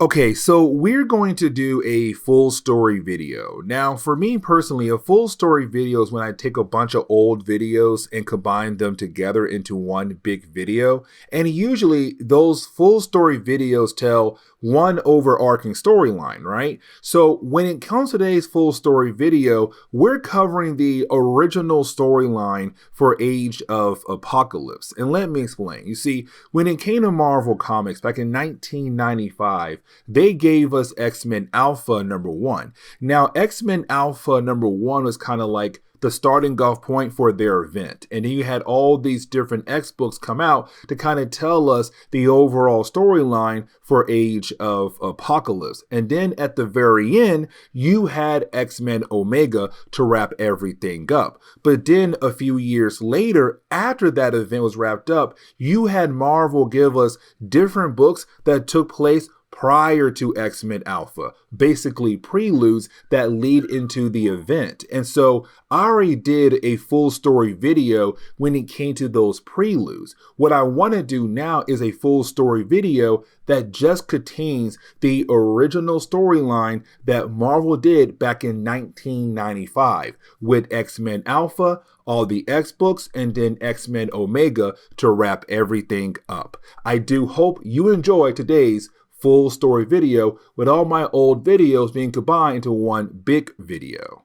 Okay, so we're going to do a full story video. Now, for me personally, a full story video is when I take a bunch of old videos and combine them together into one big video. And usually those full story videos tell one overarching storyline, right? So when it comes to today's full story video, we're covering the original storyline for Age of Apocalypse. And let me explain. You see, when it came to Marvel Comics back in 1995, they gave us X-Men Alpha #1. Now, X-Men Alpha #1 was kind of like the starting off point for their event. And then you had all these different X books come out to kind of tell us the overall storyline for Age of Apocalypse. And then at the very end, you had X-Men Omega to wrap everything up. But then a few years later, after that event was wrapped up, you had Marvel give us different books that took place prior to X-Men Alpha, basically preludes that lead into the event. And so I already did a full story video when it came to those preludes. What I want to do now is a full story video that just contains the original storyline that Marvel did back in 1995 with X-Men Alpha, all the X books, and then X-Men Omega to wrap everything up. I do hope you enjoy today's full story video with all my old videos being combined into one big video.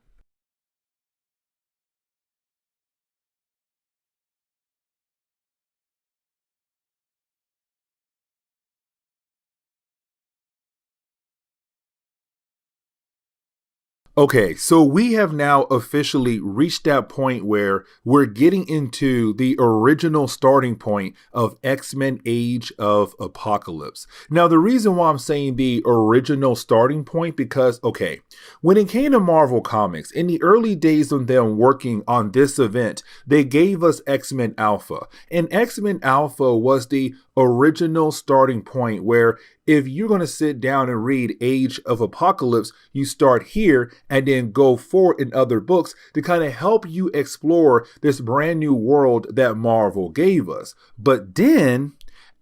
Okay, so we have now officially reached that point where we're getting into the original starting point of X-Men Age of Apocalypse. Now, the reason why I'm saying the original starting point, because, okay, when it came to Marvel Comics, in the early days of them working on this event, they gave us X-Men Alpha. And X-Men Alpha was the original starting point where if you're going to sit down and read Age of Apocalypse, you start here and then go forward in other books to kind of help you explore this brand new world that Marvel gave us. But then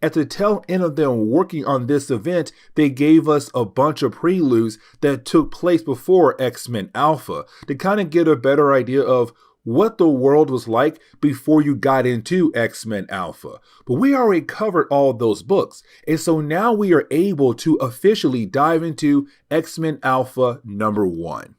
at the tail end of them working on this event, they gave us a bunch of preludes that took place before X-Men Alpha to kind of get a better idea of what the world was like before you got into X-Men Alpha. But we already covered all those books. And so now we are able to officially dive into X-Men Alpha #1.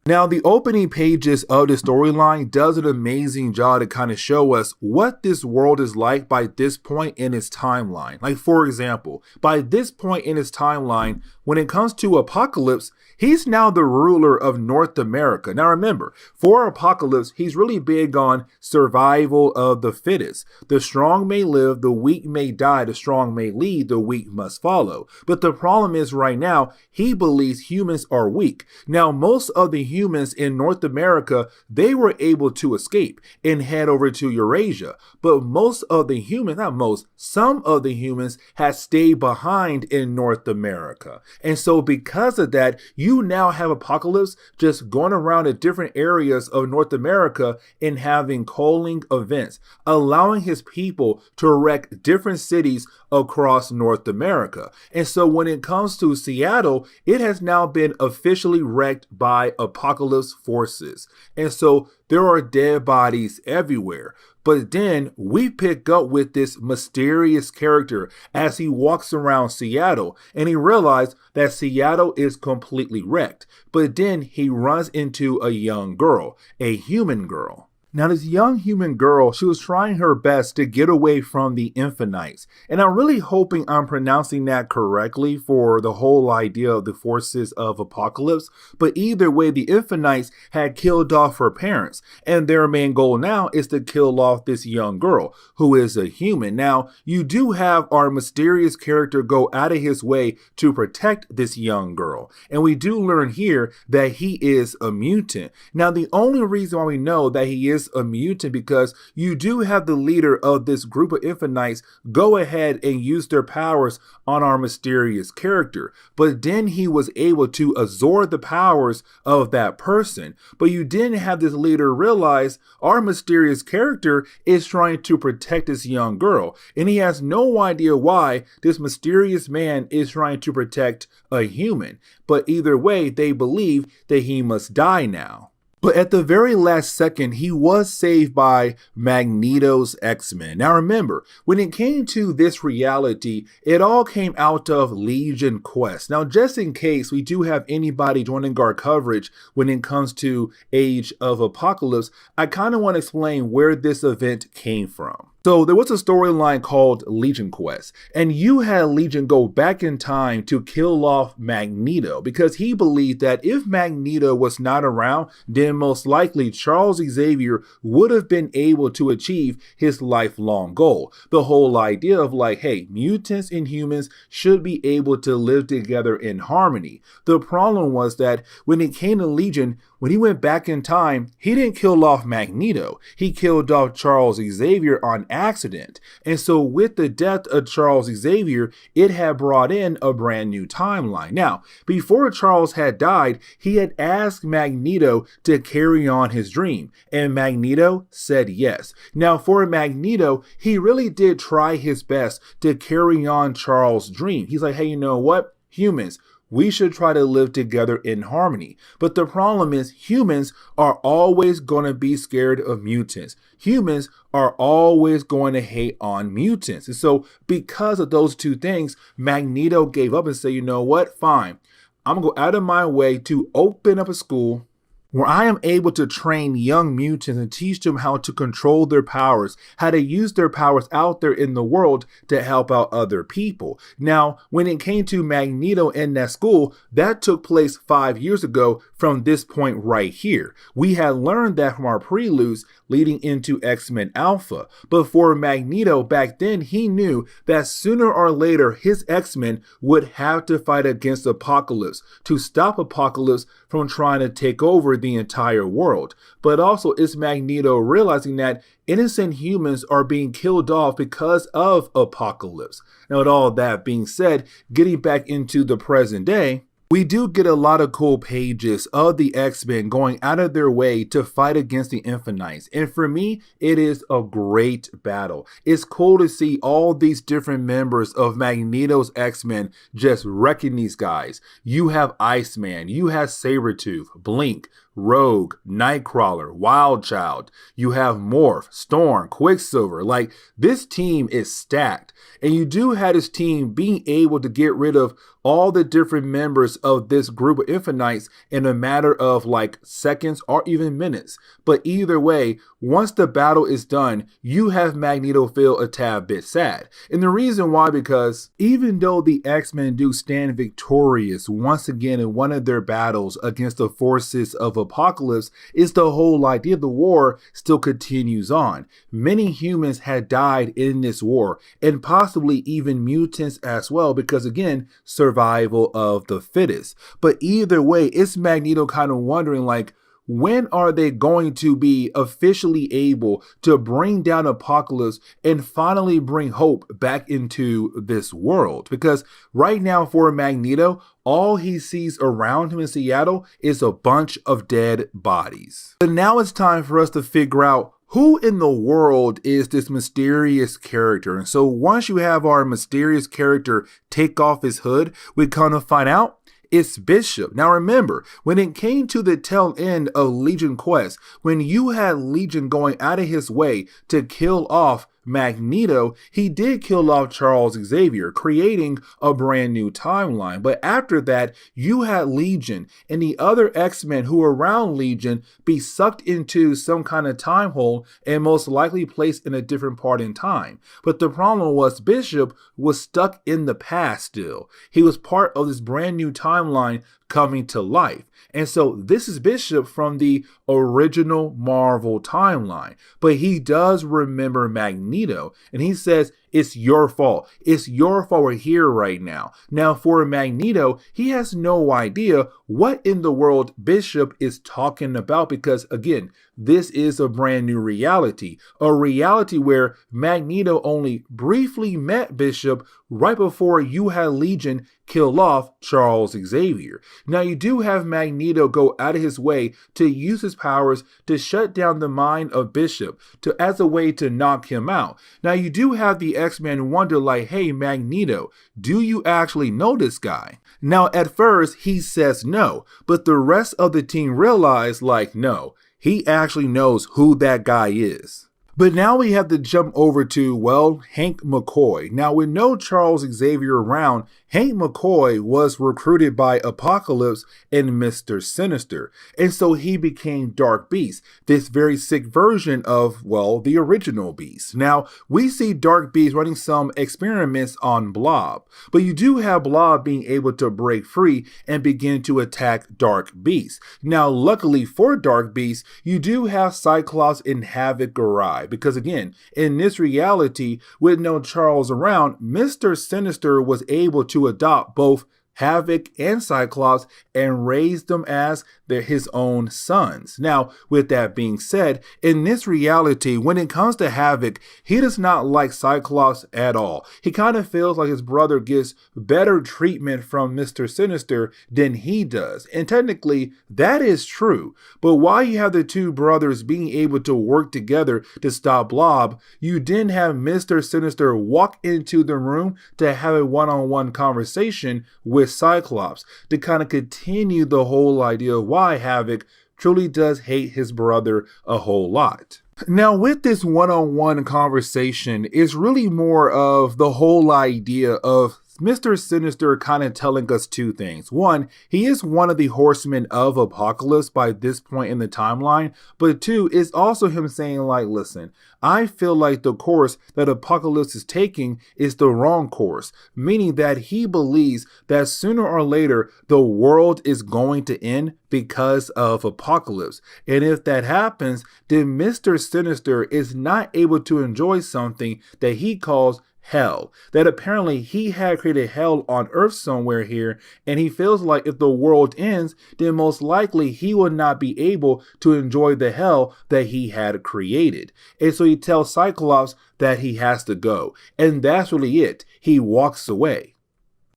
Now, the opening pages of the storyline does an amazing job to kind of show us what this world is like by this point in its timeline. Like, for example, by this point in its timeline, when it comes to Apocalypse, he's now the ruler of North America. Now, remember, for Apocalypse, he's really big on survival of the fittest. The strong may live, the weak may die, the strong may lead, the weak must follow. But the problem is right now, he believes humans are weak. Now, most of the humans in North America, they were able to escape and head over to Eurasia. But most of the humans, not most, some of the humans had stayed behind in North America. And so because of that, you now have Apocalypse just going around to different areas of North America and having coaling events, allowing his people to wreck different cities across North America. And so when it comes to Seattle, it has now been officially wrecked by Apocalypse forces. And so there are dead bodies everywhere. But then we pick up with this mysterious character as he walks around Seattle and he realizes that Seattle is completely wrecked. But then he runs into a young girl, a human girl. Now, this young human girl, she was trying her best to get away from the Infinites. And I'm really hoping I'm pronouncing that correctly for the whole idea of the forces of Apocalypse. But either way, the Infinites had killed off her parents. And their main goal now is to kill off this young girl, who is a human. Now, you do have our mysterious character go out of his way to protect this young girl. And we do learn here that he is a mutant. Now, the only reason why we know that he is is a mutant because you do have the leader of this group of Infinites go ahead and use their powers on our mysterious character. But then he was able to absorb the powers of that person. But you didn't have this leader realize our mysterious character is trying to protect this young girl. And he has no idea why this mysterious man is trying to protect a human. But either way, they believe that he must die now. But at the very last second, he was saved by Magneto's X-Men. Now remember, when it came to this reality, it all came out of Legion Quest. Now, just in case we do have anybody joining our coverage when it comes to Age of Apocalypse, I kind of want to explain where this event came from. So there was a storyline called Legion Quest, and you had Legion go back in time to kill off Magneto because he believed that if Magneto was not around, then most likely Charles Xavier would have been able to achieve his lifelong goal. The whole idea of like, hey, mutants and humans should be able to live together in harmony. The problem was that when it came to Legion, when he went back in time, he didn't kill off Magneto. He killed off Charles Xavier on accident. And so with the death of Charles Xavier, it had brought in a brand new timeline. Now, before Charles had died, he had asked Magneto to carry on his dream, and Magneto said yes. Now, for Magneto, he really did try his best to carry on Charles' dream. He's like, hey, you know what? Humans, we should try to live together in harmony. But the problem is humans are always going to be scared of mutants. Humans are always going to hate on mutants. And so because of those two things, Magneto gave up and said, you know what? Fine. I'm going to go out of my way to open up a school where I am able to train young mutants and teach them how to control their powers, how to use their powers out there in the world to help out other people. Now, when it came to Magneto in that school, that took place 5 years ago from this point right here. We had learned that from our preludes leading into X-Men Alpha. But for Magneto back then, he knew that sooner or later his X-Men would have to fight against Apocalypse to stop Apocalypse from trying to take over the entire world. But also it's Magneto realizing that innocent humans are being killed off because of Apocalypse. Now, with all that being said, getting back into the present day, we do get a lot of cool pages of the X-Men going out of their way to fight against the Infinites. And for me, it is a great battle. It's cool to see all these different members of Magneto's X-Men just wrecking these guys. You have Iceman, you have Sabretooth, Blink, Rogue, Nightcrawler, Wildchild. You have Morph, Storm, Quicksilver. Like, this team is stacked. And you do have this team being able to get rid of all the different members of this group of Infinites in a matter of like seconds or even minutes. But either way, once the battle is done, you have Magneto feel a tad bit sad. And the reason why, because even though the X-Men do stand victorious once again in one of their battles against the forces of Apocalypse, is the whole idea of the war still continues on. Many humans had died in this war, and possibly even mutants as well, because again, survival of the fittest. But either way, it's Magneto kind of wondering like, when are they going to be officially able to bring down Apocalypse and finally bring hope back into this world? Because right now for Magneto, all he sees around him in Seattle is a bunch of dead bodies. But now it's time for us to figure out who in the world is this mysterious character. And so once you have our mysterious character take off his hood, we kind of find out it's Bishop. Now remember, when it came to the tail end of Legion Quest, when you had Legion going out of his way to kill off Magneto, he did kill off Charles Xavier, creating a brand new timeline. But after that, you had Legion and the other X-Men who were around Legion be sucked into some kind of time hole and most likely placed in a different part in time. But the problem was Bishop was stuck in the past still. He was part of this brand new timeline coming to life. And so this is Bishop from the original Marvel timeline. But he does remember Magneto. And he says, It's your fault. It's your fault we're here right now. Now, for Magneto, he has no idea what in the world Bishop is talking about because, again, this is a brand new reality, a reality where Magneto only briefly met Bishop right before you had Legion kill off Charles Xavier. Now, you do have Magneto go out of his way to use his powers to shut down the mind of Bishop as a way to knock him out. Now, you do have the X-Men wonder like, hey, Magneto, do you actually know this guy? Now, at first, he says no, but the rest of the team realize like, no, he actually knows who that guy is. But now we have to jump over to, well, Hank McCoy. Now, with no Charles Xavier around, Hank McCoy was recruited by Apocalypse and Mr. Sinister. And so he became Dark Beast, this very sick version of, well, the original Beast. Now, we see Dark Beast running some experiments on Blob, but you do have Blob being able to break free and begin to attack Dark Beast. Now, luckily for Dark Beast, you do have Cyclops and Havoc arrive. Because again, in this reality, with no Charles around, Mr. Sinister was able to adopt both Havoc and Cyclops and raise them as his own sons. Now, with that being said, in this reality, when it comes to Havoc, he does not like Cyclops at all. He kind of feels like his brother gets better treatment from Mr. Sinister than he does. And technically, that is true. But while you have the two brothers being able to work together to stop Blob, you then have Mr. Sinister walk into the room to have a one-on-one conversation with Cyclops to kind of continue the whole idea of why Havoc truly does hate his brother a whole lot. Now, with this one-on-one conversation, it's really more of the whole idea of Mr. Sinister kind of telling us two things. One, he is one of the horsemen of Apocalypse by this point in the timeline. But two, it's also him saying like, listen, I feel like the course that Apocalypse is taking is the wrong course. Meaning that he believes that sooner or later the world is going to end because of Apocalypse. And if that happens, then Mr. Sinister is not able to enjoy something that he calls hell. That apparently he had created hell on Earth somewhere here, and he feels like if the world ends, then most likely he will not be able to enjoy the hell that he had created. And so he tells Cyclops that he has to go. And that's really it. He walks away.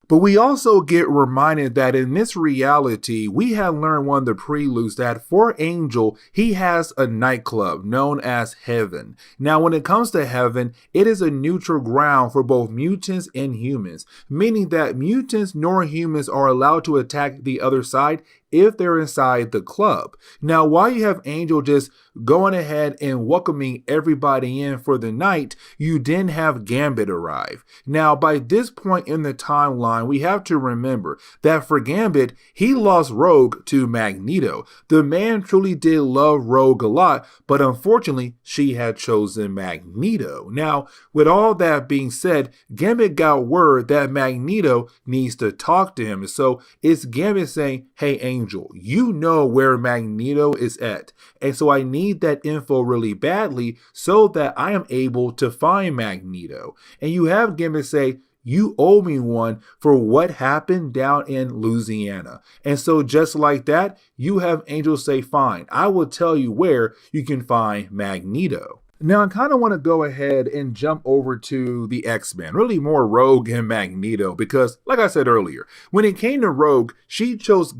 But we also get reminded that in this reality, we have learned one of the preludes that for Angel, he has a nightclub known as Heaven. Now, when it comes to Heaven, it is a neutral ground for both mutants and humans, meaning that mutants nor humans are allowed to attack the other side if they're inside the club. Now, while you have Angel just going ahead and welcoming everybody in for the night, you then have Gambit arrive. Now, by this point in the timeline, we have to remember that for Gambit, he lost Rogue to Magneto. The man truly did love Rogue a lot, but unfortunately, she had chosen Magneto. Now, with all that being said, Gambit got word that Magneto needs to talk to him. So it's Gambit saying, hey, Angel, you know where Magneto is at. And so I need that info really badly so that I am able to find Magneto. And you have Gambit say, you owe me one for what happened down in Louisiana. And so just like that, you have Angel say, fine, I will tell you where you can find Magneto. Now, I kind of want to go ahead and jump over to the X-Men, really more Rogue and Magneto, because like I said earlier, when it came to Rogue, she chose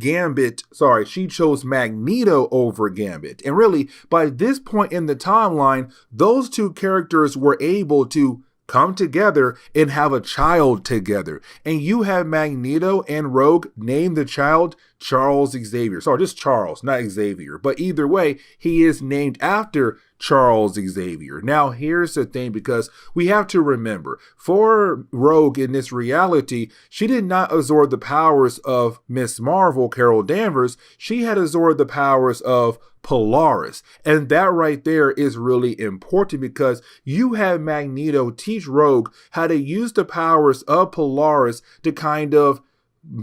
Magneto over Gambit. And really, by this point in the timeline, those two characters were able to come together and have a child together. And you have Magneto and Rogue name the child Charles Xavier. Sorry, just Charles, not Xavier. But either way, he is named after Charles Xavier. Now, here's the thing, because we have to remember, for Rogue in this reality, she did not absorb the powers of Miss Marvel, Carol Danvers. She had absorbed the powers of Polaris. And that right there is really important, because you have Magneto teach Rogue how to use the powers of Polaris to kind of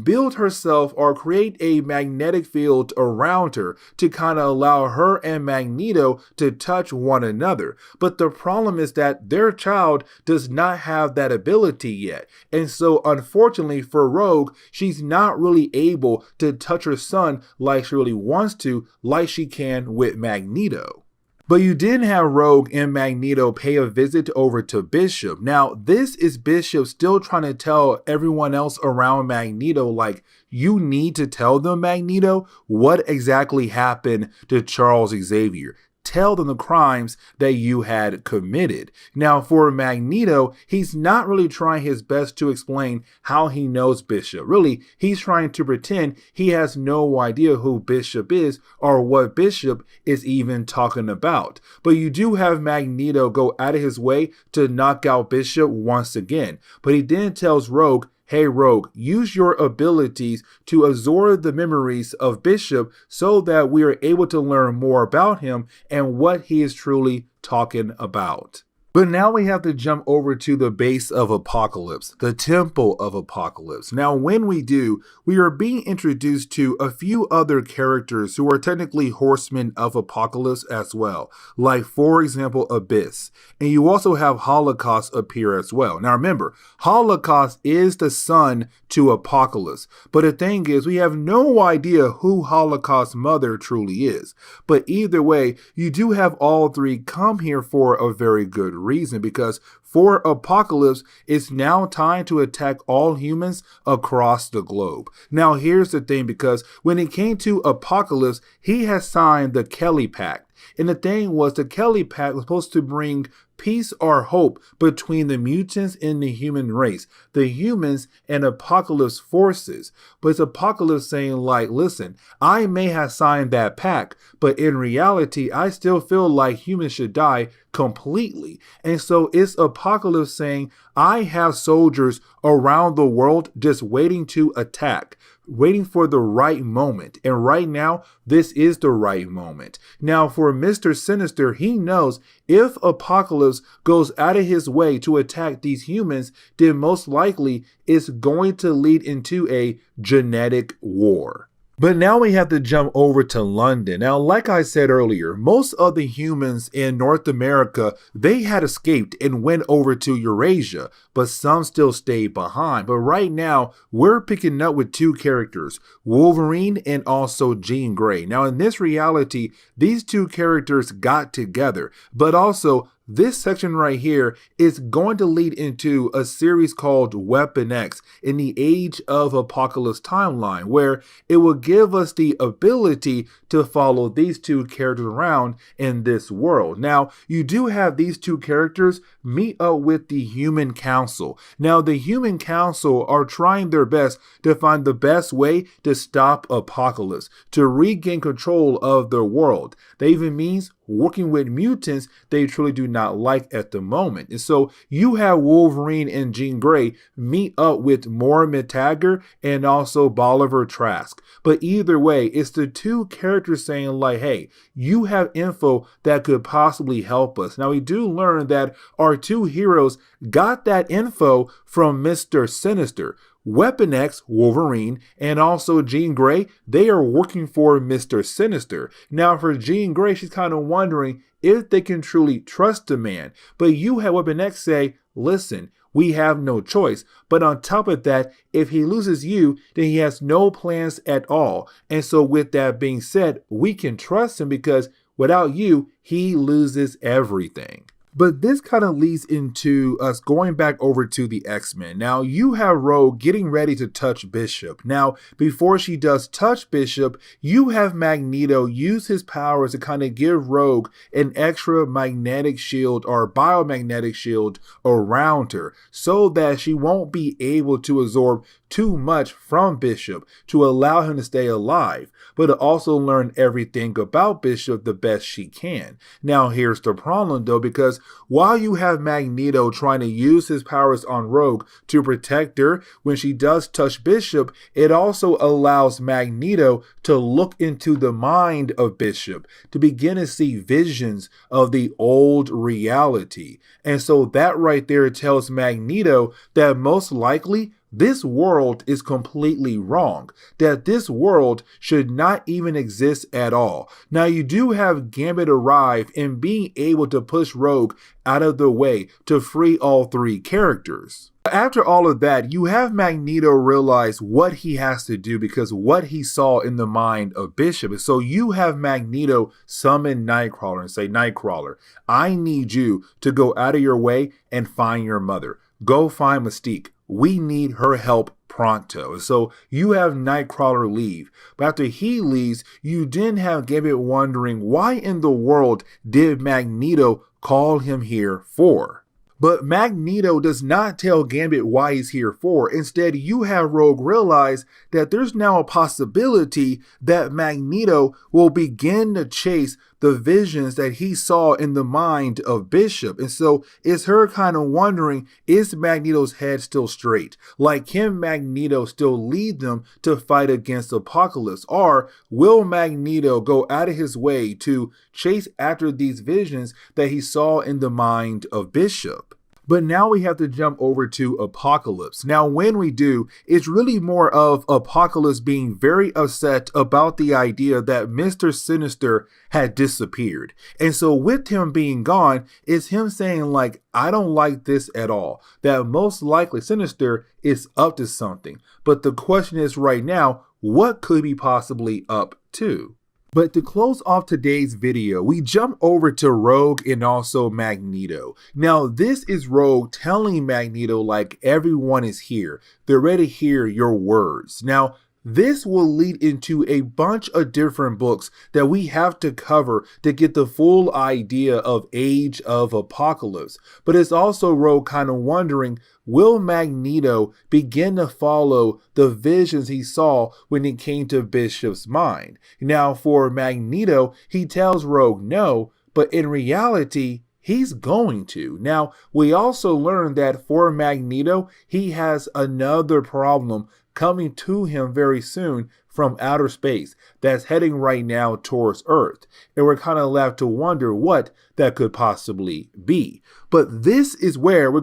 build herself or create a magnetic field around her to kind of allow her and Magneto to touch one another. But the problem is that their child does not have that ability yet. And so unfortunately for Rogue, she's not really able to touch her son like she really wants to, like she can with Magneto. But you did have Rogue and Magneto pay a visit over to Bishop. Now, this is Bishop still trying to tell everyone else around Magneto, like, you need to tell them, Magneto, what exactly happened to Charles Xavier. Tell them the crimes that you had committed. Now, for Magneto, he's not really trying his best to explain how he knows Bishop. Really, he's trying to pretend he has no idea who Bishop is or what Bishop is even talking about. But you do have Magneto go out of his way to knock out Bishop once again. But he then tells Rogue, hey Rogue, use your abilities to absorb the memories of Bishop so that we are able to learn more about him and what he is truly talking about. But now we have to jump over to the base of Apocalypse, the Temple of Apocalypse. Now, when we do, we are being introduced to a few other characters who are technically horsemen of Apocalypse as well, like, for example, Abyss. And you also have Holocaust appear as well. Now, remember, Holocaust is the son to Apocalypse. But the thing is, we have no idea who Holocaust's mother truly is. But either way, you do have all three come here for a very good reason, because for Apocalypse, it's now time to attack all humans across the globe. Now, here's the thing, because when it came to Apocalypse, he has signed the Kelly Pact. And the thing was, the Kelly Pact was supposed to bring peace or hope between the mutants and the human race, the humans and Apocalypse forces. But it's Apocalypse saying, like, listen, I may have signed that pact, but in reality, I still feel like humans should die completely. And so it's Apocalypse saying, I have soldiers around the world just waiting to attack, waiting for the right moment. And right now, this is the right moment. Now, for Mr. Sinister, he knows if Apocalypse goes out of his way to attack these humans, then most likely it's going to lead into a genetic war. But now we have to jump over to London. Now, like I said earlier, most of the humans in North America, they had escaped and went over to Eurasia, but some still stayed behind. But right now, we're picking up with two characters, Wolverine and also Jean Grey. Now, in this reality, these two characters got together, but also this section right here is going to lead into a series called Weapon X in the Age of Apocalypse timeline, where it will give us the ability to follow these two characters around in this world. Now, you do have these two characters meet up with the Human Council. Now, the Human Council are trying their best to find the best way to stop Apocalypse, to regain control of the world. That even means working with mutants they truly do not like at the moment. And so you have Wolverine and Jean Grey meet up with Moira McTaggart and also Bolivar Trask. But either way, it's the two characters saying, like, hey, you have info that could possibly help us. Now, we do learn that our two heroes got that info from Mr. Sinister. Weapon X, Wolverine, and also Jean Grey, they are working for Mr. Sinister. Now, for Jean Grey, she's kind of wondering if they can truly trust the man. But you have Weapon X say, listen, we have no choice. But on top of that, if he loses you, then he has no plans at all. And so with that being said, we can trust him because without you, he loses everything. But this kind of leads into us going back over to the X-Men. Now, you have Rogue getting ready to touch Bishop. Now, before she does touch Bishop, you have Magneto use his powers to kind of give Rogue an extra magnetic shield or biomagnetic shield around her so that she won't be able to absorb too much from Bishop to allow him to stay alive, but to also learn everything about Bishop the best she can. Now, here's the problem though, because while you have Magneto trying to use his powers on Rogue to protect her, when she does touch Bishop, it also allows Magneto to look into the mind of Bishop to begin to see visions of the old reality. And so that right there tells Magneto that most likely this world is completely wrong, that this world should not even exist at all. Now, you do have Gambit arrive and being able to push Rogue out of the way to free all three characters. After all of that, you have Magneto realize what he has to do because what he saw in the mind of Bishop. And so you have Magneto summon Nightcrawler and say, Nightcrawler, I need you to go out of your way and find your mother. Go find Mystique. We need her help pronto. And so you have Nightcrawler leave. But after he leaves, you then have Gambit wondering why in the world did Magneto call him here for? But Magneto does not tell Gambit why he's here for. Instead, you have Rogue realize that there's now a possibility that Magneto will begin to chase the visions that he saw in the mind of Bishop. And so it's her kind of wondering, is Magneto's head still straight? Like, can Magneto still lead them to fight against Apocalypse? Or will Magneto go out of his way to chase after these visions that he saw in the mind of Bishop? But now we have to jump over to Apocalypse. Now, when we do, it's really more of Apocalypse being very upset about the idea that Mr. Sinister had disappeared. And so with him being gone, it's him saying like, I don't like this at all. That most likely Sinister is up to something. But the question is right now, what could he possibly up to? But to close off today's video, we jump over to Rogue and also Magneto. Now, this is Rogue telling Magneto like everyone is here. They're ready to hear your words. Now, this will lead into a bunch of different books that we have to cover to get the full idea of Age of Apocalypse. But it's also Rogue kind of wondering, will Magneto begin to follow the visions he saw when it came to Bishop's mind? Now, for Magneto, he tells Rogue no, but in reality, he's going to. Now, we also learn that for Magneto, he has another problem coming to him very soon from outer space that's heading right now towards Earth. And we're kind of left to wonder what that could possibly be. But this is where we're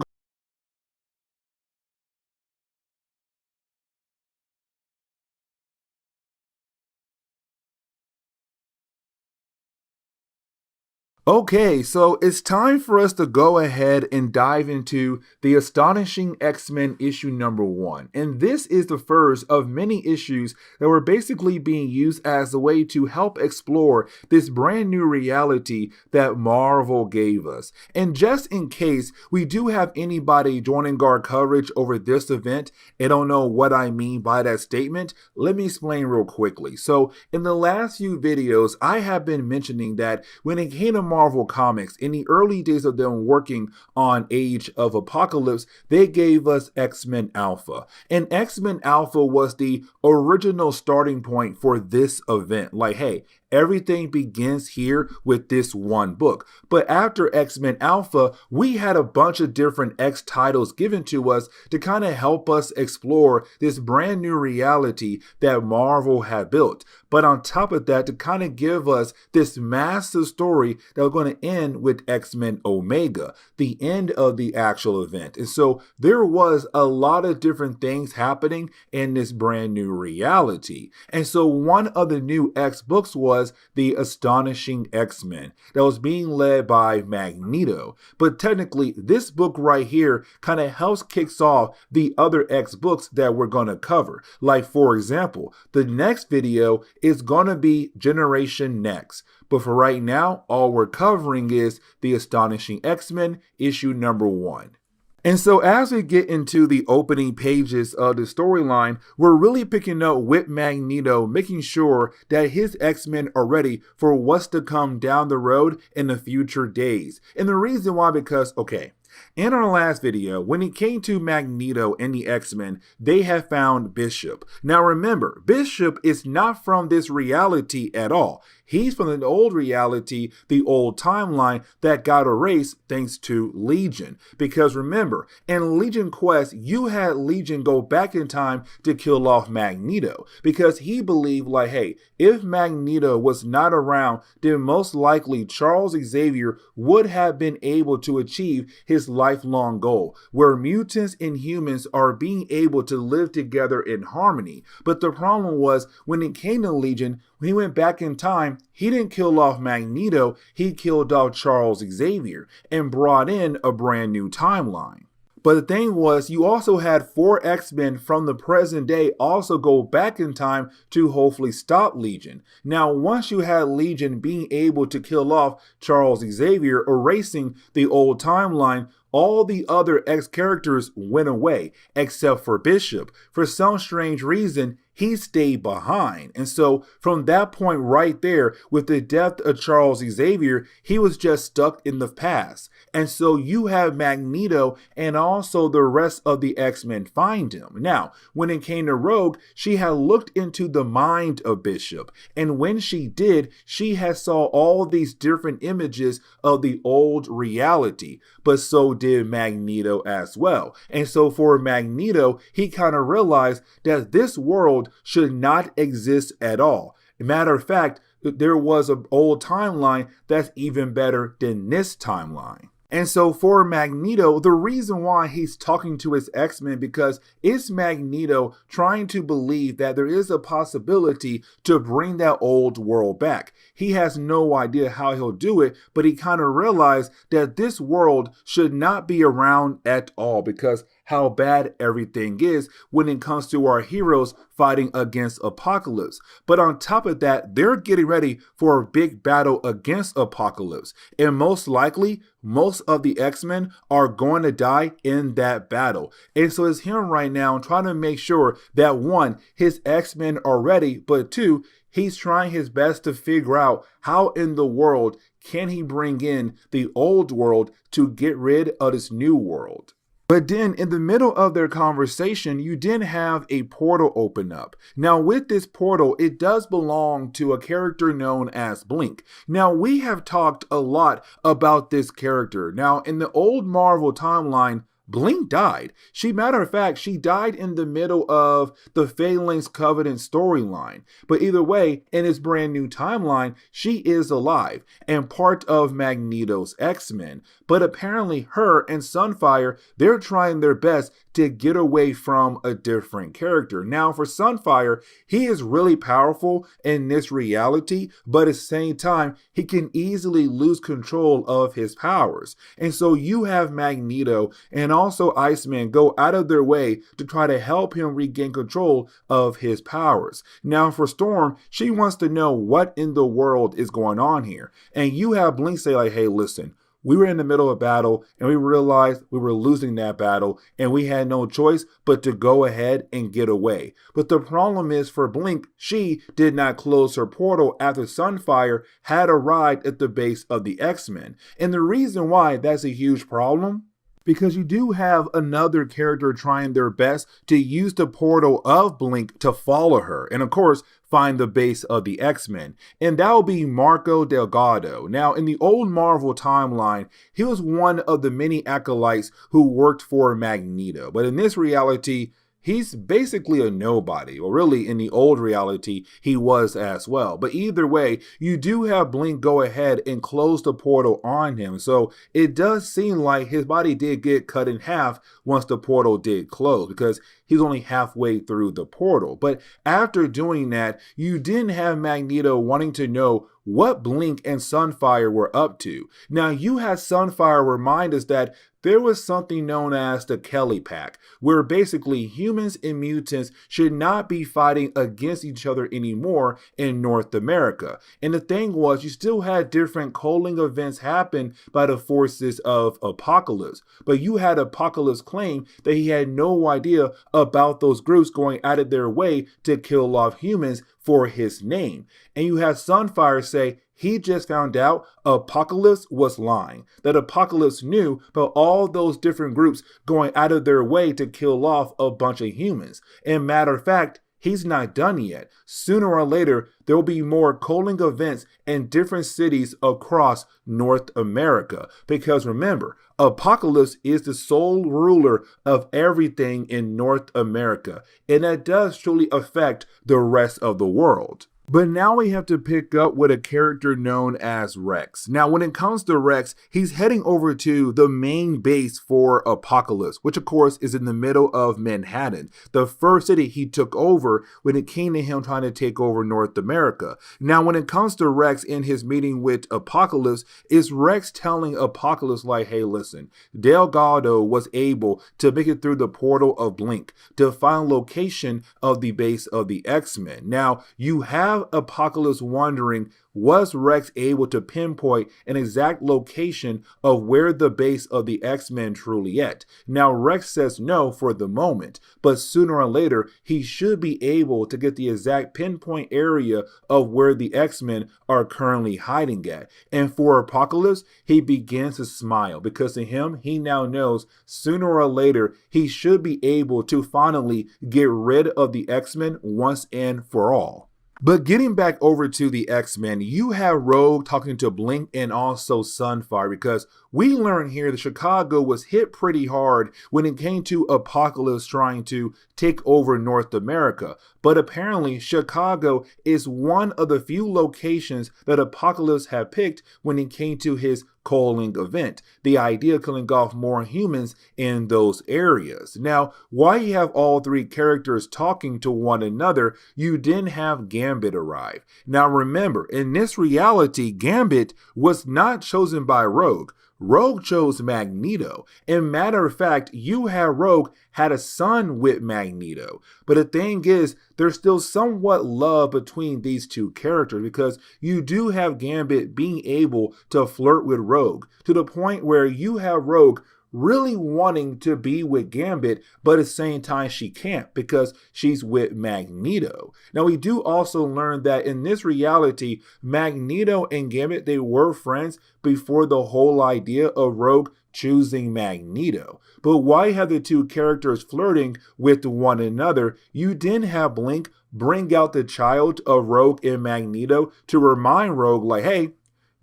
Okay, so it's time for us to go ahead and dive into the Astonishing X-Men issue number 1. And this is the first of many issues that were basically being used as a way to help explore this brand new reality that Marvel gave us. And just in case we do have anybody joining our coverage over this event and don't know what I mean by that statement, let me explain real quickly. So in the last few videos, I have been mentioning that when it came to Marvel Comics, in the early days of them working on Age of Apocalypse, they gave us X-Men Alpha. And X-Men Alpha was the original starting point for this event. Like, hey, everything begins here with this one book. But after X-Men Alpha, we had a bunch of different X titles given to us to kind of help us explore this brand new reality that Marvel had built. But on top of that, to kind of give us this massive story that we're going to end with X-Men Omega, the end of the actual event. And so there was a lot of different things happening in this brand new reality. And so one of the new X books was the Astonishing X-Men that was being led by Magneto. But technically, this book right here kind of helps kicks off the other X books that we're going to cover. Like, for example, the next video is going to be Generation Next. But for right now, all we're covering is the Astonishing X-Men issue number 1. And so as we get into the opening pages of the storyline, we're really picking up with Magneto, making sure that his X-Men are ready for what's to come down the road in the future days. And the reason why, because, okay, in our last video, when it came to Magneto and the X-Men, they had found Bishop. Now remember, Bishop is not from this reality at all. He's from the old reality, the old timeline that got erased thanks to Legion. Because remember, in Legion Quest, you had Legion go back in time to kill off Magneto. Because he believed like, hey, if Magneto was not around, then most likely Charles Xavier would have been able to achieve his lifelong goal, where mutants and humans are being able to live together in harmony. But the problem was, when it came to Legion, when he went back in time, he didn't kill off Magneto, he killed off Charles Xavier and brought in a brand new timeline. But the thing was, you also had 4 X-Men from the present day also go back in time to hopefully stop Legion. Now, once you had Legion being able to kill off Charles Xavier, erasing the old timeline, all the other X characters went away, except for Bishop. For some strange reason, he stayed behind. And so from that point right there, with the death of Charles Xavier, he was just stuck in the past. And so you have Magneto and also the rest of the X-Men find him. Now, when it came to Rogue, she had looked into the mind of Bishop. And when she did, she had saw all these different images of the old reality. But so did Magneto as well. And so for Magneto, he kind of realized that this world should not exist at all. Matter of fact, there was an old timeline that's even better than this timeline. And so for Magneto, the reason why he's talking to his X-Men, because it's Magneto trying to believe that there is a possibility to bring that old world back. He has no idea how he'll do it, but he kind of realized that this world should not be around at all because how bad everything is when it comes to our heroes fighting against Apocalypse. But on top of that, they're getting ready for a big battle against Apocalypse. And most likely, most of the X-Men are going to die in that battle. And so it's him right now trying to make sure that 1, his X-Men are ready, but 2, he's trying his best to figure out how in the world can he bring in the old world to get rid of this new world. But then in the middle of their conversation, you did have a portal open up. Now with this portal, it does belong to a character known as Blink. Now we have talked a lot about this character. Now in the old Marvel timeline, Blink died. Matter of fact, she died in the middle of the Phalanx Covenant storyline. But either way, in this brand new timeline, she is alive and part of Magneto's X-Men. But apparently her and Sunfire, they're trying their best to get away from a different character. Now for Sunfire, he is really powerful in this reality, but at the same time, he can easily lose control of his powers. And so you have Magneto and also Iceman go out of their way to try to help him regain control of his powers. Now for Storm, she wants to know what in the world is going on here. And you have Blink say like, hey, listen, we were in the middle of battle and we realized we were losing that battle and we had no choice but to go ahead and get away. But the problem is for Blink, she did not close her portal after Sunfire had arrived at the base of the X-Men. And the reason why that's a huge problem, because you do have another character trying their best to use the portal of Blink to follow her. And of course, find the base of the X-Men. And that will be Marco Delgado. Now, in the old Marvel timeline, he was one of the many acolytes who worked for Magneto. But in this reality, he's basically a nobody, or really in the old reality, he was as well. But either way, you do have Blink go ahead and close the portal on him. So it does seem like his body did get cut in half once the portal did close, because he's only halfway through the portal. But after doing that, you didn't have Magneto wanting to know what Blink and Sunfire were up to. Now, you had Sunfire remind us that there was something known as the Kelly Pack, where basically humans and mutants should not be fighting against each other anymore in North America. And the thing was, you still had different culling events happen by the forces of Apocalypse. But you had Apocalypse claim that he had no idea about those groups going out of their way to kill off humans for his name. And you have Sunfire say he just found out Apocalypse was lying, that Apocalypse knew about all those different groups going out of their way to kill off a bunch of humans. And matter of fact, he's not done yet. Sooner or later, there will be more culling events in different cities across North America. Because remember, Apocalypse is the sole ruler of everything in North America. And that does truly affect the rest of the world. But now we have to pick up with a character known as Rex. Now, when it comes to Rex, he's heading over to the main base for Apocalypse, which of course is in the middle of Manhattan, the first city he took over when it came to him trying to take over North America. Now, when it comes to Rex in his meeting with Apocalypse, is Rex telling Apocalypse like, hey, listen, Delgado was able to make it through the portal of Blink to find location of the base of the X-Men. Now, you have Apocalypse wondering, was Rex able to pinpoint an exact location of where the base of the X-Men truly at? Now, Rex says no for the moment, but sooner or later, he should be able to get the exact pinpoint area of where the X-Men are currently hiding at. And for Apocalypse, he begins to smile because to him, he now knows sooner or later, he should be able to finally get rid of the X-Men once and for all. But getting back over to the X-Men, you have Rogue talking to Blink and also Sunfire, because we learn here that Chicago was hit pretty hard when it came to Apocalypse trying to take over North America. But apparently Chicago is one of the few locations that Apocalypse had picked when it came to his culling event. The idea of killing off more humans in those areas. Now, while you have all three characters talking to one another, you didn't have Gambit arrive. Now remember, in this reality, Gambit was not chosen by Rogue. Rogue chose Magneto. And matter of fact, you had Rogue had a son with Magneto. But the thing is, there's still somewhat love between these two characters because you do have Gambit being able to flirt with Rogue to the point where you have Rogue really wanting to be with Gambit, but at the same time she can't because she's with Magneto. Now we do also learn that in this reality, Magneto and Gambit, they were friends before the whole idea of Rogue choosing Magneto. But why have the two characters flirting with one another? You didn't have Blink bring out the child of Rogue and Magneto to remind Rogue like, hey,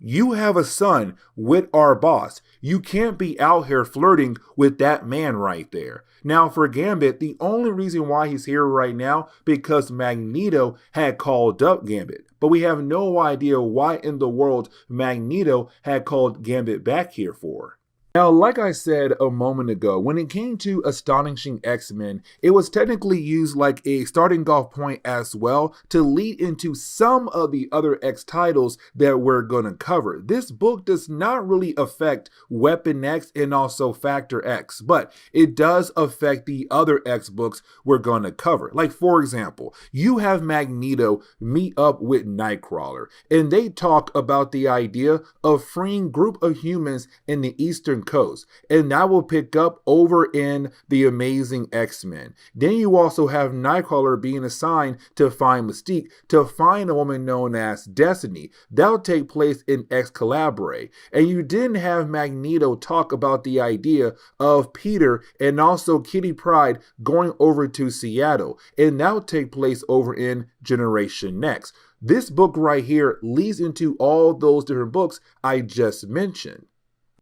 you have a son with our boss. You can't be out here flirting with that man right there. Now for Gambit, the only reason why he's here right now because Magneto had called up Gambit. But we have no idea why in the world Magneto had called Gambit back here for. Now, like I said a moment ago, when it came to Astonishing X-Men, it was technically used like a starting off point as well to lead into some of the other X titles that we're going to cover. This book does not really affect Weapon X and also Factor X, but it does affect the other X books we're going to cover. Like, for example, you have Magneto meet up with Nightcrawler, and they talk about the idea of freeing a group of humans in the Eastern Coast, and that will pick up over in the Amazing X-Men. Then you also have Nightcrawler being assigned to find Mystique to find a woman known as Destiny. That'll take place in Excalibur. And you didn't have Magneto talk about the idea of Peter and also Kitty Pryde going over to Seattle, and that'll take place over in Generation Next. This book right here leads into all those different books I just mentioned.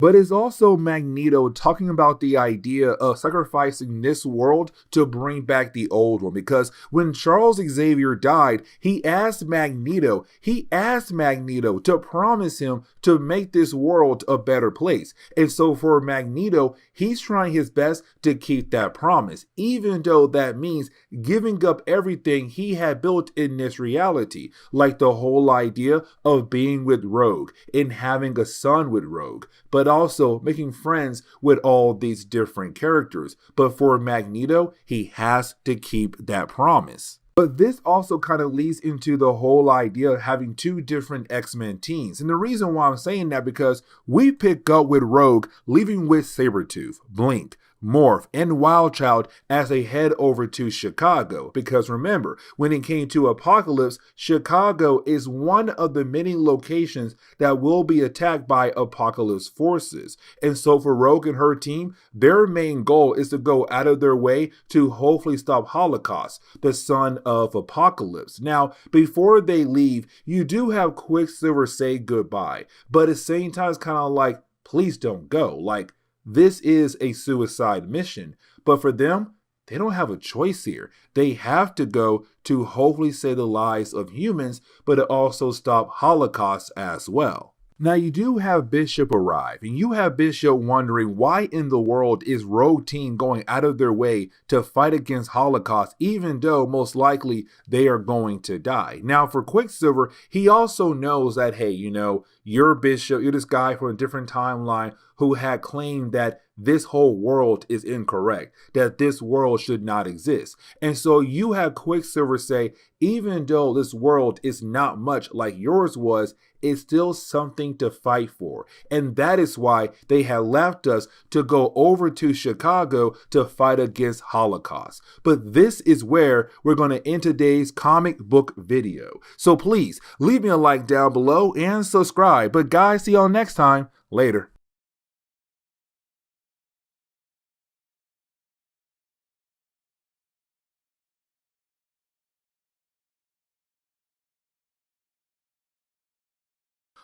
But it's also Magneto talking about the idea of sacrificing this world to bring back the old one. Because when Charles Xavier died, he asked Magneto to promise him to make this world a better place. And so for Magneto, he's trying his best to keep that promise, even though that means giving up everything he had built in this reality, like the whole idea of being with Rogue and having a son with Rogue, but also making friends with all these different characters. But for Magneto, he has to keep that promise. But this also kind of leads into the whole idea of having two different X-Men teams. And the reason why I'm saying that because we pick up with Rogue leaving with Sabretooth, Blink, Morph, and Wildchild as they head over to Chicago. Because remember, when it came to Apocalypse, Chicago is one of the many locations that will be attacked by Apocalypse forces. And so for Rogue and her team, their main goal is to go out of their way to hopefully stop Holocaust, the son of Apocalypse. Now, before they leave, you do have Quicksilver say goodbye, but at the same time, it's kind of like, please don't go. Like, this is a suicide mission, but for them, they don't have a choice here. They have to go to hopefully save the lives of humans, but also stop Holocaust as well. Now you do have Bishop arrive, and you have Bishop wondering why in the world is Rogue Team going out of their way to fight against Holocaust, even though most likely they are going to die. Now for Quicksilver, he also knows that, hey, you're Bishop, you're this guy from a different timeline who had claimed that this whole world is incorrect, that this world should not exist. And so you have Quicksilver say, even though this world is not much like yours was, it's still something to fight for. And that is why they had left us to go over to Chicago to fight against Holocaust. But this is where we're going to end today's comic book video. So please leave me a like down below and subscribe. But guys, see y'all next time. Later.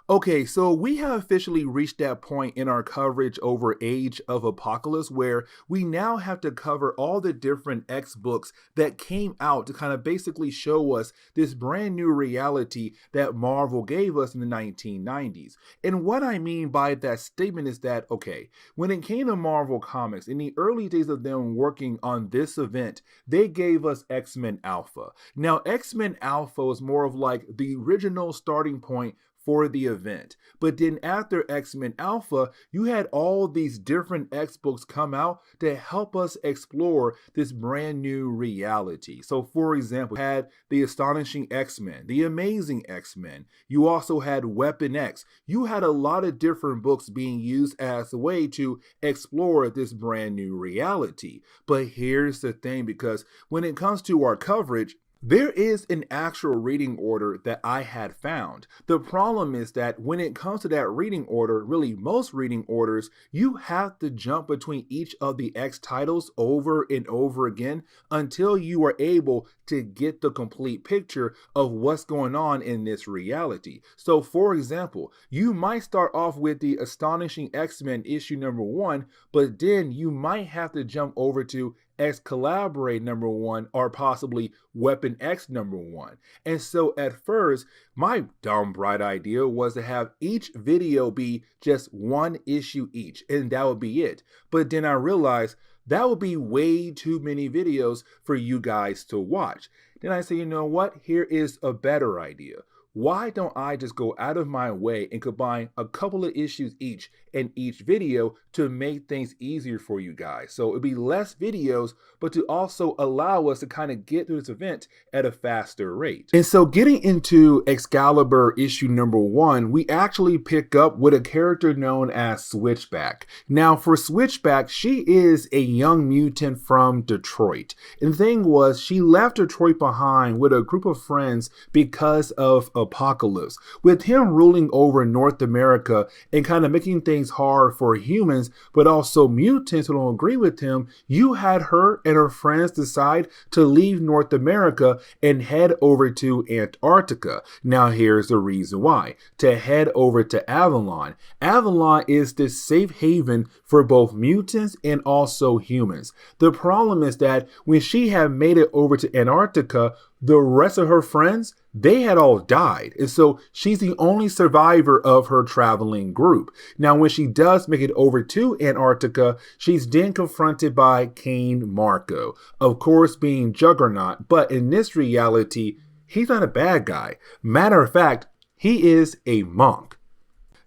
Okay, so we have officially reached that point in our coverage over Age of Apocalypse where we now have to cover all the different X books that came out to kind of basically show us this brand new reality that Marvel gave us in the 1990s. And what I mean by that statement is that, okay, when it came to Marvel Comics, in the early days of them working on this event, they gave us X-Men Alpha. Now, X-Men Alpha was more of like the original starting point for the event. But then after X-Men Alpha, you had all these different X books come out to help us explore this brand new reality. So for example, you had the Astonishing X-Men, the Amazing X-Men. You also had Weapon X. You had a lot of different books being used as a way to explore this brand new reality. But here's the thing, because when it comes to our coverage, there is an actual reading order that I had found. The problem is that when it comes to that reading order, really most reading orders, you have to jump between each of the X titles over and over again until you are able to get the complete picture of what's going on in this reality. So for example, you might start off with the Astonishing X-Men issue #1, but then you might have to jump over to Excalibur #1 or possibly Weapon X #1. And so at first, my dumb bright idea was to have each video be just one issue each, and that would be it. But then I realized that would be way too many videos for you guys to watch. Then I said, you know what? Here is a better idea. Why don't I just go out of my way and combine a couple of issues each in each video to make things easier for you guys? So it'd be less videos, but to also allow us to kind of get through this event at a faster rate. And so getting into Excalibur issue #1, we actually pick up with a character known as Switchback. Now for Switchback, she is a young mutant from Detroit. And the thing was, she left Detroit behind with a group of friends because of Apocalypse. With him ruling over North America and kind of making things hard for humans, but also mutants who don't agree with him, you had her and her friends decide to leave North America and head over to Antarctica. Now here's the reason why. To head over to Avalon. Avalon is this safe haven for both mutants and also humans. The problem is that when she had made it over to Antarctica, the rest of her friends, they had all died. And so she's the only survivor of her traveling group. Now, when she does make it over to Antarctica, she's then confronted by Cain Marko, of course being Juggernaut. But in this reality, he's not a bad guy. Matter of fact, he is a monk.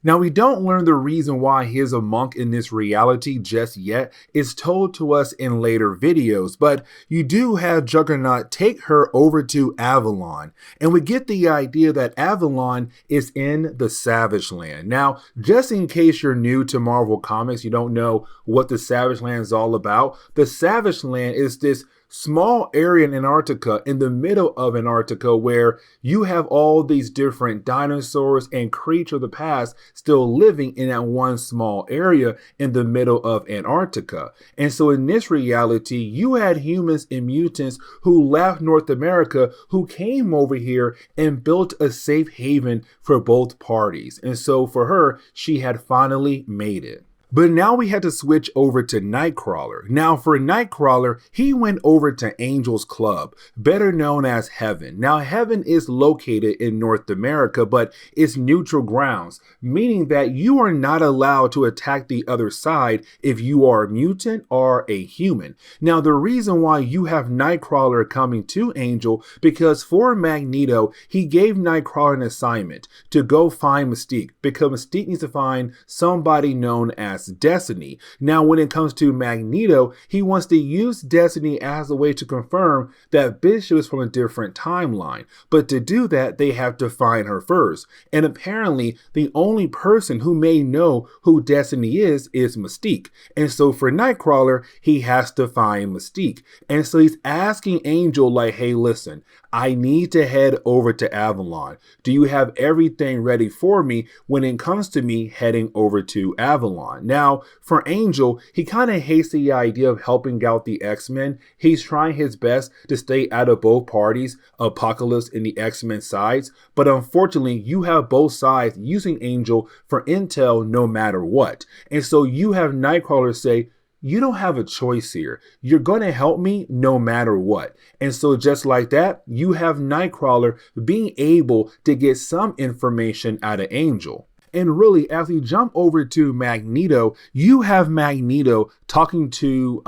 Now, we don't learn the reason why he is a monk in this reality just yet. It's told to us in later videos, but you do have Juggernaut take her over to Avalon, and we get the idea that Avalon is in the Savage Land. Now, just in case you're new to Marvel Comics, you don't know what the Savage Land is all about, the Savage Land is this small area in Antarctica, in the middle of Antarctica, where you have all these different dinosaurs and creatures of the past still living in that one small area in the middle of Antarctica. And so in this reality, you had humans and mutants who left North America, who came over here and built a safe haven for both parties. And so for her, she had finally made it. But now we had to switch over to Nightcrawler. Now for Nightcrawler, he went over to Angel's Club, better known as Heaven. Now Heaven is located in North America, but it's neutral grounds, meaning that you are not allowed to attack the other side if you are a mutant or a human. Now the reason why you have Nightcrawler coming to Angel, because for Magneto, he gave Nightcrawler an assignment to go find Mystique, because Mystique needs to find somebody known as Destiny. Now when it comes to Magneto, he wants to use Destiny as a way to confirm that Bishop is from a different timeline, but to do that they have to find her first, and apparently the only person who may know who Destiny is Mystique. And so for Nightcrawler, he has to find Mystique, and so he's asking Angel like, hey listen, I need to head over to Avalon. Do you have everything ready for me when it comes to me heading over to Avalon? Now, for Angel, he kind of hates the idea of helping out the X-Men. He's trying his best to stay out of both parties, Apocalypse and the X-Men sides, but unfortunately, you have both sides using Angel for intel no matter what. And so you have Nightcrawler say, you don't have a choice here. You're going to help me no matter what. And so just like that, you have Nightcrawler being able to get some information out of Angel. And really, as we jump over to Magneto, you have Magneto talking to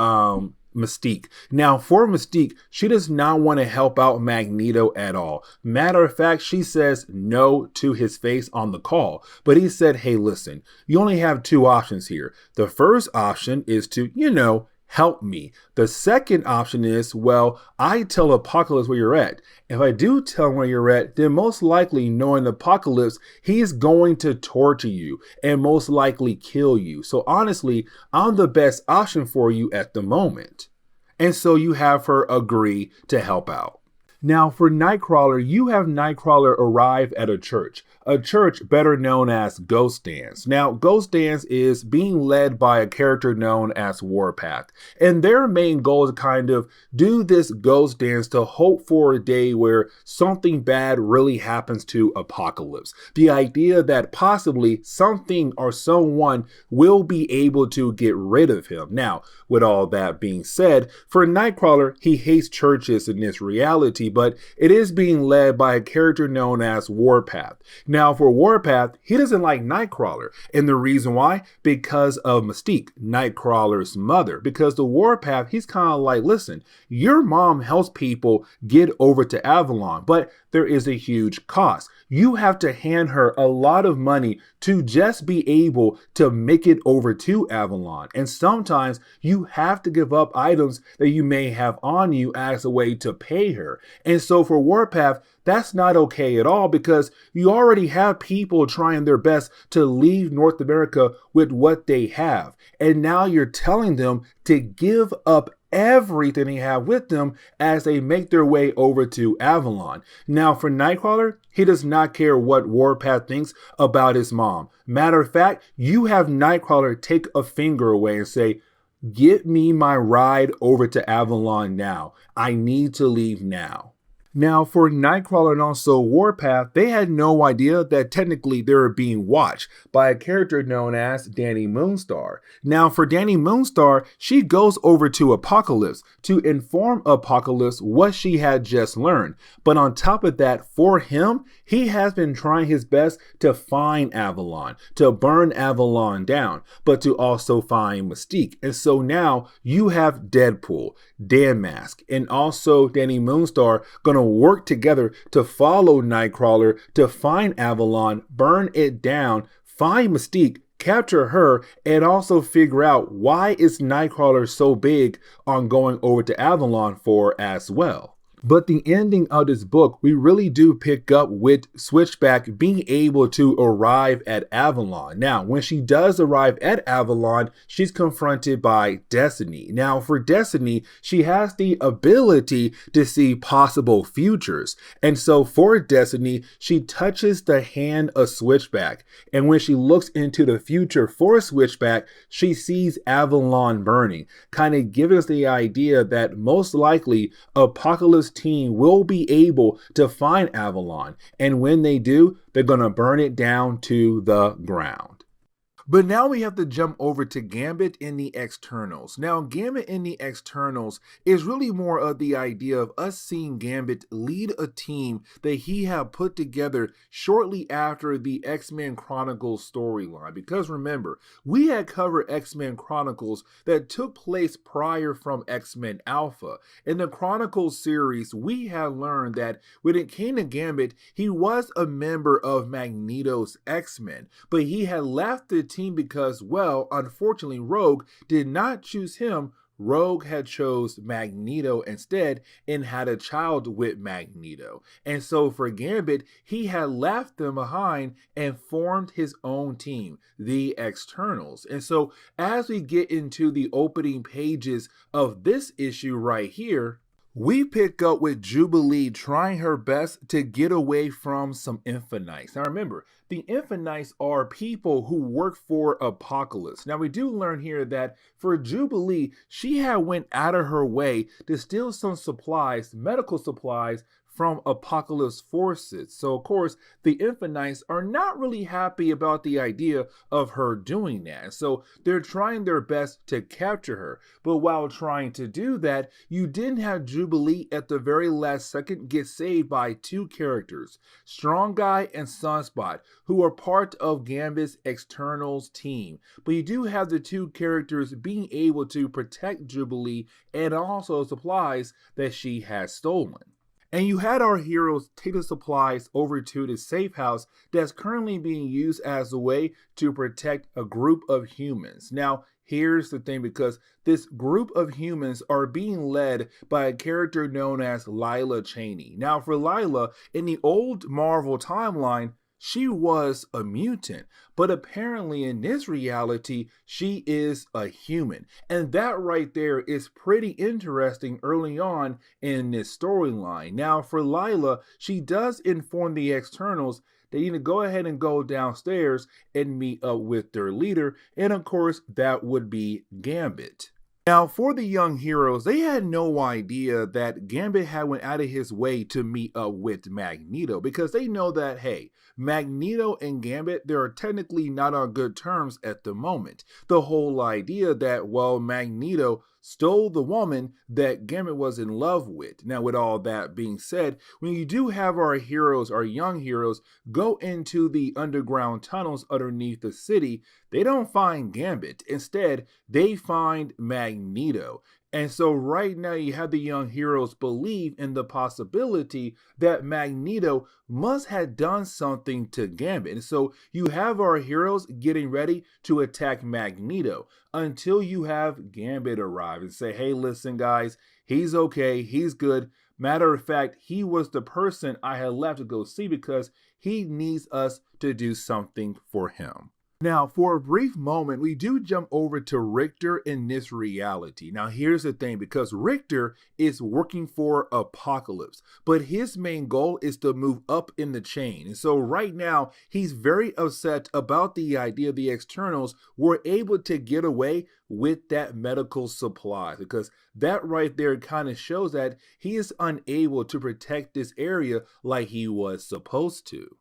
Mystique. Now for Mystique, she does not want to help out Magneto at all. Matter of fact, she says no to his face on the call. But he said, hey listen, you only have two options here. The first option is to, help me. The second option is, well, I tell Apocalypse where you're at. If I do tell him where you're at, then most likely knowing Apocalypse, he's going to torture you and most likely kill you. So honestly, I'm the best option for you at the moment. And so you have her agree to help out. Now for Nightcrawler, you have Nightcrawler arrive at a church better known as Ghost Dance. Now Ghost Dance is being led by a character known as Warpath, and their main goal is to kind of do this Ghost Dance to hope for a day where something bad really happens to Apocalypse. The idea that possibly something or someone will be able to get rid of him. Now with all that being said, for Nightcrawler, he hates churches in this reality, but it is being led by a character known as Warpath. Now for Warpath, he doesn't like Nightcrawler, and the reason why? Because of Mystique, Nightcrawler's mother. Because the Warpath, he's kind of like, listen, your mom helps people get over to Avalon, but there is a huge cost. You have to hand her a lot of money to just be able to make it over to Avalon. And sometimes you have to give up items that you may have on you as a way to pay her. And so for Warpath, that's not okay at all, because you already have people trying their best to leave North America with what they have. And now you're telling them to give up everything they have with them as they make their way over to Avalon. Now for Nightcrawler, he does not care what Warpath thinks about his mom. Matter of fact, you have Nightcrawler take a finger away and say, get me my ride over to Avalon now. I need to leave now. Now for Nightcrawler and also Warpath, they had no idea that technically they were being watched by a character known as Dani Moonstar. Now for Dani Moonstar, she goes over to Apocalypse to inform Apocalypse what she had just learned. But on top of that, for him, he has been trying his best to find Avalon, to burn Avalon down, but to also find Mystique. And so now you have Deadpool, Dan Mask, and also Dani Moonstar gonna work together to follow Nightcrawler to find Avalon, burn it down, find Mystique, capture her, and also figure out why is Nightcrawler so big on going over to Avalon for as well. But the ending of this book, we really do pick up with Switchback being able to arrive at Avalon. Now, when she does arrive at Avalon, she's confronted by Destiny. Now, for Destiny, she has the ability to see possible futures. And so for Destiny, she touches the hand of Switchback. And when she looks into the future for Switchback, she sees Avalon burning, kind of giving us the idea that most likely Apocalypse team will be able to find Avalon, and when they do, they're gonna burn it down to the ground. But now we have to jump over to Gambit in the Externals. Now, Gambit in the Externals is really more of the idea of us seeing Gambit lead a team that he had put together shortly after the X-Men Chronicles storyline. Because remember, we had covered X-Men Chronicles that took place prior from X-Men Alpha. In the Chronicles series, we had learned that when it came to Gambit, he was a member of Magneto's X-Men, but he had left the team because, well, unfortunately, Rogue did not choose him. Rogue had chose Magneto instead and had a child with Magneto. And so for Gambit, he had left them behind and formed his own team, the Externals. And so as we get into the opening pages of this issue right here, we pick up with Jubilee trying her best to get away from some Infinites. Now remember, the Infinites are people who work for Apocalypse. Now we do learn here that for Jubilee, she had went out of her way to steal some supplies, medical supplies, from Apocalypse forces. So of course, the Infinites are not really happy about the idea of her doing that. So they're trying their best to capture her. But while trying to do that, you didn't have Jubilee at the very last second get saved by two characters, Strong Guy and Sunspot, who are part of Gambit's Externals team. But you do have the two characters being able to protect Jubilee and also supplies that she has stolen. And you had our heroes take the supplies over to the safe house that's currently being used as a way to protect a group of humans. Now, here's the thing, because this group of humans are being led by a character known as Lila Cheney. Now, for Lila, in the old Marvel timeline, she was a mutant, but apparently in this reality, she is a human. And that right there is pretty interesting early on in this storyline. Now, for Lila, she does inform the Externals they need to go ahead and go downstairs and meet up with their leader. And of course, that would be Gambit. Now, for the young heroes, they had no idea that Gambit had went out of his way to meet up with Magneto, because they know that, hey, Magneto and Gambit, they are technically not on good terms at the moment. The whole idea that, well, Magneto stole the woman that Gambit was in love with. Now, with all that being said, when you do have our heroes, our young heroes, go into the underground tunnels underneath the city, they don't find Gambit. Instead, they find Magneto. And so right now you have the young heroes believe in the possibility that Magneto must have done something to Gambit. And so you have our heroes getting ready to attack Magneto until you have Gambit arrive and say, hey, listen, guys, he's okay, he's good. Matter of fact, he was the person I had left to go see because he needs us to do something for him. Now, for a brief moment, we do jump over to Richter in this reality. Now, here's the thing, because Richter is working for Apocalypse, but his main goal is to move up in the chain. And so right now, he's very upset about the idea the Externals were able to get away with that medical supply, because that right there kind of shows that he is unable to protect this area like he was supposed to.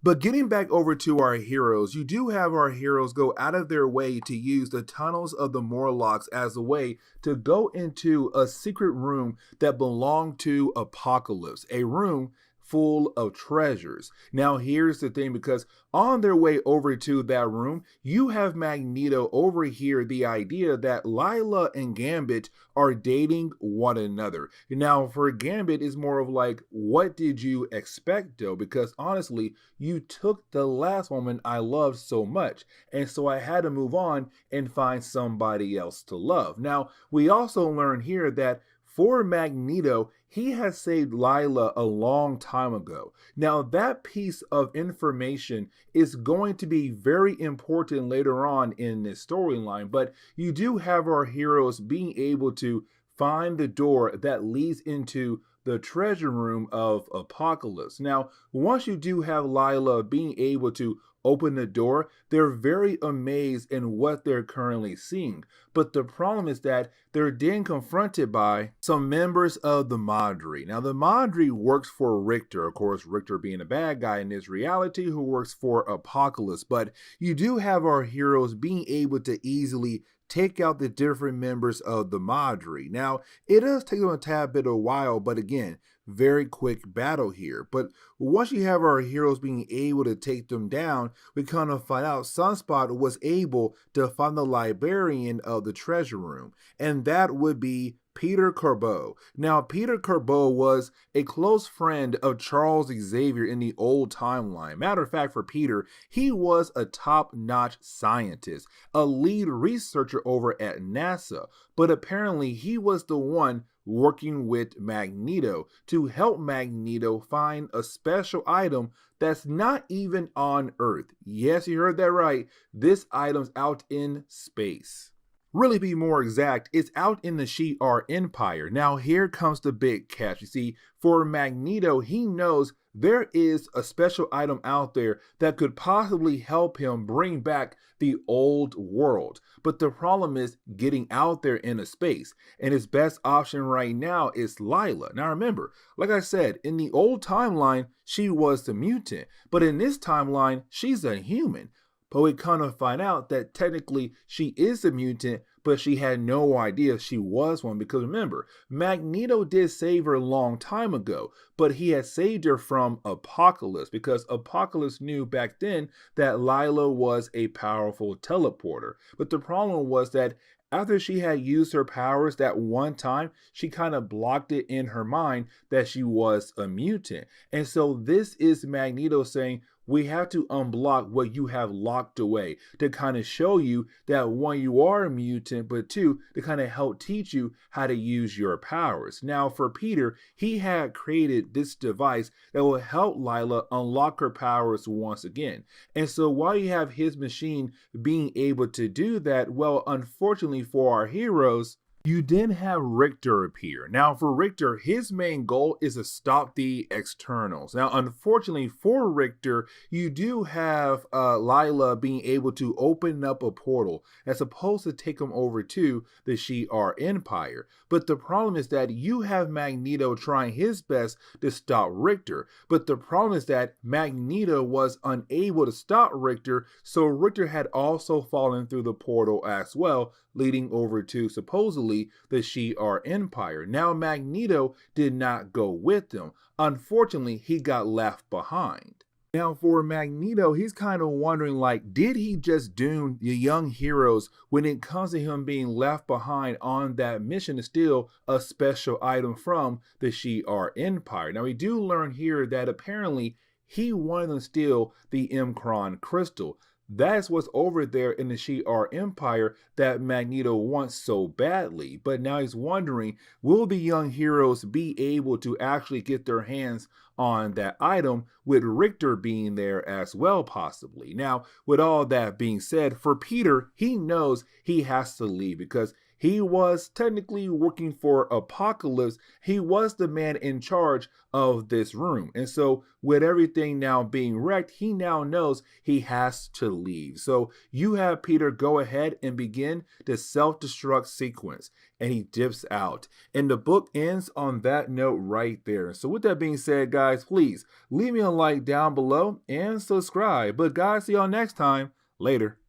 But getting back over to our heroes, you do have our heroes go out of their way to use the tunnels of the Morlocks as a way to go into a secret room that belonged to Apocalypse, a room full of treasures. Now here's the thing, because on their way over to that room, you have Magneto overhear the idea that Lila and Gambit are dating one another. Now for Gambit, it's more of like, what did you expect though? Because honestly, you took the last woman I loved so much, and so I had to move on and find somebody else to love. Now we also learn here that for Magneto, he has saved Lila a long time ago. Now that piece of information is going to be very important later on in this storyline, but you do have our heroes being able to find the door that leads into the treasure room of Apocalypse. Now, once you do have Lila being able to open the door, they're very amazed in what they're currently seeing. But the problem is that they're then confronted by some members of the Madre. Now, the Madre works for Richter, of course, Richter being a bad guy in this reality who works for Apocalypse. But you do have our heroes being able to easily take out the different members of the Madre. Now, it does take them a tad bit of a while, but again, very quick battle here. But once you have our heroes being able to take them down, we kind of find out Sunspot was able to find the librarian of the treasure room, and that would be Peter Corbeau. Now, Peter Corbeau was a close friend of Charles Xavier in the old timeline. Matter of fact, for Peter, he was a top-notch scientist, a lead researcher over at NASA, but apparently he was the one working with Magneto to help Magneto find a special item that's not even on Earth. Yes, you heard that right. This item's out in space. Really be more exact, it's out in the Shi'ar Empire. Now here comes the big catch. You see, for Magneto, he knows there is a special item out there that could possibly help him bring back the old world. But the problem is getting out there into space. And his best option right now is Lila. Now remember, like I said, in the old timeline, she was the mutant. But in this timeline, she's a human. But we kind of find out that technically she is a mutant, but she had no idea she was one, because remember, Magneto did save her a long time ago, but he had saved her from Apocalypse, because Apocalypse knew back then that Lila was a powerful teleporter. But the problem was that after she had used her powers that one time, she kind of blocked it in her mind that she was a mutant. And so this is Magneto saying, we have to unblock what you have locked away to kind of show you that one, you are a mutant, but two, to kind of help teach you how to use your powers. Now for Peter, he had created this device that will help Lila unlock her powers once again. And so while you have his machine being able to do that, well, unfortunately for our heroes, you then have Richter appear. Now for Richter, his main goal is to stop the externals. Now unfortunately for Richter, you do have Lila being able to open up a portal that's supposed to take him over to the Shi'ar Empire. But the problem is that you have Magneto trying his best to stop Richter. But the problem is that Magneto was unable to stop Richter, so Richter had also fallen through the portal as well, leading over to supposedly the Shi'ar Empire. Now Magneto did not go with them. Unfortunately, he got left behind. Now for Magneto, he's kind of wondering, like, did he just doom the young heroes when it comes to him being left behind on that mission to steal a special item from the Shi'ar Empire? Now we do learn here that apparently he wanted them to steal the M'Kraan crystal. That's what's over there in the Shi'ar Empire that Magneto wants so badly. But now he's wondering, will the young heroes be able to actually get their hands on that item, with Richter being there as well possibly? Now, with all that being said, for Peter, he knows he has to leave because he was technically working for Apocalypse. He was the man in charge of this room. And so with everything now being wrecked, he now knows he has to leave. So you have Peter go ahead and begin the self-destruct sequence, and he dips out. And the book ends on that note right there. So with that being said, guys, please leave me a like down below and subscribe. But guys, see y'all next time. Later.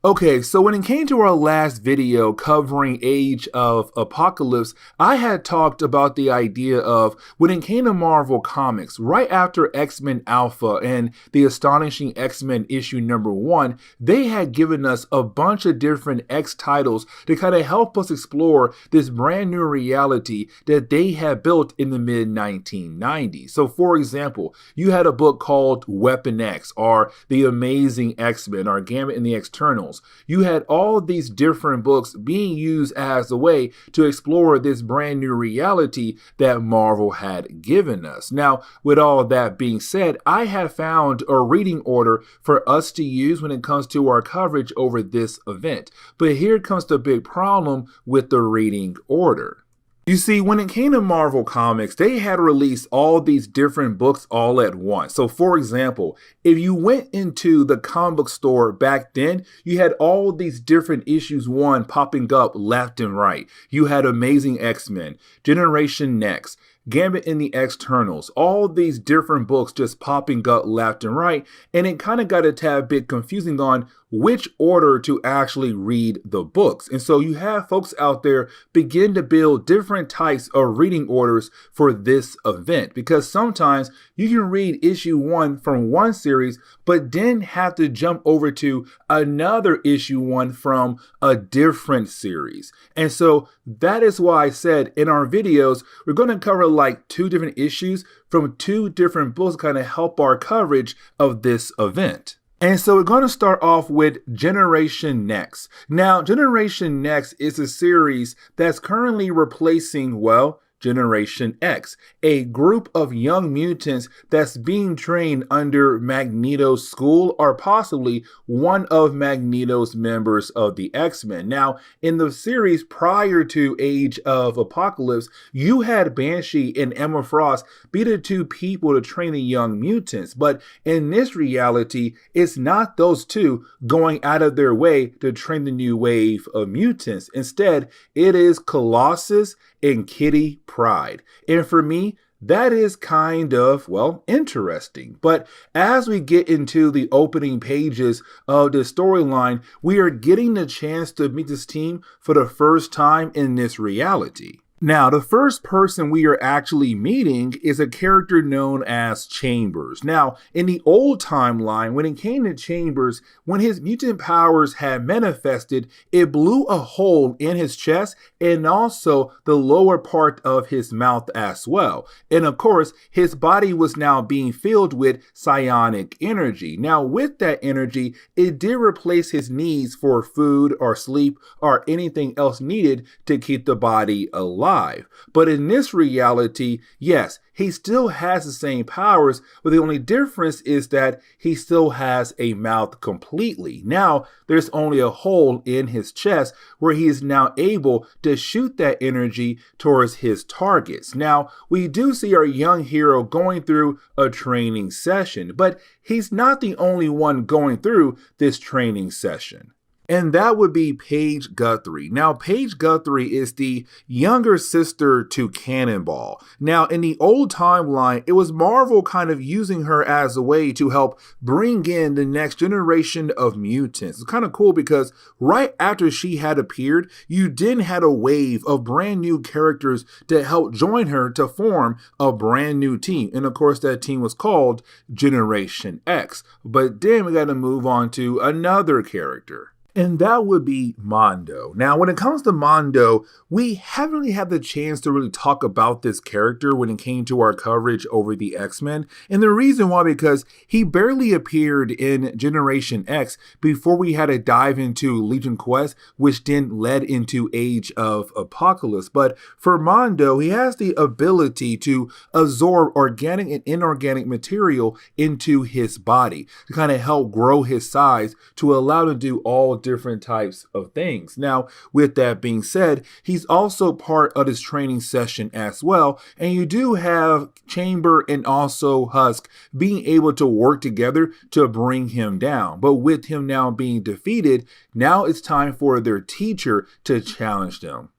Okay, so when it came to our last video covering Age of Apocalypse, I had talked about the idea of when it came to Marvel Comics, right after X-Men Alpha and the Astonishing X-Men issue #1, they had given us a bunch of different X titles to kind of help us explore this brand new reality that they had built in the mid-1990s. So for example, you had a book called Weapon X, or The Amazing X-Men, or Gambit and the Externals. Eternals. You had all these different books being used as a way to explore this brand new reality that Marvel had given us. Now, with all that being said, I have found a reading order for us to use when it comes to our coverage over this event. But here comes the big problem with the reading order. You see, when it came to Marvel Comics, they had released all these different books all at once. So for example, if you went into the comic book store back then, you had all these different issues one popping up left and right. You had Amazing X-Men, Generation Next, Gambit and the Externals, all these different books just popping up left and right, and it kind of got a tad bit confusing on which order to actually read the books. And so you have folks out there begin to build different types of reading orders for this event, because sometimes you can read issue 1 from one series, but then have to jump over to another issue 1 from a different series. And so that is why I said in our videos, we're going to cover like 2 different issues from 2 different books, kind of help our coverage of this event. And so we're going to start off with Generation Next. Now, Generation Next is a series that's currently replacing, well, Generation X, a group of young mutants that's being trained under Magneto's school, or possibly one of Magneto's members of the X-Men. Now, in the series prior to Age of Apocalypse, you had Banshee and Emma Frost be the 2 people to train the young mutants, but in this reality, it's not those 2 going out of their way to train the new wave of mutants. Instead, it is Colossus and Kitty Pryde. And for me, that is kind of, well, interesting. But as we get into the opening pages of the storyline, we are getting the chance to meet this team for the first time in this reality. Now, the first person we are actually meeting is a character known as Chambers. Now, in the old timeline, when it came to Chambers, when his mutant powers had manifested, it blew a hole in his chest and also the lower part of his mouth as well. And of course, his body was now being filled with psionic energy. Now, with that energy, it did replace his needs for food or sleep or anything else needed to keep the body alive. But in this reality, yes, he still has the same powers, but the only difference is that he still has a mouth completely. Now, there's only a hole in his chest where he is now able to shoot that energy towards his targets. Now, we do see our young hero going through a training session, but he's not the only one going through this training session. And that would be Paige Guthrie. Now, Paige Guthrie is the younger sister to Cannonball. Now, in the old timeline, it was Marvel kind of using her as a way to help bring in the next generation of mutants. It's kind of cool because right after she had appeared, you then had a wave of brand new characters to help join her to form a brand new team. And of course, that team was called Generation X. But then we got to move on to another character. And that would be Mondo. Now, when it comes to Mondo, we haven't really had the chance to really talk about this character when it came to our coverage over the X-Men. And the reason why, because he barely appeared in Generation X before we had to dive into Legion Quest, which then led into Age of Apocalypse. But for Mondo, he has the ability to absorb organic and inorganic material into his body to kind of help grow his size to allow him to do all different types of things. Now, with that being said, he's also part of this training session as well. And you do have Chamber and also Husk being able to work together to bring him down. But with him now being defeated, now it's time for their teacher to challenge them.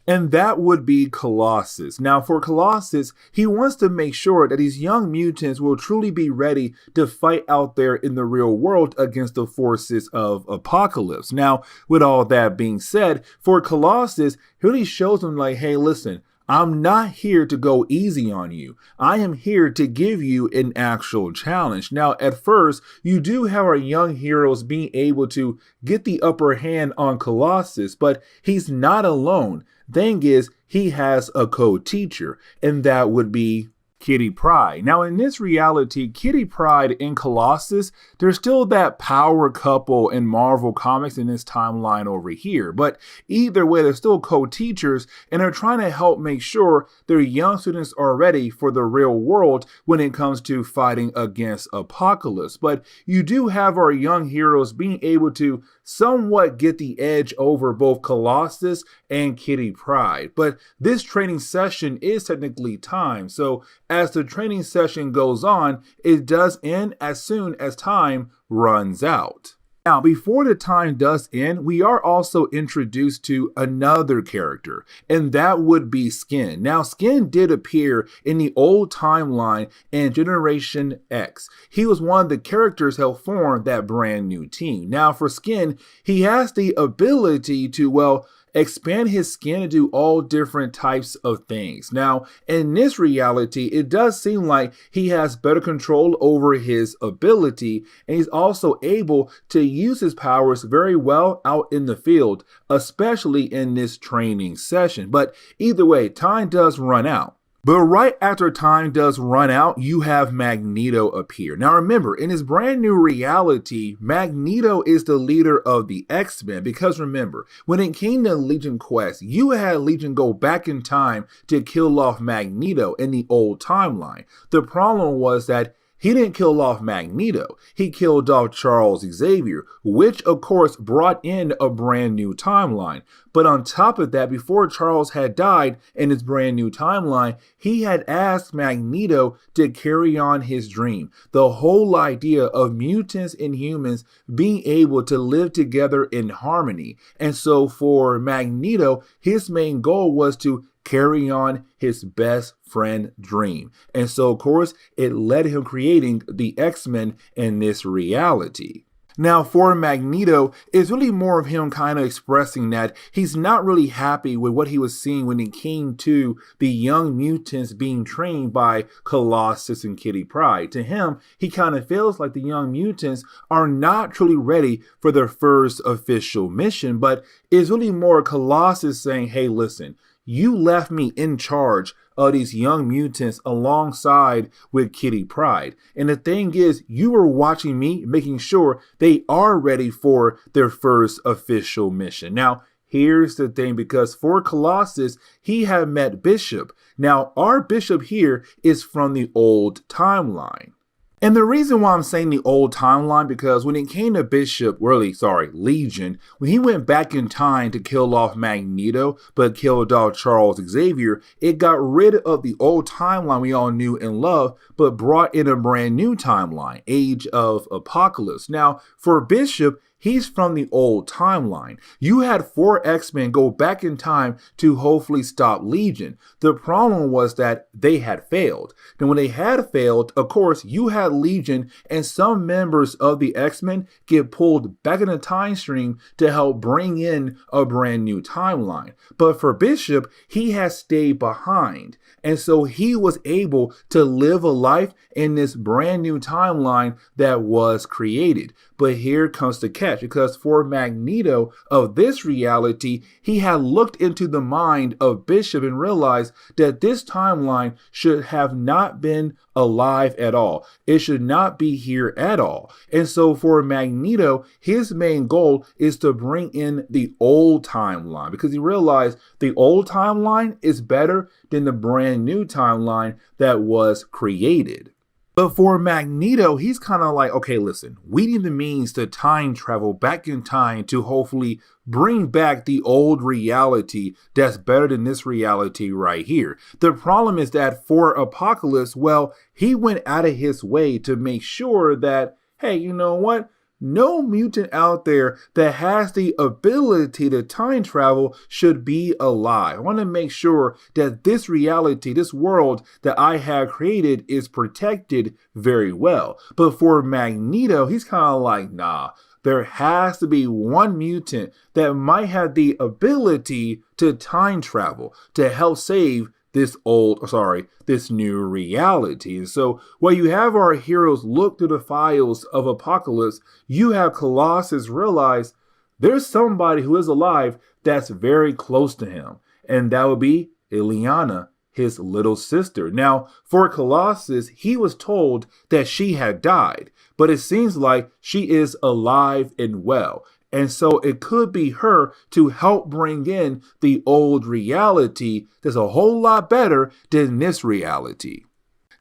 And that would be Colossus. Now, for Colossus, he wants to make sure that these young mutants will truly be ready to fight out there in the real world against the forces of Apocalypse. Now, with all that being said, for Colossus, he really shows them like, hey, listen, I'm not here to go easy on you. I am here to give you an actual challenge. Now, at first, you do have our young heroes being able to get the upper hand on Colossus, but he's not alone. Thing is, he has a co-teacher, and that would be Kitty Pryde. Now, in this reality, Kitty Pryde and Colossus, there's still that power couple in Marvel Comics in this timeline over here. But either way, they're still co-teachers, and they're trying to help make sure their young students are ready for the real world when it comes to fighting against Apocalypse. But you do have our young heroes being able to somewhat get the edge over both Colossus and Kitty Pryde. But this training session is technically timed, so as the training session goes on, it does end as soon as time runs out. Now, before the time does end, we are also introduced to another character, and that would be Skin. Now, Skin did appear in the old timeline in Generation X. He was one of the characters helped form that brand new team. Now, for Skin, he has the ability to, well, expand his skin to do all different types of things. Now, in this reality, it does seem like he has better control over his ability, and he's also able to use his powers very well out in the field, especially in this training session. But either way, time does run out. But right after time does run out, you have Magneto appear. Now remember, in his brand new reality, Magneto is the leader of the X-Men, because remember, when it came to Legion Quest, you had Legion go back in time to kill off Magneto in the old timeline. The problem was that he didn't kill off Magneto, he killed off Charles Xavier, which of course brought in a brand new timeline. But on top of that, before Charles had died in his brand new timeline, he had asked Magneto to carry on his dream. The whole idea of mutants and humans being able to live together in harmony. And so for Magneto, his main goal was to carry on his best friend dream. And so, of course, it led him creating the X-Men in this reality. Now, for Magneto, it's really more of him kind of expressing that he's not really happy with what he was seeing when it came to the young mutants being trained by Colossus and Kitty Pryde. To him, he kind of feels like the young mutants are not truly ready for their first official mission, but it's really more Colossus saying, hey, listen, you left me in charge of these young mutants alongside with Kitty Pryde. And the thing is, you were watching me, making sure they are ready for their first official mission. Now, here's the thing, because for Colossus, he had met Bishop. Now, our Bishop here is from the old timeline. And the reason why I'm saying the old timeline, because when it came to Legion, when he went back in time to kill off Magneto, but killed off Charles Xavier, it got rid of the old timeline we all knew and loved, but brought in a brand new timeline, Age of Apocalypse. Now, for Bishop, he's from the old timeline. You had 4 X-Men go back in time to hopefully stop Legion. The problem was that they had failed. And when they had failed, of course, you had Legion and some members of the X-Men get pulled back in the time stream to help bring in a brand new timeline. But for Bishop, he has stayed behind. And so he was able to live a life in this brand new timeline that was created. But here comes the catch, because for Magneto of this reality, he had looked into the mind of Bishop and realized that this timeline should have not been alive at all. It should not be here at all. And so for Magneto, his main goal is to bring in the old timeline, because he realized the old timeline is better than the brand new timeline that was created. But for Magneto, he's kind of like, okay, listen, we need the means to time travel back in time to hopefully bring back the old reality that's better than this reality right here. The problem is that for Apocalypse, well, he went out of his way to make sure that, hey, you know what? No mutant out there that has the ability to time travel should be alive. I want to make sure that this reality, this world that I have created is protected very well. But for Magneto, he's kind of like, nah, there has to be one mutant that might have the ability to time travel to help save this new reality. And so while you have our heroes look through the files of Apocalypse, you have Colossus realize there's somebody who is alive that's very close to him. And that would be Illyana, his little sister. Now, for Colossus, he was told that she had died, but it seems like she is alive and well. And so it could be her to help bring in the old reality that's a whole lot better than this reality.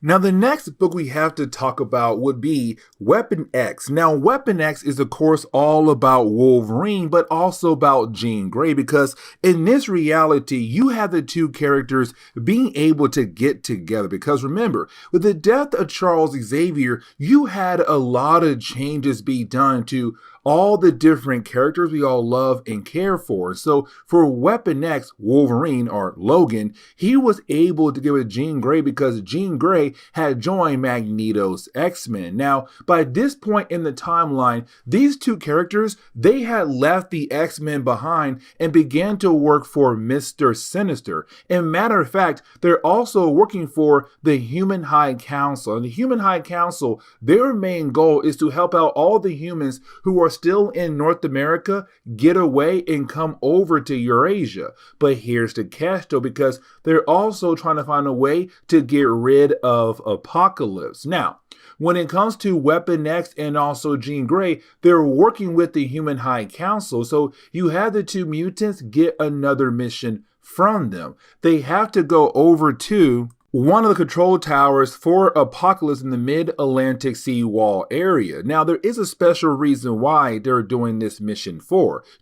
Now, the next book we have to talk about would be Weapon X. Now, Weapon X is, of course, all about Wolverine, but also about Jean Grey, because in this reality, you have the two characters being able to get together. Because remember, with the death of Charles Xavier, you had a lot of changes be done to all the different characters we all love and care for. So for Weapon X, Wolverine, or Logan, he was able to give it Jean Grey because Jean Grey had joined Magneto's X-Men. Now, by this point in the timeline, these two characters, they had left the X-Men behind and began to work for Mr. Sinister. And matter of fact, they're also working for the Human High Council. And the Human High Council, their main goal is to help out all the humans who are still in North America get away and come over to Eurasia. But here's the catch though, because they're also trying to find a way to get rid of Apocalypse. Now, when it comes to Weapon X and also Jean Grey, they're working with the Human High Council. So you have the two mutants get another mission from them. They have to go over to one of the control towers for Apocalypse in the mid-Atlantic Sea Wall area. Now, there is a special reason why they're doing this mission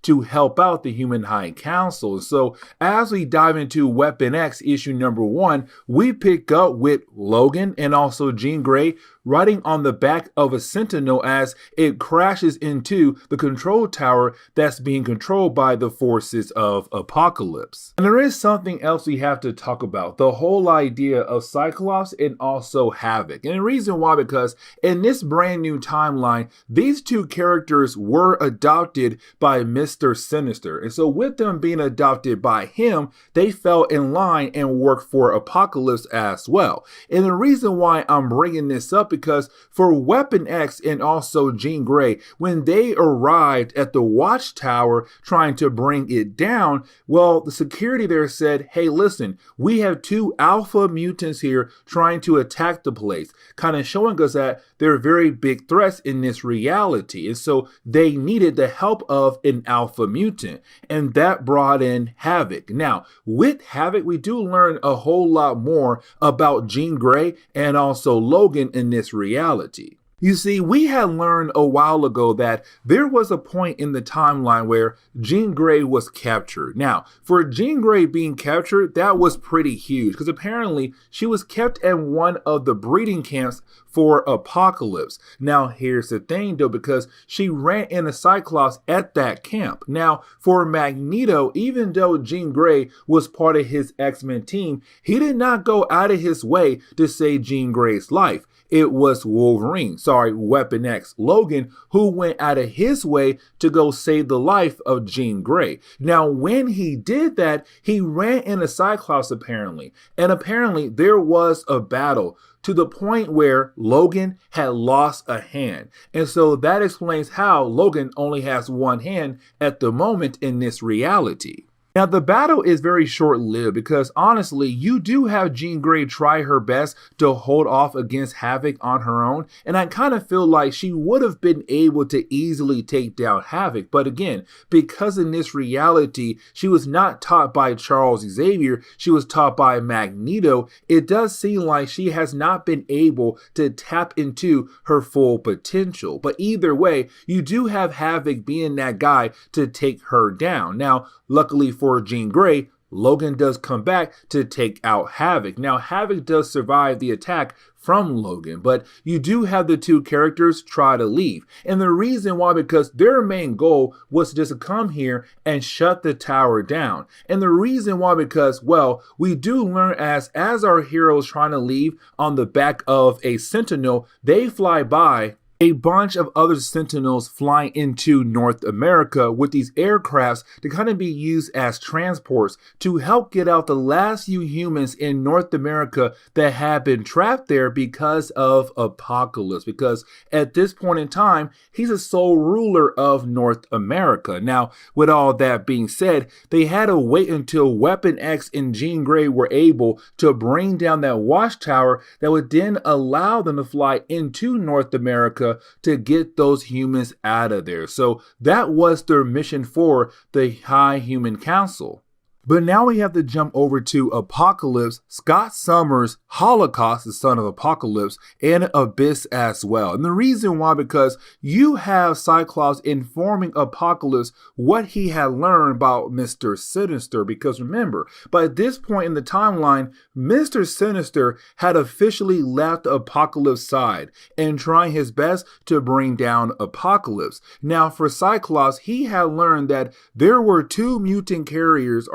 to help out the Human High Council. So, as we dive into Weapon X issue number 1, we pick up with Logan and also Jean Grey riding on the back of a Sentinel as it crashes into the control tower that's being controlled by the forces of Apocalypse. And there is something else we have to talk about, the whole idea of Cyclops and also Havoc. And the reason why, because in this brand new timeline, these two characters were adopted by Mr. Sinister. And so with them being adopted by him, they fell in line and worked for Apocalypse as well. And the reason why I'm bringing this up, because for Weapon X and also Jean Grey, when they arrived at the Watchtower trying to bring it down, well, the security there said, hey, listen, we have two alpha mutants here trying to attack the place, kind of showing us that they're very big threats in this reality. And so they needed the help of an alpha mutant, and that brought in Havoc. Now, with Havoc, we do learn a whole lot more about Jean Grey and also Logan in this reality. You see, we had learned a while ago that there was a point in the timeline where Jean Grey was captured. Now, for Jean Grey being captured, that was pretty huge because apparently she was kept in one of the breeding camps for Apocalypse. Now, here's the thing though, because she ran into Cyclops at that camp. Now, for Magneto, even though Jean Grey was part of his X-Men team, he did not go out of his way to save Jean Grey's life. It was Weapon X, Logan, who went out of his way to go save the life of Jean Grey. Now, when he did that, he ran into Cyclops apparently. And apparently there was a battle to the point where Logan had lost a hand. And so that explains how Logan only has one hand at the moment in this reality. Now, the battle is very short-lived because, honestly, you do have Jean Grey try her best to hold off against Havoc on her own, and I kind of feel like she would have been able to easily take down Havoc. But again, because in this reality, she was not taught by Charles Xavier, she was taught by Magneto, it does seem like she has not been able to tap into her full potential. But either way, you do have Havoc being that guy to take her down. Now, luckily for Jean Grey, Logan does come back to take out Havoc. Now, Havoc does survive the attack from Logan, but you do have the two characters try to leave. And the reason why, because their main goal was just to come here and shut the tower down. And the reason why, because, well, we do learn as our heroes trying to leave on the back of a Sentinel, they fly by a bunch of other Sentinels flying into North America with these aircrafts to kind of be used as transports to help get out the last few humans in North America that have been trapped there because of Apocalypse. Because at this point in time, he's a sole ruler of North America. Now, with all that being said, they had to wait until Weapon X and Jean Grey were able to bring down that watchtower that would then allow them to fly into North America to get those humans out of there. So that was their mission for the High Human Council. But now we have to jump over to Apocalypse, Scott Summers, Holocaust, the son of Apocalypse, and Abyss as well. And the reason why, because you have Cyclops informing Apocalypse what he had learned about Mr. Sinister. Because remember, by this point in the timeline, Mr. Sinister had officially left the Apocalypse side and trying his best to bring down Apocalypse. Now for Cyclops, he had learned that there were two mutant couriers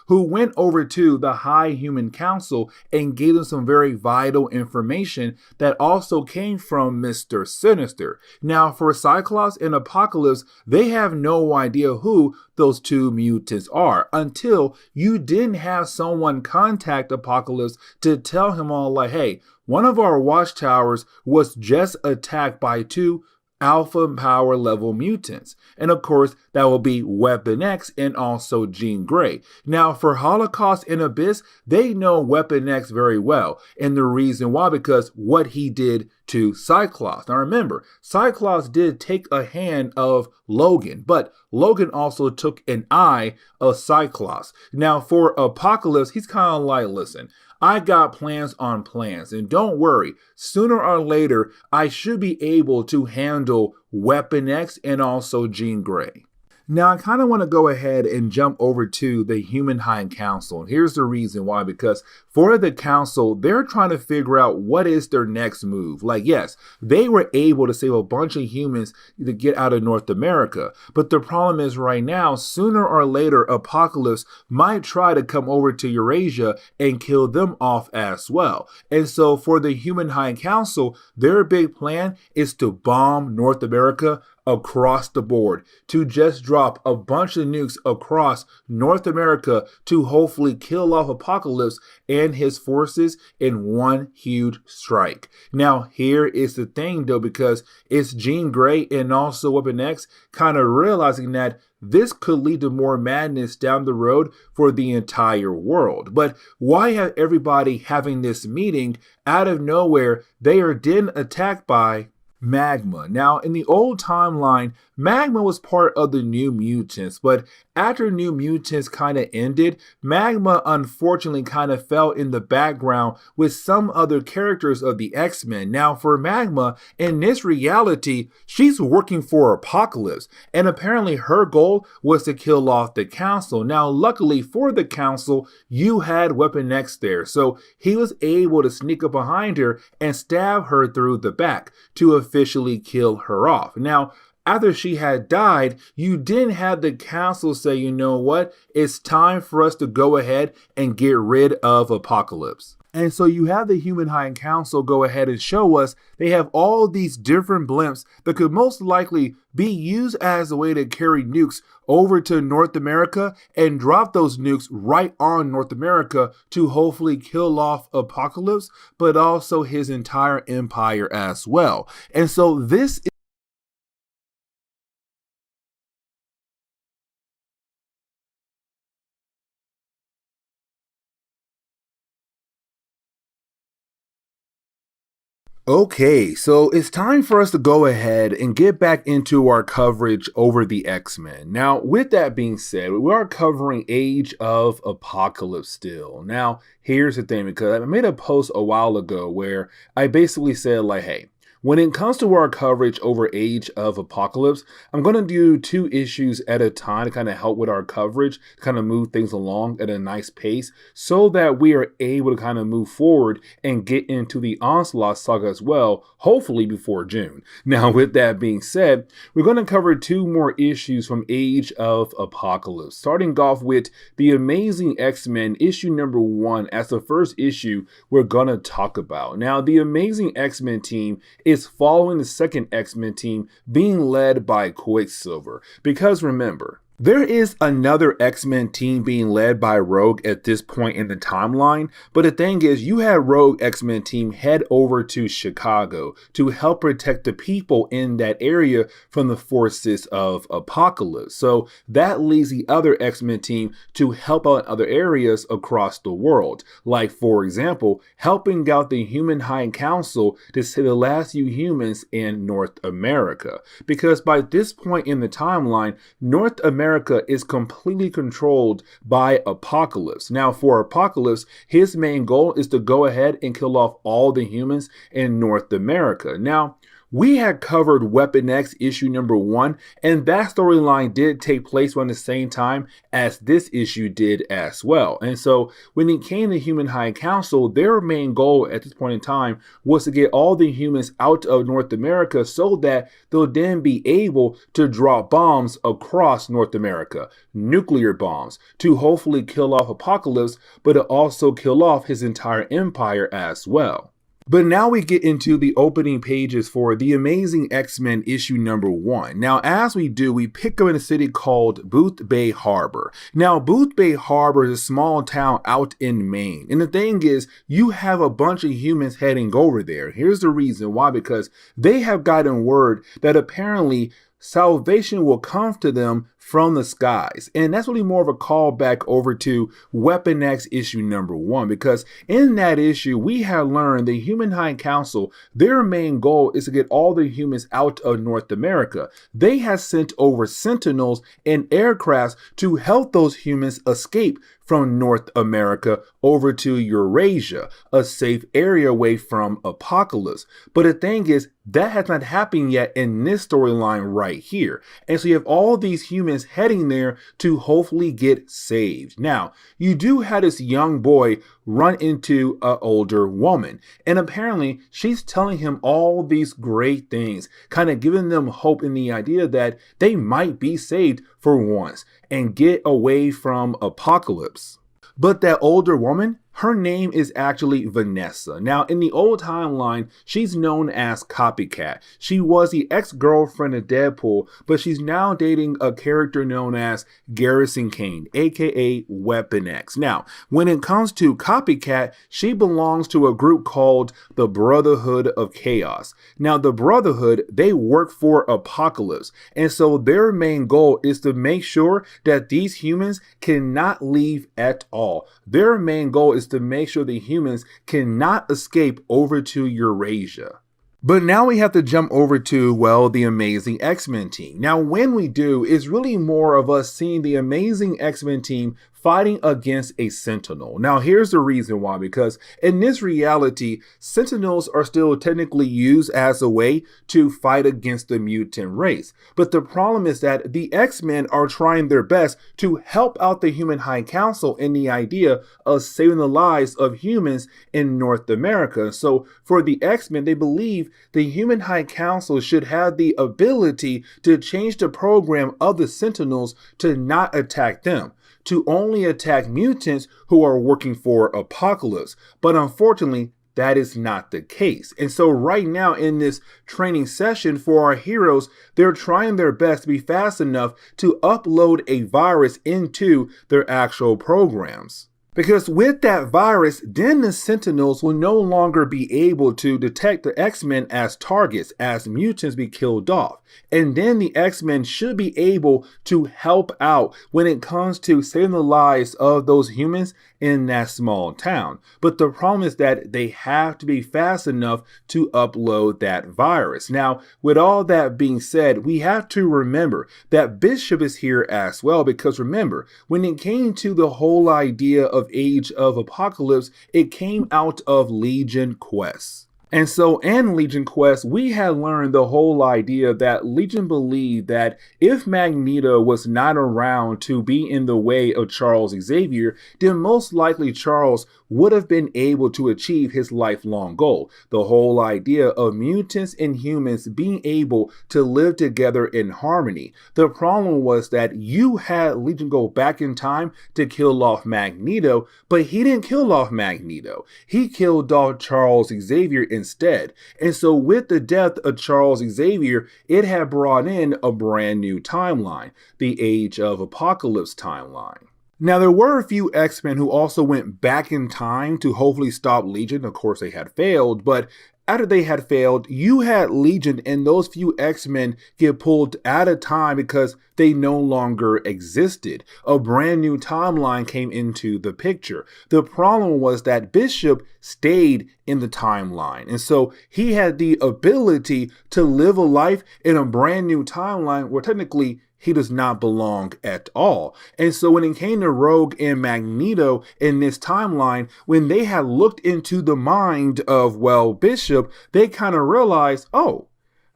who went over to the High Human Council and gave them some very vital information that also came from Mr. Sinister. Now, for Cyclops and Apocalypse, they have no idea who those two mutants are until you didn't have someone contact Apocalypse to tell him all like, hey, one of our watchtowers was just attacked by two alpha power level mutants. And of course, that will be Weapon X and also Jean Grey. Now, for Holocaust and Abyss, they know Weapon X very well. And the reason why, because what he did to Cyclops. Now remember, Cyclops did take a hand of Logan, but Logan also took an eye of Cyclops. Now for Apocalypse, he's kind of like, listen, I got plans on plans, and don't worry, sooner or later, I should be able to handle Weapon X and also Jean Grey. Now, I kind of want to go ahead and jump over to the Human High Council. And here's the reason why, because for the council, they're trying to figure out what is their next move. Like, yes, they were able to save a bunch of humans to get out of North America. But the problem is right now, sooner or later, Apocalypse might try to come over to Eurasia and kill them off as well. And so for the Human High Council, their big plan is to bomb North America across the board, to just drop a bunch of nukes across North America to hopefully kill off Apocalypse and his forces in one huge strike. Now, here is the thing though, because it's Jean Grey and also Weapon X kind of realizing that this could lead to more madness down the road for the entire world. But why have everybody having this meeting out of nowhere? They are then attacked by Magma. Now, in the old timeline, Magma was part of the New Mutants, but after New Mutants kind of ended, Magma unfortunately kind of fell in the background with some other characters of the X-Men. Now, for Magma, in this reality, she's working for Apocalypse, and apparently her goal was to kill off the Council. Now, luckily for the Council, you had Weapon X there, so he was able to sneak up behind her and stab her through the back to officially kill her off. Now, after she had died, you didn't have the council say, you know what, it's time for us to go ahead and get rid of Apocalypse. And so you have the Human High Council go ahead and show us they have all these different blimps that could most likely be used as a way to carry nukes over to North America and drop those nukes right on North America to hopefully kill off Apocalypse, but also his entire empire as well. And so this is okay, so it's time for us to go ahead and get back into our coverage over the X-Men. Now, with that being said, we are covering Age of Apocalypse still. Now, here's the thing, because I made a post a while ago where I basically said like, hey, When it comes to our coverage over Age of Apocalypse, I'm going to do 2 issues at a time to kind of help with our coverage, kind of move things along at a nice pace so that we are able to kind of move forward and get into the Onslaught saga as well, hopefully before June. Now, with that being said, we're going to cover 2 more issues from Age of Apocalypse, starting off with The Amazing X-Men issue number 1 as the first issue we're going to talk about. Now, the Amazing X-Men team is following the second X-Men team being led by Quicksilver. Because remember, there is another X-Men team being led by Rogue at this point in the timeline, but the thing is, you had Rogue X-Men team head over to Chicago to help protect the people in that area from the forces of Apocalypse. So that leaves the other X-Men team to help out in other areas across the world, like for example, helping out the Human High Council to save the last few humans in North America. Because by this point in the timeline, North America is completely controlled by Apocalypse. Now, for Apocalypse, his main goal is to go ahead and kill off all the humans in North America. Now, we had covered Weapon X issue number 1, and that storyline did take place around the same time as this issue did as well. And so when it came to Human High Council, their main goal at this point in time was to get all the humans out of North America so that they'll then be able to drop bombs across North America, nuclear bombs, to hopefully kill off Apocalypse, but to also kill off his entire empire as well. But now we get into the opening pages for The Amazing X-Men issue number 1. Now, as we do, we pick up in a city called Booth Bay Harbor. Now, Booth Bay Harbor is a small town out in Maine. And the thing is, you have a bunch of humans heading over there. Here's the reason why, because they have gotten word that apparently salvation will come to them from the skies. And that's really more of a callback over to Weapon X issue number 1, because in that issue, we have learned the Human High Council, their main goal is to get all the humans out of North America. They have sent over Sentinels and aircrafts to help those humans escape from North America over to Eurasia, a safe area away from Apocalypse. But the thing is, that has not happened yet in this storyline right here. And so you have all these humans heading there to hopefully get saved. Now, you do have this young boy run into an older woman, and apparently she's telling him all these great things, kind of giving them hope in the idea that they might be saved for once and get away from Apocalypse. But that older woman, her name is actually Vanessa. Now, in the old timeline, she's known as Copycat. She was the ex-girlfriend of Deadpool, but she's now dating a character known as Garrison Kane, aka Weapon X. Now, when it comes to Copycat, she belongs to a group called the Brotherhood of Chaos. Now, the Brotherhood, they work for Apocalypse, and so their main goal is to make sure that these humans cannot leave at all. Their main goal is to make sure the humans cannot escape over to Eurasia. But now we have to jump over to, well, the Amazing X-Men team. Now, when we do, it's really more of us seeing the Amazing X-Men team fighting against a Sentinel. Now, here's the reason why, because in this reality, Sentinels are still technically used as a way to fight against the mutant race. But the problem is that the X-Men are trying their best to help out the Human High Council in the idea of saving the lives of humans in North America. So for the X-Men, they believe the Human High Council should have the ability to change the program of the Sentinels to not attack them, to only attack mutants who are working for Apocalypse. But unfortunately, that is not the case. And so right now in this training session for our heroes, they're trying their best to be fast enough to upload a virus into their actual programs. Because with that virus, then the Sentinels will no longer be able to detect the X-Men as targets, as mutants be killed off. And then the X-Men should be able to help out when it comes to saving the lives of those humans in that small town. But the problem is that they have to be fast enough to upload that virus. Now, with all that being said, we have to remember that Bishop is here as well, because remember, when it came to the whole idea of Age of Apocalypse, it came out of Legion quests. And so in Legion Quest, we had learned the whole idea that Legion believed that if Magneto was not around to be in the way of Charles Xavier, then most likely Charles would have been able to achieve his lifelong goal. The whole idea of mutants and humans being able to live together in harmony. The problem was that you had Legion go back in time to kill off Magneto, but he didn't kill off Magneto. He killed off Charles Xavier instead. And so with the death of Charles Xavier, it had brought in a brand new timeline, the Age of Apocalypse timeline. Now, there were a few X-Men who also went back in time to hopefully stop Legion. Of course, they had failed, but after they had failed, you had Legion and those few X-Men get pulled out of time because they no longer existed. A brand new timeline came into the picture. The problem was that Bishop stayed in the timeline. And so he had the ability to live a life in a brand new timeline where technically he does not belong at all. And so when it came to Rogue and Magneto in this timeline, when they had looked into the mind of, well, Bishop, they kind of realized, oh,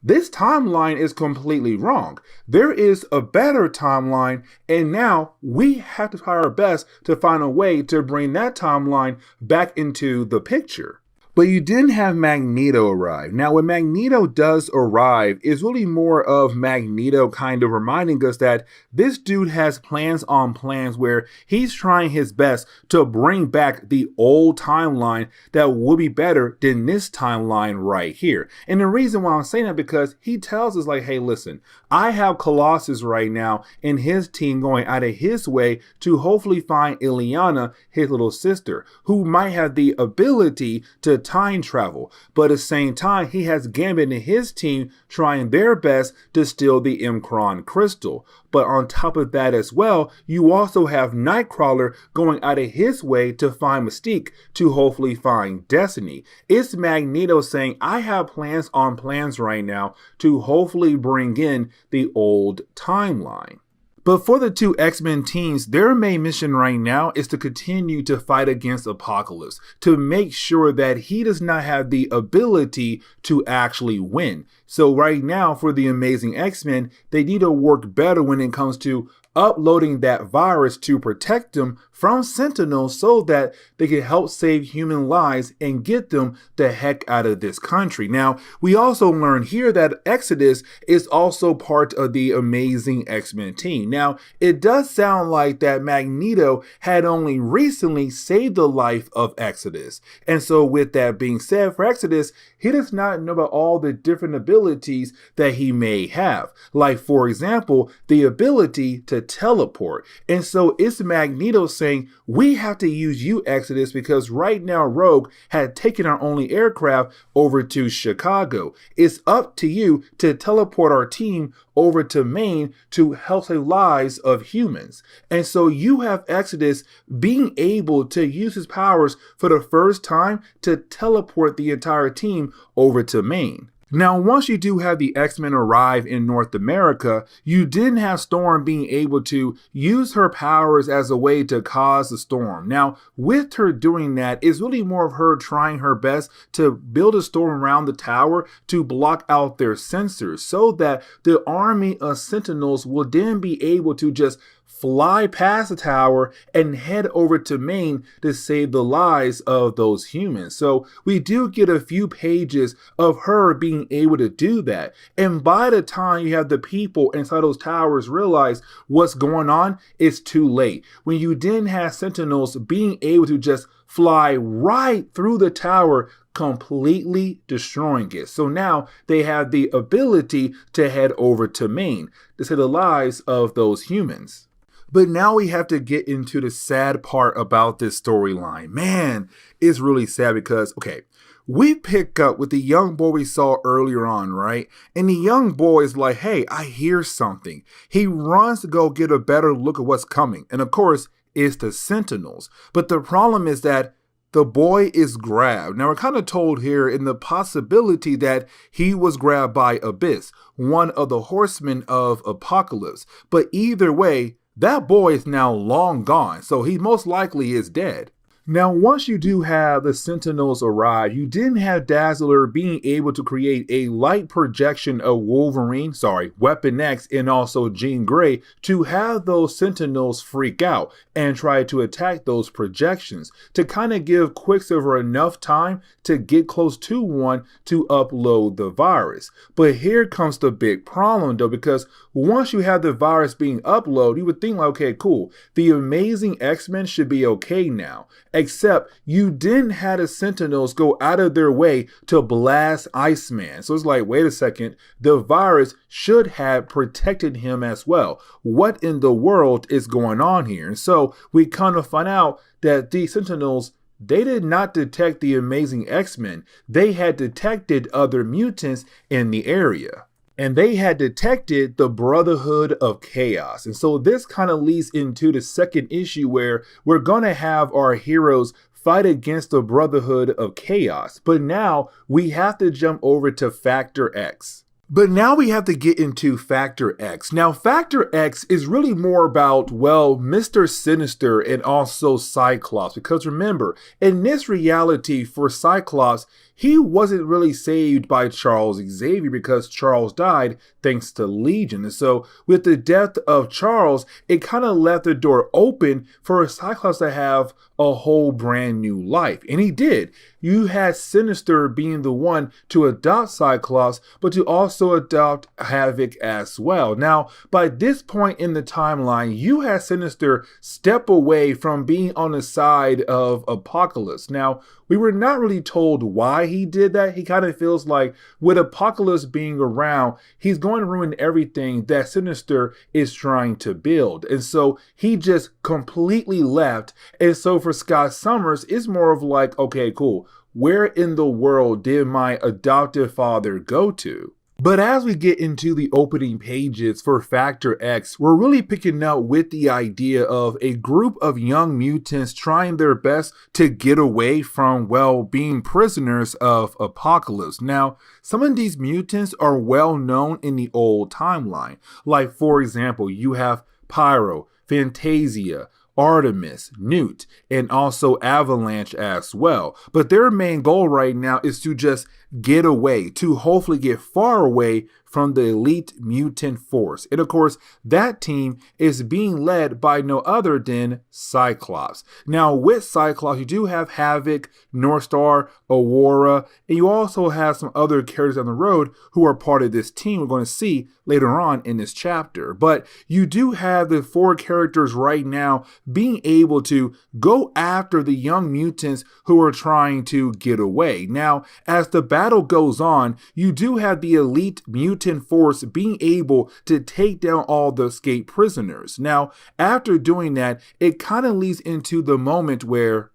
this timeline is completely wrong. There is a better timeline, and now we have to try our best to find a way to bring that timeline back into the picture. But you didn't have Magneto arrive. Now, when Magneto does arrive, it's really more of Magneto kind of reminding us that this dude has plans on plans where he's trying his best to bring back the old timeline that would be better than this timeline right here. And the reason why I'm saying that because he tells us like, hey, listen, I have Colossus right now and his team going out of his way to hopefully find Illyana, his little sister, who might have the ability to time travel, but at the same time he has Gambit and his team trying their best to steal the M'Kraan crystal. But on top of that as well, you also have Nightcrawler going out of his way to find Mystique to hopefully find Destiny. It's Magneto saying, I have plans on plans right now to hopefully bring in the old timeline. But for the two X-Men teams, their main mission right now is to continue to fight against Apocalypse, to make sure that he does not have the ability to actually win. So right now, for the Amazing X-Men, they need to work better when it comes to uploading that virus to protect them from Sentinels so that they can help save human lives and get them the heck out of this country. Now, we also learn here that Exodus is also part of the Amazing X-Men team. Now, it does sound like that Magneto had only recently saved the life of Exodus. And so with that being said, for Exodus, he does not know about all the different abilities that he may have. Like, for example, the ability to teleport. And so it's Magneto saying, we have to use you, Exodus, because right now Rogue had taken our only aircraft over to Chicago. It's up to you to teleport our team over to Maine to help save lives of humans. And so you have Exodus being able to use his powers for the first time to teleport the entire team over to Maine. Now, once you do have the X-Men arrive in North America, you didn't have Storm being able to use her powers as a way to cause the storm. Now, with her doing that, it's really more of her trying her best to build a storm around the tower to block out their sensors so that the army of Sentinels will then be able to just fly past the tower and head over to Maine to save the lives of those humans. So we do get a few pages of her being able to do that. And by the time you have the people inside those towers realize what's going on, it's too late. When you then have Sentinels being able to just fly right through the tower, completely destroying it. So now they have the ability to head over to Maine to save the lives of those humans. But now we have to get into the sad part about this storyline. Man, it's really sad because, okay, we pick up with the young boy we saw earlier on, right? And the young boy is like, hey, I hear something. He runs to go get a better look at what's coming. And of course, it's the Sentinels. But the problem is that the boy is grabbed. Now, we're kind of told here in the possibility that he was grabbed by Abyss, one of the horsemen of Apocalypse. But either way, that boy is now long gone, so he most likely is dead. Now, once you do have the Sentinels arrive, you didn't have Dazzler being able to create a light projection of Weapon X, and also Jean Grey to have those Sentinels freak out and try to attack those projections to kind of give Quicksilver enough time to get close to one to upload the virus. But here comes the big problem though, because once you have the virus being uploaded, you would think like, okay, cool, the Amazing X-Men should be okay now. Except you didn't have the Sentinels go out of their way to blast Iceman. So it's like, wait a second, the virus should have protected him as well. What in the world is going on here? And so we kind of find out that the Sentinels, they did not detect the Amazing X-Men. They had detected other mutants in the area. And they had detected the Brotherhood of Chaos. And so this kind of leads into the second issue where we're going to have our heroes fight against the Brotherhood of Chaos. But now we have to jump over to Factor X. But now we have to get into Factor X. Now, Factor X is really more about, well, Mr. Sinister and also Cyclops. Because remember, in this reality for Cyclops, he wasn't really saved by Charles Xavier because Charles died thanks to Legion. And so with the death of Charles, it kind of left the door open for Cyclops to have a whole brand new life. And he did. You had Sinister being the one to adopt Cyclops, but to also adopt Havoc as well. Now, by this point in the timeline, you had Sinister step away from being on the side of Apocalypse. Now, we were not really told why he did that. He kind of feels like with Apocalypse being around, he's going to ruin everything that Sinister is trying to build. And so he just completely left. And so for Scott Summers, it's more of like, okay, cool. Where in the world did my adoptive father go to? But as we get into the opening pages for Factor X, we're really picking up with the idea of a group of young mutants trying their best to get away from, well, being prisoners of Apocalypse. Now, some of these mutants are well known in the old timeline. Like, for example, you have Pyro, Fantasia, Artemis, Newt, and also Avalanche as well. But their main goal right now is to just get away, to hopefully get far away from the elite mutant force. And of course, that team is being led by no other than Cyclops. Now, with Cyclops, you do have Havoc, Northstar, Aurora, and you also have some other characters on the road who are part of this team we're going to see later on in this chapter. But you do have the four characters right now being able to go after the young mutants who are trying to get away. Now, as the battle goes on, you do have the elite mutant force being able to take down all the escaped prisoners. Now, after doing that, it kind of leads into the moment where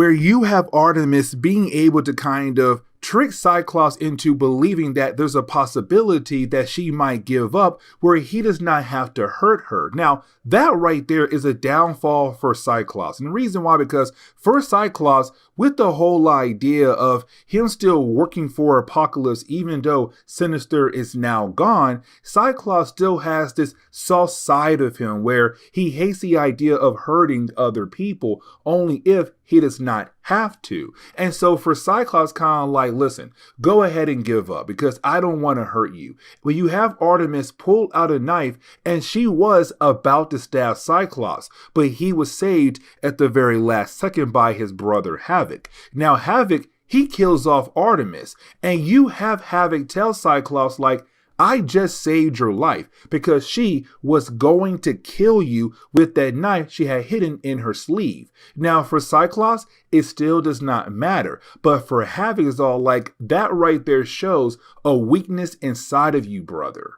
you have Artemis being able to kind of trick Cyclops into believing that there's a possibility that she might give up where he does not have to hurt her. Now, that right there is a downfall for Cyclops. And the reason why, because for Cyclops, with the whole idea of him still working for Apocalypse, even though Sinister is now gone, Cyclops still has this soft side of him where he hates the idea of hurting other people only if he does not have to. And so for Cyclops, kind of like, listen, go ahead and give up because I don't want to hurt you. When you have Artemis pull out a knife and she was about to stab Cyclops, but he was saved at the very last second by his brother Havoc. Now Havoc, he kills off Artemis, and you have Havoc tell Cyclops like, I just saved your life because she was going to kill you with that knife she had hidden in her sleeve. Now for Cyclops, it still does not matter. But for Havoc, it's all like, that right there shows a weakness inside of you, brother.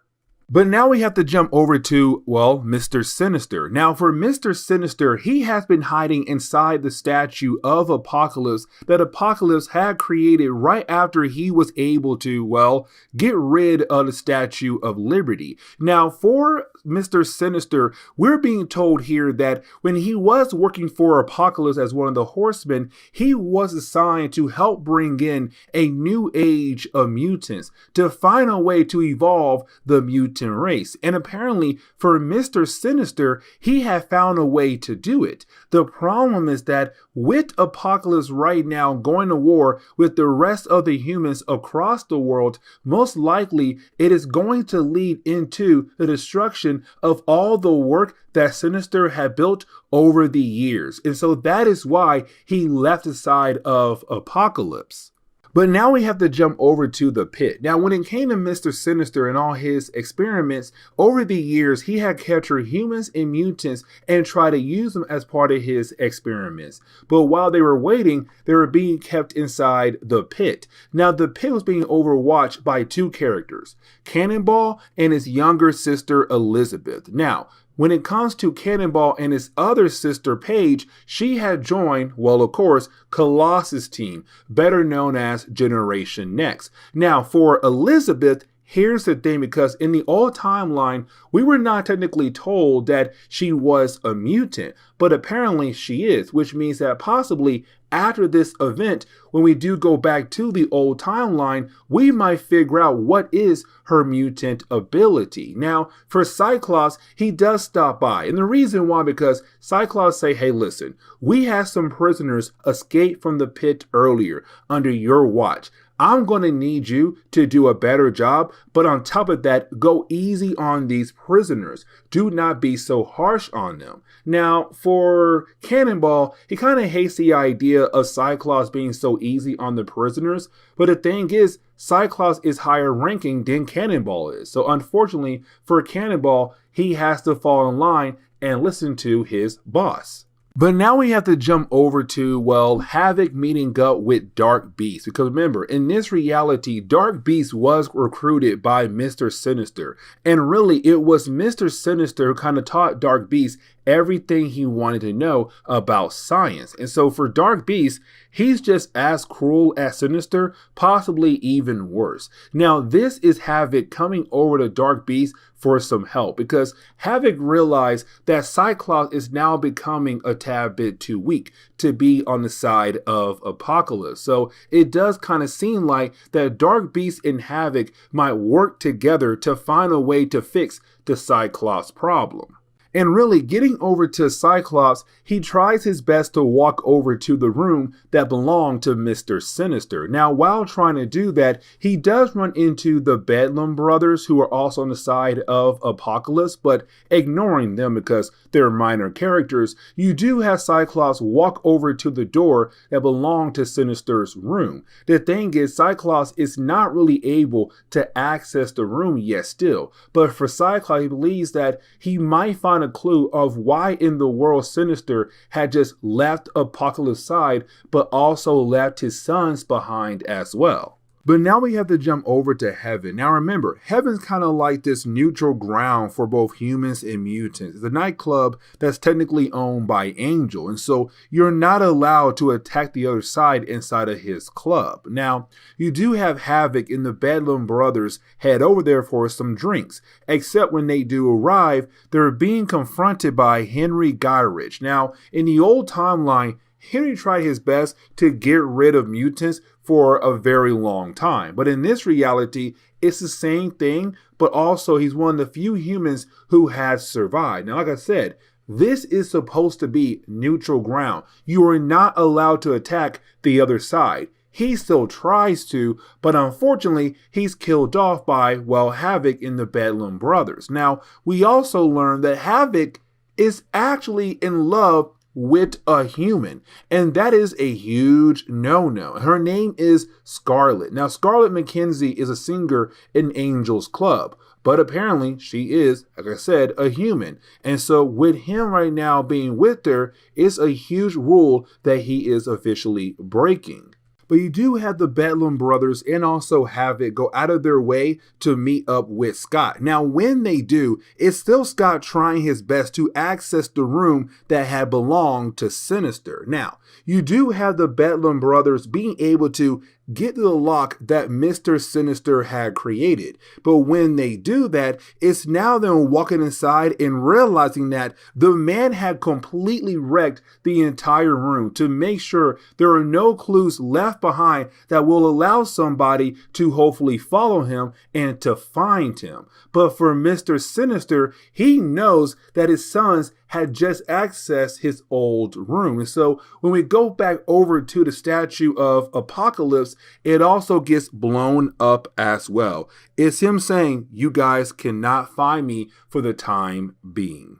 But now we have to jump over to, well, Mr. Sinister. Now for Mr. Sinister, he has been hiding inside the statue of Apocalypse that Apocalypse had created right after he was able to, well, get rid of the Statue of Liberty. Now for Mr. Sinister, we're being told here that when he was working for Apocalypse as one of the Horsemen, he was assigned to help bring in a new age of mutants to find a way to evolve the mutant mutant race. And apparently for Mr. Sinister, he had found a way to do it. The problem is that with Apocalypse right now going to war with the rest of the humans across the world, most likely it is going to lead into the destruction of all the work that Sinister had built over the years. And so that is why he left the side of Apocalypse. But now we have to jump over to the pit. Now, when it came to Mr. Sinister and all his experiments, over the years, he had captured humans and mutants and tried to use them as part of his experiments. But while they were waiting, they were being kept inside the pit. Now, the pit was being overwatched by two characters, Cannonball and his younger sister, Elizabeth. Now, when it comes to Cannonball and his other sister, Paige, she had joined, well, of course, Colossus' team, better known as Generation Next. Now, for Elizabeth, here's the thing, because in the old timeline, we were not technically told that she was a mutant, but apparently she is, which means that possibly after this event, when we do go back to the old timeline, we might figure out what is her mutant ability. Now, for Cyclops, he does stop by. And the reason why, because Cyclops say, hey, listen, we had some prisoners escape from the pit earlier under your watch. I'm going to need you to do a better job, but on top of that, go easy on these prisoners. Do not be so harsh on them. Now, for Cannonball, he kind of hates the idea of Cyclops being so easy on the prisoners, but the thing is, Cyclops is higher ranking than Cannonball is. So unfortunately, for Cannonball, he has to fall in line and listen to his boss. But now we have to jump over to, well, Havoc meeting up with Dark Beast. Because remember, in this reality, Dark Beast was recruited by Mr. Sinister. And really, it was Mr. Sinister who kind of taught Dark Beast everything he wanted to know about science. And so for Dark Beast, he's just as cruel as Sinister, possibly even worse. Now, this is Havoc coming over to Dark Beast for some help, because Havoc realized that Cyclops is now becoming a tad bit too weak to be on the side of Apocalypse. So it does kind of seem like that Dark Beast and Havoc might work together to find a way to fix the Cyclops problem. And really, getting over to Cyclops, he tries his best to walk over to the room that belonged to Mr. Sinister. Now, while trying to do that, he does run into the Bedlam brothers, who are also on the side of Apocalypse, but ignoring them because they're minor characters, you do have Cyclops walk over to the door that belonged to Sinister's room. The thing is, Cyclops is not really able to access the room yet still, but for Cyclops, he believes that he might find a clue of why in the world Sinister had just left Apocalypse's side, but also left his sons behind as well. But now we have to jump over to Heaven. Now remember, Heaven's kind of like this neutral ground for both humans and mutants. It's a nightclub that's technically owned by Angel, and so you're not allowed to attack the other side inside of his club. Now, you do have Havoc and the Bedlam brothers head over there for some drinks, except when they do arrive, they're being confronted by Henry Gyrich. Now, in the old timeline, Henry tried his best to get rid of mutants for a very long time. But in this reality, it's the same thing, but also he's one of the few humans who has survived. Now, like I said, this is supposed to be neutral ground. You are not allowed to attack the other side. He still tries to, but unfortunately, he's killed off by, well, Havoc and the Bedlam brothers. Now, we also learn that Havoc is actually in love with a human, and that is a huge no-no. Her name is Scarlet. Now, Scarlet McKenzie is a singer in Angel's Club, but apparently she is, like I said, a human. And so with him right now being with her, it's a huge rule that he is officially breaking. But you do have the Bedlam brothers and also Havoc go out of their way to meet up with Scott. Now, when they do, it's still Scott trying his best to access the room that had belonged to Sinister. Now, you do have the Bedlam brothers being able to get to the lock that Mr. Sinister had created. But when they do that, it's now them walking inside and realizing that the man had completely wrecked the entire room to make sure there are no clues left behind that will allow somebody to hopefully follow him and to find him. But for Mr. Sinister, he knows that his sons had just accessed his old room. And so when we go back over to the statue of Apocalypse, it also gets blown up as well. It's him saying, "You guys cannot find me for the time being."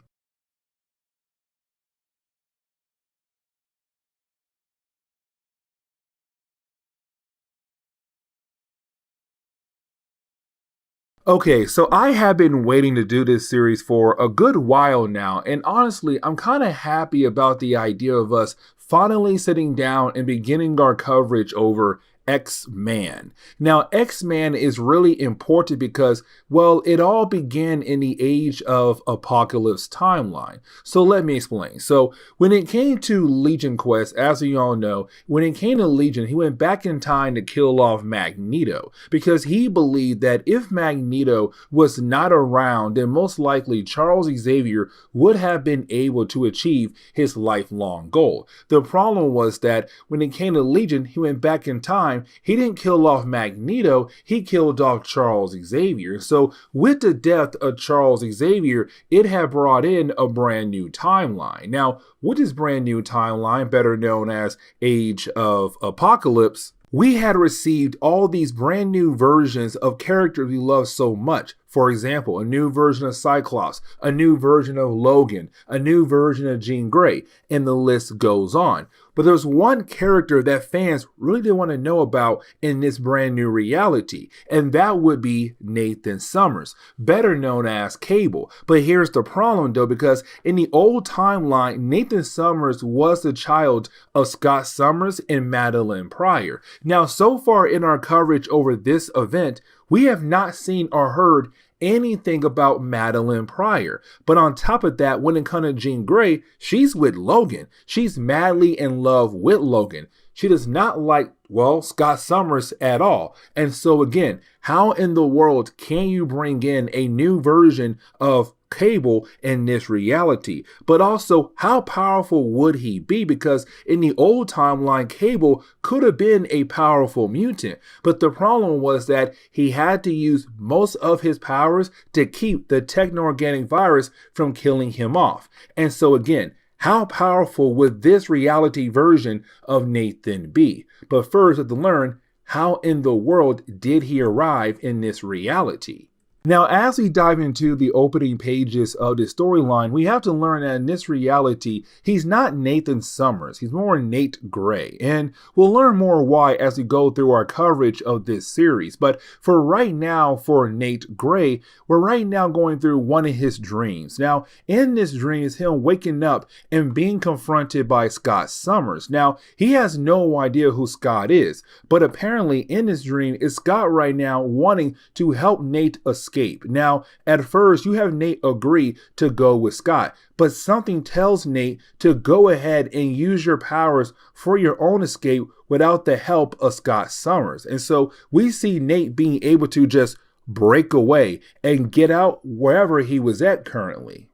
Okay, so I have been waiting to do this series for a good while now, and honestly, I'm kind of happy about the idea of us finally sitting down and beginning our coverage over X-Men. Now, X-Men is really important because, well, it all began in the Age of Apocalypse timeline. So let me explain. So when it came to Legion Quest, as you all know, when it came to Legion, he went back in time to kill off Magneto because he believed that if Magneto was not around, then most likely Charles Xavier would have been able to achieve his lifelong goal. The problem was that when it came to Legion, he went back in time. He didn't kill off Magneto, he killed off Charles Xavier. So with the death of Charles Xavier, it had brought in a brand new timeline. Now, with this brand new timeline, better known as Age of Apocalypse, we had received all these brand new versions of characters we love so much. For example, a new version of Cyclops, a new version of Logan, a new version of Jean Grey, and the list goes on. But there's one character that fans really didn't want to know about in this brand new reality, and that would be Nathan Summers, better known as Cable. But here's the problem though, because in the old timeline, Nathan Summers was the child of Scott Summers and Madeline Pryor. Now, so far in our coverage over this event, we have not seen or heard anything about Madeline Pryor. But on top of that, when it comes to Jean Grey, she's with Logan. She's madly in love with Logan. She does not like, well, Scott Summers at all. And so again, how in the world can you bring in a new version of Cable in this reality? But also, how powerful would he be? Because in the old timeline, Cable could have been a powerful mutant, but the problem was that he had to use most of his powers to keep the techno-organic virus from killing him off. And so again, how powerful would this reality version of Nathan be? But first, we have to learn, how in the world did he arrive in this reality? Now, as we dive into the opening pages of the storyline, we have to learn that in this reality, he's not Nathan Summers, he's more Nate Grey. And we'll learn more why as we go through our coverage of this series. But for right now, for Nate Grey, we're right now going through one of his dreams. Now, in this dream is him waking up and being confronted by Scott Summers. Now, he has no idea who Scott is, but apparently in this dream is Scott right now wanting to help Nate escape. Now, at first, you have Nate agree to go with Scott, but something tells Nate to go ahead and use your powers for your own escape without the help of Scott Summers. And so we see Nate being able to just break away and get out wherever he was at currently.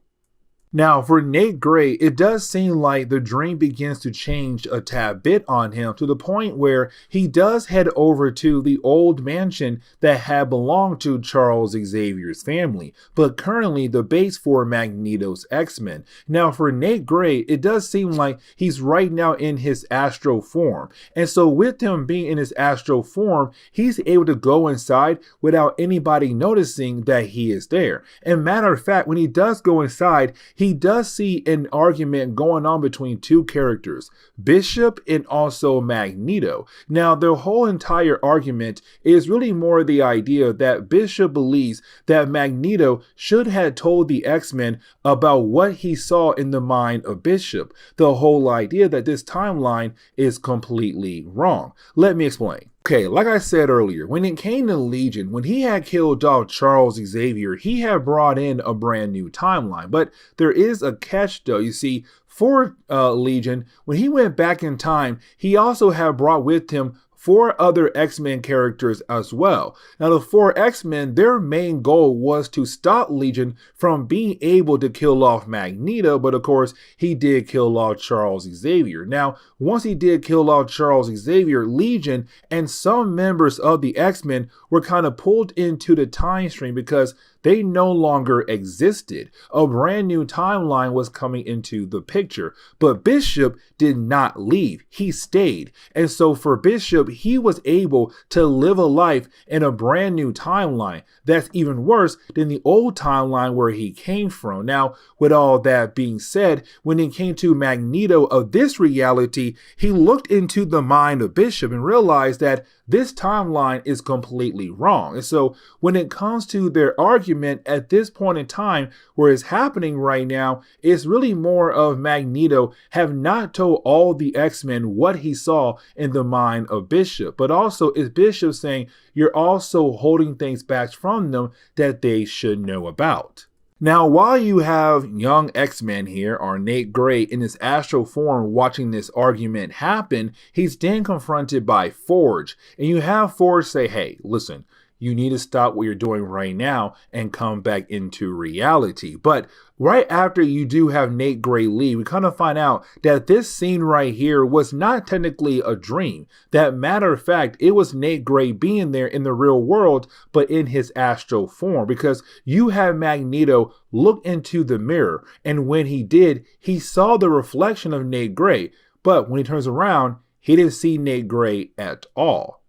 Now, for Nate Grey, it does seem like the dream begins to change a tad bit on him to the point where he does head over to the old mansion that had belonged to Charles Xavier's family, but currently the base for Magneto's X-Men. Now, for Nate Grey, it does seem like he's right now in his astral form. And so with him being in his astral form, he's able to go inside without anybody noticing that he is there. And matter of fact, when he does go inside, he does see an argument going on between two characters, Bishop and also Magneto. Now, the whole entire argument is really more the idea that Bishop believes that Magneto should have told the X-Men about what he saw in the mind of Bishop. The whole idea that this timeline is completely wrong. Let me explain. Okay, like I said earlier, when it came to Legion, when he had killed off Charles Xavier, he had brought in a brand new timeline. But there is a catch though. You see, for Legion, when he went back in time, he also had brought with him 4 other X-Men characters as well. Now, the 4 X-Men, their main goal was to stop Legion from being able to kill off Magneto, but of course, he did kill off Charles Xavier. Now, once he did kill off Charles Xavier, Legion and some members of the X-Men were kind of pulled into the time stream because they no longer existed. A brand new timeline was coming into the picture, but Bishop did not leave. He stayed. And so for Bishop, he was able to live a life in a brand new timeline that's even worse than the old timeline where he came from. Now, with all that being said, when it came to Magneto of this reality, he looked into the mind of Bishop and realized that this timeline is completely wrong. And so when it comes to their argument at this point in time, where it's happening right now, it's really more of Magneto have not told all the X-Men what he saw in the mind of Bishop, but also is Bishop saying you're also holding things back from them that they should know about. Now, while you have young X-Men here, or Nate Gray in his astral form watching this argument happen, he's then confronted by Forge. And you have Forge say, hey, listen, you need to stop what you're doing right now and come back into reality. But right after you do have Nate Gray leave, we kind of find out that this scene right here was not technically a dream. That matter of fact, it was Nate Gray being there in the real world, but in his astral form, because you have Magneto look into the mirror. And when he did, he saw the reflection of Nate Gray. But when he turns around, he didn't see Nate Gray at all.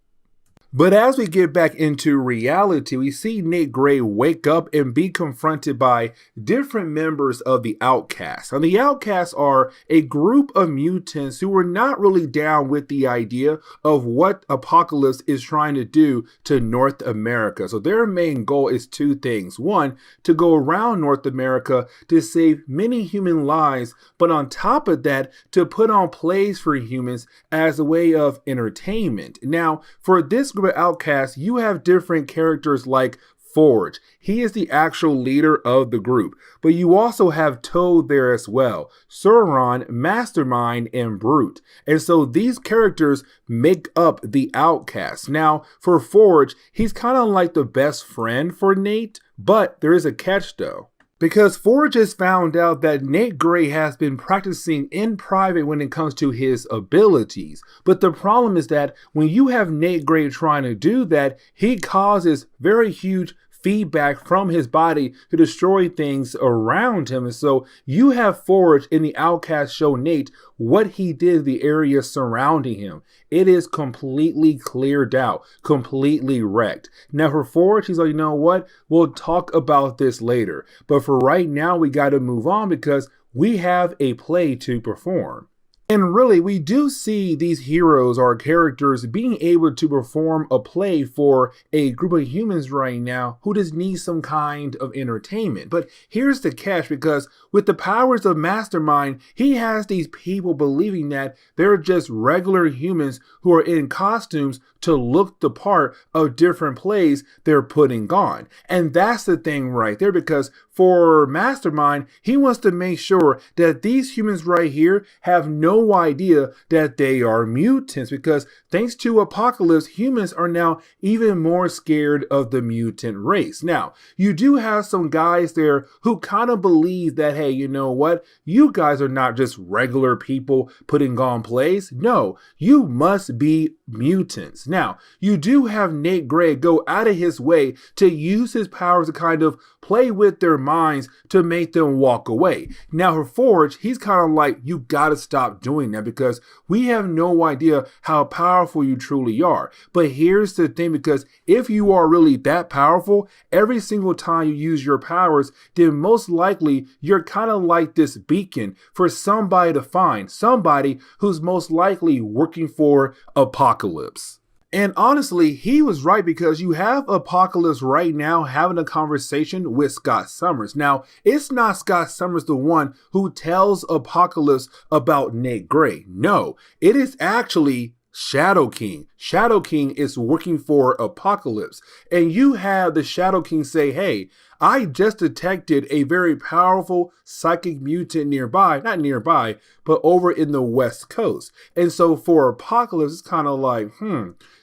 But as we get back into reality, we see Nate Gray wake up and be confronted by different members of the Outcasts. Now, the Outcasts are a group of mutants who were not really down with the idea of what Apocalypse is trying to do to North America. So their main goal is 2 things. 1, to go around North America to save many human lives, but on top of that, to put on plays for humans as a way of entertainment. Now, for this group of Outcasts, you have different characters like Forge. He is the actual leader of the group. But you also have Toad there as well. Sauron, Mastermind, and Brute. And so these characters make up the Outcasts. Now, for Forge, he's kind of like the best friend for Nate, but there is a catch though. Because Forge has found out that Nate Gray has been practicing in private when it comes to his abilities. But the problem is that when you have Nate Gray trying to do that, he causes very huge feedback from his body to destroy things around him. And so you have Forge in the Outcast show Nate what he did the area surrounding him. It is completely cleared out, completely wrecked. Now for Forge, he's like, you know what? We'll talk about this later. But for right now, we got to move on because we have a play to perform. And really, we do see these heroes or characters being able to perform a play for a group of humans right now who just need some kind of entertainment. But here's the catch, because with the powers of Mastermind, he has these people believing that they're just regular humans who are in costumes to look the part of different plays they're putting on. And that's the thing right there, because for Mastermind, he wants to make sure that these humans right here have no idea that they are mutants, because thanks to Apocalypse, humans are now even more scared of the mutant race. Now, you do have some guys there who kind of believe that, hey, you know what? You guys are not just regular people putting on plays. No, you must be mutants. Now, you do have Nate Gray go out of his way to use his powers to kind of play with their minds to make them walk away. Now for Forge, he's kind of like, you gotta stop doing that because we have no idea how powerful you truly are. But here's the thing, because if you are really that powerful, every single time you use your powers, then most likely you're kind of like this beacon for somebody to find, somebody who's most likely working for Apocalypse. And honestly, he was right, because you have Apocalypse right now having a conversation with Scott Summers. Now, it's not Scott Summers the one who tells Apocalypse about Nate Gray. No, it is actually Shadow King. Shadow King is working for Apocalypse. And you have the Shadow King say, hey, I just detected a very powerful psychic mutant nearby, not nearby, but over in the West Coast. And so for Apocalypse, it's kind of like,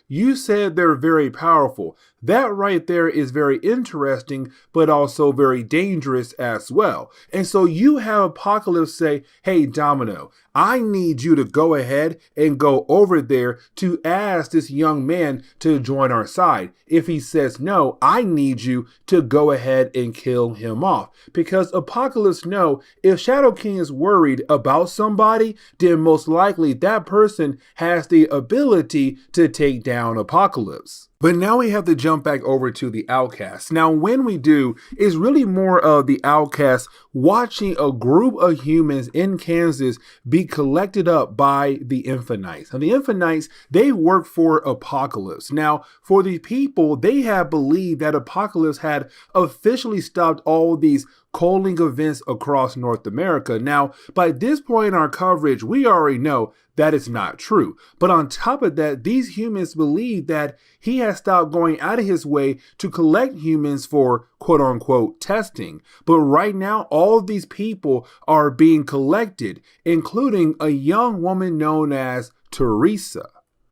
you said they're very powerful. That right there is very interesting, but also very dangerous as well. And so you have Apocalypse say, hey, Domino, I need you to go ahead and go over there to ask this young man to join our side. If he says no, I need you to go ahead and kill him off. Because Apocalypse know if Shadow King is worried about somebody, then most likely that person has the ability to take down Apocalypse. But now we have to jump back over to the Outcasts. Now, when we do, it's really more of the Outcasts watching a group of humans in Kansas be collected up by the Infinites. And the Infinites, they work for Apocalypse. Now, for the people, they have believed that Apocalypse had officially stopped all these culling events across North America. Now, by this point in our coverage, we already know that is not true. But on top of that, these humans believe that he has stopped going out of his way to collect humans for quote unquote testing. But right now, all of these people are being collected, including a young woman known as Teresa.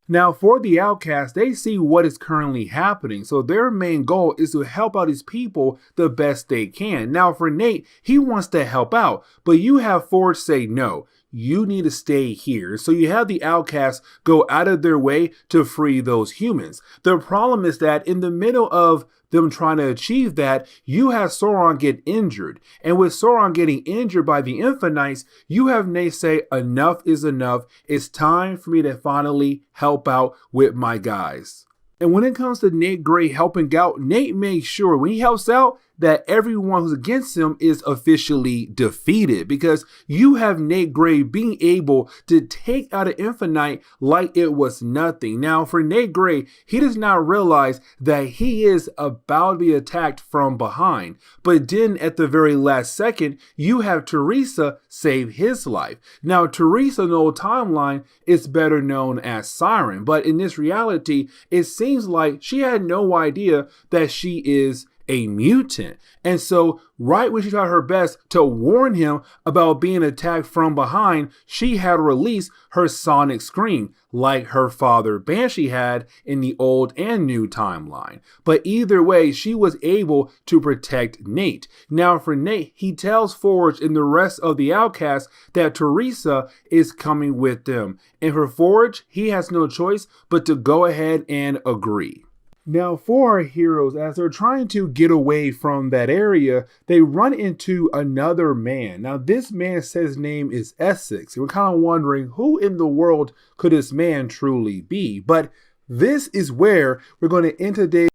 Now, for the Outcasts, they see what is currently happening. So their main goal is to help out these people the best they can. Now, for Nate, he wants to help out, but you have Forge say no. You need to stay here. So you have the Outcasts go out of their way to free those humans. The problem is that in the middle of them trying to achieve that, you have Sauron get injured. And with Sauron getting injured by the Infinites, you have Nate say, enough is enough. It's time for me to finally help out with my guys. And when it comes to Nate Gray helping out, Nate makes sure when he helps out that everyone who's against him is officially defeated, because you have Nate Gray being able to take out an Infinite like it was nothing. Now, for Nate Gray, he does not realize that he is about to be attacked from behind. But then at the very last second, you have Teresa save his life. Now, Teresa in the old timeline is better known as Siren, but in this reality, it seems like she had no idea that she is a mutant. And so right when she tried her best to warn him about being attacked from behind, she had released her sonic scream like her father Banshee had in the old and new timeline. But either way, she was able to protect Nate. Now for Nate, he tells Forge and the rest of the Outcasts that Teresa is coming with them. And for Forge, he has no choice but to go ahead and agree. Now, for our heroes, as they're trying to get away from that area, they run into another man. Now, this man says his name is Essex. We're kind of wondering who in the world could this man truly be? But this is where we're going to end today's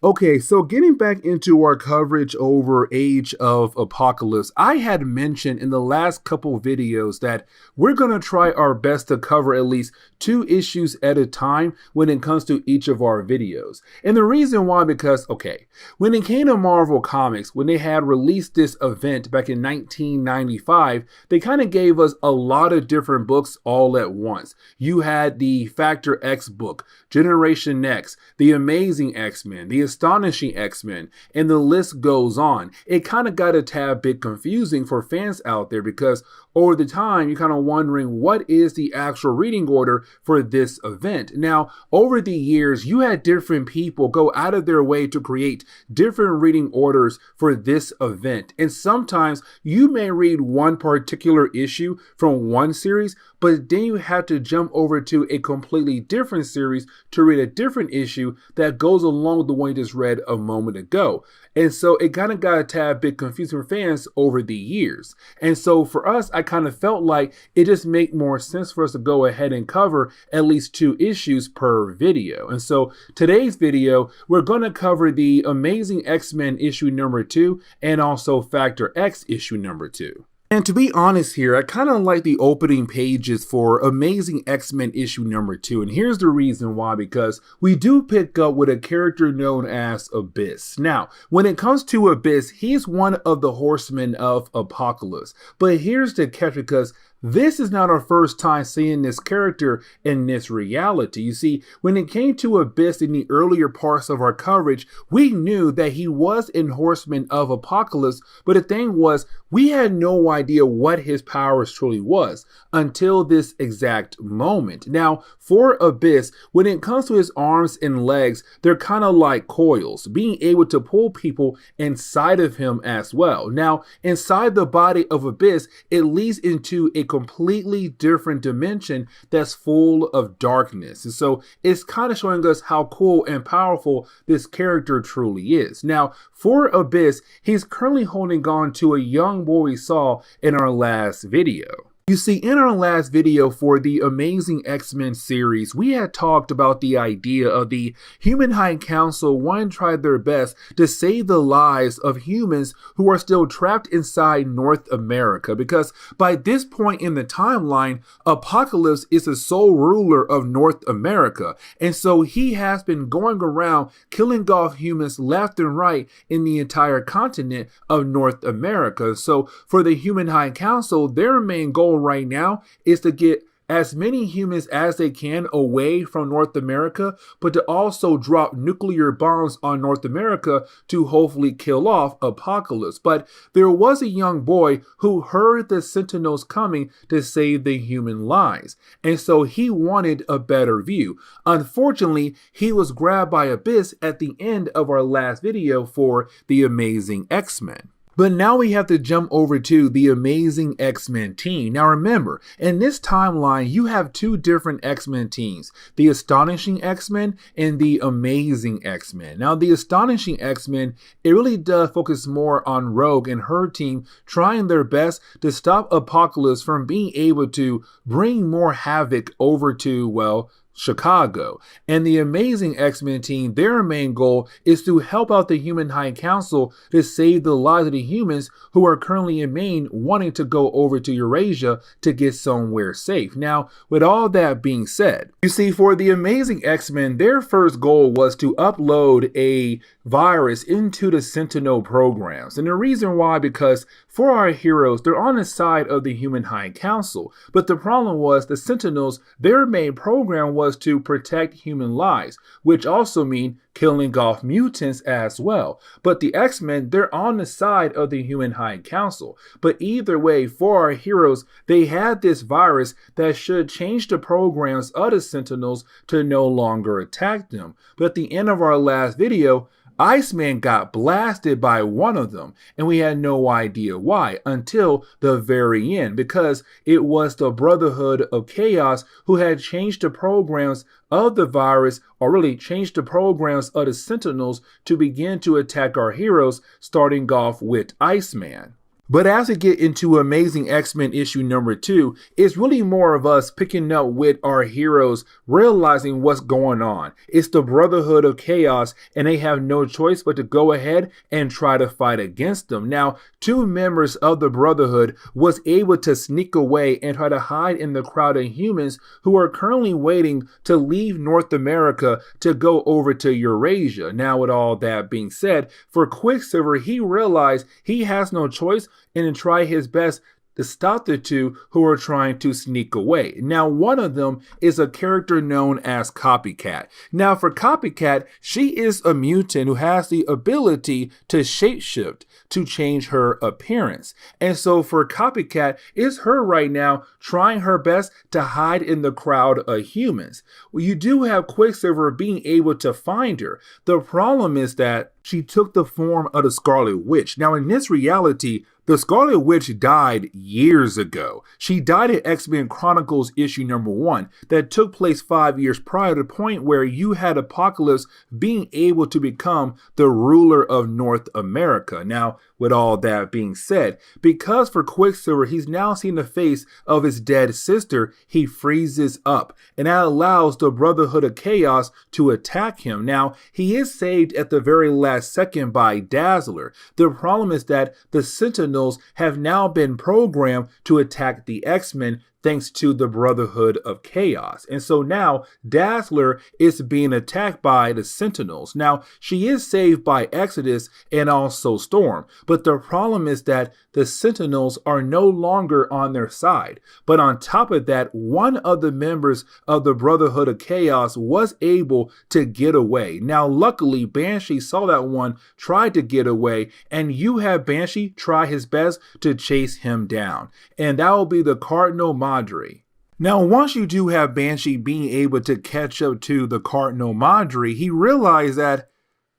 Okay, so getting back into our coverage over Age of Apocalypse, I had mentioned in the last couple videos that we're going to try our best to cover at least 2 issues at a time when it comes to each of our videos. And the reason why, because, okay, when it came to Marvel Comics, when they had released this event back in 1995, they kind of gave us a lot of different books all at once. You had the Factor X book, Generation X, the Amazing X-Men, the Astonishing X-Men, and the list goes on. It kind of got a tad bit confusing for fans out there because over the time you're kind of wondering what is the actual reading order for this event. Now, over the years, you had different people go out of their way to create different reading orders for this event. And sometimes you may read one particular issue from one series, but then you have to jump over to a completely different series to read a different issue that goes along with the one you just read a moment ago. And so it kind of got a tad bit confusing for fans over the years. And so for us, I kind of felt like it just made more sense for us to go ahead and cover at least 2 issues per video. And so today's video, we're going to cover the Amazing X-Men issue number 2 and also Factor X issue number 2. And to be honest here, I kind of like the opening pages for Amazing X-Men issue number 2. And here's the reason why, because we do pick up with a character known as Abyss. Now, when it comes to Abyss, he's one of the horsemen of Apocalypse. But here's the catch, because this is not our first time seeing this character in this reality. You see, when it came to Abyss in the earlier parts of our coverage, we knew that he was in Horseman of Apocalypse, but the thing was, we had no idea what his powers truly was until this exact moment. Now, for Abyss, when it comes to his arms and legs, they're kind of like coils, being able to pull people inside of him as well. Now, inside the body of Abyss, it leads into a completely different dimension that's full of darkness. And so it's kind of showing us how cool and powerful this character truly is. Now, for Abyss, he's currently holding on to a young boy we saw in our last video. You see, in our last video for the Amazing X-Men series, we had talked about the idea of the Human High Council wanting to try their best to save the lives of humans who are still trapped inside North America, because by this point in the timeline, Apocalypse is the sole ruler of North America, and so he has been going around killing off humans left and right in the entire continent of North America. So for the Human High Council, their main goal right now is to get as many humans as they can away from North America, but to also drop nuclear bombs on North America to hopefully kill off Apocalypse. But there was a young boy who heard the Sentinels coming to save the human lives, and so he wanted a better view. Unfortunately, he was grabbed by Abyss at the end of our last video for the Amazing X-Men. But now we have to jump over to the Amazing X-Men team. Now remember, in this timeline, you have two different X-Men teams, the Astonishing X-Men and the Amazing X-Men. Now the Astonishing X-Men, it really does focus more on Rogue and her team trying their best to stop Apocalypse from being able to bring more havoc over to, well, Chicago. And the Amazing X-Men team, their main goal is to help out the Human High Council to save the lives of the humans who are currently in Maine wanting to go over to Eurasia to get somewhere safe. Now, with all that being said, you see, for the Amazing X-Men, their first goal was to upload a virus into the Sentinel programs. And the reason why, because for our heroes, they're on the side of the Human High Council. But the problem was the Sentinels, their main program was to protect human lives, which also mean killing off mutants as well. But the X-Men, they're on the side of the Human High Council. But either way, for our heroes, they had this virus that should change the programs of the Sentinels to no longer attack them. But at the end of our last video, Iceman got blasted by one of them, and we had no idea why until the very end, because it was the Brotherhood of Chaos who had changed the programs of the virus, or really changed the programs of the Sentinels to begin to attack our heroes, starting off with Iceman. But as we get into Amazing X-Men issue number 2, it's really more of us picking up with our heroes realizing what's going on. It's the Brotherhood of Chaos, and they have no choice but to go ahead and try to fight against them. Now, two members of the Brotherhood was able to sneak away and try to hide in the crowd of humans who are currently waiting to leave North America to go over to Eurasia. Now, with all that being said, for Quicksilver, he realized he has no choice and to try his best to stop the two who are trying to sneak away. Now, one of them is a character known as Copycat. Now, for Copycat, she is a mutant who has the ability to shapeshift, to change her appearance. And so for Copycat, it's her right now trying her best to hide in the crowd of humans. Well, you do have Quicksilver being able to find her. The problem is that she took the form of the Scarlet Witch. Now, in this reality, the Scarlet Witch died years ago. She died in X-Men Chronicles issue number 1 that took place 5 years prior to the point where you had Apocalypse being able to become the ruler of North America. Now, with all that being said. Because for Quicksilver, he's now seen the face of his dead sister, he freezes up, and that allows the Brotherhood of Chaos to attack him. Now, he is saved at the very last second by Dazzler. The problem is that the Sentinels have now been programmed to attack the X-Men thanks to the Brotherhood of Chaos. And so now Dazzler is being attacked by the Sentinels. Now, she is saved by Exodus and also Storm, but the problem is that the Sentinels are no longer on their side. But on top of that, one of the members of the Brotherhood of Chaos was able to get away. Now, luckily, Banshee saw that one, tried to get away, and you have Banshee try his best to chase him down. And that will be the Cardinal Madre. Now, once you do have Banshee being able to catch up to the Cardinal Madre, he realized that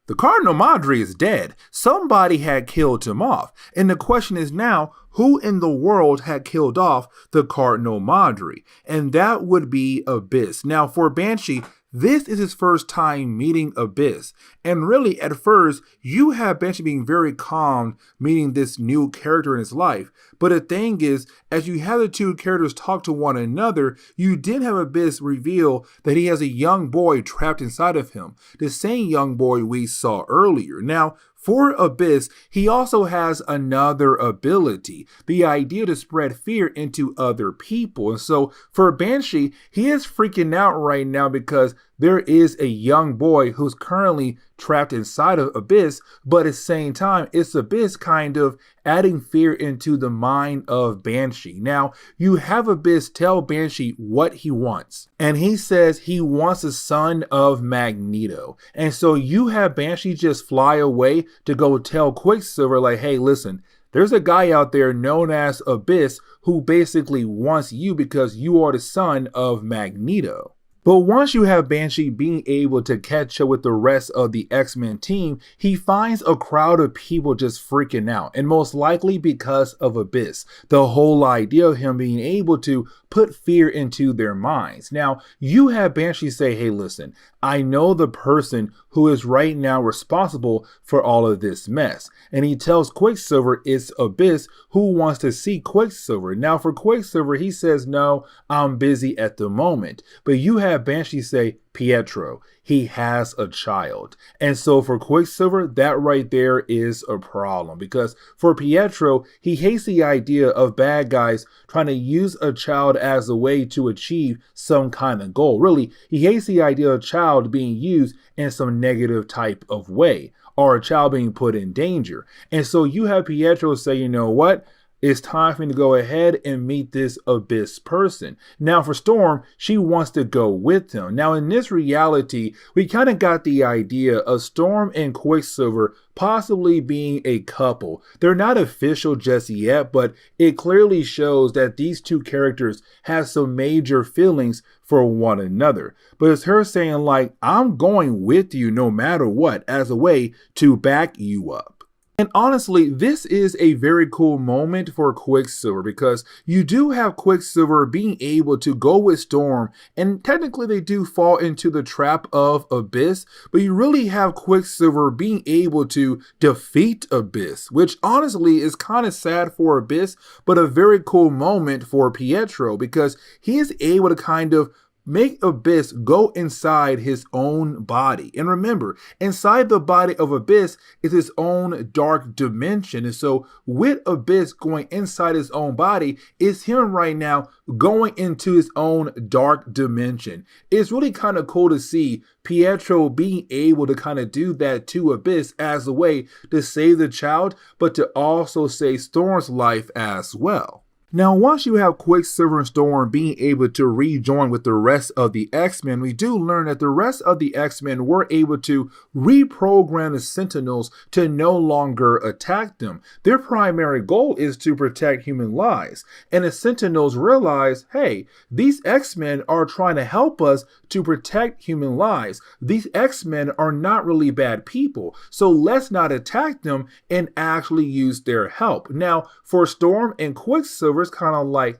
the Cardinal Madre is dead. Somebody had killed him off. And the question is now, who in the world had killed off the Cardinal Madre? And that would be Abyss. Now, for Banshee, this is his first time meeting Abyss. And really, at first, you have Banshee being very calm meeting this new character in his life. But the thing is, as you have the two characters talk to one another, you did have Abyss reveal that he has a young boy trapped inside of him. The same young boy we saw earlier. Now, for Abyss, he also has another ability, the idea to spread fear into other people. And so for Banshee, he is freaking out right now because there is a young boy who's currently trapped inside of Abyss, but at the same time, it's Abyss kind of adding fear into the mind of Banshee. Now, you have Abyss tell Banshee what he wants, and he says he wants a son of Magneto. And so you have Banshee just fly away to go tell Quicksilver, like, hey, listen, there's a guy out there known as Abyss who basically wants you because you are the son of Magneto. But once you have Banshee being able to catch up with the rest of the X-Men team, he finds a crowd of people just freaking out, and most likely because of Abyss. The whole idea of him being able to put fear into their minds. Now, you have Banshee say, hey, listen, I know the person who is right now responsible for all of this mess. And he tells Quicksilver it's Abyss who wants to see Quicksilver. Now, for Quicksilver, he says, no, I'm busy at the moment. But you have Banshee say, Pietro, he has a child. And so for Quicksilver, that right there is a problem, because for Pietro, he hates the idea of bad guys trying to use a child as a way to achieve some kind of goal. Really, he hates the idea of a child being used in some negative type of way, or a child being put in danger. And so you have Pietro say, you know what? It's time for me to go ahead and meet this Abyss person. Now for Storm, she wants to go with him. Now in this reality, we kind of got the idea of Storm and Quicksilver possibly being a couple. They're not official just yet, but it clearly shows that these two characters have some major feelings for one another. But it's her saying like, I'm going with you no matter what, as a way to back you up. And honestly, this is a very cool moment for Quicksilver, because you do have Quicksilver being able to go with Storm, and technically they do fall into the trap of Abyss, but you really have Quicksilver being able to defeat Abyss, which honestly is kind of sad for Abyss, but a very cool moment for Pietro, because he is able to kind of make Abyss go inside his own body. And remember, inside the body of Abyss is his own dark dimension. And so with Abyss going inside his own body, is him right now going into his own dark dimension. It's really kind of cool to see Pietro being able to kind of do that to Abyss as a way to save the child, but to also save Storm's life as well. Now, once you have Quicksilver and Storm being able to rejoin with the rest of the X-Men, we do learn that the rest of the X-Men were able to reprogram the Sentinels to no longer attack them. Their primary goal is to protect human lives. And the Sentinels realize, hey, these X-Men are trying to help us to protect human lives. These X-Men are not really bad people, so let's not attack them and actually use their help. Now, for Storm and Quicksilver, universe kind of like,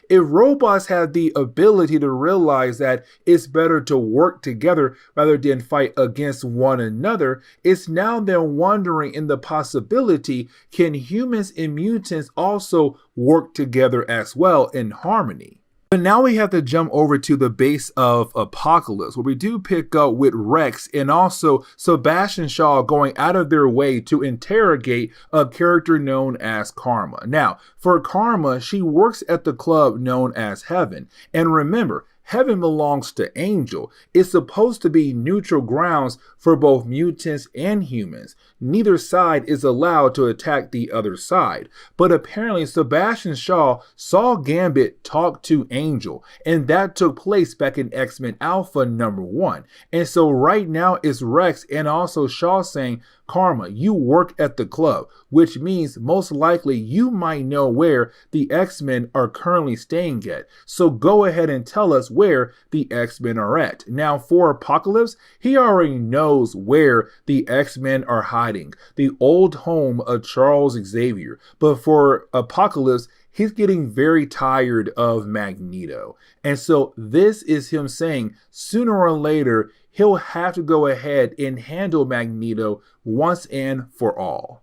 if robots have the ability to realize that it's better to work together rather than fight against one another, it's now they're wondering in the possibility, can humans and mutants also work together as well in harmony? But now we have to jump over to the base of Apocalypse, where we do pick up with Rex and also Sebastian Shaw going out of their way to interrogate a character known as Karma. Now, for Karma, she works at the club known as Heaven. And remember, Heaven belongs to Angel. It's supposed to be neutral grounds for both mutants and humans. Neither side is allowed to attack the other side. But apparently Sebastian Shaw saw Gambit talk to Angel, and that took place back in X-Men Alpha #1. And so right now it's Rex and also Shaw saying, Karma, you work at the club, which means most likely you might know where the X-Men are currently staying at. So go ahead and tell us where the X-Men are at. Now for Apocalypse, he already knows where the X-Men are hiding, the old home of Charles Xavier. But for Apocalypse, he's getting very tired of Magneto. And so this is him saying sooner or later, he'll have to go ahead and handle Magneto once and for all.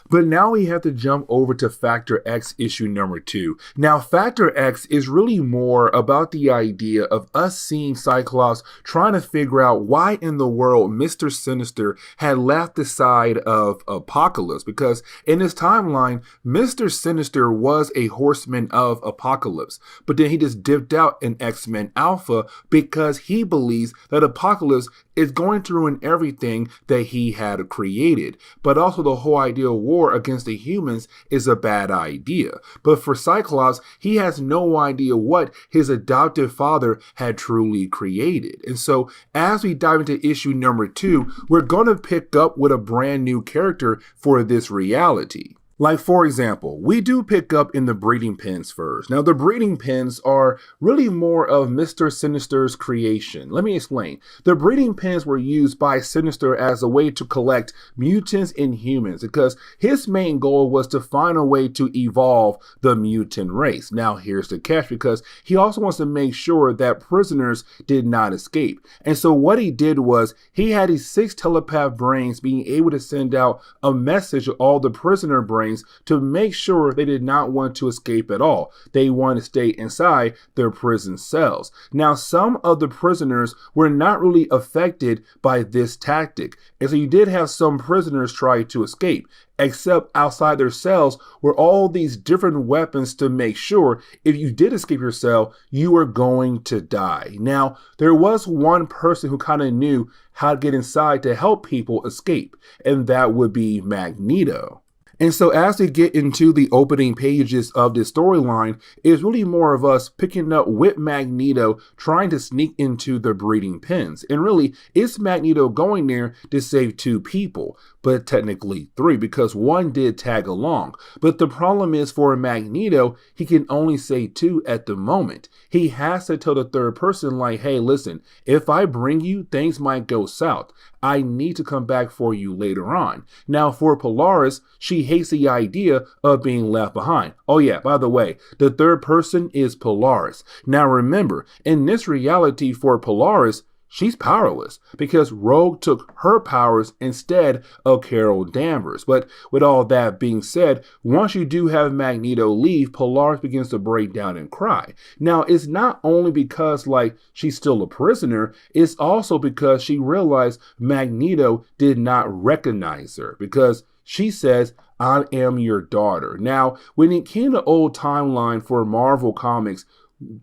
But now we have to jump over to Factor X issue #2. Now, Factor X is really more about the idea of us seeing Cyclops trying to figure out why in the world Mr. Sinister had left the side of Apocalypse. Because in his timeline, Mr. Sinister was a horseman of Apocalypse. But then he just dipped out in X-Men Alpha because he believes that Apocalypse is going to ruin everything that he had created. But also the whole idea of war against the humans is a bad idea. But for Cyclops, he has no idea what his adoptive father had truly created. And so as we dive into issue #2, we're going to pick up with a brand new character for this reality. Like, for example, we do pick up in the breeding pens first. Now, the breeding pens are really more of Mr. Sinister's creation. Let me explain. The breeding pens were used by Sinister as a way to collect mutants and humans because his main goal was to find a way to evolve the mutant race. Now, here's the catch, because he also wants to make sure that prisoners did not escape. And so what he did was he had these 6 telepath brains being able to send out a message to all the prisoner brains to make sure they did not want to escape at all. They wanted to stay inside their prison cells. Now, some of the prisoners were not really affected by this tactic, and so you did have some prisoners try to escape, except outside their cells were all these different weapons to make sure if you did escape your cell, you were going to die. Now, there was one person who kind of knew how to get inside to help people escape, and that would be Magneto. And so as we get into the opening pages of this storyline, it's really more of us picking up with Magneto trying to sneak into the breeding pens. And really, it's Magneto going there to save 2 people, but technically 3 because one did tag along. But the problem is for Magneto, he can only save 2 at the moment. He has to tell the third person like, hey, listen, if I bring you, things might go south. I need to come back for you later on. Now for Polaris, she hates the idea of being left behind. Oh yeah, by the way, the third person is Polaris. Now remember, in this reality for Polaris, she's powerless because Rogue took her powers instead of Carol Danvers. But with all that being said, once you do have Magneto leave, Polaris begins to break down and cry. Now, it's not only because like she's still a prisoner, it's also because she realized Magneto did not recognize her because she says, I am your daughter. Now, when it came to old timeline for Marvel Comics,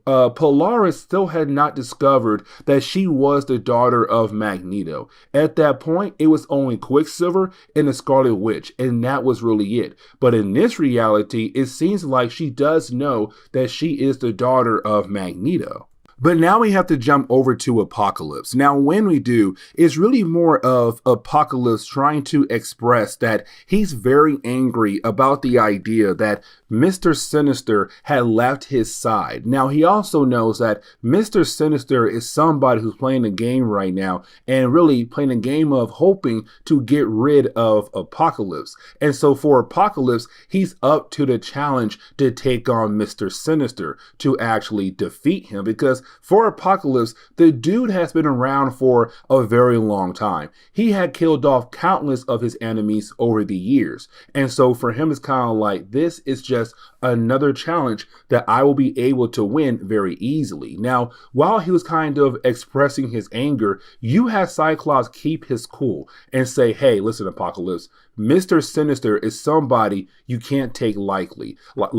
Polaris still had not discovered that she was the daughter of Magneto. At that point, it was only Quicksilver and the Scarlet Witch, and that was really it. But in this reality, it seems like she does know that she is the daughter of Magneto. But now we have to jump over to Apocalypse. Now, when we do, it's really more of Apocalypse trying to express that he's very angry about the idea that Mr. Sinister had left his side. Now, he also knows that Mr. Sinister is somebody who's playing a game right now and really playing a game of hoping to get rid of Apocalypse. And so for Apocalypse, he's up to the challenge to take on Mr. Sinister to actually defeat him, because for Apocalypse, the dude has been around for a very long time. He had killed off countless of his enemies over the years. And so for him, it's kind of like, this is just another challenge that I will be able to win very easily. Now, while he was kind of expressing his anger, you have Cyclops keep his cool and say, hey, listen, Apocalypse, Mr. Sinister is somebody you can't take lightly. But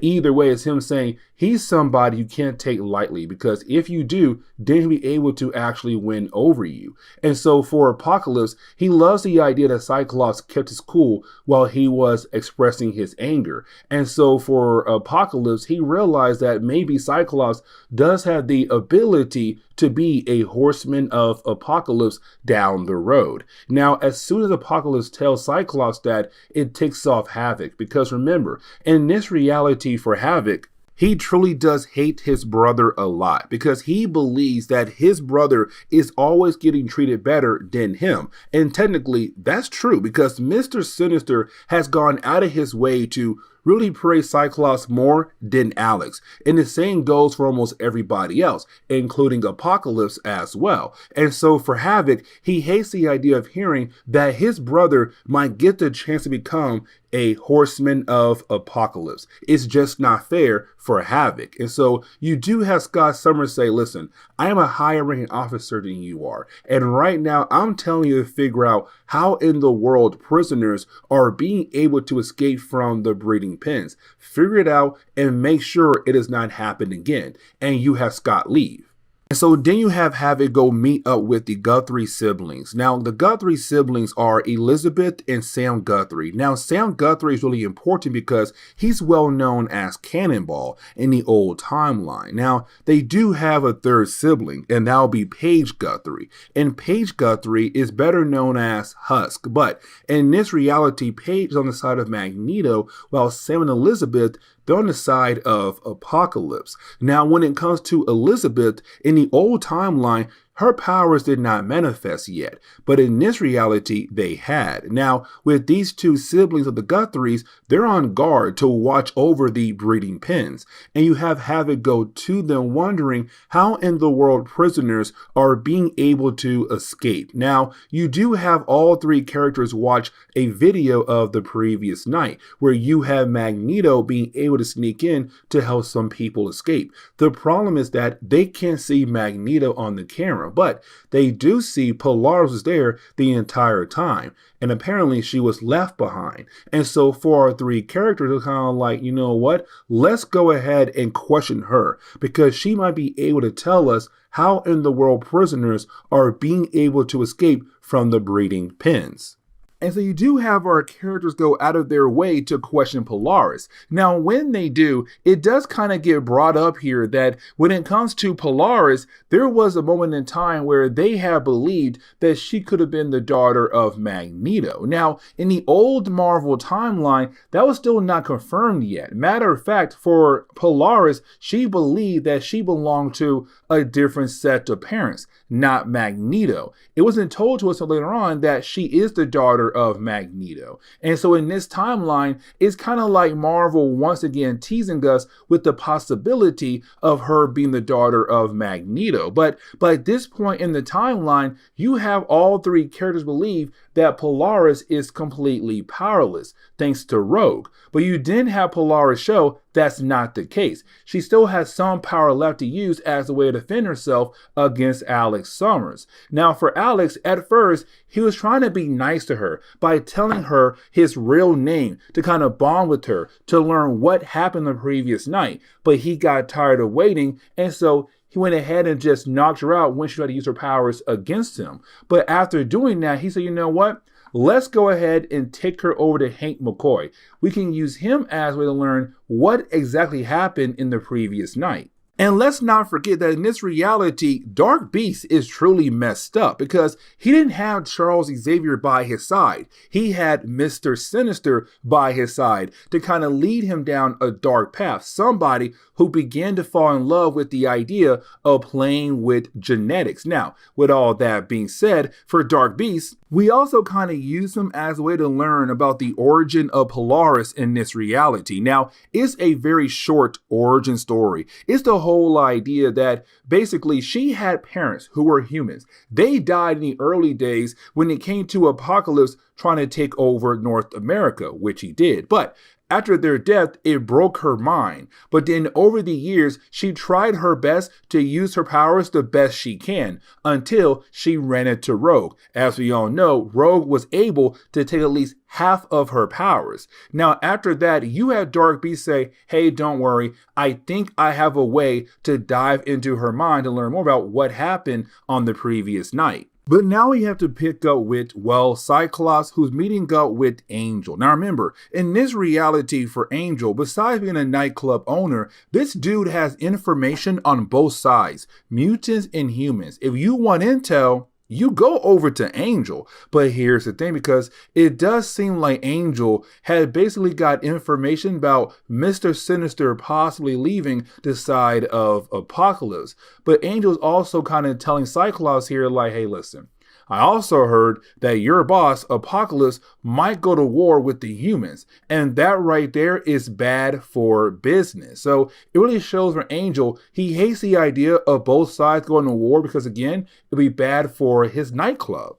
either way, it's him saying he's somebody you can't take lightly, because if you do, then he'll be able to actually win over you. And so for Apocalypse, he loves the idea that Cyclops kept his cool while he was expressing his anger. And so for Apocalypse, he realized that maybe Cyclops does have the ability to be a horseman of Apocalypse down the road. Now, as soon as Apocalypse tells Cyclops that, it ticks off Havoc, because remember, in this reality for Havoc, he truly does hate his brother a lot, because he believes that his brother is always getting treated better than him. And technically, that's true, because Mr. Sinister has gone out of his way to really praise Cyclops more than Alex. And the same goes for almost everybody else, including Apocalypse as well. And so for Havoc, he hates the idea of hearing that his brother might get the chance to become a horseman of Apocalypse. It's just not fair for Havoc. And so you do have Scott Summers say, listen, I am a higher ranking officer than you are. And right now I'm telling you to figure out how in the world prisoners are being able to escape from the breeding pens. Figure it out and make sure it does not happen again. And you have Scott leave. And so then you have Havoc go meet up with the Guthrie siblings. Now, the Guthrie siblings are Elizabeth and Sam Guthrie. Now, Sam Guthrie is really important because he's well known as Cannonball in the old timeline. Now, they do have a third sibling, and that'll be Paige Guthrie. And Paige Guthrie is better known as Husk. But in this reality, Paige is on the side of Magneto, while Sam and Elizabeth, they're on the side of Apocalypse. Now, when it comes to Elizabeth, in the old timeline, her powers did not manifest yet, but in this reality, they had. Now, with these two siblings of the Guthries, they're on guard to watch over the breeding pens, and you have Havoc go to them wondering how in the world prisoners are being able to escape. Now, you do have all three characters watch a video of the previous night, where you have Magneto being able to sneak in to help some people escape. The problem is that they can't see Magneto on the camera, but they do see Polaris was there the entire time, and apparently she was left behind. And so for our three characters, they're kind of like, you know what, let's go ahead and question her, because she might be able to tell us how in the world prisoners are being able to escape from the breeding pens. And so you do have our characters go out of their way to question Polaris. Now, when they do, it does kind of get brought up here that when it comes to Polaris, there was a moment in time where they have believed that she could have been the daughter of Magneto. Now, in the old Marvel timeline, that was still not confirmed yet. Matter of fact, for Polaris, she believed that she belonged to a different set of parents, not Magneto. It wasn't told to us until later on that she is the daughter of Magneto. And so in this timeline, it's kind of like Marvel once again teasing us with the possibility of her being the daughter of Magneto. But at this point in the timeline, you have all three characters believe that Polaris is completely powerless, thanks to Rogue. But you didn't have Polaris show that's not the case. She still has some power left to use as a way to defend herself against Alex Summers. Now, for Alex, at first, he was trying to be nice to her by telling her his real name to kind of bond with her, to learn what happened the previous night. But he got tired of waiting, and so he went ahead and just knocked her out when she tried to use her powers against him. But after doing that, he said, you know what? let's go ahead and take her over to Hank McCoy. We can use him as a way to learn what exactly happened in the previous night. And let's not forget that in this reality, Dark Beast is truly messed up because he didn't have Charles Xavier by his side. He had Mr. Sinister by his side to kind of lead him down a dark path. Somebody who began to fall in love with the idea of playing with genetics. Now, with all that being said, for Dark Beast, we also kind of use him as a way to learn about the origin of Polaris in this reality. Now, it's a very short origin story. It's the whole idea that basically she had parents who were humans. They died in the early days when it came to Apocalypse trying to take over North America, which he did. But after their death, it broke her mind. But then over the years, she tried her best to use her powers the best she can until she ran into Rogue. As we all know, Rogue was able to take at least half of her powers. Now, after that, you had Dark Beast say, hey, don't worry. I think I have a way to dive into her mind to learn more about what happened on the previous night. But now we have to pick up with, well, Cyclops, who's meeting up with Angel. Now remember, in this reality for Angel, besides being a nightclub owner, this dude has information on both sides, mutants and humans. If you want intel, you go over to Angel. But here's the thing, because it does seem like Angel had basically got information about Mr. Sinister possibly leaving the side of Apocalypse. But Angel's also kind of telling Cyclops here, like, hey, listen, I also heard that your boss, Apocalypse, might go to war with the humans. And that right there is bad for business. So it really shows for Angel, he hates the idea of both sides going to war because, again, it'll be bad for his nightclub.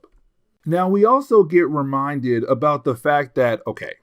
Now, we also get reminded about the fact that, okay,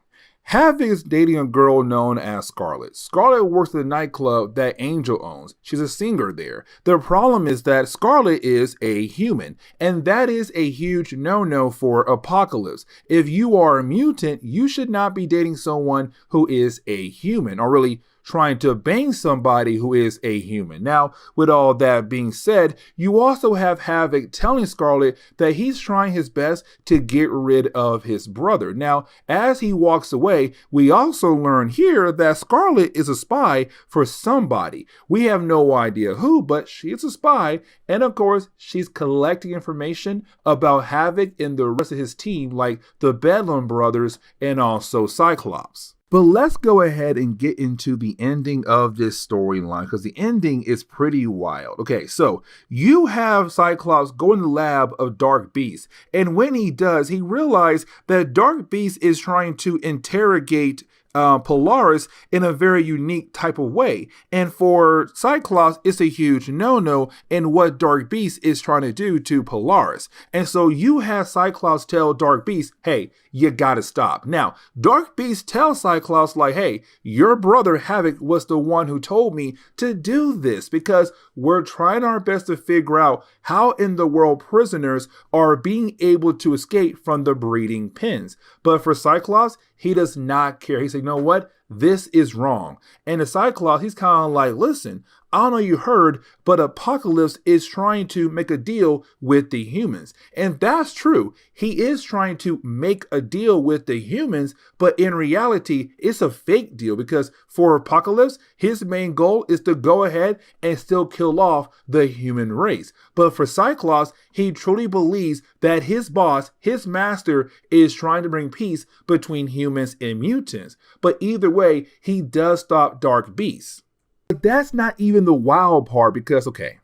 Havoc is dating a girl known as Scarlet. Scarlet works at the nightclub that Angel owns. She's a singer there. The problem is that Scarlet is a human, and that is a huge no-no for Apocalypse. If you are a mutant, you should not be dating someone who is a human, or really trying to bang somebody who is a human. Now, with all that being said, you also have Havoc telling Scarlet that he's trying his best to get rid of his brother. Now, as he walks away, we also learn here that Scarlet is a spy for somebody. We have no idea who, but she is a spy, and of course, she's collecting information about Havoc and the rest of his team, like the Bedlam brothers and also Cyclops. But let's go ahead and get into the ending of this storyline, because the ending is pretty wild. Okay, so you have Cyclops go in the lab of Dark Beast, and when he does, he realizes that Dark Beast is trying to interrogate Polaris in a very unique type of way. And for Cyclops, it's a huge no-no in what Dark Beast is trying to do to Polaris. And so you have Cyclops tell Dark Beast, hey, you gotta stop. Now, Dark Beast tells Cyclops, like, hey, your brother Havoc was the one who told me to do this because we're trying our best to figure out how in the world prisoners are being able to escape from the breeding pens. But for Cyclops, he does not care. He said, you know what? This is wrong. And the Cyclops, he's kind of like, listen, I don't know you heard, but Apocalypse is trying to make a deal with the humans. And that's true. He is trying to make a deal with the humans, but in reality, it's a fake deal because for Apocalypse, his main goal is to go ahead and still kill off the human race. But for Cyclops, he truly believes that his boss, his master, is trying to bring peace between humans and mutants. But either way, he does stop Dark Beast. But that's not even the wild part because, okay,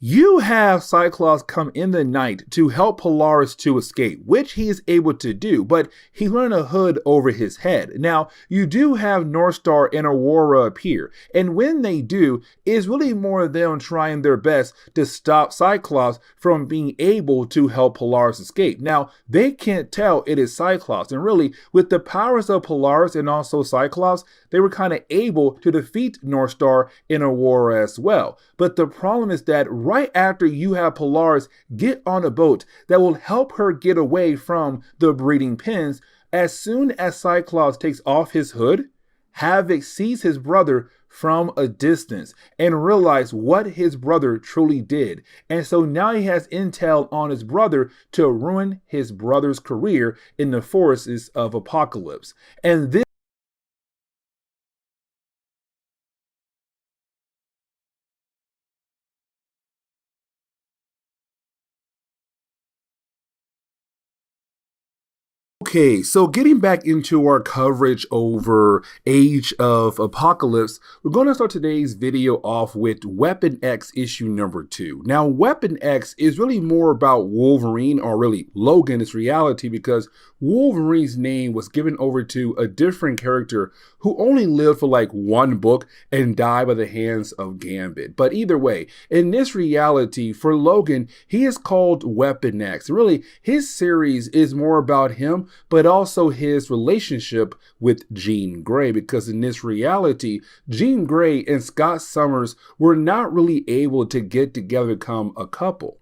you have Cyclops come in the night to help Polaris to escape, which he is able to do, but he learned a hood over his head. Now, you do have Northstar and Aurora appear, and when they do, it's really more of them trying their best to stop Cyclops from being able to help Polaris escape. Now, they can't tell it is Cyclops, and really, with the powers of Polaris and also Cyclops, they were kind of able to defeat Northstar and Aurora as well. But the problem is that right after you have Polaris get on a boat that will help her get away from the breeding pens, as soon as Cyclops takes off his hood, Havoc sees his brother from a distance and realized what his brother truly did. And so now he has intel on his brother to ruin his brother's career in the forces of Apocalypse. And this Okay, so getting back into our coverage over Age of Apocalypse, we're going to start today's video off with Weapon X issue number 2. Now, Weapon X is really more about Wolverine, or really Logan, it's reality, because Wolverine's name was given over to a different character who only lived for like one book and died by the hands of Gambit. But either way, in this reality, for Logan, he is called Weapon X. Really, his series is more about him, but also his relationship with Jean Grey, because in this reality, Jean Grey and Scott Summers were not really able to get together to become a couple.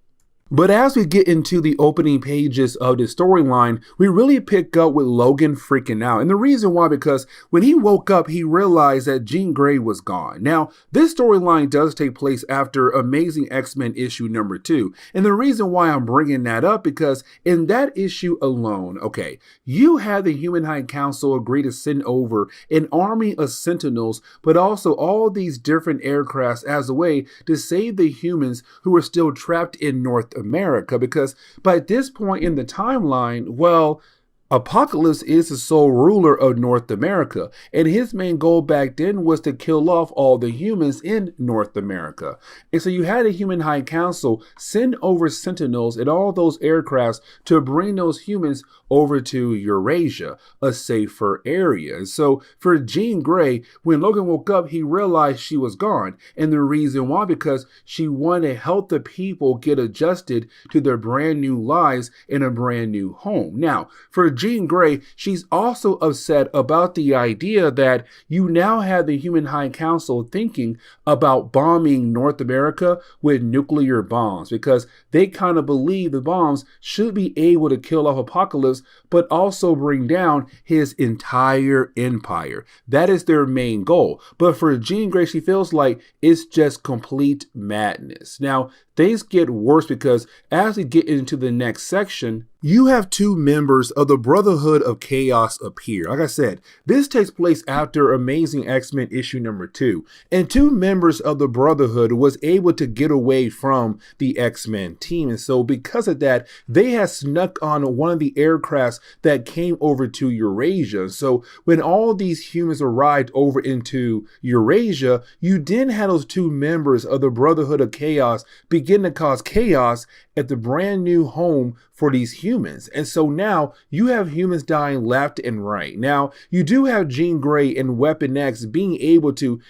But as we get into the opening pages of the storyline, we really pick up with Logan freaking out. And the reason why, because when he woke up, he realized that Jean Grey was gone. Now, this storyline does take place after Amazing X-Men issue number 2. And the reason why I'm bringing that up, because in that issue alone, okay, you had the Human High Council agree to send over an army of Sentinels, but also all these different aircrafts as a way to save the humans who were still trapped in North America, because by this point in the timeline, well, Apocalypse is the sole ruler of North America, and his main goal back then was to kill off all the humans in North America. And so you had a Human High Council send over Sentinels and all those aircrafts to bring those humans over to Eurasia, a safer area. And so for Jean Grey, when Logan woke up, he realized she was gone. And the reason why, because she wanted to help the people get adjusted to their brand new lives in a brand new home. Now, for Jean Grey, she's also upset about the idea that you now have the Human High Council thinking about bombing North America with nuclear bombs, because they kind of believe the bombs should be able to kill off Apocalypse, but also bring down his entire empire. That is their main goal. But for Jean Grey, she feels like it's just complete madness. Now, things get worse, because as we get into the next section, you have two members of the Brotherhood of Chaos appear. Like I said, this takes place after Amazing X-Men issue number 2, and two members of the Brotherhood was able to get away from the X-Men team. And so because of that, they had snuck on one of the aircrafts that came over to Eurasia. So when all these humans arrived over into Eurasia, you then had those two members of the Brotherhood of Chaos begin to cause chaos at the brand new home for these humans. And so now you have humans dying left and right. Now, you do have Jean Grey and Weapon X being able to,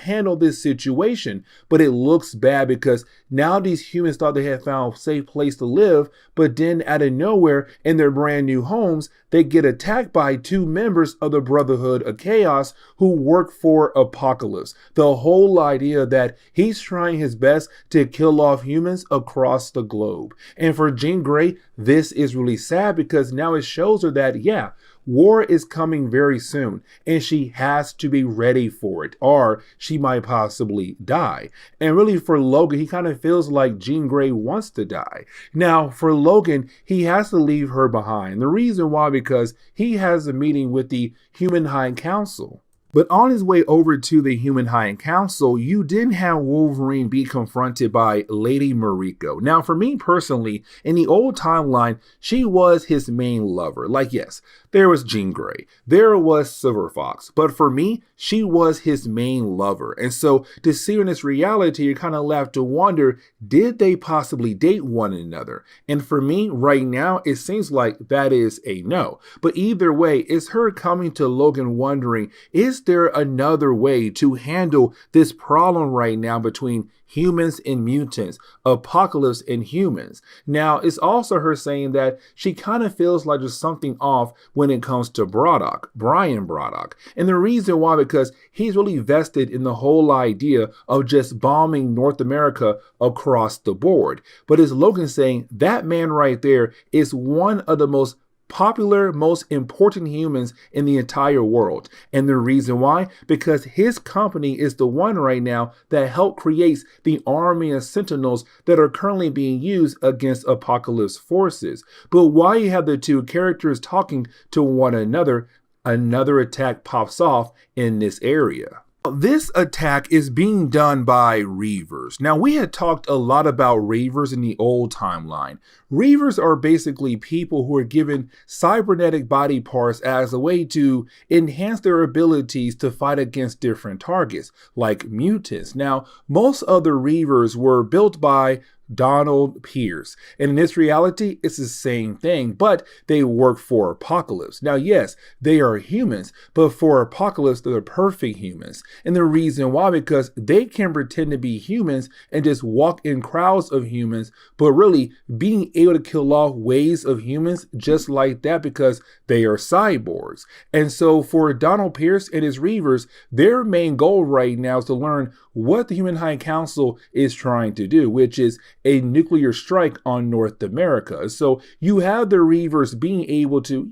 handle this situation, but it looks bad, because now these humans thought they had found a safe place to live, but then out of nowhere in their brand new homes, they get attacked by two members of the Brotherhood of Chaos who work for Apocalypse. The whole idea that he's trying his best to kill off humans across the globe. And for Jean Grey, this is really sad, because now it shows her that, yeah, war is coming very soon, and she has to be ready for it, or she might possibly die. And really for Logan, he kind of feels like Jean Grey wants to die. Now, for Logan, he has to leave her behind. The reason why, because he has a meeting with the Human High Council. But on his way over to the Human High Council, you didn't have Wolverine be confronted by Lady Mariko. Now, for me personally, in the old timeline, she was his main lover. Like, yes, there was Jean Grey, there was Silver Fox, but for me, she was his main lover. And so to see her in this reality, you're kind of left to wonder, did they possibly date one another? And for me, right now, it seems like that is a no. But either way, it's her coming to Logan wondering, is there another way to handle this problem right now between humans and mutants, Apocalypse and humans? Now, it's also her saying that she kind of feels like there's something off when it comes to Brian Braddock. And the reason why, because he's really vested in the whole idea of just bombing North America across the board. But as Logan saying, that man right there is one of the most popular, most important humans in the entire world. And the reason why? Because his company is the one right now that helped create the army of Sentinels that are currently being used against Apocalypse forces. But while you have the two characters talking to one another, another attack pops off in this area. This attack is being done by Reavers. Now, we had talked a lot about Reavers in the old timeline. Reavers are basically people who are given cybernetic body parts as a way to enhance their abilities to fight against different targets, like mutants. Now, most other Reavers were built by Donald Pierce. And in this reality, it's the same thing, but they work for Apocalypse. Now, yes, they are humans, but for Apocalypse, they're the perfect humans. And the reason why, because they can pretend to be humans and just walk in crowds of humans, but really being able to kill off waves of humans just like that because they are cyborgs. And so for Donald Pierce and his Reavers, their main goal right now is to learn what the Human High Council is trying to do, which is a nuclear strike on North America. So you have the Reavers being able to,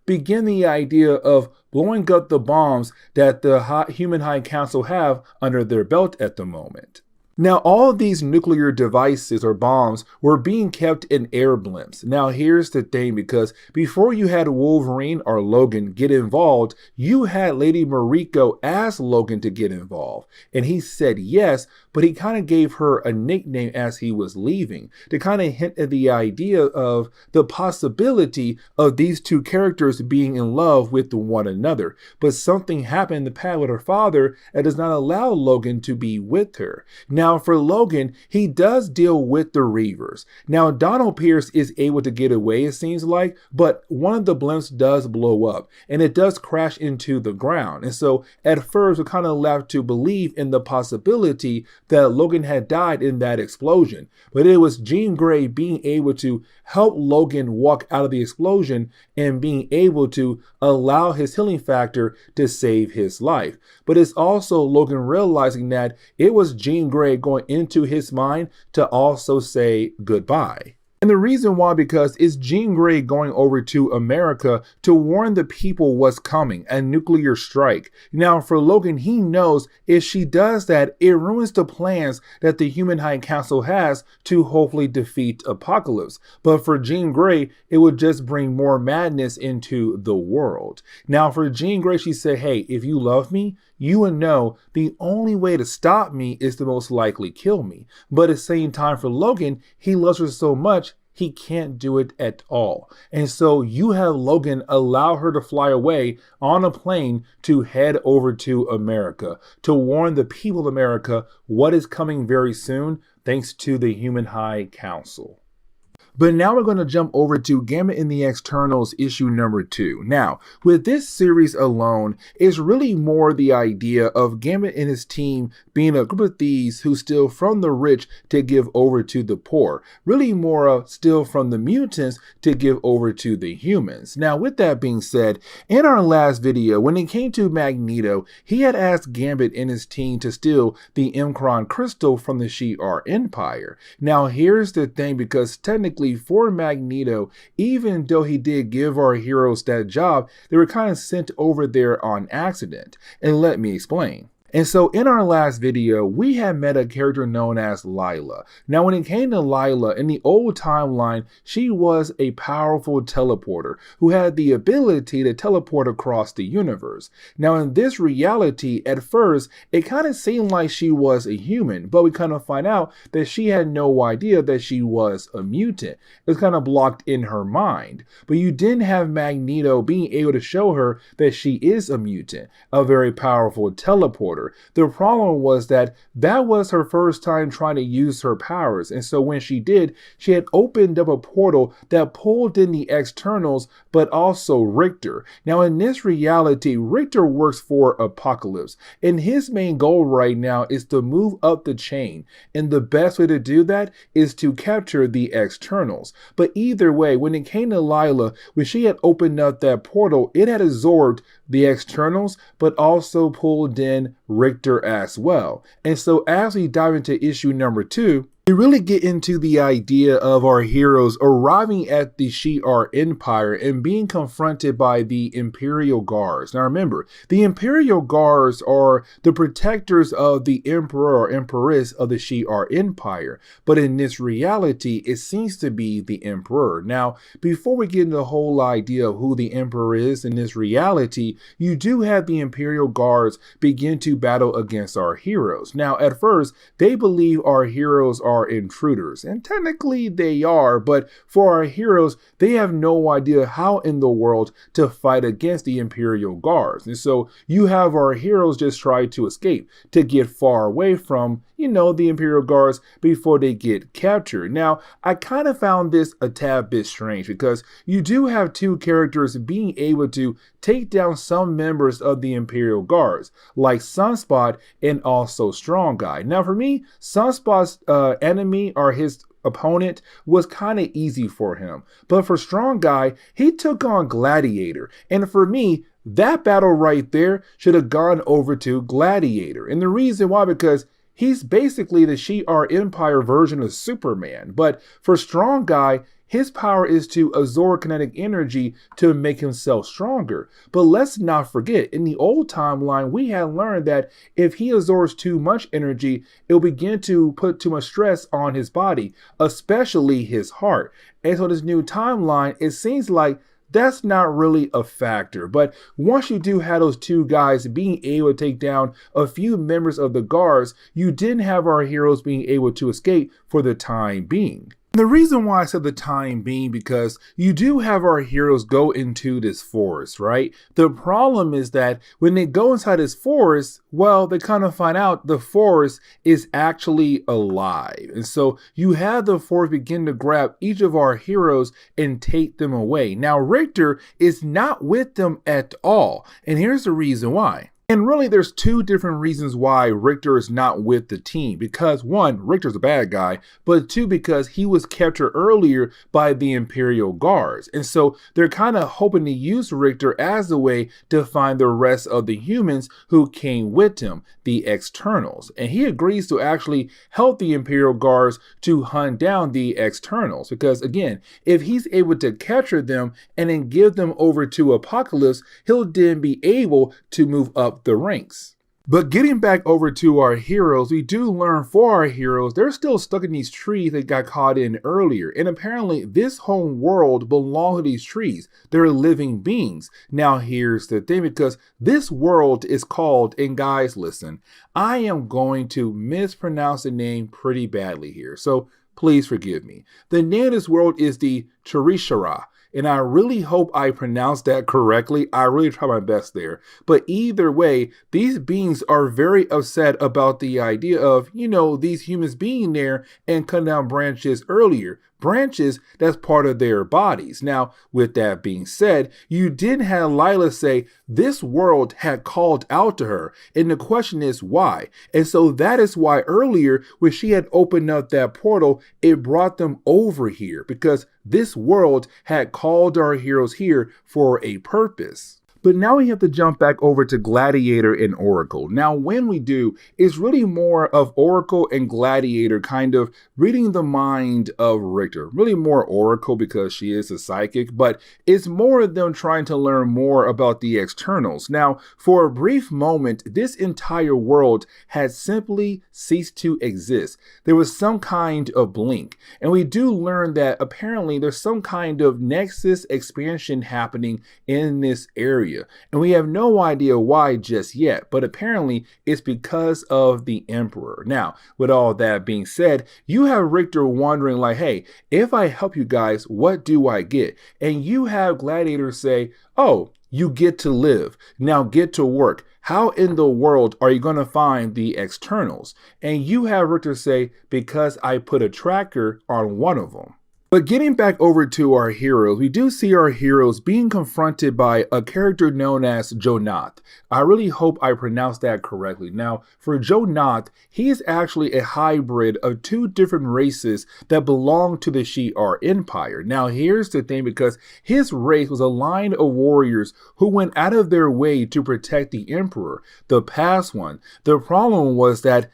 begin the idea of blowing up the bombs that the Human High Council have under their belt at the moment. Now, all of these nuclear devices or bombs were being kept in air blimps. Now, here's the thing, because before you had Wolverine or Logan get involved, you had Lady Mariko ask Logan to get involved. And he said yes, but he kind of gave her a nickname as he was leaving to kind of hint at the idea of the possibility of these two characters being in love with one another. But something happened in the past with her father that does not allow Logan to be with her. Now, for Logan, he does deal with the Reavers. Now, Donald Pierce is able to get away, it seems like, but one of the blimps does blow up and it does crash into the ground. And so at first, we're kind of left to believe in the possibility that Logan had died in that explosion. But it was Jean Grey being able to help Logan walk out of the explosion and being able to allow his healing factor to save his life. But it's also Logan realizing that it was Jean Grey going into his mind to also say goodbye. And the reason why, because it's Jean Grey going over to America to warn the people what's coming, a nuclear strike. Now, for Logan, he knows if she does that, it ruins the plans that the Human High Council has to hopefully defeat Apocalypse. But for Jean Grey, it would just bring more madness into the world. Now, for Jean Grey, she said, hey, if you love me, you would know the only way to stop me is to most likely kill me. But at the same time, for Logan, he loves her so much, he can't do it at all. And so you have Logan allow her to fly away on a plane to head over to America to warn the people of America what is coming very soon, thanks to the Human High Council. But now we're going to jump over to Gambit in the Externals issue number 2. Now, with this series alone, it's really more the idea of Gambit and his team being a group of thieves who steal from the rich to give over to the poor. Really more of steal from the mutants to give over to the humans. Now, with that being said, in our last video, when it came to Magneto, he had asked Gambit and his team to steal the M'Kraan crystal from the Shi'ar Empire. Now, here's the thing, because technically for Magneto, even though he did give our heroes that job, they were kind of sent over there on accident. And let me explain. And so in our last video, we had met a character known as Lila. Now, when it came to Lila, in the old timeline, she was a powerful teleporter who had the ability to teleport across the universe. Now, in this reality, at first, it kind of seemed like she was a human, but we kind of find out that she had no idea that she was a mutant. It was kind of blocked in her mind. But you didn't have Magneto being able to show her that she is a mutant, a very powerful teleporter. The problem was that was her first time trying to use her powers. And so when she did, she had opened up a portal that pulled in the externals, but also Richter. Now, in this reality, Richter works for Apocalypse, and his main goal right now is to move up the chain. And the best way to do that is to capture the externals. But either way, when it came to Lila, when she had opened up that portal, it had absorbed the externals, but also pulled in Richter as well. And so as we dive into issue number 2, We really get into the idea of our heroes arriving at the Shi'ar Empire and being confronted by the Imperial Guards. Now remember, the Imperial Guards are the protectors of the Emperor or Empress of the Shi'ar Empire, but in this reality, it seems to be the Emperor. Now, before we get into the whole idea of who the Emperor is in this reality, you do have the Imperial Guards begin to battle against our heroes. Now, at first, they believe our heroes are intruders, and technically they are, but for our heroes, they have no idea how in the world to fight against the Imperial Guards. And so you have our heroes just try to escape, to get far away from, the Imperial Guards before they get captured. Now, I kind of found this a tad bit strange because you do have two characters being able to take down some members of the Imperial Guards, like Sunspot and also Strong Guy. Now, for me, Sunspot's enemy or his opponent was kind of easy for him, but for Strong Guy, he took on Gladiator, and for me, that battle right there should have gone over to Gladiator. And the reason why, because he's basically the Shi'ar Empire version of Superman, but for Strong Guy, his power is to absorb kinetic energy to make himself stronger. But let's not forget, in the old timeline, we had learned that if he absorbs too much energy, it'll begin to put too much stress on his body, especially his heart. And so this new timeline, it seems like that's not really a factor. But once you do have those two guys being able to take down a few members of the guards, you didn't have our heroes being able to escape for the time being. The reason why I said the time being, because you do have our heroes go into this forest, right? The problem is that when they go inside this forest, well, they kind of find out the forest is actually alive. And so you have the forest begin to grab each of our heroes and take them away. Now, Richter is not with them at all. And here's the reason why. And really, there's two different reasons why Richter is not with the team. Because one, Richter's a bad guy, but two, because he was captured earlier by the Imperial Guards. And so they're kind of hoping to use Richter as a way to find the rest of the humans who came with him, the externals. And he agrees to actually help the Imperial Guards to hunt down the externals. Because again, if he's able to capture them and then give them over to Apocalypse, he'll then be able to move up the ranks. But getting back over to our heroes, we do learn for our heroes, they're still stuck in these trees they got caught in earlier. And apparently this whole world belongs to these trees. They're living beings. Now here's the thing, because this world is called, and guys, listen, I am going to mispronounce the name pretty badly here, so please forgive me. The name of this world is the Charishara. And I really hope I pronounced that correctly. I really try my best there. But either way, these beings are very upset about the idea of, these humans being there and cutting down branches earlier. Branches that's part of their bodies. Now, with that being said, you did have Lila say this world had called out to her. And the question is why? And so that is why earlier when she had opened up that portal, it brought them over here because this world had called our heroes here for a purpose. But now we have to jump back over to Gladiator and Oracle. Now, when we do, it's really more of Oracle and Gladiator kind of reading the mind of Richter. Really more Oracle because she is a psychic, but it's more of them trying to learn more about the externals. Now, for a brief moment, this entire world had simply ceased to exist. There was some kind of blink. And we do learn that apparently there's some kind of Nexus expansion happening in this area. And we have no idea why just yet, but apparently it's because of the Emperor. Now, with all that being said, you have Richter wondering like, hey, if I help you guys, what do I get? And you have Gladiator say, oh, you get to live. Now get to work. How in the world are you going to find the externals? And you have Richter say, because I put a tracker on one of them. But getting back over to our heroes, we do see our heroes being confronted by a character known as Jonath. I really hope I pronounced that correctly. Now, for Jonath, he is actually a hybrid of two different races that belong to the Shi'ar Empire. Now, here's the thing, because his race was a line of warriors who went out of their way to protect the Emperor, the past one. The problem was that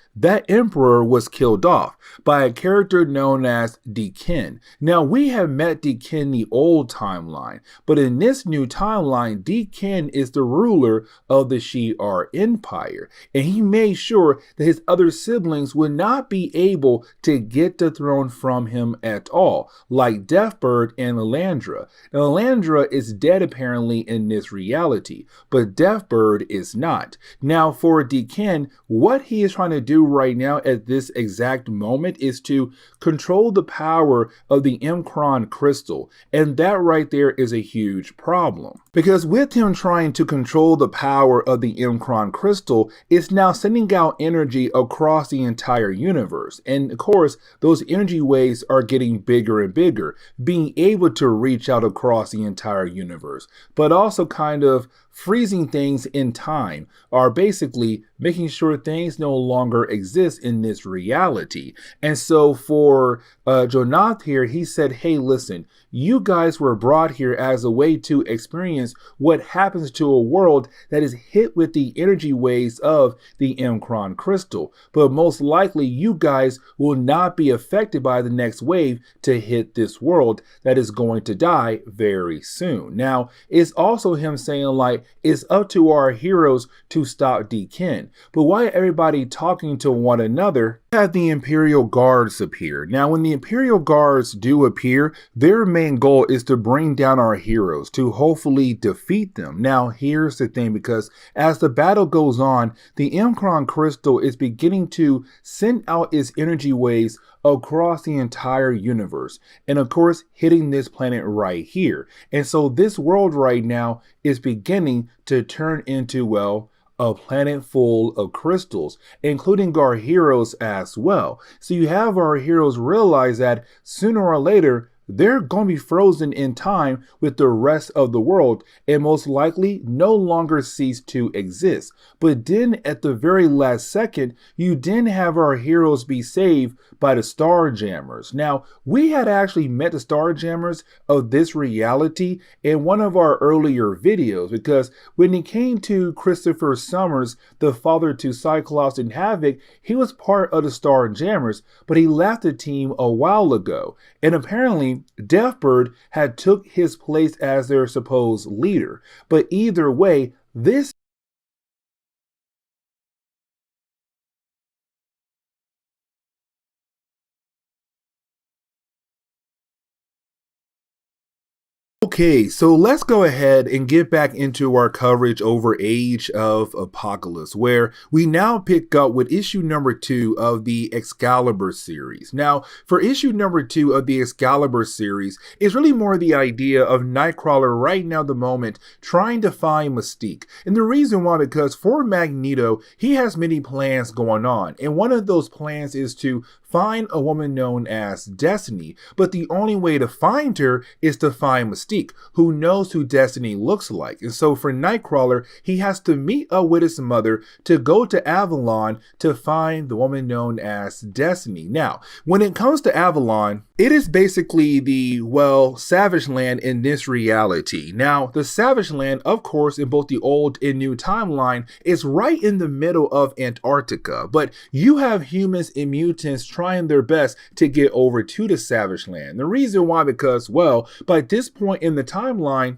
Emperor was killed off by a character known as Deakin. Now, we have met Deakin in the old timeline, but in this new timeline, Deakin is the ruler of the Shi'ar Empire, and he made sure that his other siblings would not be able to get the throne from him at all, like Deathbird and Lilandra. Now, Lilandra is dead apparently in this reality, but Deathbird is not. Now, for Deakin, what he is trying to do right now at this exact moment is to control the power of the M'Kraan crystal, and that right there is a huge problem. Because with him trying to control the power of the M'Kraan crystal, it's now sending out energy across the entire universe. And of course, those energy waves are getting bigger and bigger, being able to reach out across the entire universe, but also kind of freezing things in time, are basically making sure things no longer exist in this reality. And so for Jonath here, he said, hey, listen, you guys were brought here as a way to experience what happens to a world that is hit with the energy waves of the M'Kraan crystal. But most likely you guys will not be affected by the next wave to hit this world that is going to die very soon. Now, it's also him saying, like, it's up to our heroes to stop Deakin. But why everybody talking to one another, have the Imperial Guards appear. Now, when the Imperial Guards do appear, their main goal is to bring down our heroes, to hopefully defeat them. Now, here's the thing, because as the battle goes on, the M'Kraan crystal is beginning to send out its energy waves across the entire universe, and of course hitting this planet right here. And so this world right now is beginning to turn into, well, a planet full of crystals, including our heroes as well. So you have our heroes realize that sooner or later they're going to be frozen in time with the rest of the world and most likely no longer cease to exist. But then at the very last second, you then have our heroes be saved by the Starjammers. Now, we had actually met the Starjammers of this reality in one of our earlier videos, because when it came to Christopher Summers, the father to Cyclops and Havoc, he was part of the Starjammers, but he left the team a while ago. And apparently, Deathbird had took his place as their supposed leader. But either way, this Okay, so let's go ahead and get back into our coverage over Age of Apocalypse, where we now pick up with issue number 2 of the Excalibur series. Now, for issue number 2 of the Excalibur series, it's really more the idea of Nightcrawler right now, the moment, trying to find Mystique. And the reason why, because for Magneto, he has many plans going on, and one of those plans is to find a woman known as Destiny, but the only way to find her is to find Mystique, who knows who Destiny looks like. And so for Nightcrawler, he has to meet up with his mother to go to Avalon to find the woman known as Destiny. Now, when it comes to Avalon, it is basically the, well, Savage Land in this reality. Now, the Savage Land, of course, in both the old and new timeline, is right in the middle of Antarctica, but you have humans and mutants trying their best to get over to the Savage Land. The reason why, because, well, by this point in the timeline,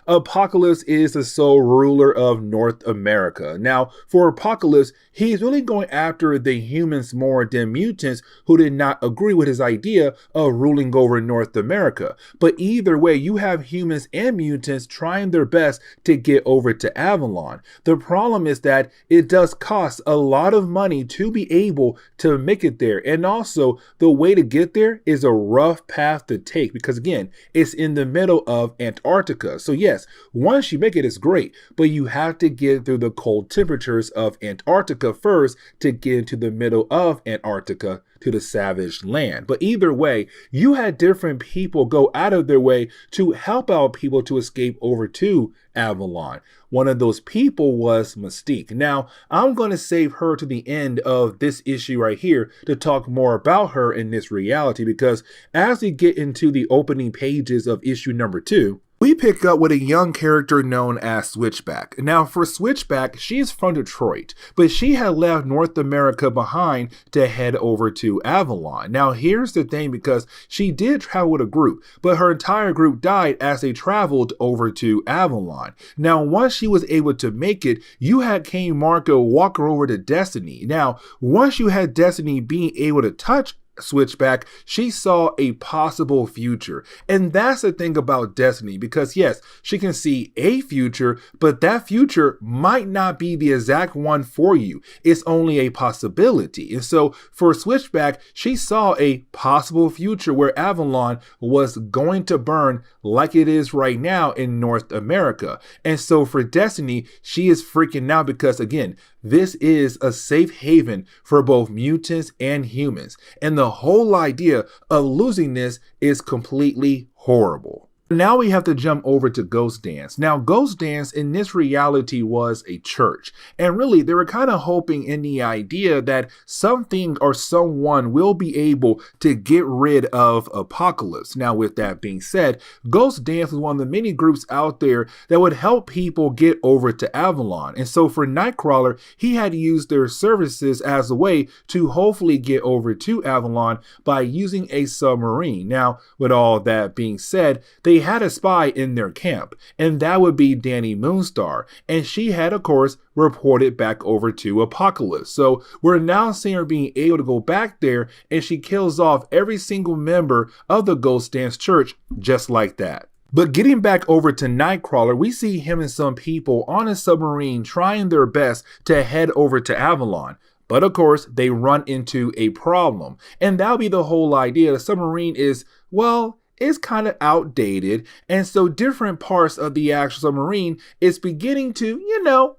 Apocalypse is the sole ruler of North America. Now, for Apocalypse, he's really going after the humans more than mutants who did not agree with his idea of ruling over North America. But either way, you have humans and mutants trying their best to get over to Avalon. The problem is that it does cost a lot of money to be able to make it there. And also, the way to get there is a rough path to take because, again, it's in the middle of Antarctica. Antarctica. So yes, once you make it, it's great, but you have to get through the cold temperatures of Antarctica first to get into the middle of Antarctica to the savage land. But either way, you had different people go out of their way to help out people to escape over to Avalon. One of those people was Mystique. Now, I'm going to save her to the end of this issue right here to talk more about her in this reality, because as we get into the opening pages of issue number 2, we pick up with a young character known as Switchback. Now, for Switchback, she is from Detroit, but she had left North America behind to head over to Avalon. Now, here's the thing, because she did travel with a group, but her entire group died as they traveled over to Avalon. Now, once she was able to make it, you had King Marco walk her over to Destiny. Now, once you had Destiny being able to touch Switchback, she saw a possible future. And that's the thing about Destiny, because yes, she can see a future, but that future might not be the exact one for you. It's only a possibility. And so for Switchback, she saw a possible future where Avalon was going to burn like it is right now in North America. And so for Destiny, she is freaking out because, again, this is a safe haven for both mutants and humans. And the whole idea of losing this is completely horrible. Now we have to jump over to Ghost Dance. Now, Ghost Dance in this reality was a church. And really, they were kind of hoping in the idea that something or someone will be able to get rid of Apocalypse. Now, with that being said, Ghost Dance was one of the many groups out there that would help people get over to Avalon. And so for Nightcrawler, he had used their services as a way to hopefully get over to Avalon by using a submarine. Now, with all that being said, they had a spy in their camp, and that would be Dani Moonstar, and she had, of course, reported back over to Apocalypse. So we're now seeing her being able to go back there, and she kills off every single member of the Ghost Dance Church just like that. But getting back over to Nightcrawler, we see him and some people on a submarine trying their best to head over to Avalon. But of course, they run into a problem, and that'll be the whole idea. The submarine is, well, is kind of outdated, and so different parts of the actual submarine is beginning to,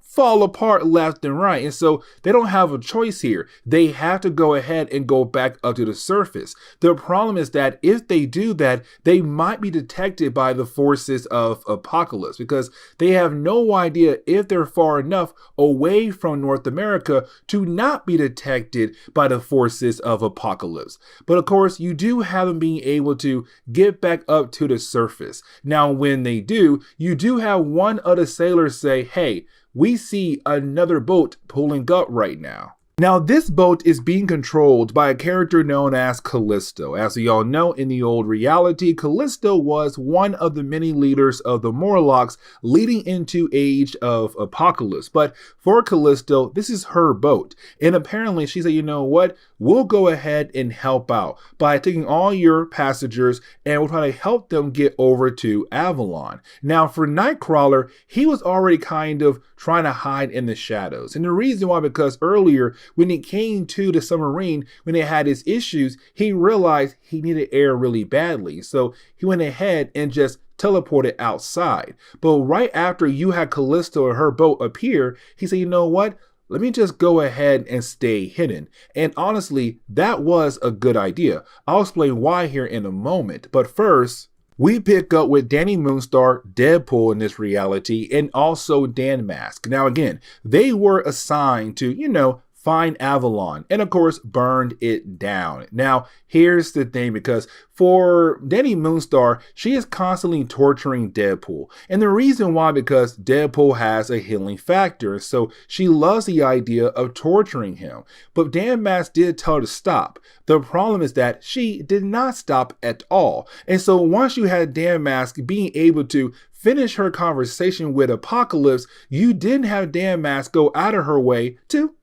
fall apart left and right. And so they don't have a choice here. They have to go ahead and go back up to the surface. The problem is that if they do that, they might be detected by the forces of Apocalypse, because they have no idea if they're far enough away from North America to not be detected by the forces of Apocalypse. But of course, you do have them being able to get back up to the surface. Now, when they do, you do have one of the sailors say, "Hey, we see another boat pulling up right now." Now, this boat is being controlled by a character known as Callisto. As we all know, in the old reality, Callisto was one of the many leaders of the Morlocks leading into Age of Apocalypse. But for Callisto, this is her boat. And apparently she said, you know what? We'll go ahead and help out by taking all your passengers and we'll try to help them get over to Avalon. Now, for Nightcrawler, he was already kind of trying to hide in the shadows. And the reason why, because earlier, when it came to the submarine, when it had its issues, he realized he needed air really badly. So he went ahead and just teleported outside. But right after you had Callisto and her boat appear, he said, you know what? Let me just go ahead and stay hidden. And honestly, that was a good idea. I'll explain why here in a moment. But first, we pick up with Dani Moonstar, Deadpool in this reality, and also Dan Mask. Now again, they were assigned to, find Avalon, and of course burned it down. Now here's the thing, because for Dani Moonstar, she is constantly torturing Deadpool, and the reason why, because Deadpool has a healing factor, so she loves the idea of torturing him. But Dan Mask did tell her to stop. The problem is that she did not stop at all, and so once you had Dan Mask being able to finish her conversation with Apocalypse, you didn't have Dan Mask go out of her way to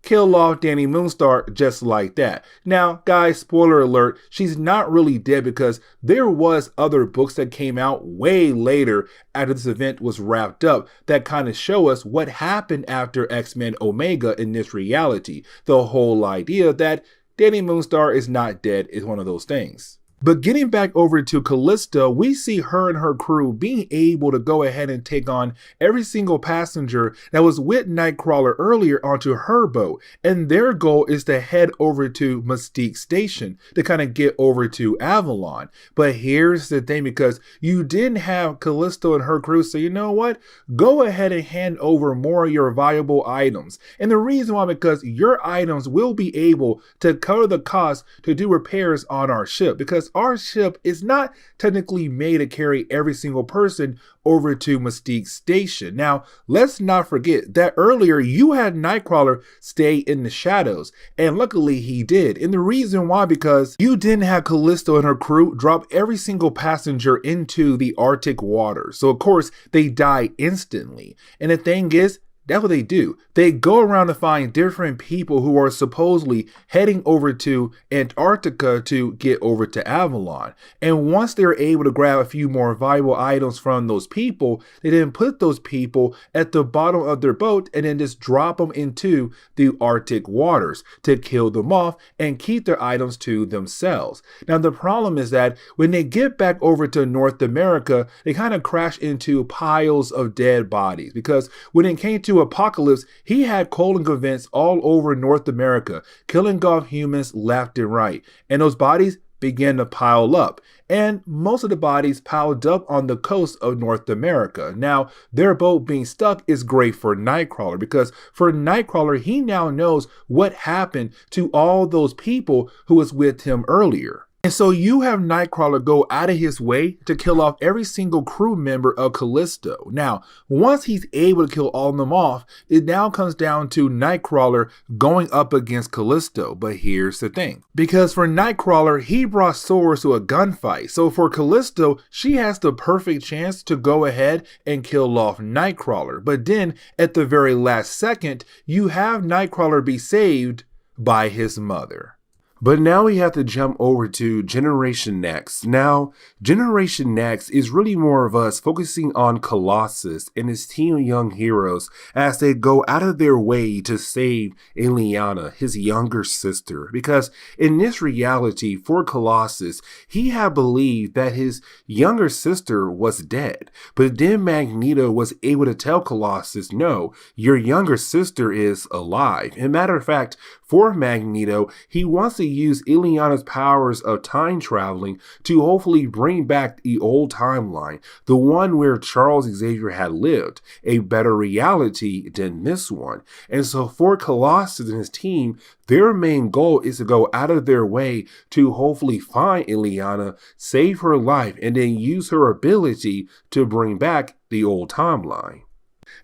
kill off Dani Moonstar just like that. Now, guys, spoiler alert, she's not really dead, because there was other books that came out way later after this event was wrapped up that kind of show us what happened after X-Men Omega in this reality. The whole idea that Dani Moonstar is not dead is one of those things. But getting back over to Callisto, we see her and her crew being able to go ahead and take on every single passenger that was with Nightcrawler earlier onto her boat. And their goal is to head over to Mystique Station to kind of get over to Avalon. But here's the thing, because you didn't have Callisto and her crew say, you know what? Go ahead and hand over more of your valuable items. And the reason why, because your items will be able to cover the cost to do repairs on our ship, because our ship is not technically made to carry every single person over to Mystique Station. Now, let's not forget that earlier you had Nightcrawler stay in the shadows, and luckily he did. And the reason why, because you didn't have Callisto and her crew drop every single passenger into the Arctic water. So of course they die instantly. And the thing is, that's what they do. They go around to find different people who are supposedly heading over to Antarctica to get over to Avalon. And once they're able to grab a few more valuable items from those people, they then put those people at the bottom of their boat and then just drop them into the Arctic waters to kill them off and keep their items to themselves. Now, the problem is that when they get back over to North America, they kind of crash into piles of dead bodies, because when it came to Apocalypse, he had colon events all over North America, killing off humans left and right, and those bodies began to pile up, and most of the bodies piled up on the coast of North America. Now, their boat being stuck is great for Nightcrawler, because for Nightcrawler, he now knows what happened to all those people who was with him earlier. And so you have Nightcrawler go out of his way to kill off every single crew member of Callisto. Now, once he's able to kill all of them off, it now comes down to Nightcrawler going up against Callisto. But here's the thing. Because for Nightcrawler, he brought swords to a gunfight. So for Callisto, she has the perfect chance to go ahead and kill off Nightcrawler. But then, at the very last second, you have Nightcrawler be saved by his mother. But now we have to jump over to Generation Next. Now, Generation Next is really more of us focusing on Colossus and his team of young heroes as they go out of their way to save Illyana, his younger sister. Because in this reality, for Colossus, he had believed that his younger sister was dead. But then Magneto was able to tell Colossus, no, your younger sister is alive. And matter of fact, for Magneto, he wants to use Illyana's powers of time traveling to hopefully bring back the old timeline, the one where Charles Xavier had lived, a better reality than this one. And so for Colossus and his team, their main goal is to go out of their way to hopefully find Illyana, save her life, and then use her ability to bring back the old timeline.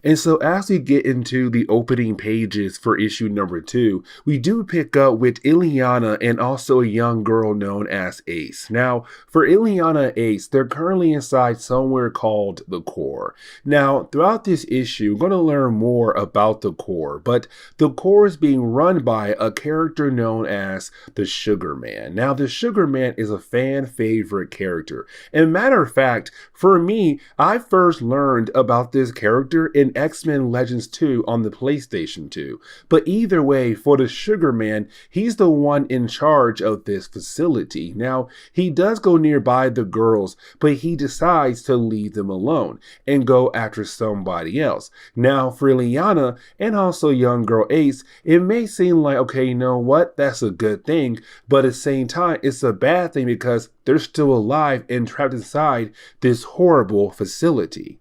And so as we get into the opening pages for issue number 2, we do pick up with Illyana and also a young girl known as Ace. Now, for Illyana and Ace, they're currently inside somewhere called the Core. Now, throughout this issue, we're going to learn more about the Core, but the Core is being run by a character known as the Sugar Man. Now, the Sugar Man is a fan favorite character. And matter of fact, for me, I first learned about this character in X-Men Legends 2 on the PlayStation 2. But either way, for the Sugar Man, he's the one in charge of this facility. Now, he does go nearby the girls, but he decides to leave them alone and go after somebody else. Now, for Illyana and also young girl Ace, it may seem like, okay, you know what, that's a good thing, but at the same time, it's a bad thing because they're still alive and trapped inside this horrible facility.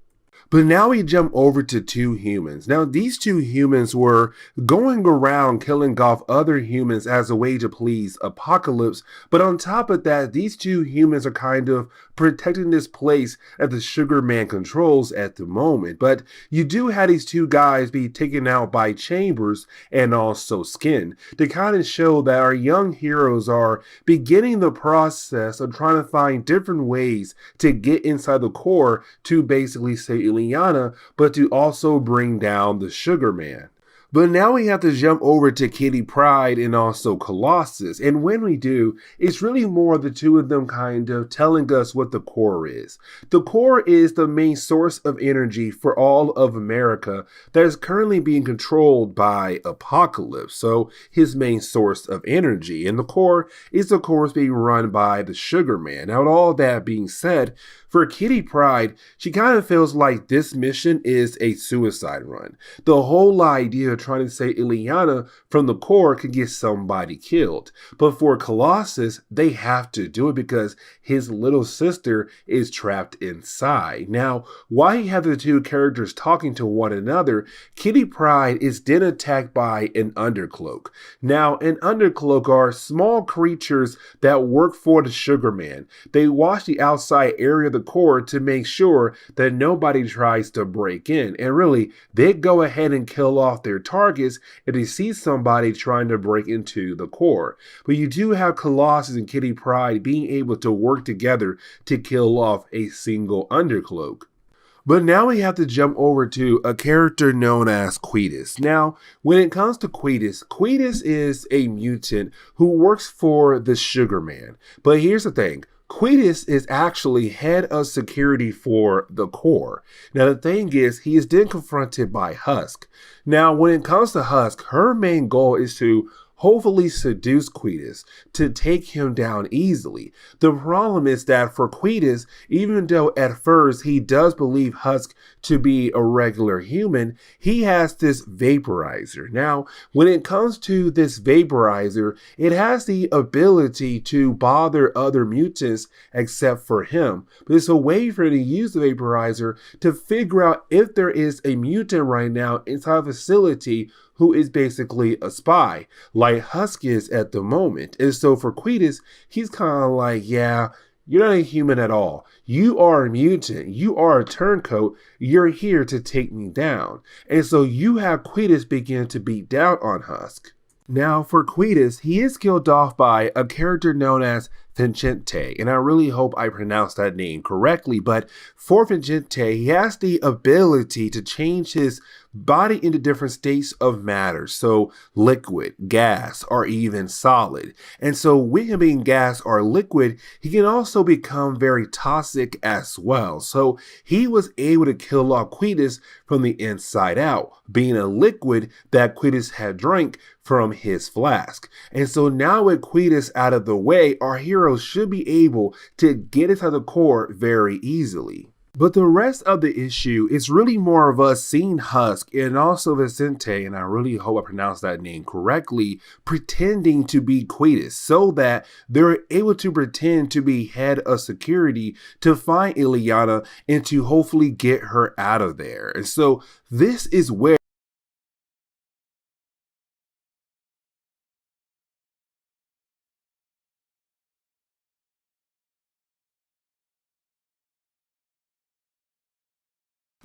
But now we jump over to two humans. Now, these two humans were going around killing off other humans as a way to please Apocalypse. But on top of that, these two humans are kind of protecting this place that the Sugar Man controls at the moment. But you do have these two guys be taken out by Chambers and also Skin to kind of show that our young heroes are beginning the process of trying to find different ways to get inside the Core to basically save Illyana, but to also bring down the Sugar Man. But now we have to jump over to Kitty Pryde and also Colossus. And when we do, it's really more the two of them kind of telling us what the core is. The core is the main source of energy for all of America that is currently being controlled by Apocalypse. So his main source of energy. And the core is of course being run by the Sugar Man. Now with all that being said, for Kitty Pryde, she kind of feels like this mission is a suicide run. The whole idea of trying to save Illyana from the core could get somebody killed. But for Colossus, they have to do it because his little sister is trapped inside. Now, while you have the two characters talking to one another, Kitty Pryde is then attacked by an Undercloak. Now, an Undercloak are small creatures that work for the Sugar Man. They watch the outside area of the core to make sure that nobody tries to break in. And really, they go ahead and kill off their targets if they see somebody trying to break into the core. But you do have Colossus and Kitty Pryde being able to work together to kill off a single Undercloak. But now we have to jump over to a character known as Quetus. Now, when it comes to Quetus, Quetus is a mutant who works for the Sugar Man. But here's the thing. Quetus is actually head of security for the core. Now the thing is, he is then confronted by Husk. Now when it comes to Husk, her main goal is to hopefully seduce Quetus to take him down easily. The problem is that for Quetus, even though at first he does believe Husk to be a regular human, he has this vaporizer. Now, when it comes to this vaporizer, it has the ability to bother other mutants except for him. But it's a way for him to use the vaporizer to figure out if there is a mutant right now inside a facility who is basically a spy, like Husk is at the moment. And so for Quetus, he's kind of like, yeah, you're not a human at all. You are a mutant. You are a turncoat. You're here to take me down. And so you have Quetus begin to beat down on Husk. Now for Quetus, he is killed off by a character known as Vincente, and I really hope I pronounced that name correctly, but for Vincente, he has the ability to change his body into different states of matter, so liquid, gas, or even solid. And so with him being gas or liquid, he can also become very toxic as well. So he was able to kill off Quetus from the inside out, being a liquid that Quetus had drank from his flask. And so now with Quetus out of the way, our heroes should be able to get inside the core very easily. But the rest of the issue is really more of us seeing Husk and also Vicente, and I really hope I pronounced that name correctly, pretending to be Quetus so that they're able to pretend to be head of security to find Illyana and to hopefully get her out of there. And so this is where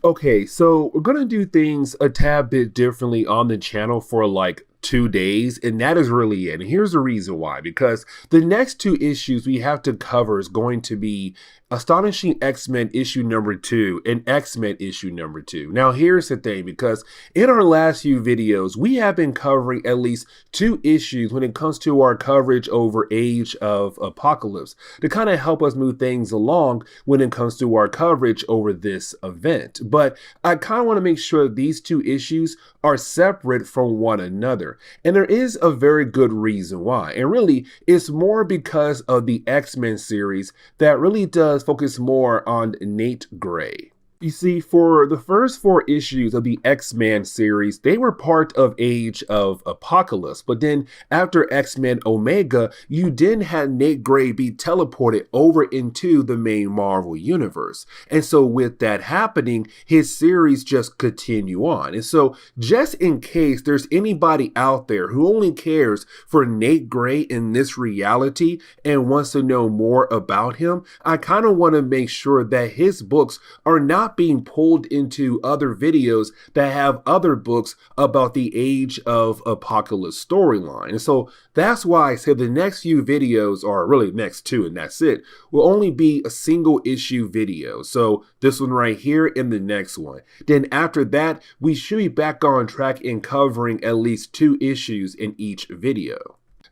okay, so we're gonna do things a tad bit differently on the channel for like 2 days, and that is really it. And here's the reason why, because the next 2 issues we have to cover is going to be Astonishing X-Men issue number 2 and X-Men issue number 2. Now here's the thing, because in our last few videos, we have been covering at least 2 issues when it comes to our coverage over Age of Apocalypse to kind of help us move things along when it comes to our coverage over this event. But I kind of want to make sure that these 2 issues are separate from one another. And there is a very good reason why. And really, it's more because of the X-Men series that really does focus more on Nate Gray. You see, for the first 4 issues of the X-Men series, they were part of Age of Apocalypse. But then after X-Men Omega, you then had Nate Gray be teleported over into the main Marvel universe. And so with that happening, his series just continue on. And so just in case there's anybody out there who only cares for Nate Gray in this reality and wants to know more about him, I kind of want to make sure that his books are not not being pulled into other videos that have other books about the Age of Apocalypse storyline. And so that's why I said the next few videos, or really next two and that's it, will only be a single issue video. So this one right here and the next one. Then after that, we should be back on track in covering at least 2 issues in each video.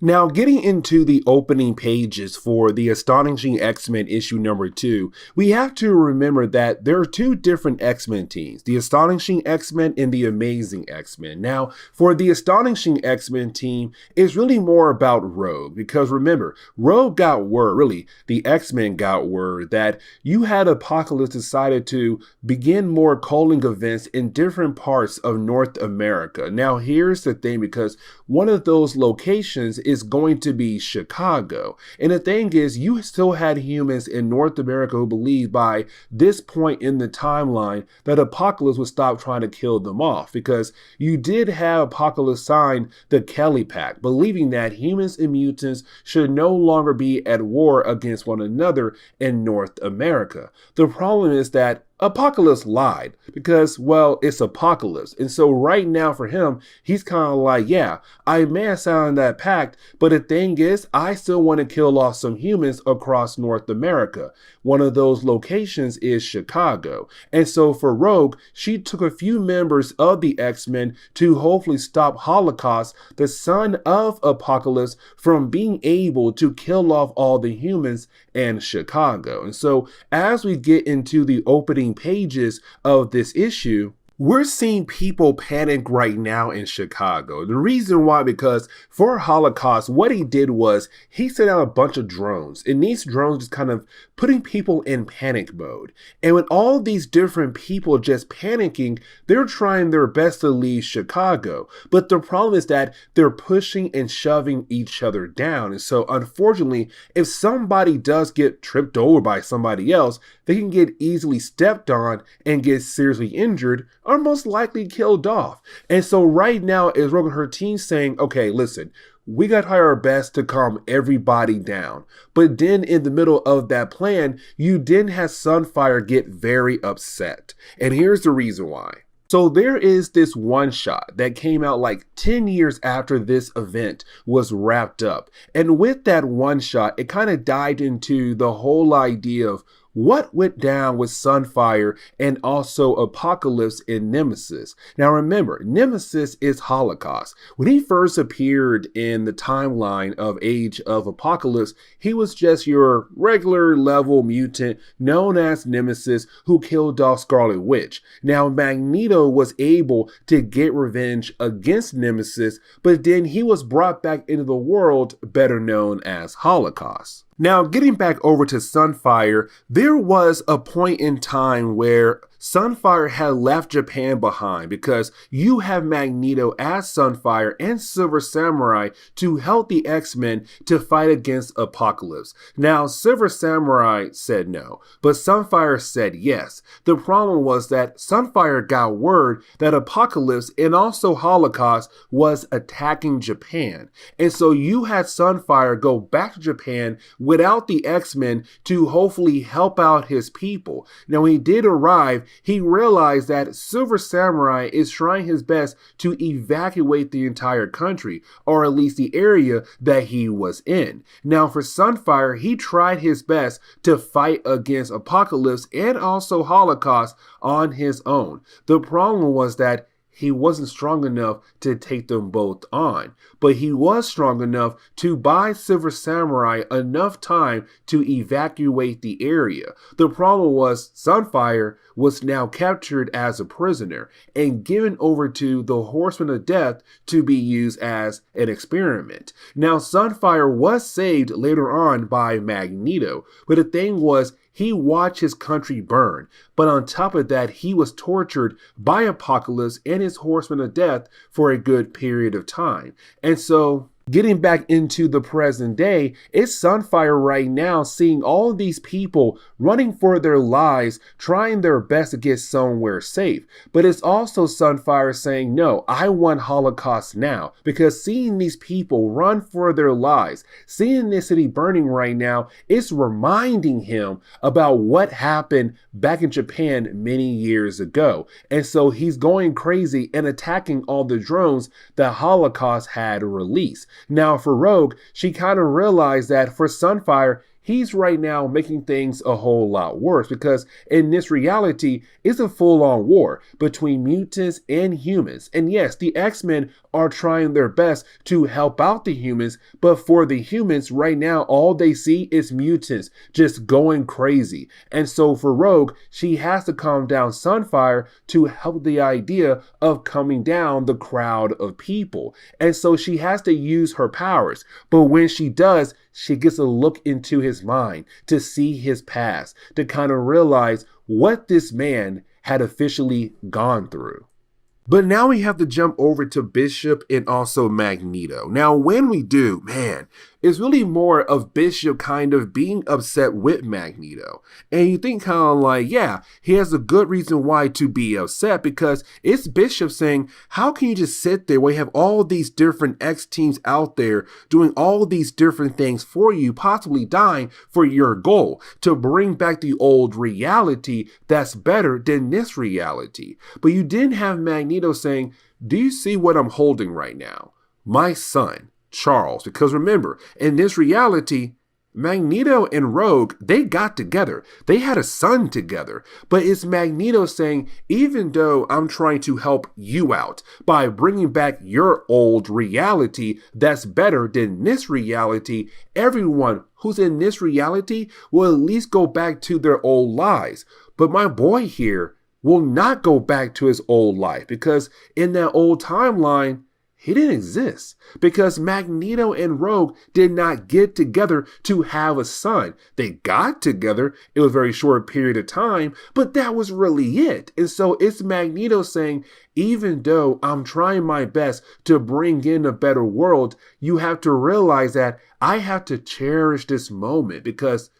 Now, getting into the opening pages for the Astonishing X-Men issue number 2, we have to remember that there are 2 different X-Men teams, the Astonishing X-Men and the Amazing X-Men. Now, for the Astonishing X-Men team, it's really more about Rogue, because remember, Rogue got word, really, the X-Men got word that you had Apocalypse decided to begin more culling events in different parts of North America. Now, here's the thing, because one of those locations is going to be Chicago. And the thing is, you still had humans in North America who believed by this point in the timeline that Apocalypse would stop trying to kill them off, because you did have Apocalypse sign the Kelly Pact, believing that humans and mutants should no longer be at war against one another in North America. The problem is that Apocalypse lied because, well, it's Apocalypse. And so right now for him, he's kind of like, yeah, I may have signed that pact, but the thing is, I still want to kill off some humans across North America. One of those locations is Chicago. And so for Rogue, she took a few members of the X-Men to hopefully stop Holocaust, the son of Apocalypse, from being able to kill off all the humans in Chicago. And so as we get into the opening pages of this issue, we're seeing people panic right now in Chicago. The reason why, because for Holocaust, what he did was he sent out a bunch of drones, and these drones just kind of putting people in panic mode. And with all these different people just panicking, they're trying their best to leave Chicago. But the problem is that they're pushing and shoving each other down. And so unfortunately, if somebody does get tripped over by somebody else, they can get easily stepped on and get seriously injured, are most likely killed off. And so right now is Rogue and her team saying, okay, listen, we got to try our best to calm everybody down. But then in the middle of that plan, you then have Sunfire get very upset. And here's the reason why. So there is this one shot that came out like 10 years after this event was wrapped up. And with that one shot, it kind of dived into the whole idea of what went down with Sunfire and also Apocalypse and Nemesis. Now remember, Nemesis is Holocaust. When he first appeared in the timeline of Age of Apocalypse, he was just your regular level mutant known as Nemesis who killed off Scarlet Witch. Now Magneto was able to get revenge against Nemesis, but then he was brought back into the world better known as Holocaust. Now, getting back over to Sunfire, there was a point in time where Sunfire had left Japan behind because you have Magneto as Sunfire and Silver Samurai to help the X-Men to fight against Apocalypse. Now, Silver Samurai said no, but Sunfire said yes. The problem was that Sunfire got word that Apocalypse and also Holocaust was attacking Japan. And so you had Sunfire go back to Japan without the X-Men to hopefully help out his people. Now, when he did arrive, he realized that Silver Samurai is trying his best to evacuate the entire country, or at least the area that he was in. Now, for Sunfire, he tried his best to fight against Apocalypse and also Holocaust on his own. The problem was that he wasn't strong enough to take them both on, but he was strong enough to buy Silver Samurai enough time to evacuate the area. The problem was Sunfire was now captured as a prisoner and given over to the Horsemen of Death to be used as an experiment. Now, Sunfire was saved later on by Magneto, but the thing was, he watched his country burn, but on top of that, he was tortured by Apocalypse and his Horsemen of Death for a good period of time. And so Getting back into the present day, it's Sunfire right now seeing all of these people running for their lives, trying their best to get somewhere safe. But it's also Sunfire saying, no, I want Holocaust now. Because seeing these people run for their lives, seeing this city burning right now, it's reminding him about what happened back in Japan many years ago. And so he's going crazy and attacking all the drones that Holocaust had released. Now for Rogue, she kind of realized that for Sunfire, he's right now making things a whole lot worse because in this reality, it's a full-on war between mutants and humans. And yes, the X-Men are trying their best to help out the humans, but for the humans right now, all they see is mutants just going crazy. And so for Rogue, she has to calm down Sunfire to help the idea of calming down the crowd of people. And so she has to use her powers. But when she does, she gets a look into his mind to see his past, to kind of realize what this man had officially gone through. But now we have to jump over to Bishop and also Magneto. Now, when we do, man, it's really more of Bishop kind of being upset with Magneto. And you think kind of like, yeah, he has a good reason why to be upset because it's Bishop saying, how can you just sit there when you have all these different X teams out there doing all these different things for you, possibly dying for your goal to bring back the old reality that's better than this reality. But you didn't have Magneto saying, do you see what I'm holding right now? My son. Charles, because remember, in this reality, Magneto and Rogue, they got together. They had a son together. But it's Magneto saying, even though I'm trying to help you out by bringing back your old reality that's better than this reality, everyone who's in this reality will at least go back to their old lives. But my boy here will not go back to his old life because in that old timeline, he didn't exist because Magneto and Rogue did not get together to have a son. They got together. It was a very short period of time, but that was really it. And so it's Magneto saying, even though I'm trying my best to bring in a better world, you have to realize that I have to cherish this moment because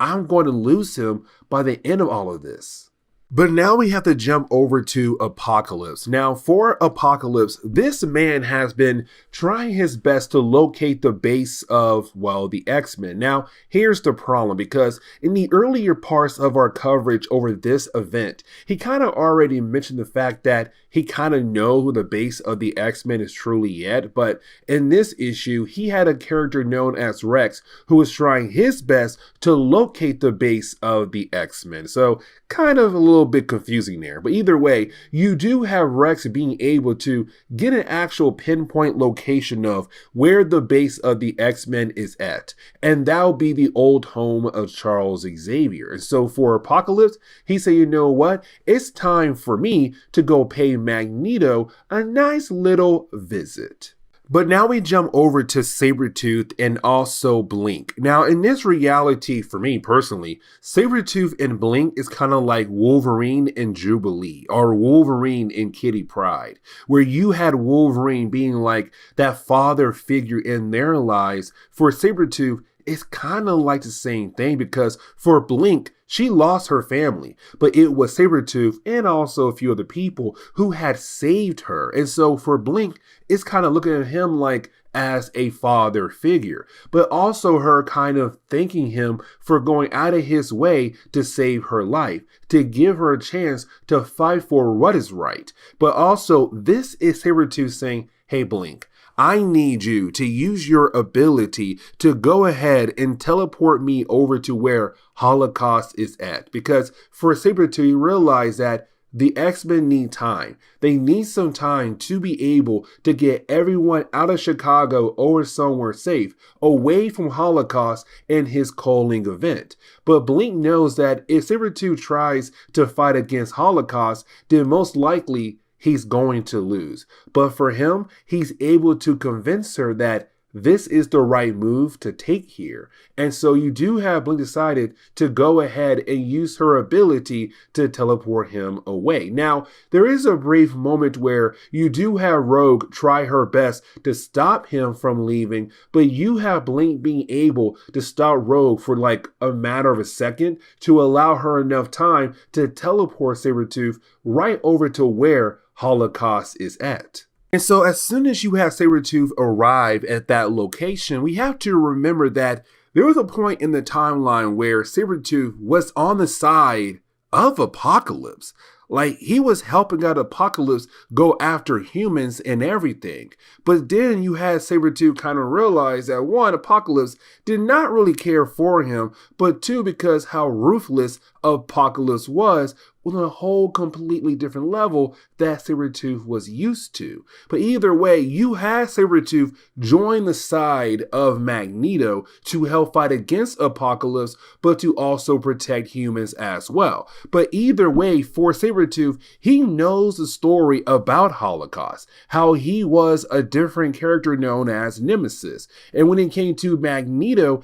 I'm going to lose him by the end of all of this. But now we have to jump over to Apocalypse. Now for Apocalypse, this man has been trying his best to locate the base of, well, the X-Men. Now here's the problem because in the earlier parts of our coverage over this event, he kind of already mentioned the fact that he kind of knows who the base of the X-Men is truly at. But in this issue, he had a character known as Rex who was trying his best to locate the base of the X-Men. So kind of a little bit confusing there, but either way, you do have Rex being able to get an actual pinpoint location of where the base of the X-Men is at, and that'll be the old home of Charles Xavier. And so for Apocalypse, he said, you know what, it's time for me to go pay Magneto a nice little visit. But now we jump over to Sabretooth and also Blink. Now in this reality, for me personally, Sabretooth and Blink is kind of like Wolverine and Jubilee, or Wolverine and Kitty Pryde, where you had Wolverine being like that father figure in their lives. For Sabretooth, it's kind of like the same thing because for Blink, she lost her family, but it was Sabretooth and also a few other people who had saved her. And so for Blink, it's kind of looking at him like as a father figure, but also her kind of thanking him for going out of his way to save her life, to give her a chance to fight for what is right. But also this is Sabretooth saying, hey Blink, I need you to use your ability to go ahead and teleport me over to where Holocaust is at. Because for Sabretooth, you realize that the X-Men need time. They need some time to be able to get everyone out of Chicago or somewhere safe, away from Holocaust and his calling event. But Blink knows that if Sabretooth tries to fight against Holocaust, then most likely he's going to lose. But for him, he's able to convince her that this is the right move to take here. And so you do have Blink decided to go ahead and use her ability to teleport him away. Now, there is a brief moment where you do have Rogue try her best to stop him from leaving, but you have Blink being able to stop Rogue for like a matter of a second to allow her enough time to teleport Sabretooth right over to where Holocaust is at. And so as soon as you have Sabretooth arrive at that location, we have to remember that there was a point in the timeline where Sabretooth was on the side of Apocalypse. Like, he was helping out Apocalypse go after humans and everything. But then you had Sabretooth kind of realize that one, Apocalypse did not really care for him, but two, because how ruthless Apocalypse was on a whole completely different level that Sabretooth was used to. But either way, you had Sabretooth join the side of Magneto to help fight against Apocalypse, but to also protect humans as well. But either way, for Sabretooth, he knows the story about Holocaust, how he was a different character known as Nemesis. And when it came to Magneto,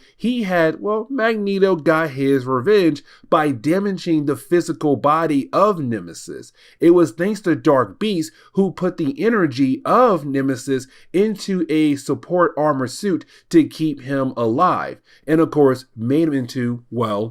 Magneto got his revenge by damaging the physical body of Nemesis. It was thanks to Dark Beast who put the energy of Nemesis into a support armor suit to keep him alive, and of course made him into,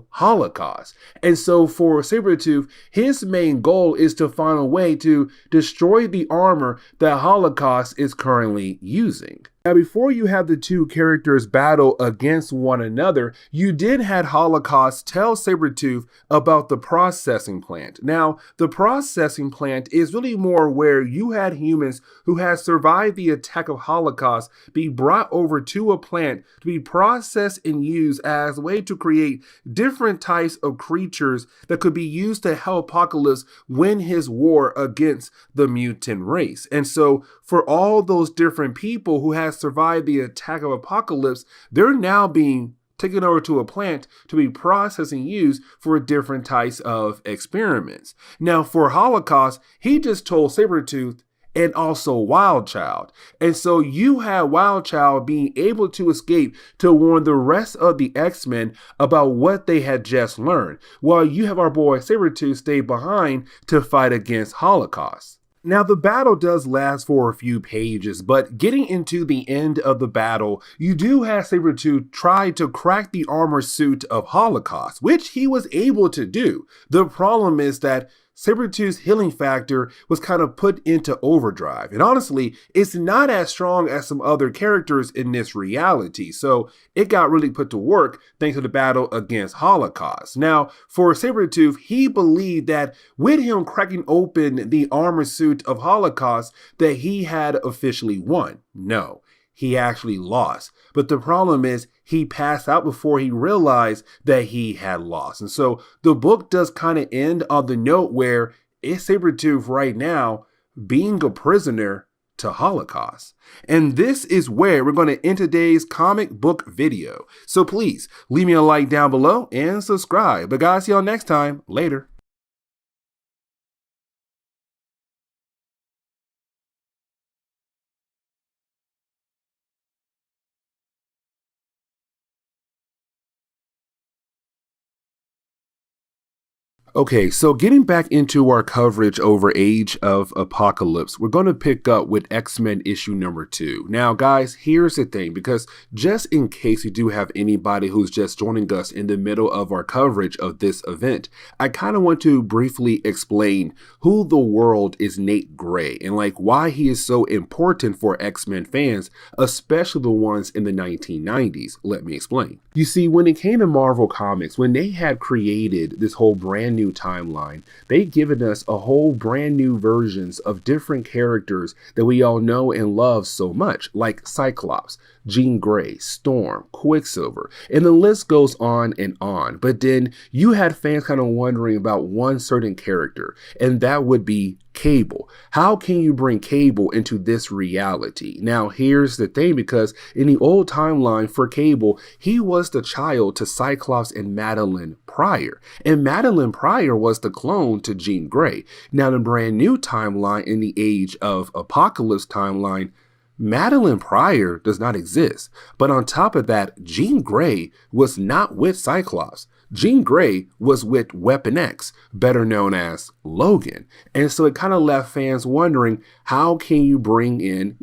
Holocaust. And so for Sabretooth, his main goal is to find a way to destroy the armor that Holocaust is currently using. Now, before you have the two characters battle against one another, you did have Holocaust tell Sabretooth about the processing plant. Now, the processing plant is really more where you had humans who had survived the attack of Holocaust be brought over to a plant to be processed and used as a way to create different types of creatures that could be used to help Apocalypse win his war against the mutant race. And so for all those different people who had survived the attack of Apocalypse, they're now being taken over to a plant to be processed and used for different types of experiments. Now, for Holocaust, he just told Sabretooth and also Wildchild. And so you have Wildchild being able to escape to warn the rest of the X-Men about what they had just learned, while you have our boy Sabretooth stay behind to fight against Holocaust. Now, the battle does last for a few pages, but getting into the end of the battle, you do have Sabretooth try to crack the armor suit of Holocaust, which he was able to do. The problem is that Sabretooth's healing factor was kind of put into overdrive. And honestly, it's not as strong as some other characters in this reality. So it got really put to work thanks to the battle against Holocaust. Now, for Sabretooth, he believed that with him cracking open the armor suit of Holocaust, that he had officially won. No. He actually lost. But the problem is he passed out before he realized that he had lost. And so the book does kind of end on the note where it's Sabretooth right now being a prisoner to Holocaust. And this is where we're going to end today's comic book video. So please leave me a like down below and subscribe. But guys, see y'all next time. Later. Okay, so getting back into our coverage over Age of Apocalypse, we're going to pick up with X-Men issue number 2. Now, guys, here's the thing, because just in case you do have anybody who's just joining us in the middle of our coverage of this event, I kind of want to briefly explain who the world is Nate Gray and like why he is so important for X-Men fans, especially the ones in the 1990s. Let me explain. You see, when it came to Marvel Comics, when they had created this whole brand new timeline, they'd given us a whole brand new versions of different characters that we all know and love so much, like Cyclops, Jean Grey, Storm, Quicksilver, and the list goes on and on. But then you had fans kind of wondering about one certain character, and that would be Cable. How can you bring Cable into this reality? Now, here's the thing, because in the old timeline for Cable, he was the child to Cyclops and Madeline Pryor, and Madeline Pryor was the clone to Jean Grey. Now, the brand new timeline in the Age of Apocalypse timeline, Madeline Pryor does not exist. But on top of that, Jean Grey was not with Cyclops. Jean Grey was with Weapon X, better known as Logan. And so it kind of left fans wondering, how can you bring in,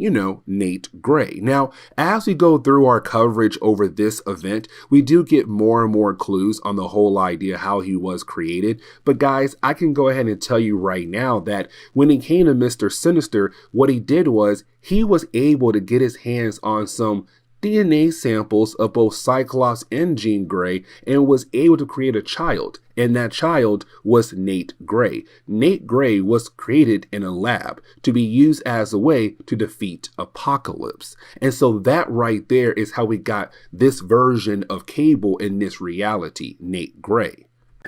Nate Grey? Now, as we go through our coverage over this event, we do get more and more clues on the whole idea how he was created. But guys, I can go ahead and tell you right now that when it came to Mr. Sinister, what he did was he was able to get his hands on some DNA samples of both Cyclops and Jean Grey and was able to create a child. And that child was Nate Grey. Nate Grey was created in a lab to be used as a way to defeat Apocalypse. And so that right there is how we got this version of Cable in this reality, Nate Grey.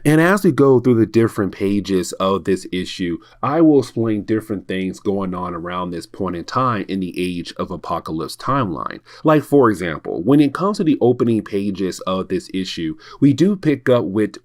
And as we go through the different pages of this issue, I will explain different things going on around this point in time in the Age of Apocalypse timeline. Like, for example, when it comes to the opening pages of this issue, we do pick up with,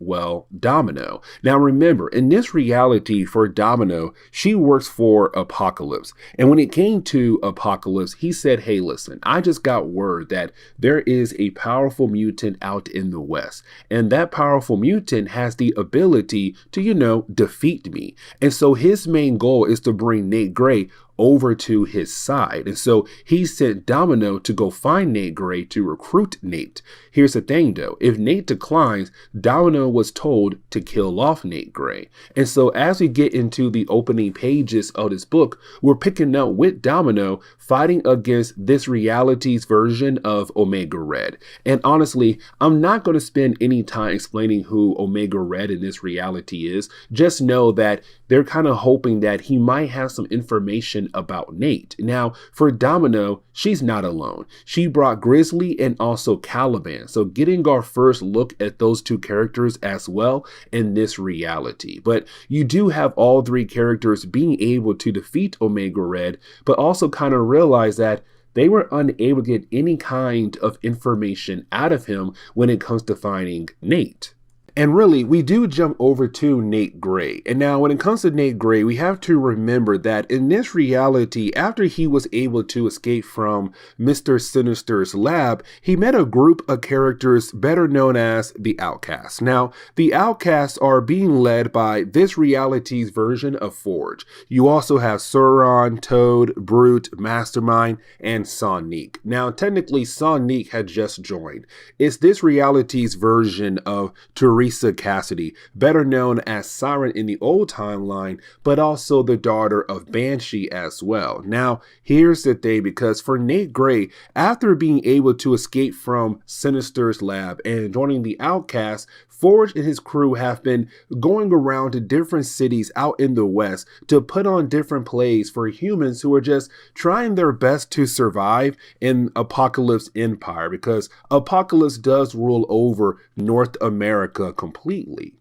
Domino. Now remember, in this reality for Domino, she works for Apocalypse. And when it came to Apocalypse, he said, hey, listen, I just got word that there is a powerful mutant out in the West. And that powerful mutant has the ability to, defeat me. And so his main goal is to bring Nate Grey over to his side. And so he sent Domino to go find Nate Grey to recruit Nate. Here's the thing though, if Nate declines, Domino was told to kill off Nate Grey. And so as we get into the opening pages of this book, we're picking up with Domino fighting against this reality's version of Omega Red. And honestly, I'm not going to spend any time explaining who Omega Red in this reality is. Just know that they're kind of hoping that he might have some information about Nate. Now, for Domino, she's not alone. She brought Grizzly and also Caliban. So getting our first look at those two characters as well in this reality. But you do have all three characters being able to defeat Omega Red, but also kind of realize that they were unable to get any kind of information out of him when it comes to finding Nate. And really, we do jump over to Nate Grey. And now when it comes to Nate Grey, we have to remember that in this reality, after he was able to escape from Mr. Sinister's lab, he met a group of characters better known as the Outcasts. Now, the Outcasts are being led by this reality's version of Forge. You also have Sauron, Toad, Brute, Mastermind, and Sonic. Now, technically, Sonic had just joined. It's this reality's version of Teresa Cassidy, better known as Siren in the old timeline, but also the daughter of Banshee as well. Now, here's the thing, because for Nate Grey, after being able to escape from Sinister's lab and joining the Outcasts, Forge and his crew have been going around to different cities out in the West to put on different plays for humans who are just trying their best to survive in Apocalypse Empire, because Apocalypse does rule over North America completely.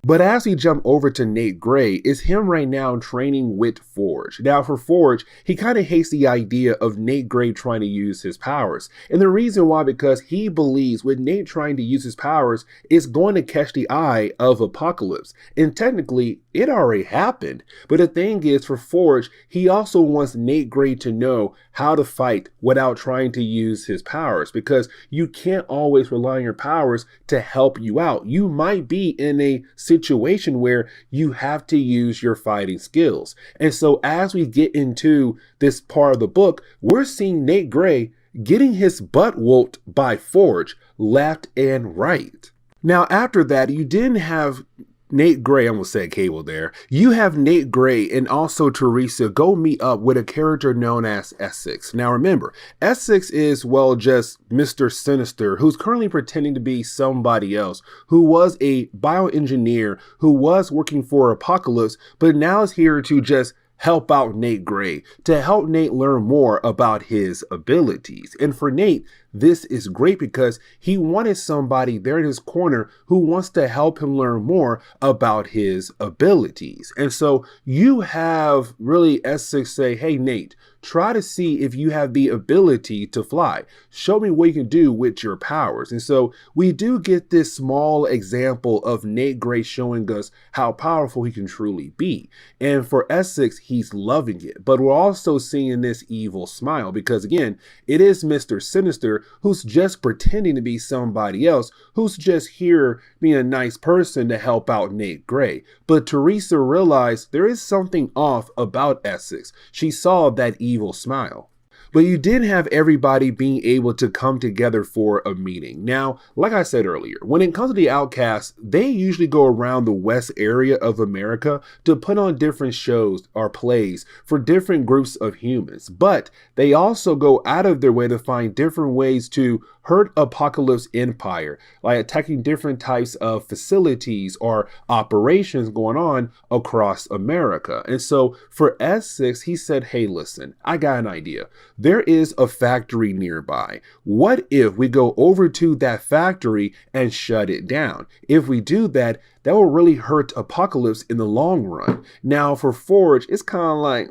But as we jump over to Nate Grey, it's him right now training with Forge. Now for Forge, he kind of hates the idea of Nate Grey trying to use his powers. And the reason why, because he believes with Nate trying to use his powers, it's going to catch the eye of Apocalypse. And technically, it already happened. But the thing is, for Forge, he also wants Nate Grey to know how to fight without trying to use his powers, because you can't always rely on your powers to help you out. You might be in a situation where you have to use your fighting skills. And so as we get into this part of the book, we're seeing Nate Grey getting his butt whooped by Forge left and right. Now after that, you didn't have Nate Grey, I almost said Cable there. You have Nate Grey and also Teresa go meet up with a character known as Essex. Now remember, Essex is, just Mr. Sinister, who's currently pretending to be somebody else, who was a bioengineer who was working for Apocalypse, but now is here to just help out Nate Grey, to help Nate learn more about his abilities. And for Nate, this is great because he wanted somebody there in his corner who wants to help him learn more about his abilities. And so you have really Essex say, hey, Nate, try to see if you have the ability to fly. Show me what you can do with your powers. And so we do get this small example of Nate Gray showing us how powerful he can truly be. And for Essex, he's loving it. But we're also seeing this evil smile because, again, it is Mr. Sinister who's just pretending to be somebody else, who's just here being a nice person to help out Nate Gray. But Teresa realized there is something off about Essex. She saw that evil smile. But you did have everybody being able to come together for a meeting. Now, like I said earlier, when it comes to the Outcasts, they usually go around the West area of America to put on different shows or plays for different groups of humans. But they also go out of their way to find different ways to hurt Apocalypse Empire, like attacking different types of facilities or operations going on across America. And so for Essex, he said, hey, listen, I got an idea. There is a factory nearby. What if we go over to that factory and shut it down? If we do that, that will really hurt Apocalypse in the long run. Now for Forge, it's kind of like,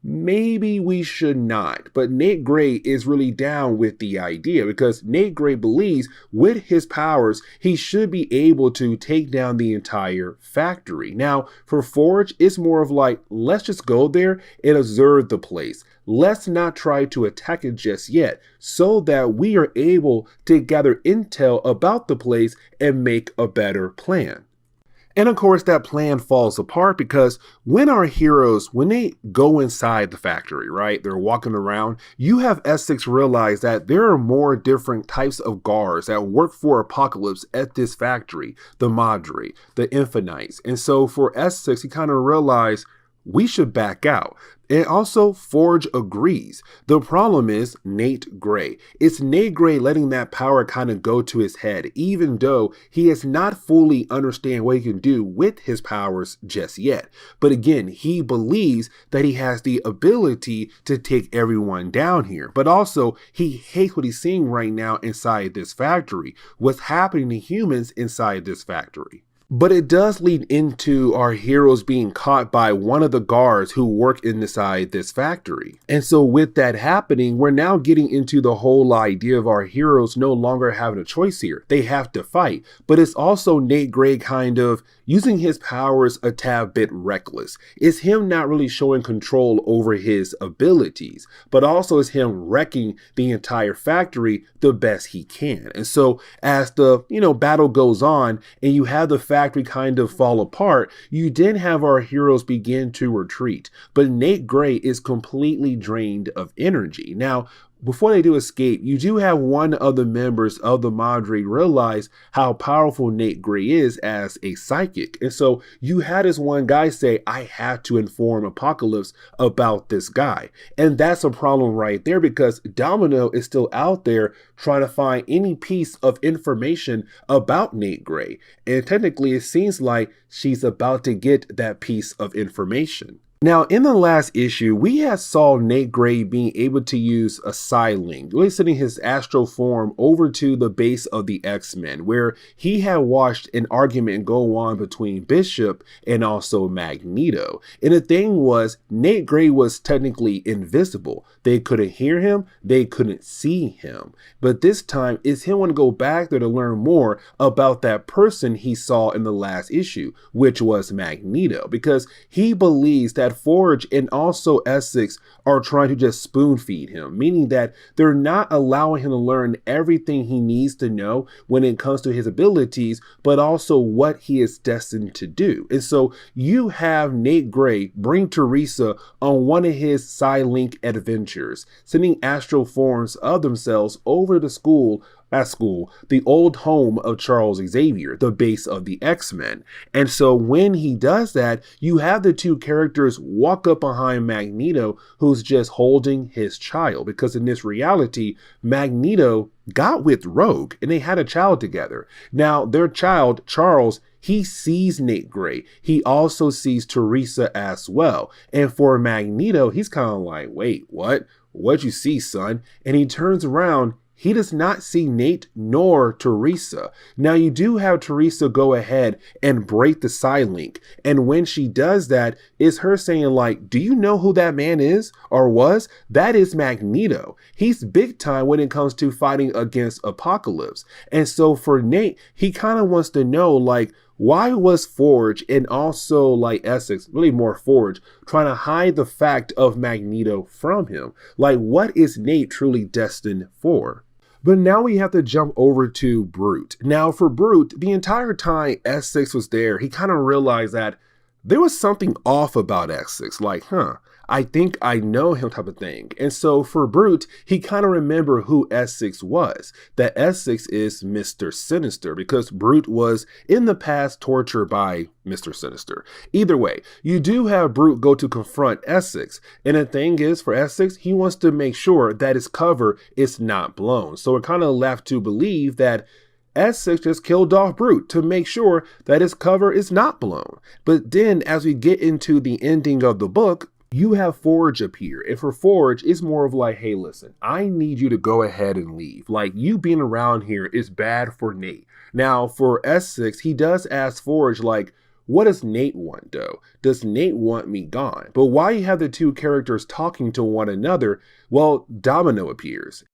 maybe we should not. But Nate Gray is really down with the idea because Nate Gray believes with his powers, he should be able to take down the entire factory. Now, for Forge, it's more of like, let's just go there and observe the place. Let's not try to attack it just yet so that we are able to gather intel about the place and make a better plan. And of course, that plan falls apart because when our heroes, when they go inside the factory, right, they're walking around, you have Essex realize that there are more different types of guards that work for Apocalypse at this factory, the Madre, the Infinites. And so for Essex, he kind of realized we should back out. And also, Forge agrees. The problem is Nate Gray. It's Nate Gray letting that power kind of go to his head, even though he has not fully understand what he can do with his powers just yet. But again, he believes that he has the ability to take everyone down here. But also, he hates what he's seeing right now inside this factory. What's happening to humans inside this factory. But it does lead into our heroes being caught by one of the guards who work inside this factory. And so with that happening, we're now getting into the whole idea of our heroes no longer having a choice here. They have to fight. But it's also Nate Gray kind of using his powers a tad bit reckless. It's him not really showing control over his abilities, but also it's him wrecking the entire factory the best he can. And so as the, battle goes on and you have the factory kind of fall apart, you then have our heroes begin to retreat. But Nate Gray is completely drained of energy. Now, before they do escape, you do have one of the members of the Madre realize how powerful Nate Gray is as a psychic. And so you had this one guy say, I have to inform Apocalypse about this guy. And that's a problem right there because Domino is still out there trying to find any piece of information about Nate Gray. And technically, it seems like she's about to get that piece of information. Now, in the last issue, we had saw Nate Gray being able to use a Psylink, really sending his astral form over to the base of the X-Men, where he had watched an argument go on between Bishop and also Magneto. And the thing was, Nate Gray was technically invisible. They couldn't hear him, they couldn't see him. But this time, it's him want to go back there to learn more about that person he saw in the last issue, which was Magneto, because he believes that Forge and also Essex are trying to just spoon feed him, meaning that they're not allowing him to learn everything he needs to know when it comes to his abilities, but also what he is destined to do. And so you have Nate Gray bring Teresa on one of his Psylink adventures, sending astral forms of themselves over to school, the old home of Charles Xavier, the base of the X-Men. And so when he does that, you have the two characters walk up behind Magneto, who's just holding his child, because in this reality, Magneto got with Rogue and they had a child together. Now, their child, Charles, he sees Nate Gray. He also sees Teresa as well. And for Magneto, he's kind of like, wait, what? What'd you see, son? And he turns around. he does not see Nate nor Teresa. Now, you do have Teresa go ahead and break the side link. And when she does that, it's her saying like, do you know who that man is or was? That is Magneto. He's big time when it comes to fighting against Apocalypse. And so for Nate, he kind of wants to know like, why was Forge and also like Essex, really more Forge, trying to hide the fact of Magneto from him? Like, what is Nate truly destined for? But now we have to jump over to Brute. Now for Brute, the entire time Essex was there, he kind of realized that there was something off about Essex. Like, I think I know him type of thing. And so for Brute, he kind of remembered who Essex was. That Essex is Mr. Sinister, because Brute was in the past tortured by Mr. Sinister. Either way, you do have Brute go to confront Essex. And the thing is, for Essex, he wants to make sure that his cover is not blown. So we're kind of left to believe that Essex just killed off Brute to make sure that his cover is not blown. But then as we get into the ending of the book, you have Forge appear. And for Forge, it's more of like, hey, listen, I need you to go ahead and leave. Like, you being around here is bad for Nate. Now, for Essex, he does ask Forge, like, what does Nate want, though? Does Nate want me gone? But while you have the two characters talking to one another, well, Domino appears.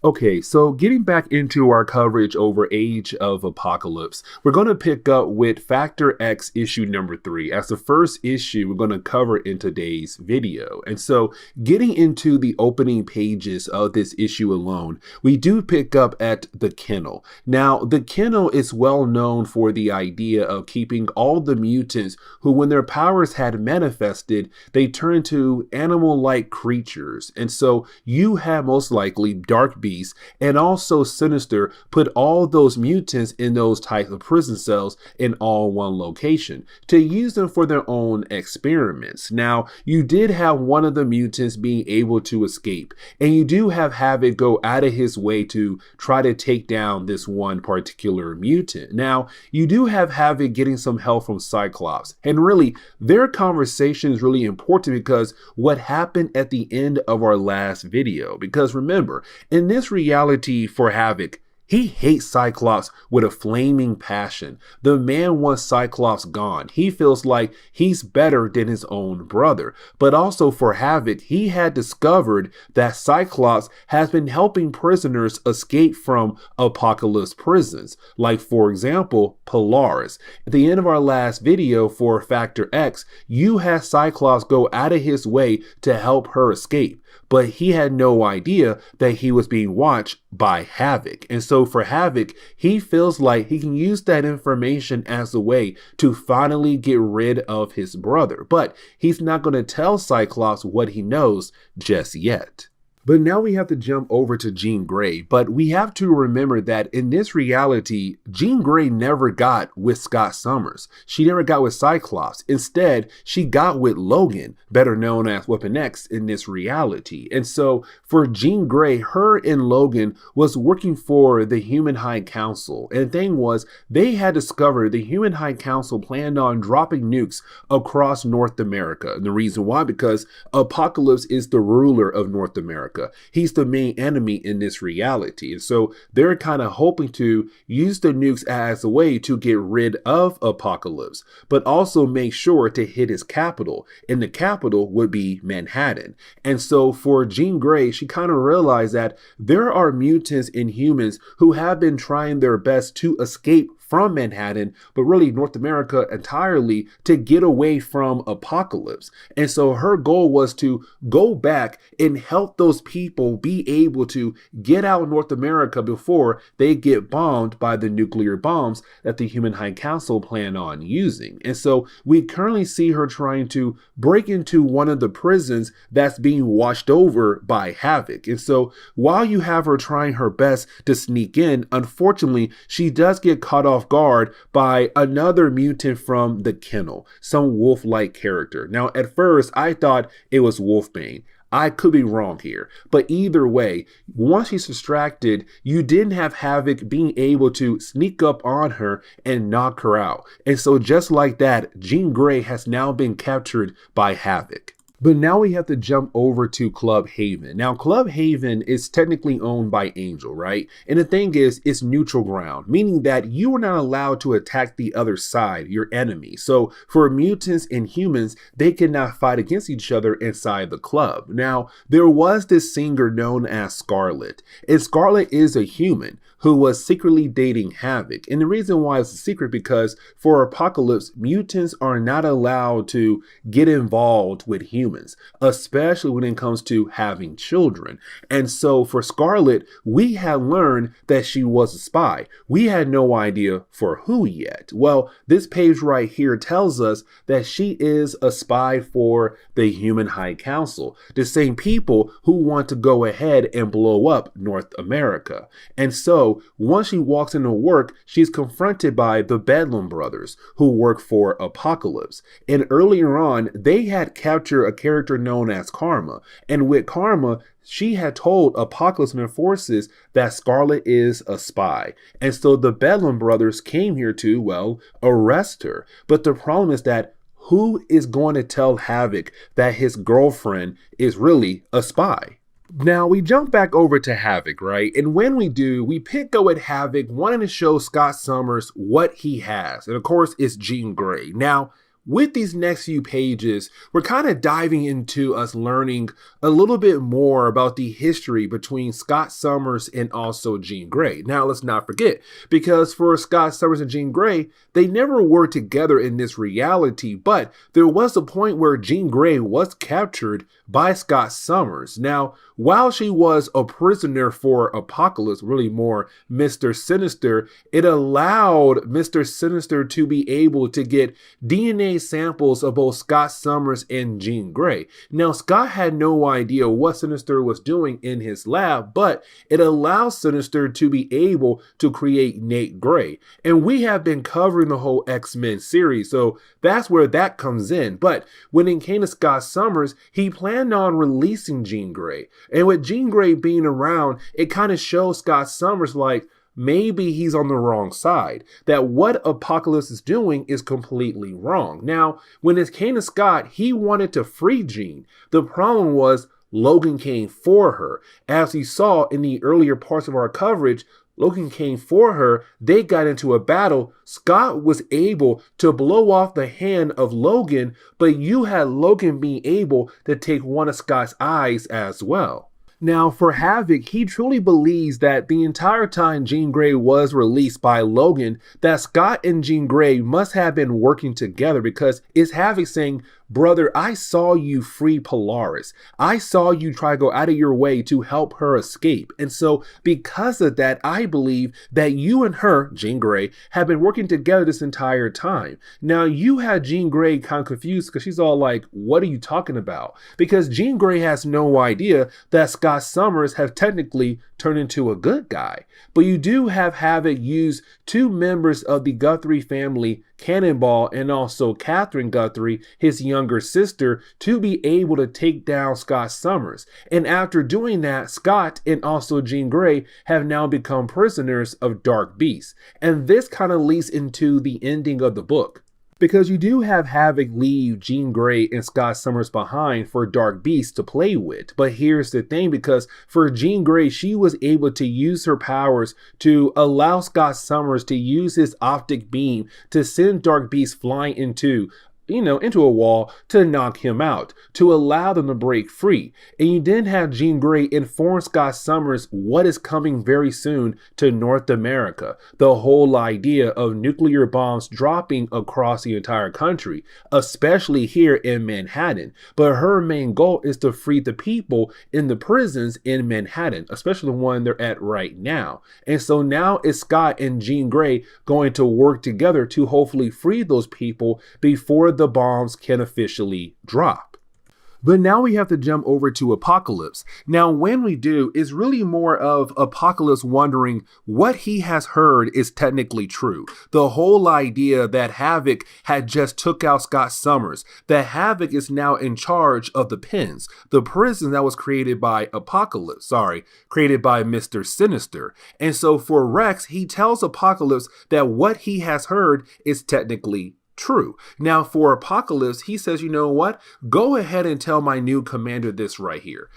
Okay, so getting back into our coverage over Age of Apocalypse, we're going to pick up with Factor X issue number 3 as the first issue we're going to cover in today's video. And so getting into the opening pages of this issue alone, we do pick up at the kennel. Now, the kennel is well known for the idea of keeping all the mutants who, when their powers had manifested, they turned to animal-like creatures. And so you have most likely Dark Beast and also Sinister put all those mutants in those types of prison cells in all one location to use them for their own experiments. Now, you did have one of the mutants being able to escape, and you do have Havoc go out of his way to try to take down this one particular mutant. Now, you do have Havoc getting some help from Cyclops, and really, their conversation is really important because what happened at the end of our last video. Because remember, in this reality for Havoc, he hates Cyclops with a flaming passion. The man wants Cyclops gone. He feels like he's better than his own brother. But also for Havoc, he had discovered that Cyclops has been helping prisoners escape from Apocalypse prisons. Like, for example, Polaris. At the end of our last video for Factor X, you had Cyclops go out of his way to help her escape. But he had no idea that he was being watched by Havoc. And so for Havoc, he feels like he can use that information as a way to finally get rid of his brother. But he's not going to tell Cyclops what he knows just yet. But now we have to jump over to Jean Grey. But we have to remember that in this reality, Jean Grey never got with Scott Summers. She never got with Cyclops. Instead, she got with Logan, better known as Weapon X in this reality. And so for Jean Grey, her and Logan was working for the Human High Council. And the thing was, they had discovered the Human High Council planned on dropping nukes across North America. And the reason why, because Apocalypse is the ruler of North America. He's the main enemy in this reality. And so they're kind of hoping to use the nukes as a way to get rid of Apocalypse, but also make sure to hit his capital. And the capital would be Manhattan. And so for Jean Grey, she kind of realized that there are mutants and humans who have been trying their best to escape from Manhattan, but really North America entirely, to get away from Apocalypse. And so her goal was to go back and help those people be able to get out of North America before they get bombed by the nuclear bombs that the Human High Council plan on using. And so we currently see her trying to break into one of the prisons that's being watched over by Havoc. And so while you have her trying her best to sneak in, unfortunately, she does get caught off guard by another mutant from the kennel, some wolf-like character. Now, at first, I thought it was Wolfbane. I could be wrong here, but either way, once she's distracted, you didn't have Havoc being able to sneak up on her and knock her out. And so just like that, Jean Grey has now been captured by Havoc. But now we have to jump over to Club Haven. Now, Club Haven is technically owned by Angel, right? And the thing is, it's neutral ground, meaning that you are not allowed to attack the other side, your enemy. So for mutants and humans, they cannot fight against each other inside the club. Now, there was this singer known as Scarlet, and Scarlet is a human who was secretly dating Havoc. And the reason why it's a secret because for Apocalypse, mutants are not allowed to get involved with humans, especially when it comes to having children. And so for Scarlet, we had learned that she was a spy. We had no idea for who yet. Well, this page right here tells us that she is a spy for the Human High Council, the same people who want to go ahead and blow up North America. And so once she walks into work, she's confronted by the Bedlam brothers who work for Apocalypse. And earlier on, they had captured a character known as Karma. And with Karma, she had told Apocalypse and her forces that Scarlet is a spy. And so the Bedlam brothers came here to, well, arrest her. But the problem is that who is going to tell Havoc that his girlfriend is really a spy? Now, we jump back over to Havoc, right? And when we do, we pick up with Havoc wanting to show Scott Summers what he has. And of course, it's Jean Grey. Now, with these next few pages, we're kind of diving into us learning a little bit more about the history between Scott Summers and also Jean Grey. Now, let's not forget, because for Scott Summers and Jean Grey, they never were together in this reality, but there was a point where Jean Grey was captured by Scott Summers. Now, while she was a prisoner for Apocalypse, really more Mr. Sinister, it allowed Mr. Sinister to be able to get DNA samples of both Scott Summers and Jean Grey. Now, Scott had no idea what Sinister was doing in his lab, but it allows Sinister to be able to create Nate Grey. And we have been covering the whole X-Men series, so that's where that comes in. But when it came to Scott Summers, he planned on releasing Jean Grey. And with Jean Grey being around, it kind of shows Scott Summers like, maybe he's on the wrong side, that what Apocalypse is doing is completely wrong. Now, when it came to Scott, he wanted to free Jean. The problem was Logan came for her. As we saw in the earlier parts of our coverage, Logan came for her, they got into a battle. Scott was able to blow off the hand of Logan, but you had Logan being able to take one of Scott's eyes as well. Now, for Havoc, he truly believes that the entire time Jean Grey was released by Logan, that Scott and Jean Grey must have been working together, because it's Havoc saying, brother, I saw you free Polaris. I saw you try to go out of your way to help her escape. And so because of that, I believe that you and her, Jean Grey, have been working together this entire time. Now, you had Jean Grey kind of confused because she's all like, what are you talking about? Because Jean Grey has no idea that Scott Summers have technically turned into a good guy. But you do have Havoc use two members of the Guthrie family, Cannonball and also Catherine Guthrie, his younger sister, to be able to take down Scott Summers. And after doing that, Scott and also Jean Grey have now become prisoners of Dark Beast. And this kind of leads into the ending of the book, because you do have Havoc leave Jean Grey and Scott Summers behind for Dark Beast to play with. But here's the thing, because for Jean Grey, she was able to use her powers to allow Scott Summers to use his optic beam to send Dark Beast flying into a wall to knock him out, to allow them to break free. And you then have Jean Grey inform Scott Summers what is coming very soon to North America. The whole idea of nuclear bombs dropping across the entire country, especially here in Manhattan. But her main goal is to free the people in the prisons in Manhattan, especially the one they're at right now. And so now it's Scott and Jean Grey going to work together to hopefully free those people before the bombs can officially drop. But now we have to jump over to Apocalypse. Now, when we do, it's really more of Apocalypse wondering what he has heard is technically true. The whole idea that Havoc had just took out Scott Summers, that Havoc is now in charge of the pens, the prison that was created by created by Mr. Sinister. And so for Rex, he tells Apocalypse that what he has heard is technically true. Now for Apocalypse, he says, you know what? Go ahead and tell my new commander this right here.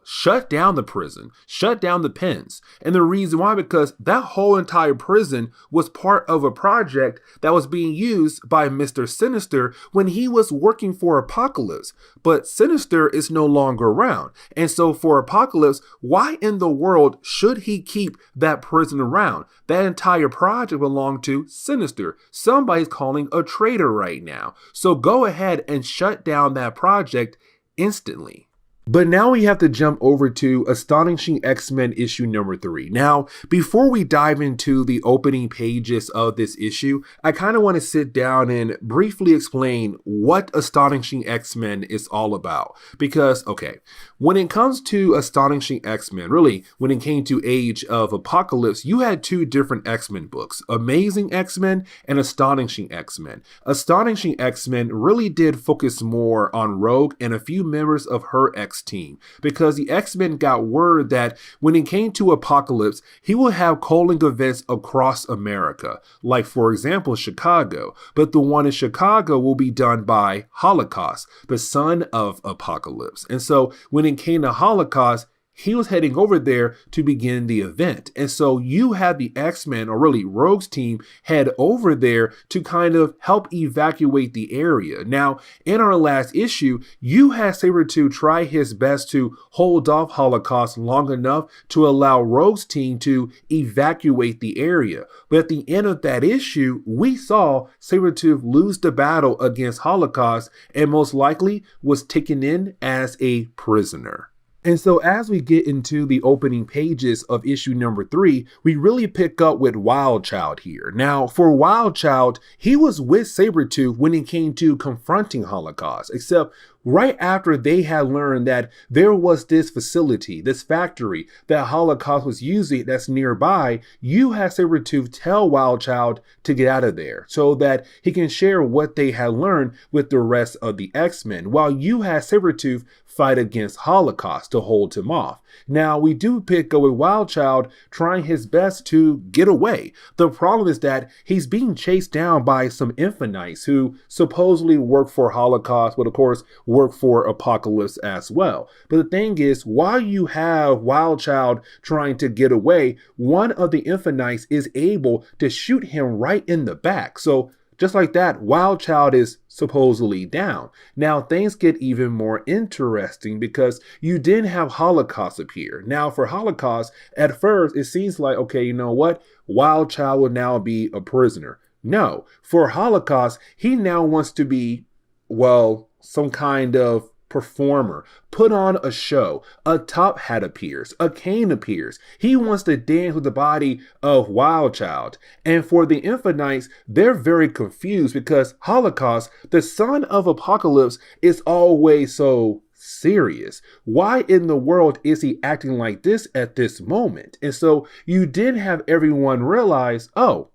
Shut down the prison, shut down the pens. And the reason why, because that whole entire prison was part of a project that was being used by Mr. Sinister when he was working for Apocalypse. But Sinister is no longer around. And so for Apocalypse, why in the world should he keep that prison around? That entire project belonged to Sinister. Somebody's calling a traitor right now. So go ahead and shut down that project instantly. But now we have to jump over to Astonishing X-Men issue number 3. Now, before we dive into the opening pages of this issue, I kind of want to sit down and briefly explain what Astonishing X-Men is all about. Because, okay, when it comes to Astonishing X-Men, really, when it came to Age of Apocalypse, you had 2 different X-Men books, Amazing X-Men and Astonishing X-Men. Astonishing X-Men really did focus more on Rogue and a few members of her team, because the X-Men got word that when it came to Apocalypse, he will have culling events across America, like for example Chicago, but the one in Chicago will be done by Holocaust, the son of Apocalypse. And so when it came to Holocaust, he was heading over there to begin the event. And so you had the X-Men, or really Rogue's team, head over there to kind of help evacuate the area. Now, in our last issue, you had Sabretooth try his best to hold off Holocaust long enough to allow Rogue's team to evacuate the area. But at the end of that issue, we saw Sabretooth lose the battle against Holocaust and most likely was taken in as a prisoner. And so as we get into the opening pages of issue number 3, we really pick up with Wildchild here. Now, for Wildchild, he was with Sabretooth when it came to confronting Holocaust, except right after they had learned that there was this facility, this factory that Holocaust was using that's nearby, you had Sabretooth tell Wildchild to get out of there so that he can share what they had learned with the rest of the X-Men, while you had Sabretooth fight against Holocaust to hold him off. Now, we do pick up with Wildchild trying his best to get away. The problem is that he's being chased down by some Infinites who supposedly work for Holocaust, but of course work for Apocalypse as well. But the thing is, while you have Wildchild trying to get away, one of the Infinites is able to shoot him right in the back. So just like that, Wildchild is supposedly down. Now things get even more interesting because you didn't have Holocaust appear. Now for Holocaust, at first it seems like, okay, you know what? Wildchild will now be a prisoner. No, for Holocaust, he now wants to be, well, some kind of performer, put on a show. A top hat appears, a cane appears. He wants to dance with the body of Wildchild. And for the Infinites, they're very confused because Holocaust, the son of Apocalypse, is always so serious. Why in the world is he acting like this at this moment? And so you did have everyone realize, oh,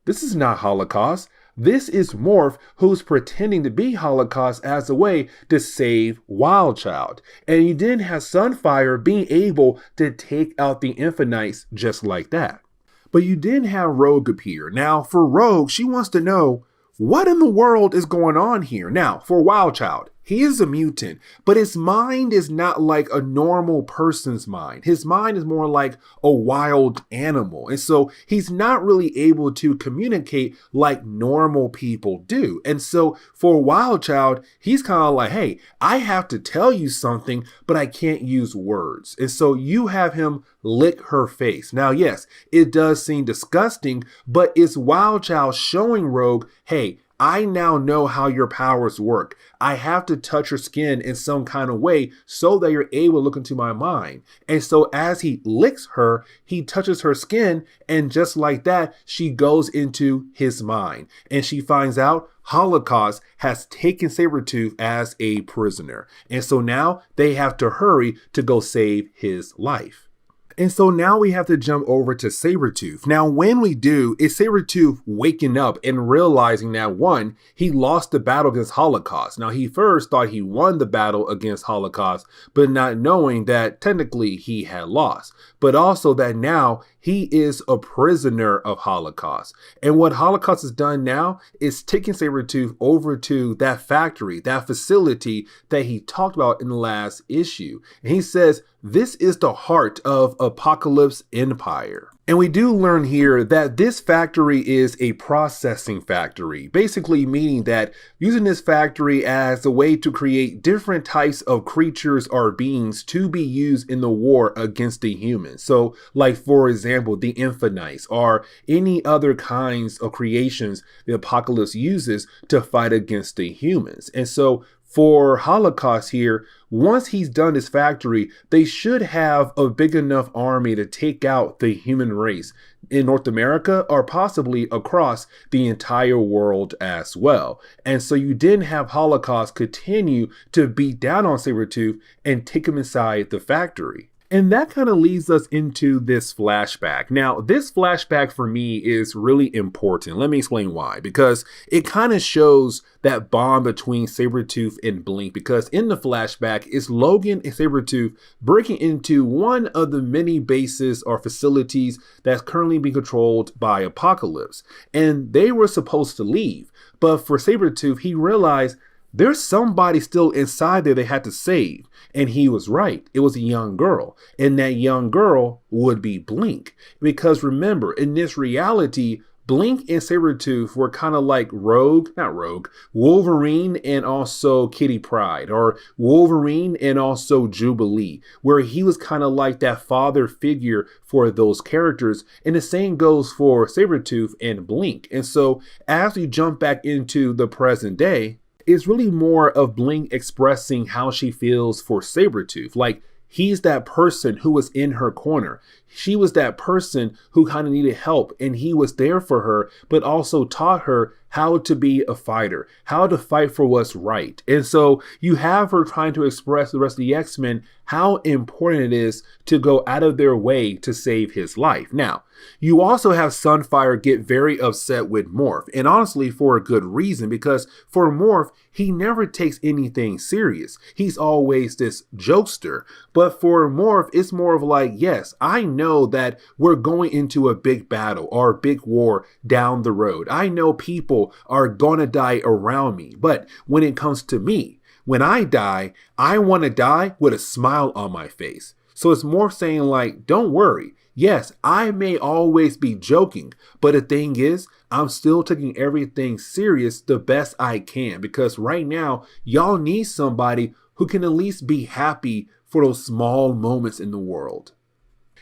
this is not Holocaust. This is Morph, who's pretending to be Holocaust as a way to save Wildchild. And you didn't have Sunfire being able to take out the Infinites just like that. But you didn't have Rogue appear. Now, for Rogue, she wants to know, what in the world is going on here? Now, for Wildchild, he is a mutant, but his mind is not like a normal person's mind. His mind is more like a wild animal. And so he's not really able to communicate like normal people do. And so for Wildchild, he's kind of like, hey, I have to tell you something, but I can't use words. And so you have him lick her face. Now, yes, it does seem disgusting, but it's Wildchild showing Rogue, hey, I now know how your powers work. I have to touch your skin in some kind of way so that you're able to look into my mind. And so as he licks her, he touches her skin, and just like that, she goes into his mind. And she finds out Holocaust has taken Sabretooth as a prisoner. And so now they have to hurry to go save his life. And so now we have to jump over to Sabretooth. Now, when we do, it's Sabretooth waking up and realizing that, one, he lost the battle against Holocaust. Now, he first thought he won the battle against Holocaust, but not knowing that technically he had lost. But also that now he is a prisoner of Holocaust. And what Holocaust has done now is taking Sabretooth over to that factory, that facility that he talked about in the last issue. And he says, this is the heart of Apocalypse Empire. And we do learn here that this factory is a processing factory, basically meaning that using this factory as a way to create different types of creatures or beings to be used in the war against the humans. So like, for example, the Infinites or any other kinds of creations the Apocalypse uses to fight against the humans. And so for Holocaust here, once he's done his factory, they should have a big enough army to take out the human race in North America or possibly across the entire world as well. And so you didn't have Holocaust continue to beat down on Sabretooth and take him inside the factory. And that kind of leads us into this flashback. Now, this flashback for me is really important. Let me explain why. Because it kind of shows that bond between Sabretooth and Blink. Because in the flashback, it's Logan and Sabretooth breaking into one of the many bases or facilities that's currently being controlled by Apocalypse. And they were supposed to leave. But for Sabretooth, he realized there's somebody still inside there they had to save. And he was right. It was a young girl. And that young girl would be Blink. Because remember, in this reality, Blink and Sabretooth were kind of like Wolverine and also Kitty Pryde, or Wolverine and also Jubilee, where he was kind of like that father figure for those characters. And the same goes for Sabretooth and Blink. And so as we jump back into the present day, it's really more of Blink expressing how she feels for Sabretooth. Like, he's that person who was in her corner. She was that person who kind of needed help, and he was there for her, but also taught her how to be a fighter, how to fight for what's right. And so you have her trying to express to the rest of the X-Men how important it is to go out of their way to save his life. Now, you also have Sunfire get very upset with Morph, and honestly for a good reason, because for Morph, he never takes anything serious. He's always this jokester. But for Morph, it's more of like, yes, I know that we're going into a big battle or a big war down the road. I know people are gonna die around me, but when it comes to me, when I die, I want to die with a smile on my face. So it's more saying like, don't worry. Yes, I may always be joking, but the thing is, I'm still taking everything serious the best I can, because right now, y'all need somebody who can at least be happy for those small moments in the world.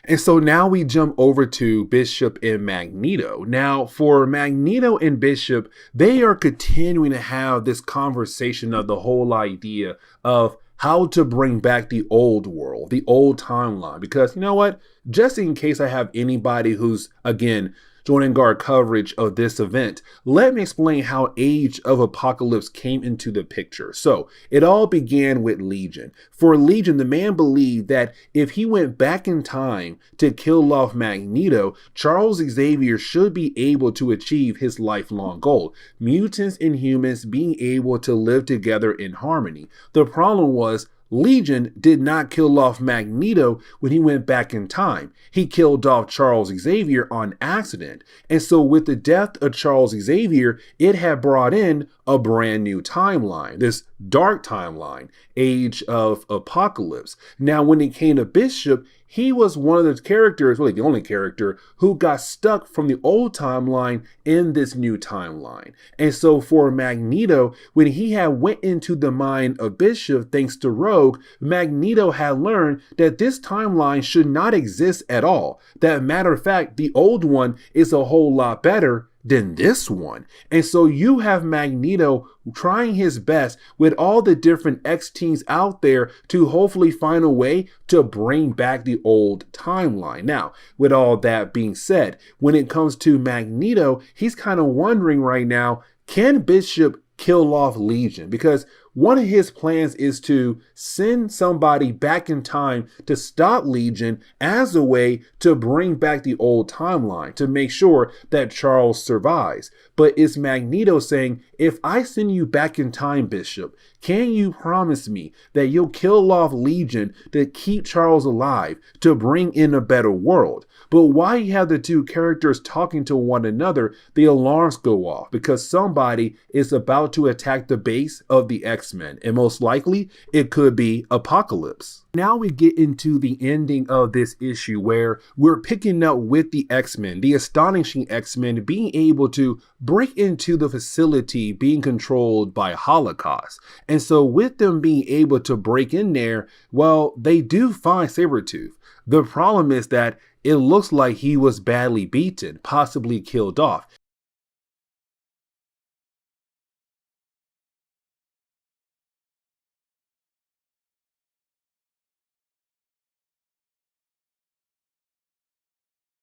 And so now we jump over to Bishop and Magneto. Now, for Magneto and Bishop, they are continuing to have this conversation of the whole idea of how to bring back the old world, the old timeline. Because you know what? Just in case I have anybody who's, again, joining our coverage of this event, let me explain how Age of Apocalypse came into the picture. So it all began with Legion. For Legion, the man believed that if he went back in time to kill off Magneto, Charles Xavier should be able to achieve his lifelong goal: mutants and humans being able to live together in harmony. The problem was, Legion did not kill off Magneto when he went back in time. He killed off Charles Xavier on accident. And so with the death of Charles Xavier, it had brought in a brand new timeline, this dark timeline, Age of Apocalypse. Now, when it came to Bishop, he was one of the characters, really the only character, who got stuck from the old timeline in this new timeline. And so for Magneto, when he had went into the mind of Bishop thanks to Rogue, Magneto had learned that this timeline should not exist at all. That matter of fact, the old one is a whole lot better than this one. And so you have Magneto trying his best with all the different X teams out there to hopefully find a way to bring back the old timeline. Now, with all that being said, when it comes to Magneto, he's kind of wondering right now, can Bishop kill off Legion? Because one of his plans is to send somebody back in time to stop Legion as a way to bring back the old timeline, to make sure that Charles survives. But it's Magneto saying, if I send you back in time, Bishop, can you promise me that you'll kill off Legion to keep Charles alive, to bring in a better world? But while you have the two characters talking to one another, the alarms go off because somebody is about to attack the base of the X-Men, and most likely it could be Apocalypse. Now we get into the ending of this issue where we're picking up with the X-Men, the Astonishing X-Men being able to break into the facility being controlled by Holocaust. And so with them being able to break in there, well, they do find Sabretooth. The problem is that it looks like he was badly beaten, possibly killed off.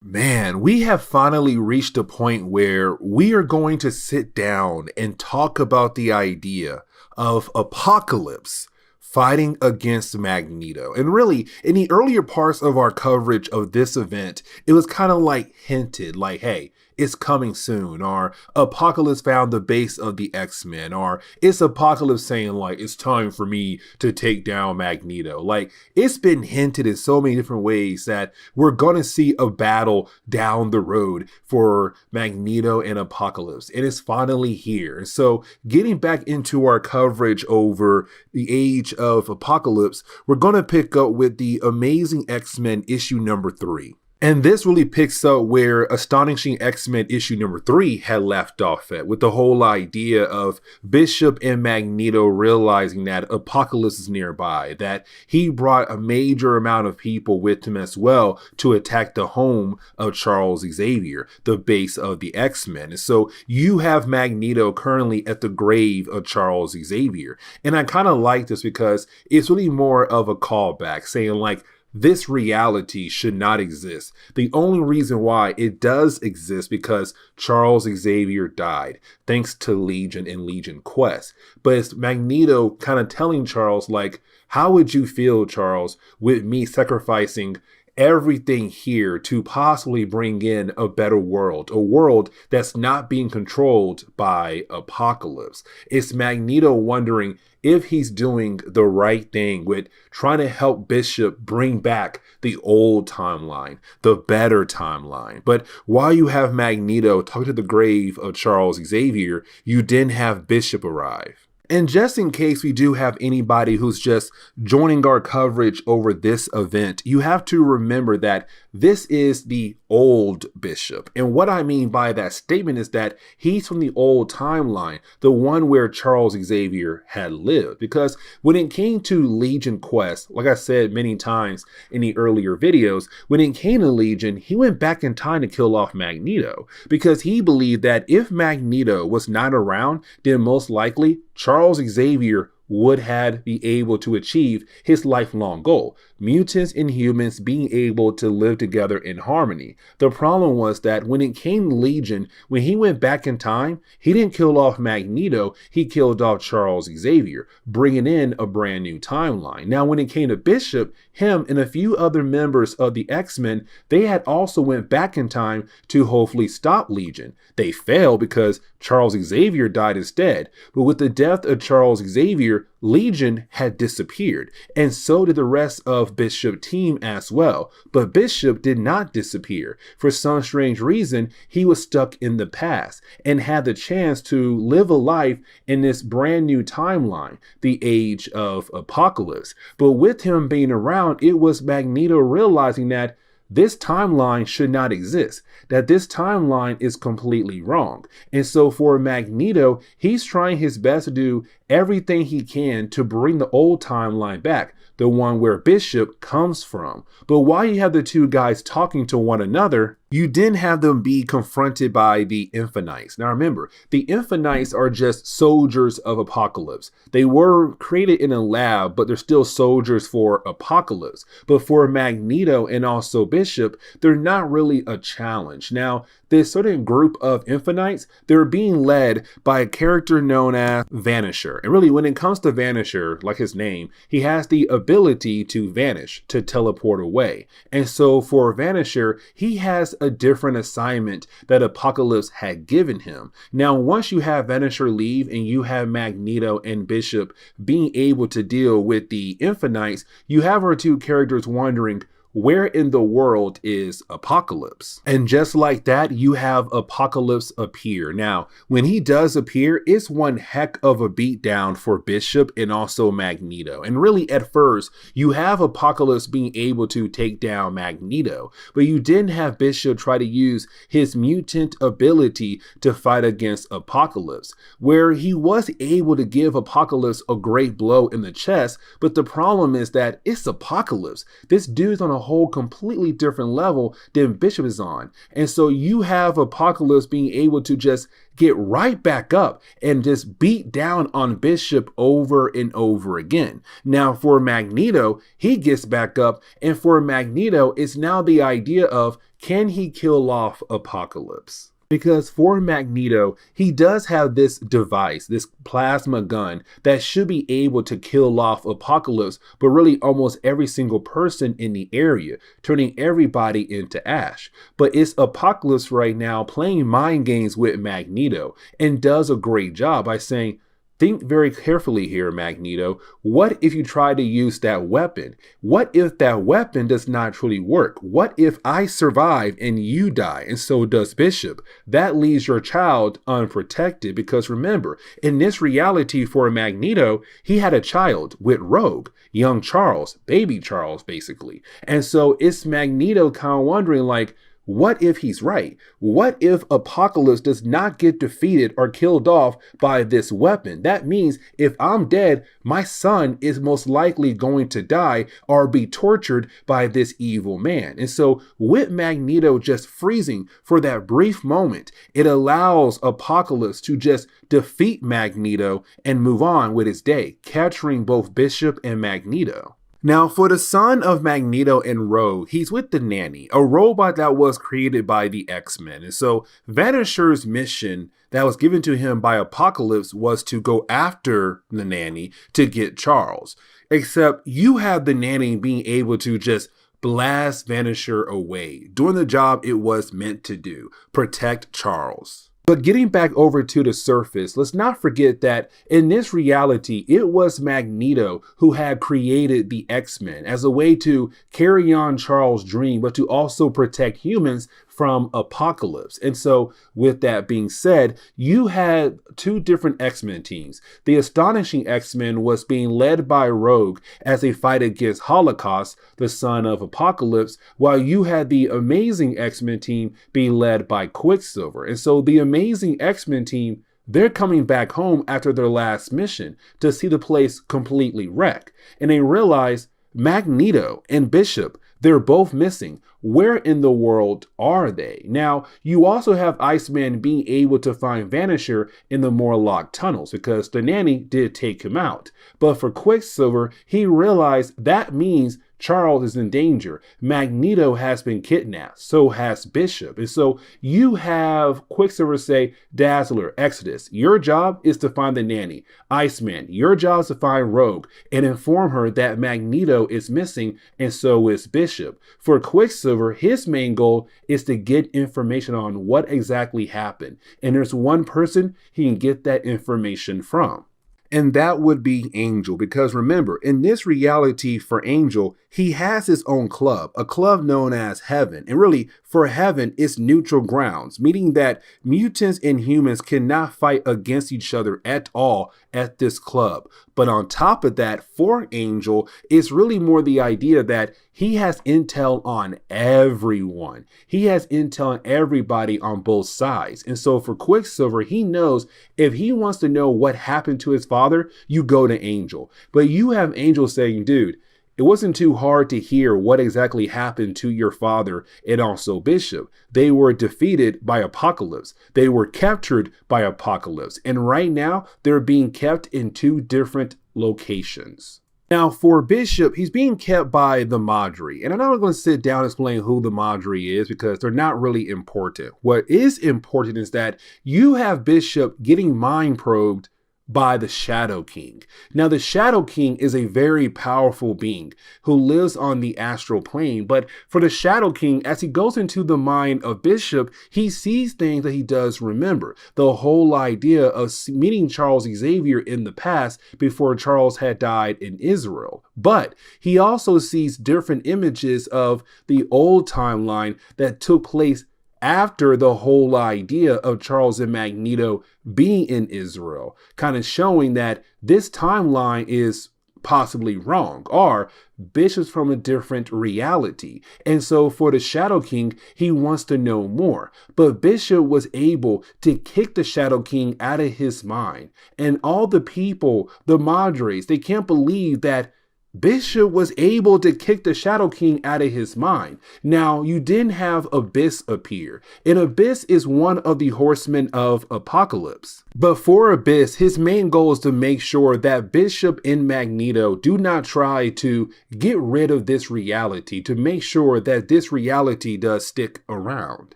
Man, we have finally reached a point where we are going to sit down and talk about the idea of Apocalypse fighting against Magneto. And really, in the earlier parts of our coverage of this event, it was kind of like hinted, like, hey, it's coming soon, or Apocalypse found the base of the X-Men, or it's Apocalypse saying like, it's time for me to take down Magneto. Like, it's been hinted in so many different ways that we're going to see a battle down the road for Magneto and Apocalypse, and it's finally here. So getting back into our coverage over the age of Apocalypse, we're going to pick up with the Amazing X-Men issue number 3. And this really picks up where Astonishing X-Men issue number 3 had left off at, with the whole idea of Bishop and Magneto realizing that Apocalypse is nearby, that he brought a major amount of people with him as well to attack the home of Charles Xavier, the base of the X-Men. And so you have Magneto currently at the grave of Charles Xavier. And I kind of like this because it's really more of a callback, saying like, this reality should not exist. The only reason why it does exist because Charles Xavier died, thanks to Legion and Legion Quest. But it's Magneto kind of telling Charles, like, how would you feel, Charles, with me sacrificing everything here to possibly bring in a better world, a world that's not being controlled by Apocalypse? It's Magneto wondering if he's doing the right thing with trying to help Bishop bring back the old timeline, the better timeline. But while you have Magneto talk to the grave of Charles Xavier, you didn't have Bishop arrive. And just in case we do have anybody who's just joining our coverage over this event, you have to remember that this is the old Bishop. And what I mean by that statement is that he's from the old timeline, the one where Charles Xavier had lived. Because when it came to Legion Quest, like I said many times in the earlier videos, when it came to Legion, he went back in time to kill off Magneto, because he believed that if Magneto was not around, then most likely Charles Xavier would have be able to achieve his lifelong goal, mutants and humans being able to live together in harmony. The problem was that when it came to Legion, when he went back in time, he didn't kill off Magneto, he killed off Charles Xavier, bringing in a brand new timeline. Now, when it came to Bishop, him and a few other members of the X-Men, they had also went back in time to hopefully stop Legion. They failed because Charles Xavier died instead, but with the death of Charles Xavier, Legion had disappeared, and so did the rest of Bishop's team as well. But Bishop did not disappear. For some strange reason, he was stuck in the past and had the chance to live a life in this brand new timeline, the age of Apocalypse. But with him being around, it was Magneto realizing that this timeline should not exist, that this timeline is completely wrong. And so for Magneto, he's trying his best to do everything he can to bring the old timeline back, the one where Bishop comes from. But while you have the two guys talking to one another, you didn't have them be confronted by the Infinites. Now remember, the Infinites are just soldiers of Apocalypse. They were created in a lab, but they're still soldiers for Apocalypse. But for Magneto and also Bishop, they're not really a challenge. Now, this certain group of Infinites, they're being led by a character known as Vanisher. And really, when it comes to Vanisher, like his name, he has the ability to vanish, to teleport away. And so for Vanisher, he has a different assignment that Apocalypse had given him. Now, once you have Vanisher leave and you have Magneto and Bishop being able to deal with the Infinites, you have our two characters wondering, where in the world is Apocalypse? And just like that, you have Apocalypse appear. Now, when he does appear, it's one heck of a beatdown for Bishop and also Magneto. And really, at first, you have Apocalypse being able to take down Magneto, but you didn't have Bishop try to use his mutant ability to fight against Apocalypse, where he was able to give Apocalypse a great blow in the chest, but the problem is that it's Apocalypse. This dude's on a whole completely different level than Bishop is on. And so you have Apocalypse being able to just get right back up and just beat down on Bishop over and over again. Now for Magneto, he gets back up, and for Magneto, it's now the idea of, can he kill off Apocalypse? Because for Magneto, he does have this device, this plasma gun that should be able to kill off Apocalypse, but really almost every single person in the area, turning everybody into ash. But it's Apocalypse right now playing mind games with Magneto, and does a great job by saying, think very carefully here, Magneto. What if you try to use that weapon? What if that weapon does not truly work? What if I survive and you die, and so does Bishop? That leaves your child unprotected, because remember, in this reality for Magneto, he had a child with Rogue, young Charles, baby Charles, basically. And so it's Magneto kind of wondering, like, what if he's right? What if Apocalypse does not get defeated or killed off by this weapon? That means if I'm dead, my son is most likely going to die or be tortured by this evil man. And so with Magneto just freezing for that brief moment, it allows Apocalypse to just defeat Magneto and move on with his day, capturing both Bishop and Magneto. Now, for the son of Magneto and Rogue, he's with the Nanny, a robot that was created by the X-Men. And so Vanisher's mission that was given to him by Apocalypse was to go after the Nanny to get Charles. Except you have the Nanny being able to just blast Vanisher away, doing the job it was meant to do, protect Charles. But getting back over to the surface, let's not forget that in this reality, it was Magneto who had created the X-Men as a way to carry on Charles' dream, but to also protect humans from Apocalypse. And so with that being said, you had two different X-Men teams. The Astonishing X-Men was being led by Rogue as they fight against Holocaust, the son of Apocalypse, while you had the Amazing X-Men team being led by Quicksilver. And so the Amazing X-Men team, they're coming back home after their last mission to see the place completely wrecked. And they realize Magneto and Bishop, they're both missing. Where in the world are they? Now, you also have Iceman being able to find Vanisher in the Morlock tunnels because the Nanny did take him out. But for Quicksilver, he realized that means Charles is in danger. Magneto has been kidnapped. So has Bishop. And so you have Quicksilver say, Dazzler, Exodus, your job is to find the Nanny. Iceman, your job is to find Rogue and inform her that Magneto is missing, and so is Bishop. For Quicksilver, his main goal is to get information on what exactly happened. And there's one person he can get that information from. And that would be Angel, because remember, in this reality for Angel, he has his own club, a club known as Heaven. And really, for Heaven, it's neutral grounds, meaning that mutants and humans cannot fight against each other at all at this club. But on top of that, for Angel, it's really more the idea that he has intel on everyone. He has intel on everybody on both sides. And so for Quicksilver, he knows if he wants to know what happened to his father, you go to Angel. But you have Angel saying, dude, it wasn't too hard to hear what exactly happened to your father and also Bishop. They were defeated by Apocalypse. They were captured by Apocalypse. And right now, they're being kept in 2 different locations. Now, for Bishop, he's being kept by the Madri. And I'm not going to sit down and explain who the Madri is because they're not really important. What is important is that you have Bishop getting mind probed by the Shadow King. Now, the Shadow King is a very powerful being who lives on the astral plane. But for the Shadow King, as he goes into the mind of Bishop, he sees things that he does remember. The whole idea of meeting Charles Xavier in the past before Charles had died in Israel. But he also sees different images of the old timeline that took place after the whole idea of Charles and Magneto being in Israel, kind of showing that this timeline is possibly wrong, or Bishop's from a different reality. And so for the Shadow King, he wants to know more. But Bishop was able to kick the Shadow King out of his mind. And all the people, the Madres, they can't believe that Bishop was able to kick the Shadow King out of his mind. Now, you didn't have Abyss appear, and Abyss is one of the horsemen of Apocalypse. But for Abyss, his main goal is to make sure that Bishop and Magneto do not try to get rid of this reality, to make sure that this reality does stick around.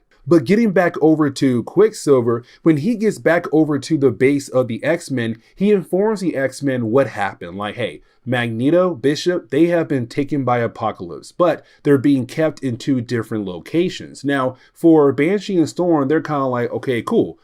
But getting back over to Quicksilver, when he gets back over to the base of the X-Men, he informs the X-Men what happened. Like, hey, Magneto, Bishop, they have been taken by Apocalypse, but they're being kept in 2 different locations. Now, for Banshee and Storm, they're kind of like, okay, cool.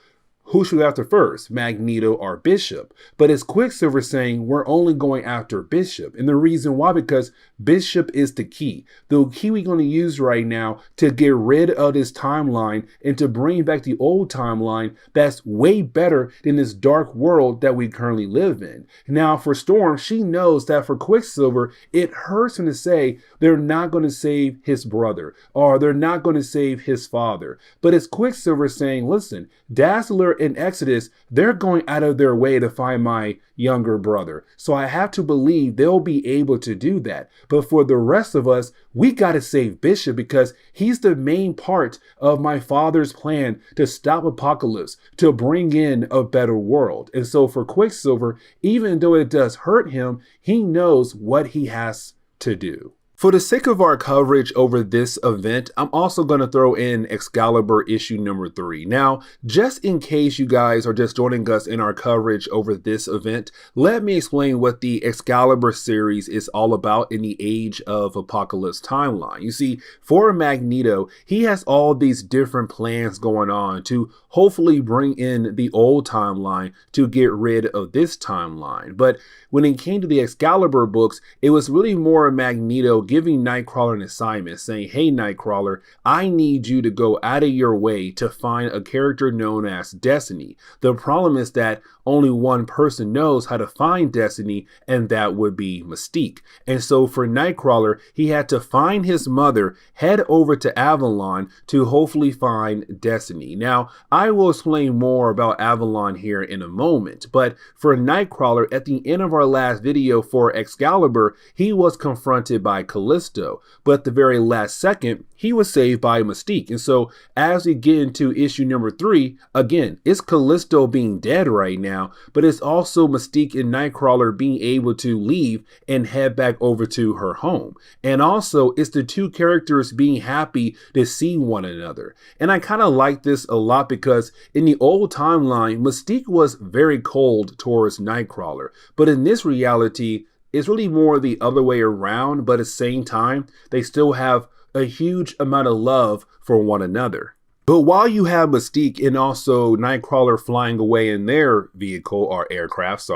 Who should we go after first, Magneto or Bishop? But it's Quicksilver saying we're only going after Bishop. And the reason why, because Bishop is the key. The key we're going to use right now to get rid of this timeline and to bring back the old timeline that's way better than this dark world that we currently live in. Now, for Storm, she knows that for Quicksilver, it hurts him to say they're not going to save his brother or they're not going to save his father. But it's Quicksilver saying, listen, Dazzler and Exodus, they're going out of their way to find my younger brother. So I have to believe they'll be able to do that. But for the rest of us, we got to save Bishop because he's the main part of my father's plan to stop Apocalypse, to bring in a better world. And so for Quicksilver, even though it does hurt him, he knows what he has to do. For the sake of our coverage over this event, I'm also going to throw in Excalibur issue number 3. Now, just in case you guys are just joining us in our coverage over this event, let me explain what the Excalibur series is all about in the Age of Apocalypse timeline. You see, for Magneto, he has all these different plans going on to hopefully bring in the old timeline to get rid of this timeline. But when it came to the Excalibur books, it was really more Magneto giving Nightcrawler an assignment, saying, hey, Nightcrawler, I need you to go out of your way to find a character known as Destiny. The problem is that only one person knows how to find Destiny, and that would be Mystique. And so for Nightcrawler, he had to find his mother, head over to Avalon to hopefully find Destiny. Now, I will explain more about Avalon here in a moment, but for Nightcrawler, at the end of our last video for Excalibur, he was confronted by Callisto, but at the very last second, he was saved by Mystique. And so as we get into issue number 3, again, it's Callisto being dead right now, but it's also Mystique and Nightcrawler being able to leave and head back over to her home. And also it's the 2 characters being happy to see one another. And I kind of like this a lot because in the old timeline, Mystique was very cold towards Nightcrawler, but in this reality, it's really more the other way around, but at the same time, they still have a huge amount of love for one another. But while you have Mystique and also Nightcrawler flying away in their vehicle or aircraft,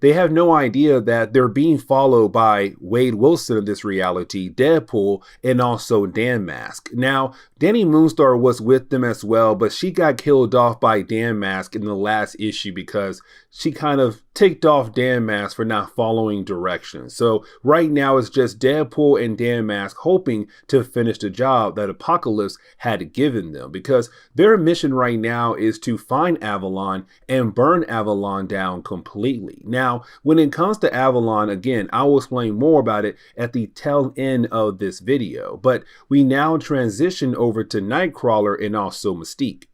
they have no idea that they're being followed by Wade Wilson of this reality, Deadpool, and also Dan Mask. Now, Danny Moonstar was with them as well, but she got killed off by Dan Mask in the last issue because she kind of ticked off Dan Mask for not following directions. So right now it's just Deadpool and Dan Mask hoping to finish the job that Apocalypse had given them, because their mission right now is to find Avalon and burn Avalon down completely. Now, when it comes to Avalon, again, I will explain more about it at the tail end of this video, but we now transition over to Nightcrawler and also Mystique.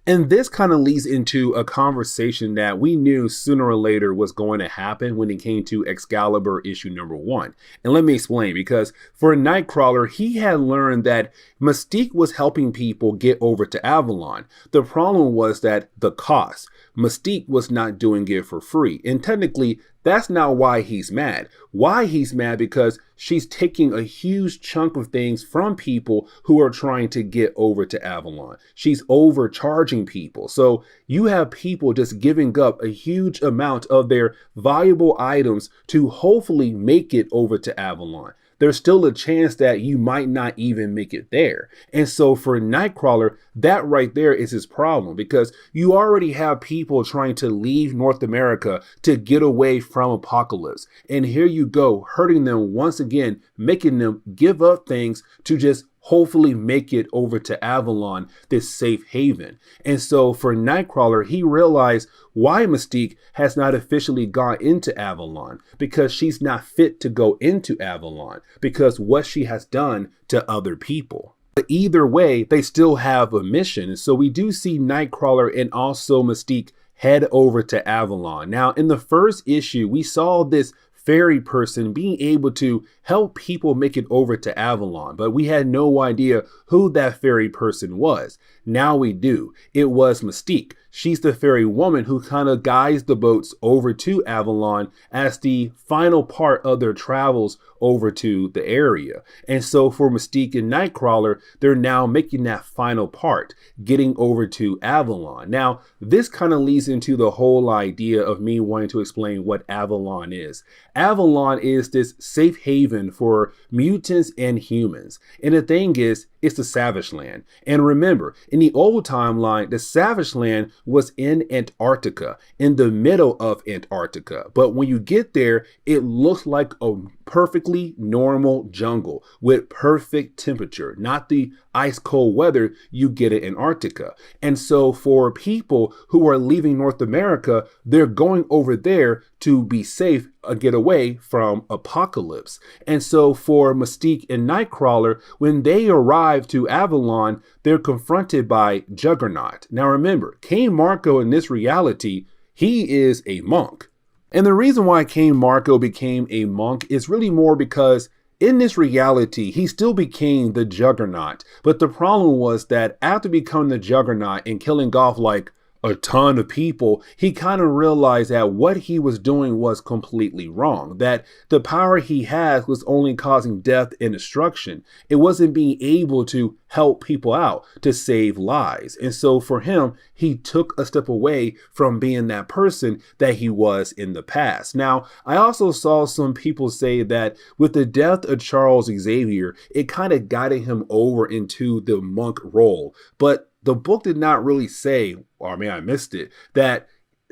And this kind of leads into a conversation that we knew sooner or later was going to happen when it came to Excalibur issue number 1. And let me explain, because for Nightcrawler, he had learned that Mystique was helping people get over to Avalon. The problem was that the cost. Mystique was not doing it for free. And technically, that's not why he's mad. Why he's mad because she's taking a huge chunk of things from people who are trying to get over to Avalon. She's overcharging people. So you have people just giving up a huge amount of their valuable items to hopefully make it over to Avalon. There's still a chance that you might not even make it there. And so for Nightcrawler, that right there is his problem, because you already have people trying to leave North America to get away from Apocalypse. And here you go, hurting them once again, making them give up things to just hopefully make it over to Avalon, this safe haven. And so for Nightcrawler, he realized why Mystique has not officially gone into Avalon, because she's not fit to go into Avalon, because what she has done to other people. But either way, they still have a mission. And so we do see Nightcrawler and also Mystique head over to Avalon. Now, in the first issue, we saw this fairy person being able to help people make it over to Avalon, but we had no idea who that fairy person was. Now we do. It was Mystique. She's the fairy woman who kind of guides the boats over to Avalon as the final part of their travels over to the area. And so for Mystique and Nightcrawler, they're now making that final part, getting over to Avalon. Now, this kind of leads into the whole idea of me wanting to explain what Avalon is. Avalon is this safe haven for mutants and humans. And the thing is, it's the Savage Land. And remember, in the old timeline, the Savage Land was in Antarctica, in the middle of Antarctica. But when you get there, it looks like a perfectly normal jungle with perfect temperature, not the ice cold weather you get in Antarctica. And so for people who are leaving North America, they're going over there to be safe and get away from Apocalypse. And so for Mystique and Nightcrawler, when they arrive to Avalon, they're confronted by Juggernaut. Now remember, Cain Marko in this reality, he is a monk. And the reason why Cain Marko became a monk is really more because in this reality, he still became the Juggernaut. But the problem was that after becoming the Juggernaut and killing off like a ton of people, he kind of realized that what he was doing was completely wrong, that the power he has was only causing death and destruction. It wasn't being able to help people out, to save lives. And so for him, he took a step away from being that person that he was in the past. Now, I also saw some people say that with the death of Charles Xavier, it kind of guided him over into the monk role. But the book did not really say, or maybe I missed it, that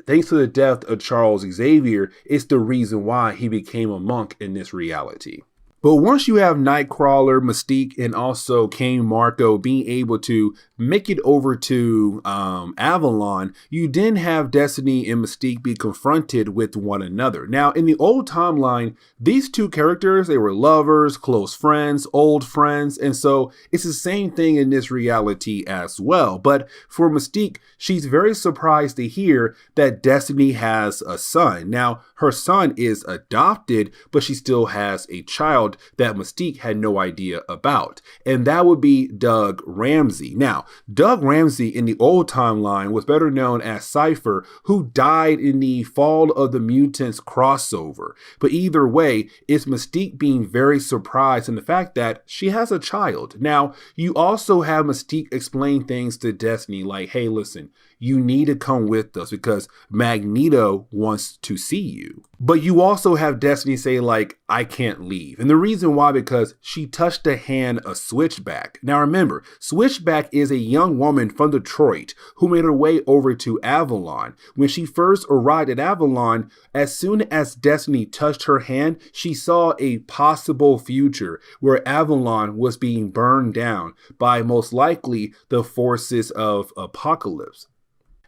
thanks to the death of Charles Xavier, it's the reason why he became a monk in this reality. But once you have Nightcrawler, Mystique, and also Cain Marko being able to make it over to Avalon, you then have Destiny and Mystique be confronted with one another. Now, in the old timeline, these two characters, they were lovers, close friends, old friends, and so it's the same thing in this reality as well. But for Mystique, she's very surprised to hear that Destiny has a son. Now, her son is adopted, but she still has a child that Mystique had no idea about, and that would be Doug Ramsey. Now, Doug Ramsey in the old timeline was better known as Cypher, who died in the Fall of the Mutants crossover. But either way, it's Mystique being very surprised in the fact that she has a child. Now, you also have Mystique explain things to Destiny like, hey, listen, you need to come with us because Magneto wants to see you. But you also have Destiny say like, I can't leave. And the reason why, because she touched the hand of Switchback. Now remember, Switchback is a young woman from Detroit who made her way over to Avalon. When she first arrived at Avalon, as soon as Destiny touched her hand, she saw a possible future where Avalon was being burned down by most likely the forces of Apocalypse.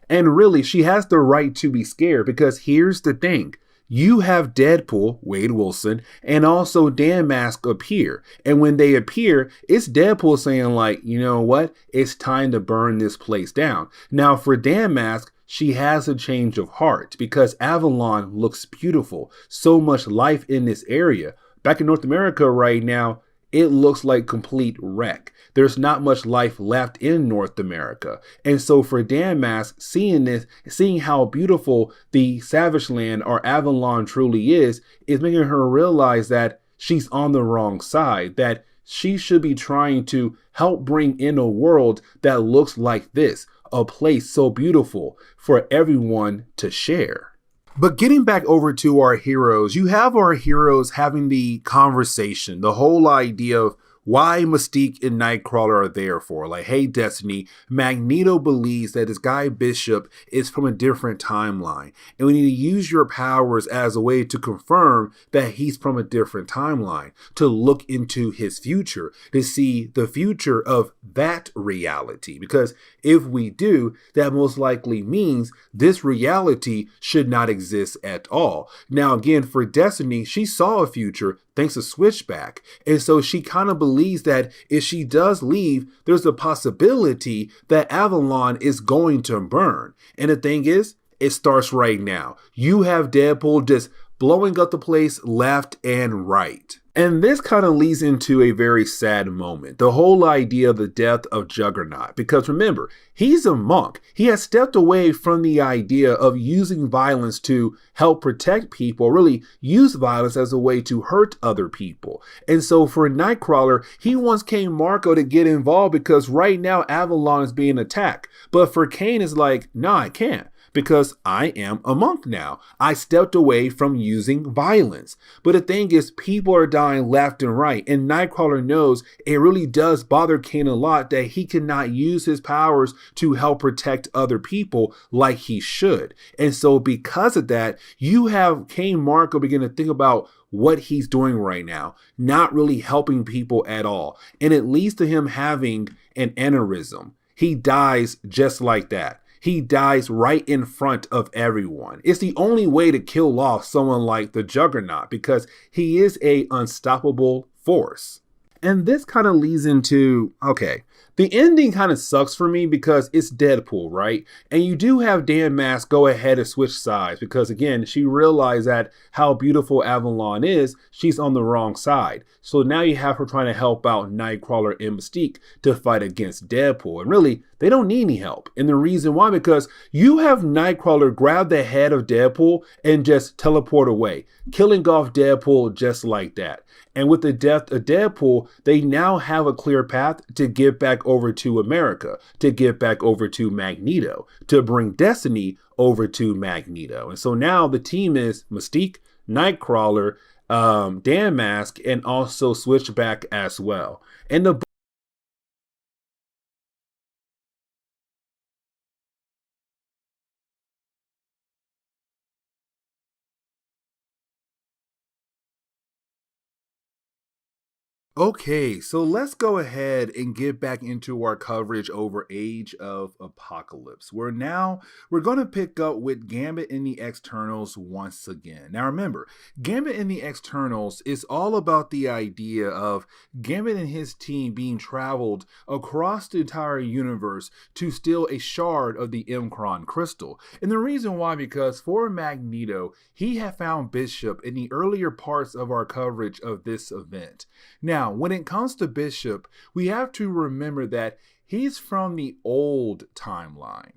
And really, she has the right to be scared because here's the thing. You have Deadpool, Wade Wilson, and also Dan Mask appear. And when they appear, it's Deadpool saying like, you know what? It's time to burn this place down. Now for Dan Mask, she has a change of heart because Avalon looks beautiful. So much life in this area. Back in North America right now, it looks like complete wreck. There's not much life left in North America. And so for Dan Mask, seeing this, seeing how beautiful the Savage Land or Avalon truly is making her realize that she's on the wrong side, that she should be trying to help bring in a world that looks like this, a place so beautiful for everyone to share. But getting back over to our heroes, you have our heroes having the conversation, the whole idea of why Mystique and Nightcrawler are there for. Like, hey, Destiny, Magneto believes that this guy Bishop is from a different timeline. And we need to use your powers as a way to confirm that he's from a different timeline, to look into his future, to see the future of that reality. Because if we do, that most likely means this reality should not exist at all. Now, again, for Destiny, she saw a future thanks to Switchback. And so she kind of believes that if she does leave, there's a possibility that Avalon is going to burn. And the thing is, it starts right now. You have Deadpool just blowing up the place left and right. And this kind of leads into a very sad moment. The whole idea of the death of Juggernaut. Because remember, he's a monk. He has stepped away from the idea of using violence to help protect people, really use violence as a way to hurt other people. And so for Nightcrawler, he wants King Marco to get involved because right now Avalon is being attacked. But for Kane, it's like, no, I can't. Because I am a monk now. I stepped away from using violence. But the thing is, people are dying left and right. And Nightcrawler knows it really does bother Kane a lot that he cannot use his powers to help protect other people like he should. And so because of that, you have King Marco begin to think about what he's doing right now, not really helping people at all. And it leads to him having an aneurysm. He dies just like that. He dies right in front of everyone. It's the only way to kill off someone like the Juggernaut because he is an unstoppable force. And this kind of leads into, okay, the ending kind of sucks for me because it's Deadpool, right? And you do have Dan Mask go ahead and switch sides because, again, she realized that how beautiful Avalon is, she's on the wrong side. So now you have her trying to help out Nightcrawler and Mystique to fight against Deadpool. And really, they don't need any help. And the reason why, because you have Nightcrawler grab the head of Deadpool and just teleport away, killing off Deadpool just like that. And with the death of Deadpool, they now have a clear path to get back over to America, to get back over to Magneto, to bring Destiny over to Magneto. And so now the team is Mystique, Nightcrawler, Dan Mask, and also Switchback as well. And the Okay, so let's go ahead and get back into our coverage over Age of Apocalypse, where now we're going to pick up with Gambit in the Externals once again. Now remember, Gambit in the Externals is all about the idea of Gambit and his team being traveled across the entire universe to steal a shard of the M'Kraan crystal. And the reason why, because for Magneto, he had found Bishop in the earlier parts of our coverage of this event. Now, when it comes to Bishop, we have to remember that he's from the old timeline.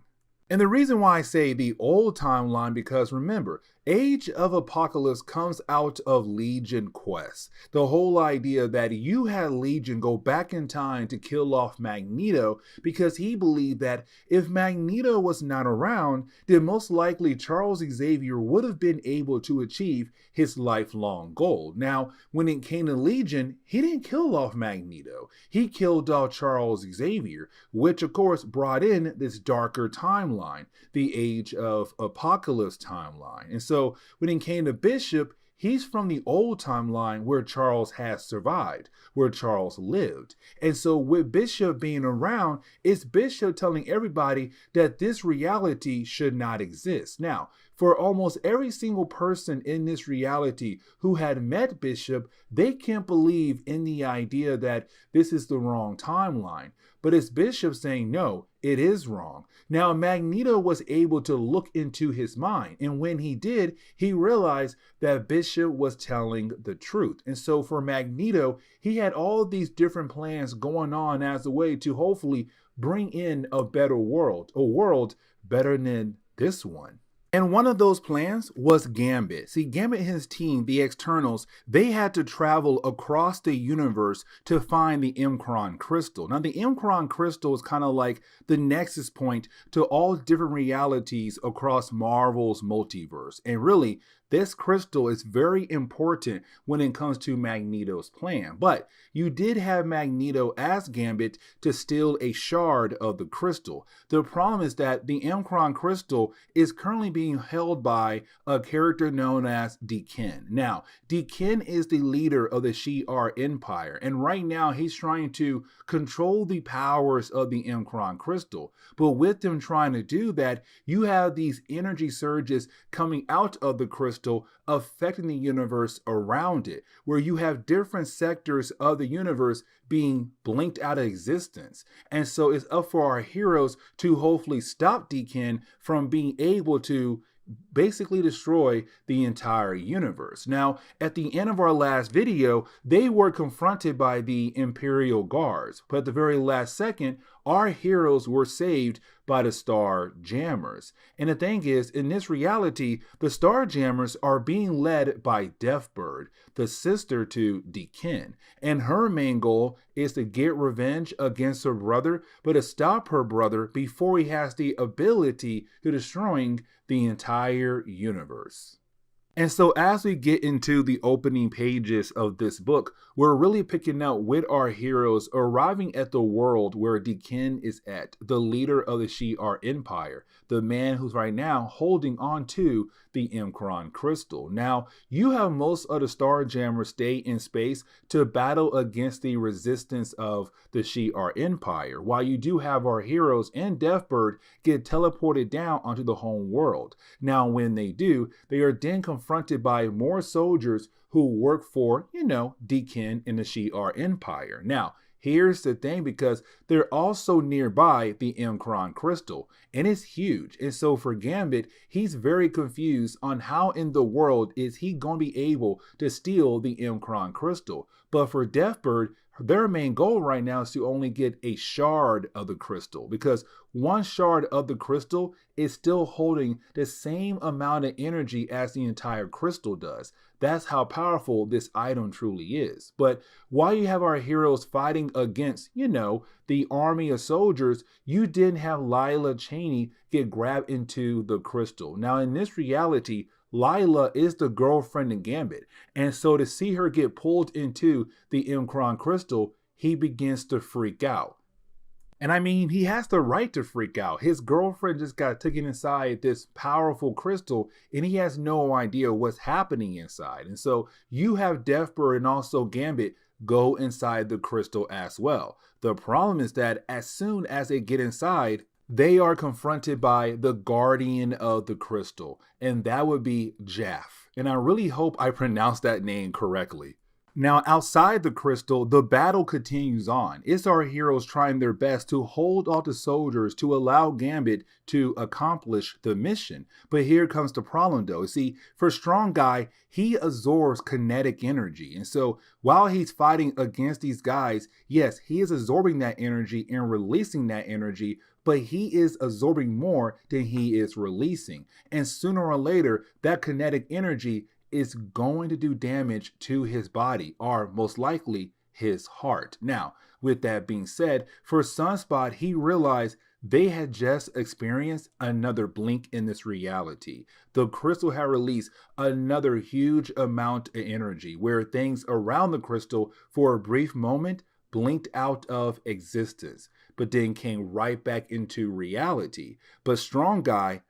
And the reason why I say the old timeline, because remember, Age of Apocalypse comes out of Legion Quest. The whole idea that you had Legion go back in time to kill off Magneto because he believed that if Magneto was not around, then most likely Charles Xavier would have been able to achieve his lifelong goal. Now, when it came to Legion, he didn't kill off Magneto. He killed off Charles Xavier, which of course brought in this darker timeline, the Age of Apocalypse timeline. And so when it came to Bishop, he's from the old timeline where Charles has survived, where Charles lived. And so with Bishop being around, it's Bishop telling everybody that this reality should not exist. Now, for almost every single person in this reality who had met Bishop, they can't believe in the idea that this is the wrong timeline. But it's Bishop saying, no, it is wrong. Now, Magneto was able to look into his mind. And when he did, he realized that Bishop was telling the truth. And so for Magneto, he had all of these different plans going on as a way to hopefully bring in a better world, a world better than this one. And one of those plans was Gambit. See, Gambit and his team, the Externals, they had to travel across the universe to find the M'Kraan crystal. Now, the M'Kraan crystal is kind of like the nexus point to all different realities across Marvel's multiverse. And really, this crystal is very important when it comes to Magneto's plan. But you did have Magneto as Gambit to steal a shard of the crystal. The problem is that the M'Kraan crystal is currently being held by a character known as Deakin. Now, Deakin is the leader of the Shi'ar Empire, and right now he's trying to control the powers of the M'Kraan crystal. But with them trying to do that, you have these energy surges coming out of the crystal affecting the universe around it, where you have different sectors of the universe being blinked out of existence. And so it's up for our heroes to hopefully stop Deakin from being able to basically destroy the entire universe. Now, at the end of our last video, they were confronted by the Imperial Guards, but at the very last second, our heroes were saved by the Star Jammers. And the thing is, in this reality, the Star Jammers are being led by Deathbird, the sister to Deakin. And her main goal is to get revenge against her brother, but to stop her brother before he has the ability to destroying the entire universe. And so as we get into the opening pages of this book, we're really picking out with our heroes arriving at the world where Deakin is at, the leader of the Shi'ar Empire, the man who's right now holding on to the M'Kraan crystal. Now, you have most of the Star Jammers stay in space to battle against the resistance of the Shi'ar Empire, while you do have our heroes and Deathbird get teleported down onto the home world. Now, when they do, they are then confronted by more soldiers who work for, Deakin in the Shi'ar Empire. Now, here's the thing, because they're also nearby the M'Kraan crystal, and it's huge. And so for Gambit, he's very confused on how in the world is he going to be able to steal the M'Kraan crystal. But for Deathbird, their main goal right now is to only get a shard of the crystal, because one shard of the crystal is still holding the same amount of energy as the entire crystal does. That's how powerful this item truly is. But while you have our heroes fighting against, the army of soldiers, you didn't have Lila Cheney get grabbed into the crystal. Now, in this reality, Lila is the girlfriend in Gambit, and so to see her get pulled into the M'Kraan crystal, he begins to freak out. And I mean, he has the right to freak out. His girlfriend just got taken inside this powerful crystal, and he has no idea what's happening inside. And so you have Deathbird and also Gambit go inside the crystal as well. The problem is that as soon as they get inside, they are confronted by the guardian of the crystal, and that would be Jaff. And I really hope I pronounced that name correctly. Now, outside the crystal, the battle continues on. It's our heroes trying their best to hold off the soldiers to allow Gambit to accomplish the mission. But here comes the problem though. See, for Strong Guy, he absorbs kinetic energy. And so while he's fighting against these guys, yes, he is absorbing that energy and releasing that energy, but he is absorbing more than he is releasing. And sooner or later, that kinetic energy is going to do damage to his body, or most likely his heart. Now, with that being said, for Sunspot, he realized they had just experienced another blink in this reality. The crystal had released another huge amount of energy where things around the crystal for a brief moment blinked out of existence, but then came right back into reality. But Sunspot,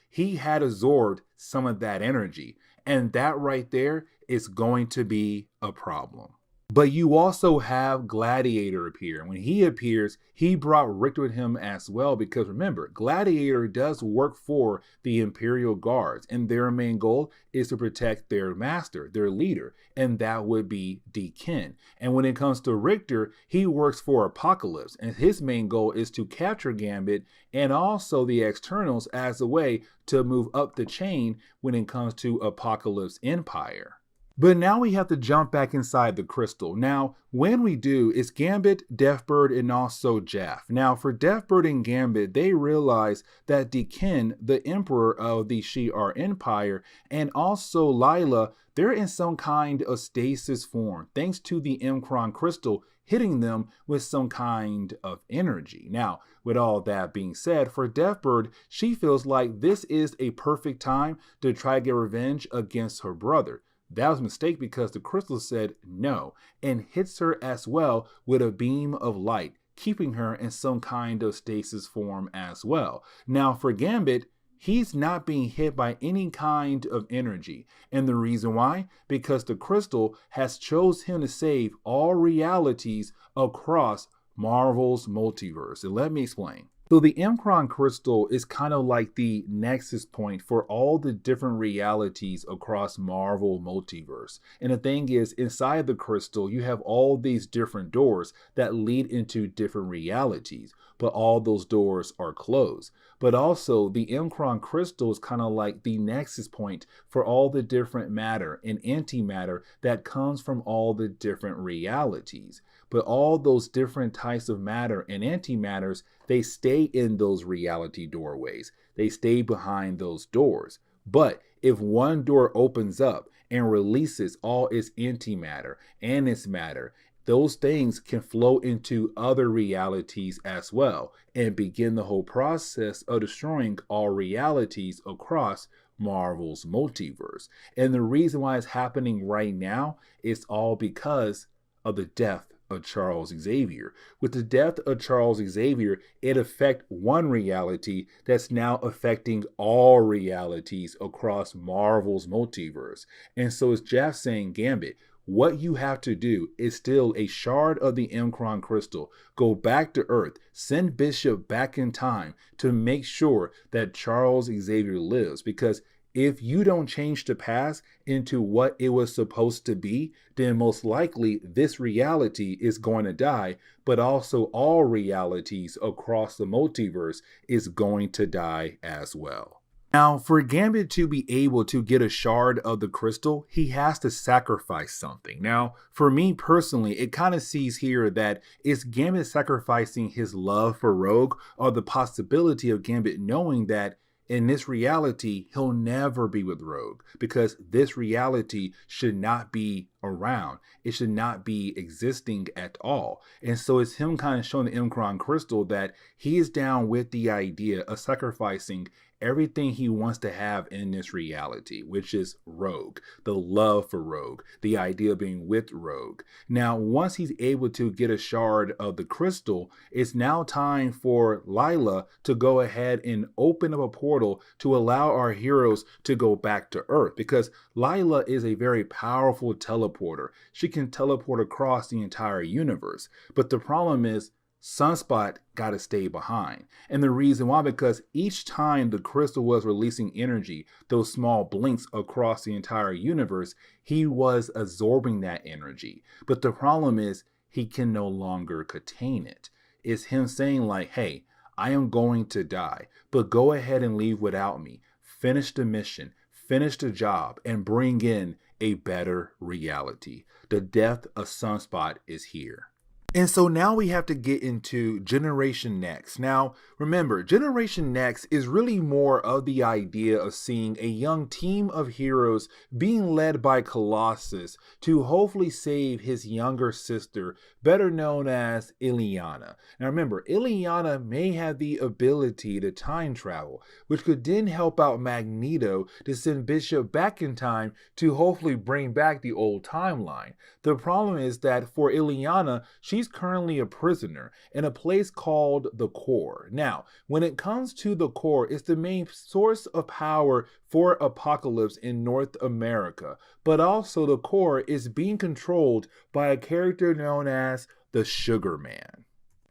he had absorbed some of that energy. And that right there is going to be a problem. But you also have Gladiator appear. When he appears, he brought Richter with him as well, because remember, Gladiator does work for the Imperial Guards, and their main goal is to protect their master, their leader, and that would be Deakin. And when it comes to Richter, he works for Apocalypse, and his main goal is to capture Gambit and also the Externals as a way to move up the chain when it comes to Apocalypse Empire. But now we have to jump back inside the crystal. Now, when we do, it's Gambit, Deathbird, and also Jaff. Now, for Deathbird and Gambit, they realize that Deakin, the emperor of the Shi'ar Empire, and also Lila, they're in some kind of stasis form, thanks to the M'Kraan crystal hitting them with some kind of energy. Now, with all that being said, for Deathbird, she feels like this is a perfect time to try to get revenge against her brother. That was a mistake because the crystal said no and hits her as well with a beam of light, keeping her in some kind of stasis form as well. Now for Gambit, he's not being hit by any kind of energy. And the reason why? Because the crystal has chose him to save all realities across Marvel's multiverse. And let me explain. So the M'Kraan crystal is kind of like the nexus point for all the different realities across Marvel multiverse. And the thing is, inside the crystal, you have all these different doors that lead into different realities, but all those doors are closed. But also the M'Kraan crystal is kind of like the nexus point for all the different matter and antimatter that comes from all the different realities. But all those different types of matter and antimatters, they stay in those reality doorways. They stay behind those doors. But if one door opens up and releases all its antimatter and its matter, those things can flow into other realities as well and begin the whole process of destroying all realities across Marvel's multiverse. And the reason why it's happening right now is all because of the death of Charles Xavier. With the death of Charles Xavier, it affected one reality that's now affecting all realities across Marvel's multiverse. And so it's Jaff saying, Gambit, what you have to do is steal a shard of the M'Kraan crystal, go back to Earth, send Bishop back in time to make sure that Charles Xavier lives, because if you don't change the past into what it was supposed to be, then most likely this reality is going to die, but also all realities across the multiverse is going to die as well. Now, for Gambit to be able to get a shard of the crystal, he has to sacrifice something. Now, for me personally, it kind of sees here that it's Gambit sacrificing his love for Rogue, or the possibility of Gambit knowing that in this reality, he'll never be with Rogue, because this reality should not be around. It should not be existing at all. And so it's him kind of showing the M'Kraan crystal that he is down with the idea of sacrificing everything he wants to have in this reality, which is Rogue, the love for Rogue, the idea of being with Rogue. Now, once he's able to get a shard of the crystal, it's now time for Lila to go ahead and open up a portal to allow our heroes to go back to Earth, because Lila is a very powerful teleporter. She can teleport across the entire universe. But the problem is, Sunspot got to stay behind. And the reason why, because each time the crystal was releasing energy, those small blinks across the entire universe, he was absorbing that energy. But the problem is, he can no longer contain it. It's him saying like, hey, I am going to die, but go ahead and leave without me. Finish the mission, finish the job, and bring in a better reality. The death of Sunspot is here. And so now we have to get into Generation Next. Now, remember, Generation Next is really more of the idea of seeing a young team of heroes being led by Colossus to hopefully save his younger sister, better known as Illyana. Now remember, Illyana may have the ability to time travel, which could then help out Magneto to send Bishop back in time to hopefully bring back the old timeline. The problem is that for Illyana, she's currently a prisoner in a place called the Core. Now, when it comes to the Core, it's the main source of power for Apocalypse in North America, but also the Core is being controlled by a character known as the Sugar Man.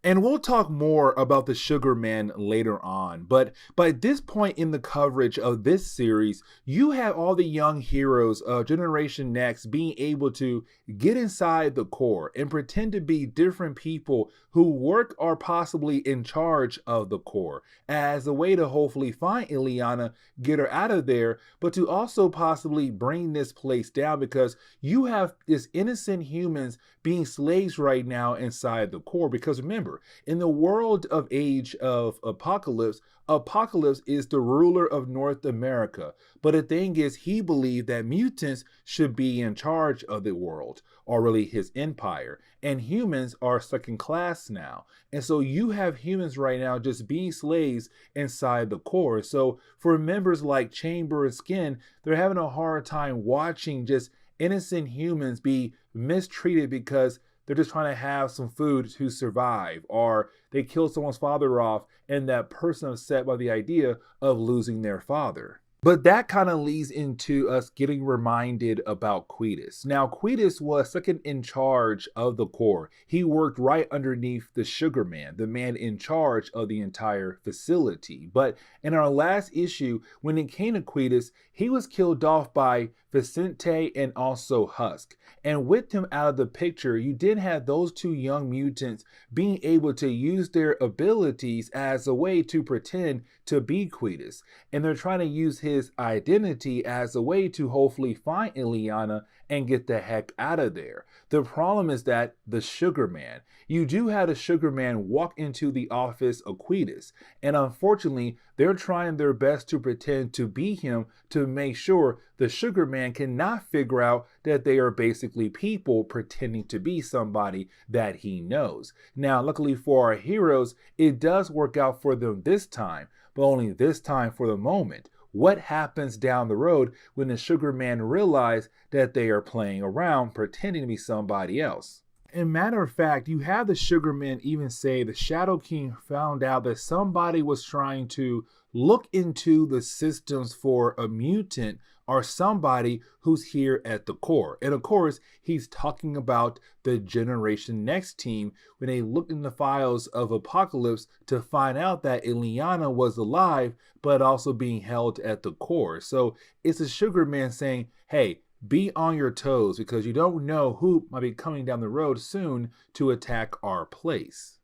And we'll talk more about the Sugar Man later on, but by this point in the coverage of this series, you have all the young heroes of Generation Next being able to get inside the Core and pretend to be different people who work or possibly in charge of the Core as a way to hopefully find Illyana, get her out of there, but to also possibly bring this place down because you have this innocent humans being slaves right now inside the Core. Because remember, in the world of Age of Apocalypse, Apocalypse is the ruler of North America. But the thing is, he believed that mutants should be in charge of the world, or really his empire. And humans are second class now. And so you have humans right now just being slaves inside the Core. So for members like Chamber and Skin, they're having a hard time watching just innocent humans be mistreated because they're just trying to have some food to survive, or they kill someone's father off and that person upset by the idea of losing their father. But that kind of leads into us getting reminded about Quietus. Now, Quietus was second in charge of the Core. He worked right underneath the Sugar Man, the man in charge of the entire facility. But in our last issue, when it came to Quietus, he was killed off by Vicente and also Husk. And with him out of the picture, you did have those two young mutants being able to use their abilities as a way to pretend to be Quietus. And they're trying to use his identity as a way to hopefully find Illyana and get the heck out of there. The problem is that the Sugar Man, you do have the Sugar Man walk into the office of Quietus, and unfortunately they're trying their best to pretend to be him to make sure the Sugar Man cannot figure out that they are basically people pretending to be somebody that he knows. Now, luckily for our heroes, it does work out for them this time, but only this time for the moment. What happens down the road when the Sugar Man realizes that they are playing around, pretending to be somebody else? And matter of fact, you have the Sugar Man even say the Shadow King found out that somebody was trying to look into the systems for a mutant or somebody who's here at the Core. And of course, he's talking about the Generation Next team when they looked in the files of Apocalypse to find out that Illyana was alive, but also being held at the Core. So it's a Sugar Man saying, hey, be on your toes because you don't know who might be coming down the road soon to attack our place.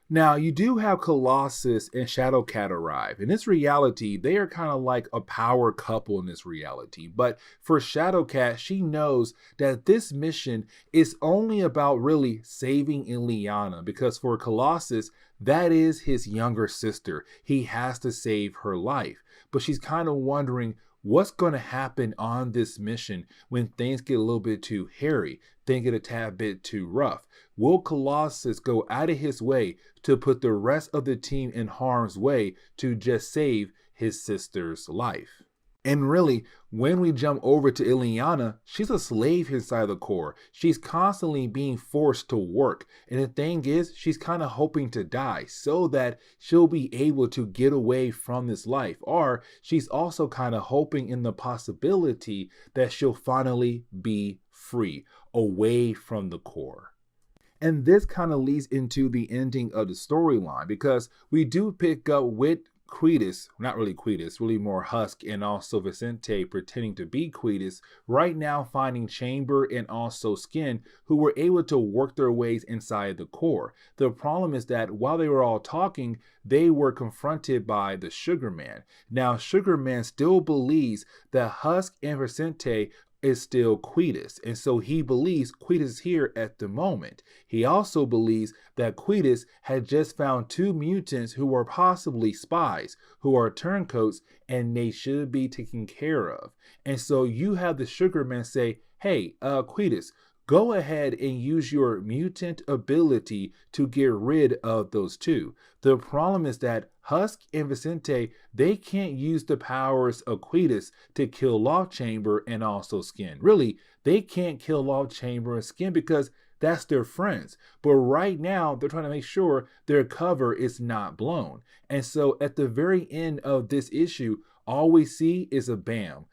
Now, you do have Colossus and Shadowcat arrive. In this reality, they are kind of like a power couple in this reality. But for Shadowcat, she knows that this mission is only about really saving Illyana. Because for Colossus, that is his younger sister. He has to save her life. But she's kind of wondering what's going to happen on this mission when things get a little bit too hairy, things get a tad bit too rough. Will Colossus go out of his way to put the rest of the team in harm's way to just save his sister's life? And really, when we jump over to Illyana, she's a slave inside the Core. She's constantly being forced to work. And the thing is, she's kind of hoping to die so that she'll be able to get away from this life. Or she's also kind of hoping in the possibility that she'll finally be free, away from the Core. And this kind of leads into the ending of the storyline because we do pick up with Quietus, not really Quietus, really more Husk and also Vicente pretending to be Quietus, right now finding Chamber and also Skin who were able to work their ways inside the Core. The problem is that while they were all talking, they were confronted by the Sugar Man. Now, Sugar Man still believes that Husk and Vicente is still Quietus. And so he believes Quietus is here at the moment. He also believes that Quietus had just found two mutants who are possibly spies, who are turncoats, and they should be taken care of. And so you have the Sugar Man say, hey, Quietus, go ahead and use your mutant ability to get rid of those two. The problem is that Husk and Vicente, they can't use the powers of Quietus to kill Loft Chamber and also Skin. Really, they can't kill Loft Chamber and Skin because that's their friends. But right now, they're trying to make sure their cover is not blown. And so at the very end of this issue, all we see is a bam.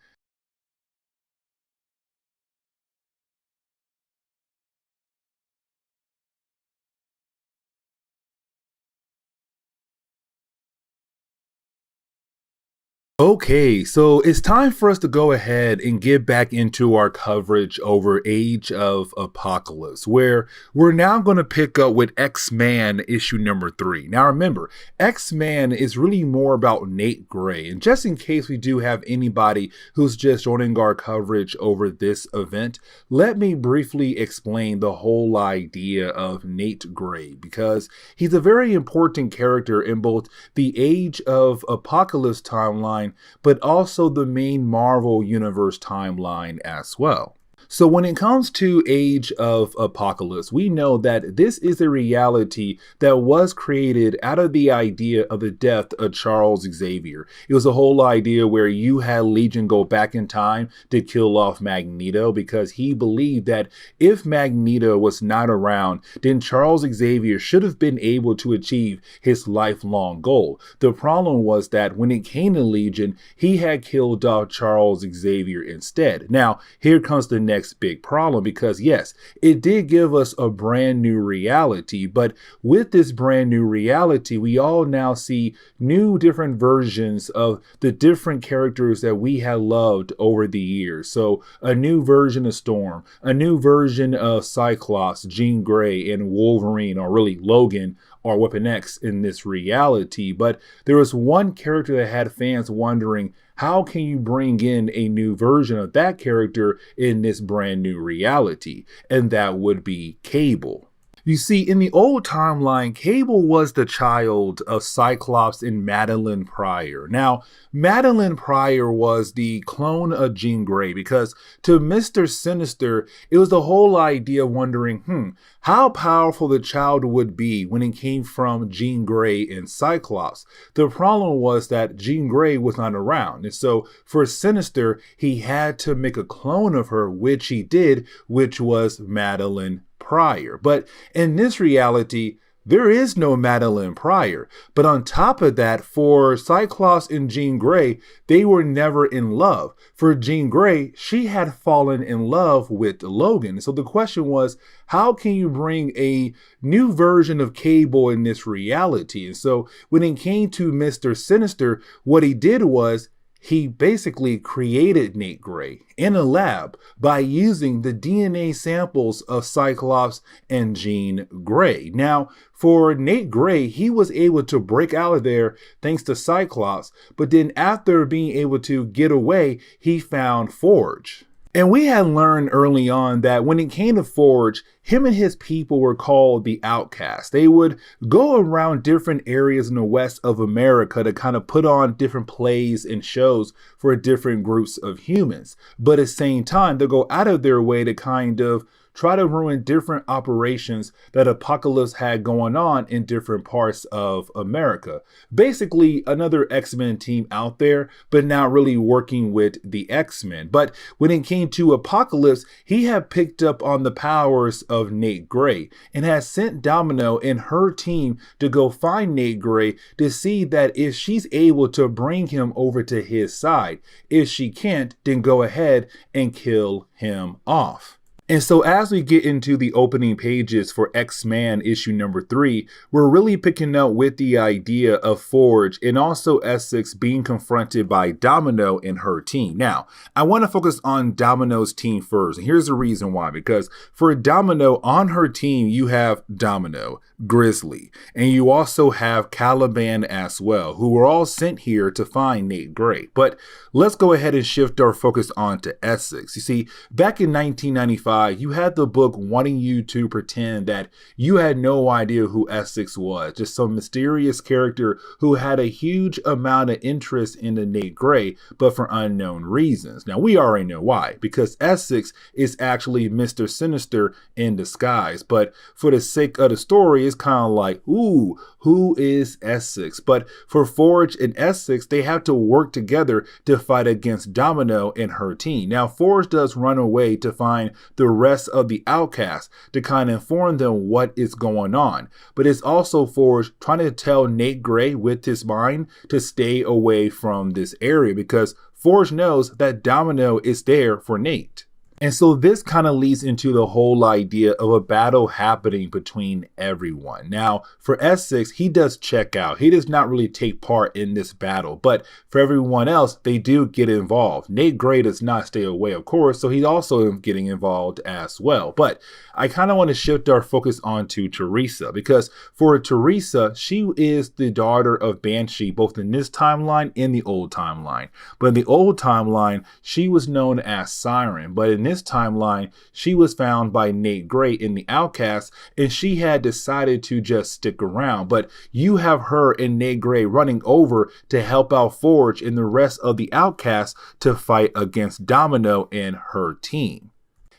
Okay, so it's time for us to go ahead and get back into our coverage over Age of Apocalypse, where we're now going to pick up with X-Men issue number 3. Now remember, X-Men is really more about Nate Gray, and just in case we do have anybody who's just joining our coverage over this event, let me briefly explain the whole idea of Nate Gray, because he's a very important character in both the Age of Apocalypse timeline but also the main Marvel Universe timeline as well. So when it comes to Age of Apocalypse, we know that this is a reality that was created out of the idea of the death of Charles Xavier. It was a whole idea where you had Legion go back in time to kill off Magneto because he believed that if Magneto was not around, then Charles Xavier should have been able to achieve his lifelong goal. The problem was that when it came to Legion, he had killed off Charles Xavier instead. Now, here comes the next big problem, because yes, it did give us a brand new reality, but with this brand new reality, we all now see new different versions of the different characters that we have loved over the years. So a new version of Storm, a new version of Cyclops, Jean Grey, and Wolverine, or really Logan, or Weapon X in this reality. But there was one character that had fans wondering, how can you bring in a new version of that character in this brand new reality? And that would be Cable. You see, in the old timeline, Cable was the child of Cyclops and Madeline Pryor. Now, Madeline Pryor was the clone of Jean Grey, because to Mr. Sinister, it was the whole idea of wondering, how powerful the child would be when it came from Jean Grey and Cyclops. The problem was that Jean Grey was not around. And so for Sinister, he had to make a clone of her, which he did, which was Madeline Pryor. But in this reality, there is no Madeline Pryor. But on top of that, for Cyclops and Jean Grey, they were never in love. For Jean Grey, she had fallen in love with Logan. So the question was, how can you bring a new version of Cable in this reality? And so when it came to Mr. Sinister, what he did was, he basically created Nate Gray in a lab by using the DNA samples of Cyclops and Jean Grey. Now, for Nate Gray, he was able to break out of there thanks to Cyclops, but then after being able to get away, he found Forge. And we had learned early on that when it came to Forge, him and his people were called the Outcasts. They would go around different areas in the west of America to kind of put on different plays and shows for different groups of humans. But at the same time, they'll go out of their way to kind of try to ruin different operations that Apocalypse had going on in different parts of America. Basically, another X-Men team out there, but now really working with the X-Men. But when it came to Apocalypse, he had picked up on the powers of Nate Gray and has sent Domino and her team to go find Nate Gray to see that if she's able to bring him over to his side. If she can't, then go ahead and kill him off. And so as we get into the opening pages for X-Men issue number 3, we're really picking up with the idea of Forge and also Essex being confronted by Domino and her team. Now, I want to focus on Domino's team first. And here's the reason why. Because for Domino, on her team, you have Domino, Grizzly, and you also have Caliban as well, who were all sent here to find Nate Gray. But let's go ahead and shift our focus on to Essex. You see, back in 1995, you had the book wanting you to pretend that you had no idea who Essex was, just some mysterious character who had a huge amount of interest in the Nate Gray, but for unknown reasons. Now, we already know why, because Essex is actually Mr. Sinister in disguise, but for the sake of the story, it's kind of like, ooh, who is Essex? But for Forge and Essex, they have to work together to fight against Domino and her team. Now, Forge does run away to find the rest of the outcasts to kind of inform them what is going on. But it's also Forge trying to tell Nate Gray with his mind to stay away from this area, because Forge knows that Domino is there for Nate. And so this kind of leads into the whole idea of a battle happening between everyone. Now, for Essex, he does check out. He does not really take part in this battle. But for everyone else, they do get involved. Nate Gray does not stay away, of course, so he's also getting involved as well. But I kind of want to shift our focus onto Teresa, because for Teresa, she is the daughter of Banshee, both in this timeline and the old timeline. But in the old timeline, she was known as Siren. But in this timeline, she was found by Nate Gray in the Outcast, and she had decided to just stick around. But you have her and Nate Gray running over to help out Forge and the rest of the Outcasts to fight against Domino and her team.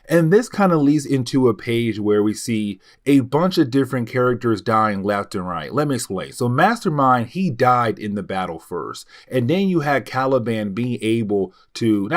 And this kind of leads into a page where we see a bunch of different characters dying left and right. Let me explain. So Mastermind, he died in the battle first. And then you had Caliban being able to,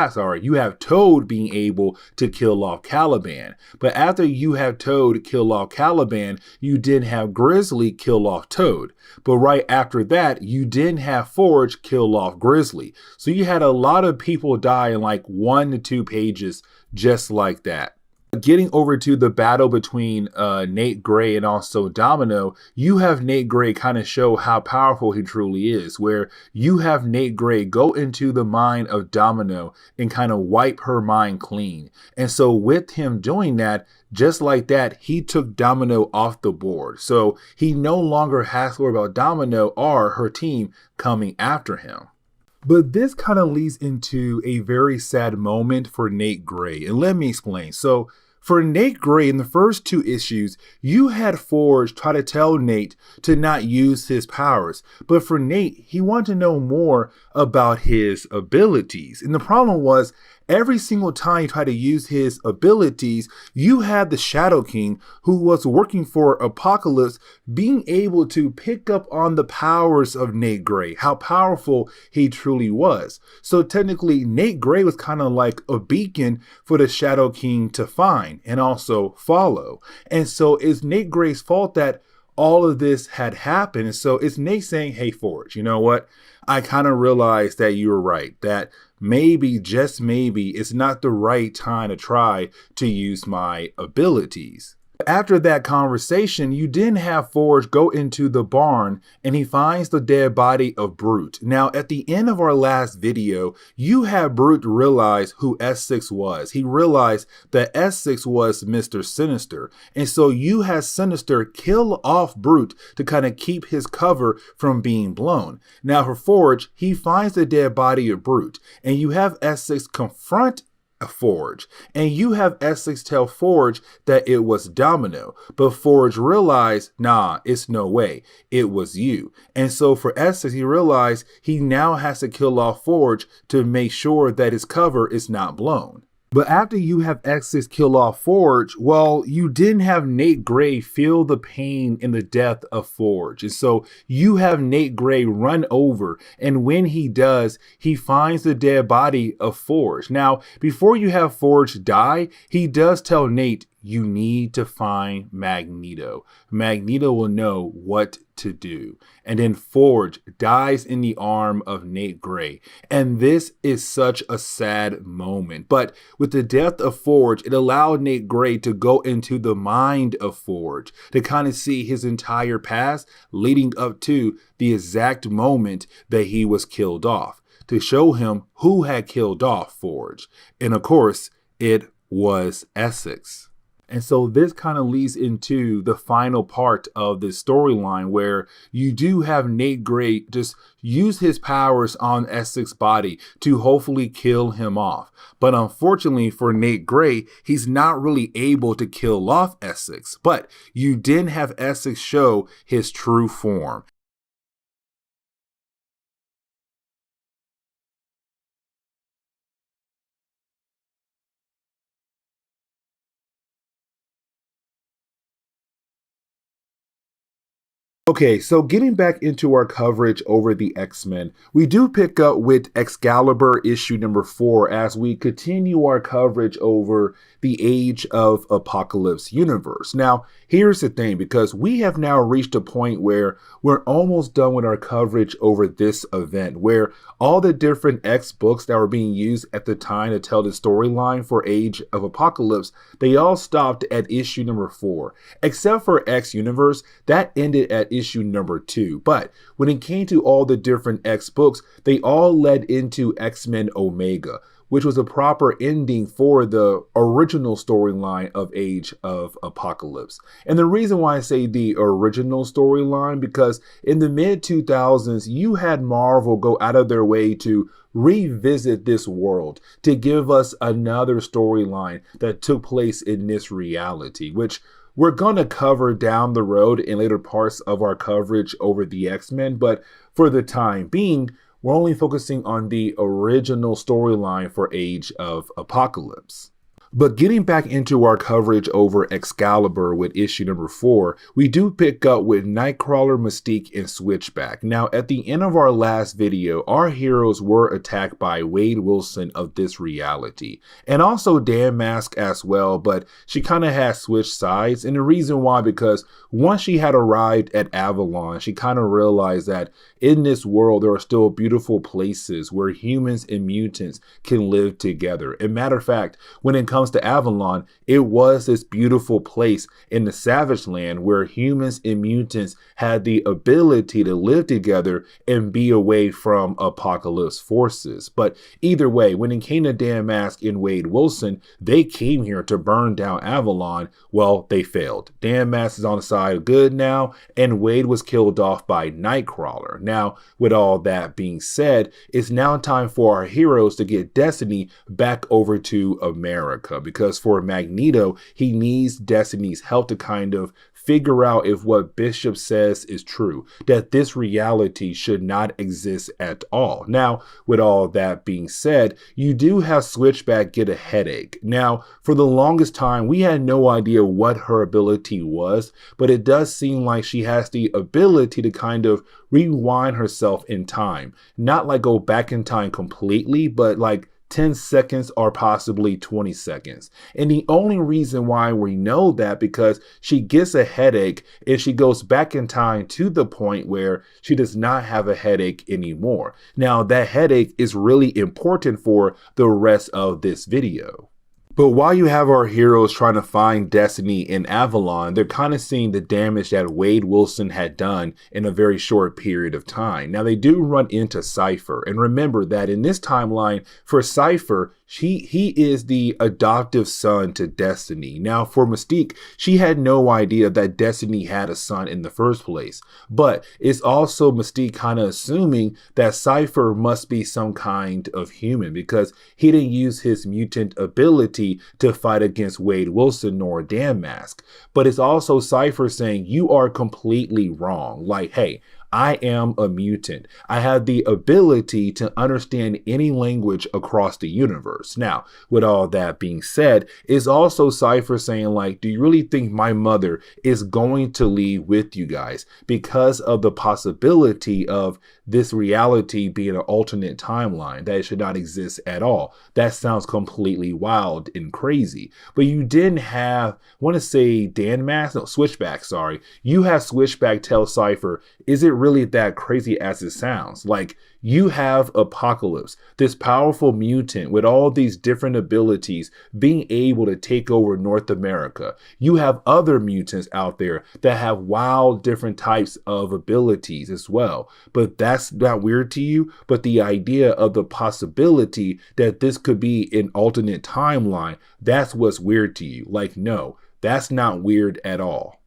you have Toad being able to kill off Caliban. But after you have Toad kill off Caliban, you didn't have Grizzly kill off Toad. But right after that, you didn't have Forge kill off Grizzly. So you had a lot of people die in like 1 to 2 pages just like that. Getting over to the battle between Nate Gray and also Domino, you have Nate Gray kind of show how powerful he truly is, where you have Nate Gray go into the mind of Domino and kind of wipe her mind clean. And so with him doing that, just like that, he took Domino off the board. So he no longer has to worry about Domino or her team coming after him. But this kind of leads into a very sad moment for Nate Gray. And let me explain. So for Nate Gray, in the first 2 issues, you had Forge try to tell Nate to not use his powers. But for Nate, he wanted to know more about his abilities. And the problem was, every single time he tried to use his abilities, you had the Shadow King, who was working for Apocalypse, being able to pick up on the powers of Nate Gray, how powerful he truly was. So technically, Nate Gray was kind of like a beacon for the Shadow King to find and also follow. And so it's Nate Gray's fault that all of this had happened. And so it's Nate saying, hey, Forge, you know what? I kind of realized that you were right, that maybe, just maybe, it's not the right time to try to use my abilities. After that conversation, you then have Forge go into the barn and he finds the dead body of Brute. Now, at the end of our last video, you have Brute realize who S6 was. He realized that S6 was Mr. Sinister. And so you have Sinister kill off Brute to kind of keep his cover from being blown. Now, for Forge, he finds the dead body of Brute and you have S6 confront Forge, and you have Essex tell Forge that it was Domino, but Forge realized, nah, it's no way, it was you. And so for Essex, he realized he now has to kill off Forge to make sure that his cover is not blown. But after you have Essex kill off Forge, well, you didn't have Nate Gray feel the pain in the death of Forge. And so you have Nate Gray run over, and when he does, he finds the dead body of Forge. Now, before you have Forge die, he does tell Nate, you need to find Magneto. Magneto will know what to do. And then Forge dies in the arm of Nate Gray. And this is such a sad moment. But with the death of Forge, it allowed Nate Gray to go into the mind of Forge to kind of see his entire past leading up to the exact moment that he was killed off, to show him who had killed off Forge. And of course, it was Essex. And so this kind of leads into the final part of this storyline where you do have Nate Gray just use his powers on Essex's body to hopefully kill him off. But unfortunately for Nate Gray, he's not really able to kill off Essex. But you didn't have Essex show his true form. Okay, so getting back into our coverage over the X-Men, we do pick up with Excalibur issue number 4 as we continue our coverage over the Age of Apocalypse universe. Now, here's the thing, because we have now reached a point where we're almost done with our coverage over this event, where all the different X books that were being used at the time to tell the storyline for Age of Apocalypse, they all stopped at issue number 4, except for X Universe, that ended at issue number 2. But when it came to all the different X books, they all led into X-Men Omega, which was a proper ending for the original storyline of Age of Apocalypse. And the reason why I say the original storyline, because in the mid-2000s, you had Marvel go out of their way to revisit this world, to give us another storyline that took place in this reality, which we're going to cover down the road in later parts of our coverage over the X-Men. But for the time being, we're only focusing on the original storyline for Age of Apocalypse. But getting back into our coverage over Excalibur with issue number 4, we do pick up with Nightcrawler, Mystique, and Switchback. Now, at the end of our last video, our heroes were attacked by Wade Wilson of this reality, and also Dan Mask as well, but she kind of had switched sides. And the reason why, because once she had arrived at Avalon, she kind of realized that in this world, there are still beautiful places where humans and mutants can live together. And matter of fact, when it comes to Avalon, it was this beautiful place in the Savage Land where humans and mutants had the ability to live together and be away from Apocalypse forces. But either way, when it came to Dan Mask and Wade Wilson, they came here to burn down Avalon. Well, they failed. Dan Mask is on the side of good now, and Wade was killed off by Nightcrawler. Now, with all that being said, it's now time for our heroes to get Destiny back over to America, because for Magneto, he needs Destiny's help to kind of figure out if what Bishop says is true, that this reality should not exist at all. Now, with all that being said, you do have Switchback get a headache. Now, for the longest time, we had no idea what her ability was, but it does seem like she has the ability to kind of rewind herself in time. Not like go back in time completely, but like 10 seconds or possibly 20 seconds. And the only reason why we know that, because she gets a headache and she goes back in time to the point where she does not have a headache anymore. Now, that headache is really important for the rest of this video. But while you have our heroes trying to find Destiny in Avalon, they're kind of seeing the damage that Wade Wilson had done in a very short period of time. Now, they do run into Cypher. And remember that in this timeline, for Cypher, he is the adoptive son to Destiny. Now, for Mystique, she had no idea that Destiny had a son in the first place. But it's also Mystique kind of assuming that Cypher must be some kind of human, because he didn't use his mutant ability to fight against Wade Wilson nor Dan Mask. But it's also Cypher saying, you are completely wrong. Like, hey, I am a mutant. I have the ability to understand any language across the universe. Now, with all that being said, is also Cypher saying like, do you really think my mother is going to leave with you guys because of the possibility of this reality being an alternate timeline that should not exist at all? That sounds completely wild and crazy. But you didn't have, I want to say Switchback, sorry. You have Switchback tell Cypher, is it really that crazy as it sounds? Like, you have Apocalypse, this powerful mutant with all these different abilities being able to take over North America. You have other mutants out there that have wild different types of abilities as well. But that's not weird to you. But the idea of the possibility that this could be an alternate timeline, that's what's weird to you. Like, no, that's not weird at all.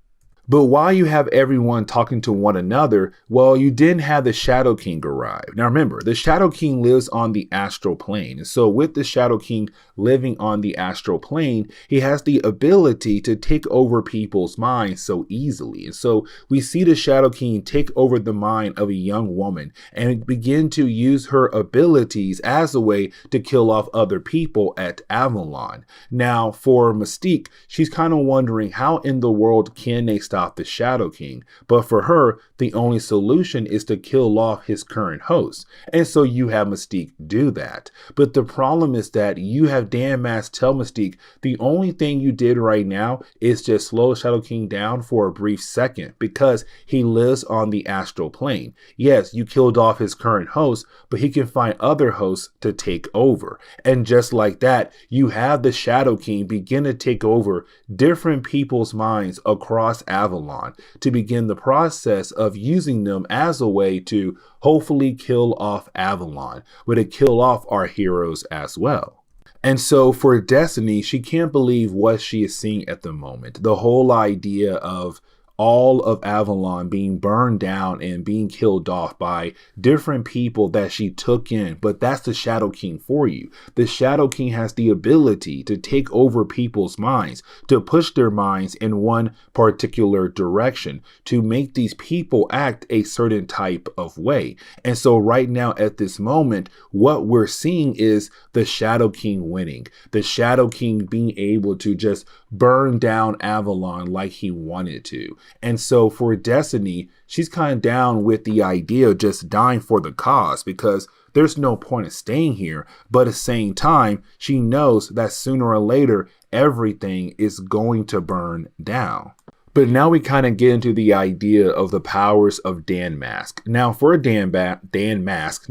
But while you have everyone talking to one another, well, you didn't have the Shadow King arrive. Now remember, the Shadow King lives on the astral plane. And so with the Shadow King living on the astral plane, he has the ability to take over people's minds so easily. And so we see the Shadow King take over the mind of a young woman and begin to use her abilities as a way to kill off other people at Avalon. Now for Mystique, she's kind of wondering how in the world can they stop the Shadow King, but for her, the only solution is to kill off his current host. And so you have Mystique do that. But the problem is that you have Dan Mask tell Mystique, the only thing you did right now is just slow Shadow King down for a brief second because he lives on the astral plane. Yes, you killed off his current host, but he can find other hosts to take over. And just like that, you have the Shadow King begin to take over different people's minds across Avalon to begin the process of using them as a way to hopefully kill off Avalon, but to kill off our heroes as well. And so for Destiny, she can't believe what she is seeing at the moment. The whole idea of all of Avalon being burned down and being killed off by different people that she took in. But that's the Shadow King for you. The Shadow King has the ability to take over people's minds, to push their minds in one particular direction, to make these people act a certain type of way. And so right now at this moment, what we're seeing is the Shadow King winning. The Shadow King being able to just burn down Avalon like he wanted to. And so for Destiny, she's kind of down with the idea of just dying for the cause because there's no point in staying here. But at the same time, she knows that sooner or later, everything is going to burn down. But now we kind of get into the idea of the powers of Dan Mask. Now for Dan Mask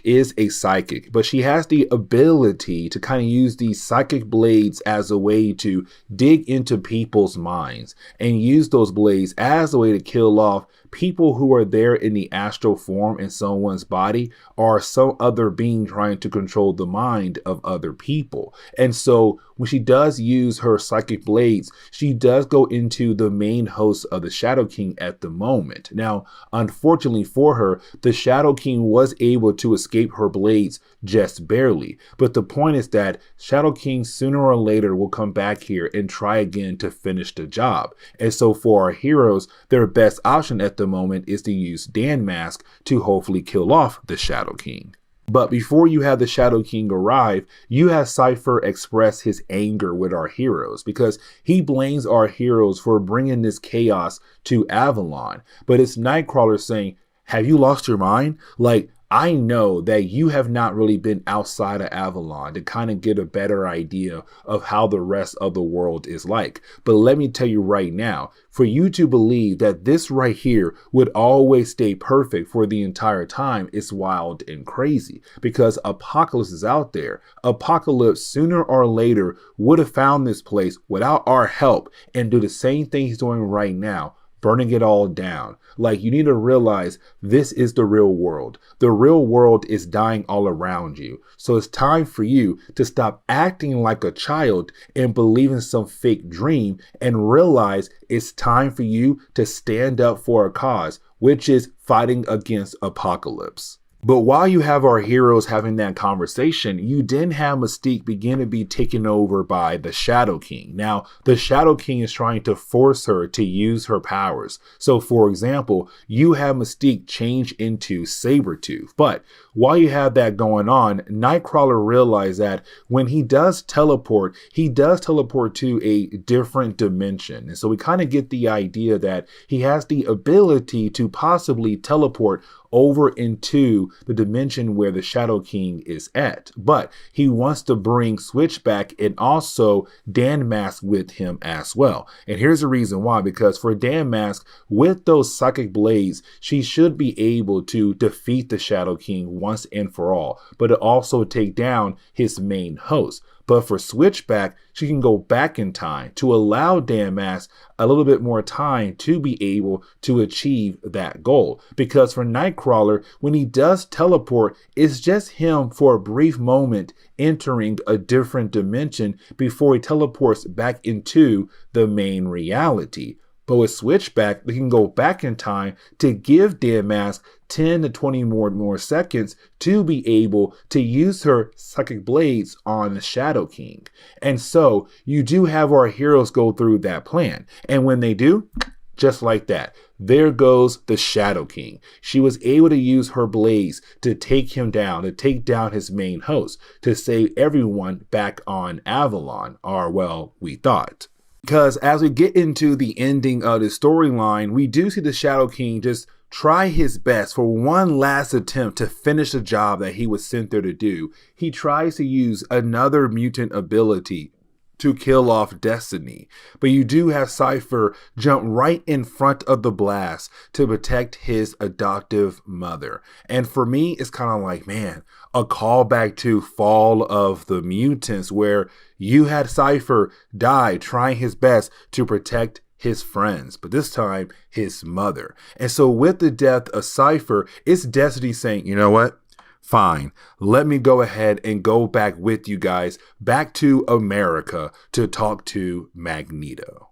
is a psychic, but she has the ability to kind of use these psychic blades as a way to dig into people's minds and use those blades as a way to kill off people who are there in the astral form in someone's body or some other being trying to control the mind of other people. And so when she does use her psychic blades, she does go into the main host of the Shadow King at the moment. Now, unfortunately for her, the Shadow King was able to escape her blades just barely. But the point is that Shadow King sooner or later will come back here and try again to finish the job. And so for our heroes, their best option at the moment is to use Dan Mask to hopefully kill off the Shadow King. But before you have the Shadow King arrive, you have Cypher express his anger with our heroes because he blames our heroes for bringing this chaos to Avalon. But it's Nightcrawler saying, have you lost your mind? Like, I know that you have not really been outside of Avalon to kind of get a better idea of how the rest of the world is like. But let me tell you right now, for you to believe that this right here would always stay perfect for the entire time is wild and crazy because Apocalypse is out there. Apocalypse sooner or later would have found this place without our help and do the same thing he's doing right now, burning it all down. Like, you need to realize this is the real world. The real world is dying all around you. So it's time for you to stop acting like a child and believe in some fake dream and realize it's time for you to stand up for a cause, which is fighting against Apocalypse. But while you have our heroes having that conversation, you then have Mystique begin to be taken over by the Shadow King. Now, the Shadow King is trying to force her to use her powers. So, for example, you have Mystique change into Sabretooth. But while you have that going on, Nightcrawler realized that when he does teleport to a different dimension. And so we kind of get the idea that he has the ability to possibly teleport over into the dimension where the Shadow King is at. But he wants to bring Switchback and also Dan Mask with him as well. And here's the reason why, because for Dan Mask, with those psychic blades, she should be able to defeat the Shadow King once and for all, but also take down his main host. But for Switchback, she can go back in time to allow Dan Mask a little bit more time to be able to achieve that goal. Because for Nightcrawler, when he does teleport, it's just him for a brief moment entering a different dimension before he teleports back into the main reality. But with Switchback, they can go back in time to give Dan Mask 10 to 20 more seconds to be able to use her psychic blades on the Shadow King. And so you do have our heroes go through that plan. And when they do, just like that, there goes the Shadow King. She was able to use her blades to take him down, to take down his main host, to save everyone back on Avalon, or well, we thought. Because as we get into the ending of the storyline, we do see the Shadow King just try his best for one last attempt to finish the job that he was sent there to do. He tries to use another mutant ability to kill off Destiny. But you do have Cypher jump right in front of the blast to protect his adoptive mother. And for me, it's kind of like, man, a callback to Fall of the Mutants, where you had Cypher die trying his best to protect his friends, but this time his mother. And so with the death of Cypher, it's Destiny saying, you know what? Fine, let me go ahead and go back with you guys back to America to talk to Magneto.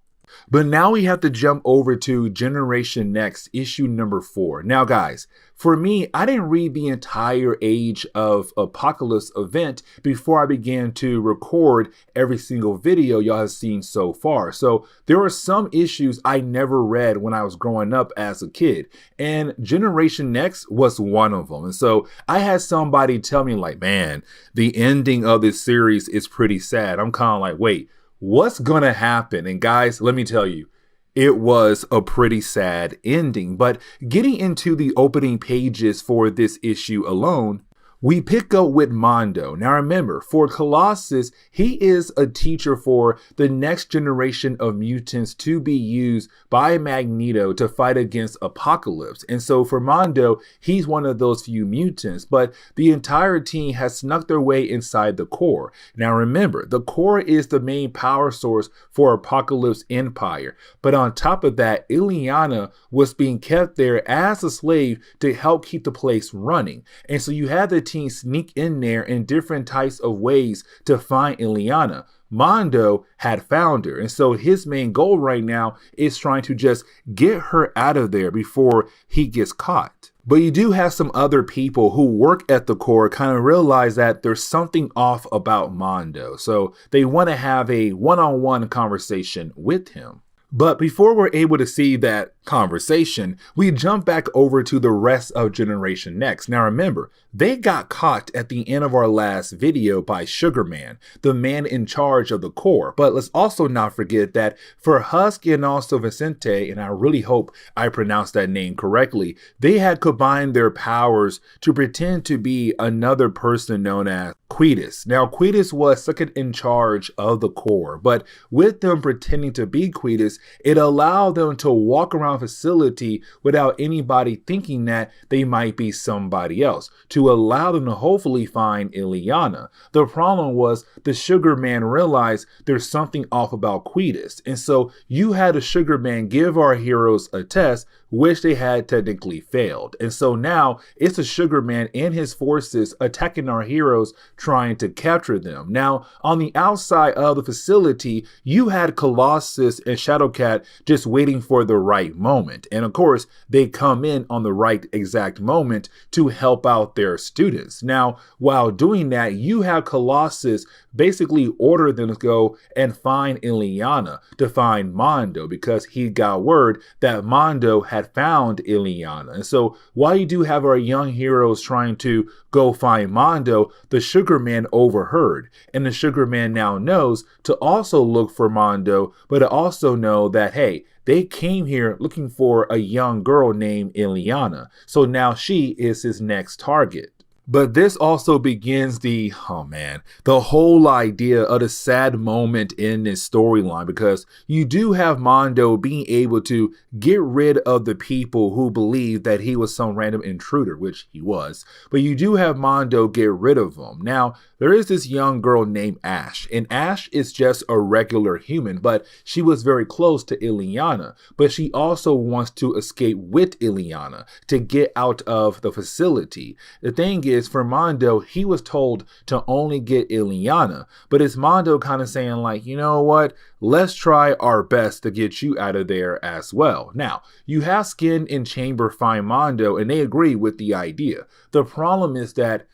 But now we have to jump over to Generation Next, issue number 4. Now, guys, for me, I didn't read the entire Age of Apocalypse event before I began to record every single video y'all have seen so far. So there are some issues I never read when I was growing up as a kid, and Generation Next was one of them. And so I had somebody tell me like, man, the ending of this series is pretty sad. I'm kind of like, wait, what's gonna happen? And guys, let me tell you, it was a pretty sad ending. But getting into the opening pages for this issue alone, we pick up with Mondo. Now remember, for Colossus, he is a teacher for the next generation of mutants to be used by Magneto to fight against Apocalypse. And so for Mondo, he's one of those few mutants, but the entire team has snuck their way inside the core. Now remember, the core is the main power source for Apocalypse Empire. But on top of that, Illyana was being kept there as a slave to help keep the place running. And so you had the team sneak in there in different types of ways to find Illyana. Mondo had found her, and so his main goal right now is trying to just get her out of there before he gets caught. But you do have some other people who work at the core kind of realize that there's something off about Mondo, so they want to have a one-on-one conversation with him. But before we're able to see that conversation, we jump back over to the rest of Generation Next. Now remember, they got caught at the end of our last video by Sugar Man, the man in charge of the core. But let's also not forget that for Husk and also Vicente, and I really hope I pronounced that name correctly, they had combined their powers to pretend to be another person known as Quietus. Now Quietus was second in charge of the core, but with them pretending to be Quietus, it allowed them to walk around facility without anybody thinking that they might be somebody else, to allow them to hopefully find Illyana. The problem was the Sugar Man realized there's something off about Quietus, and so you had a Sugar Man give our heroes a test, which they had technically failed. And so now it's the Sugar Man and his forces attacking our heroes, trying to capture them. Now, on the outside of the facility, you had Colossus and Shadowcat just waiting for the right moment. And of course, they come in on the right exact moment to help out their students. Now, while doing that, you have Colossus basically order them to go and find Illyana, to find Mondo, because he got word that Mondo had found Illyana. And so while you do have our young heroes trying to go find Mondo, the Sugar Man overheard, and the Sugar Man now knows to also look for Mondo, but to also know that, hey, they came here looking for a young girl named Illyana. So now she is his next target. But this also begins the whole idea of the sad moment in this storyline, because you do have Mondo being able to get rid of the people who believe that he was some random intruder, which he was, but you do have Mondo get rid of him. Now, there is this young girl named Ash, and Ash is just a regular human, but she was very close to Illyana, but she also wants to escape with Illyana to get out of the facility. The thing is, for Mondo, he was told to only get Illyana, but it's Mondo kind of saying like, you know what, let's try our best to get you out of there as well. Now, you have Skin and Chamber find Mondo, and they agree with the idea. The problem is that,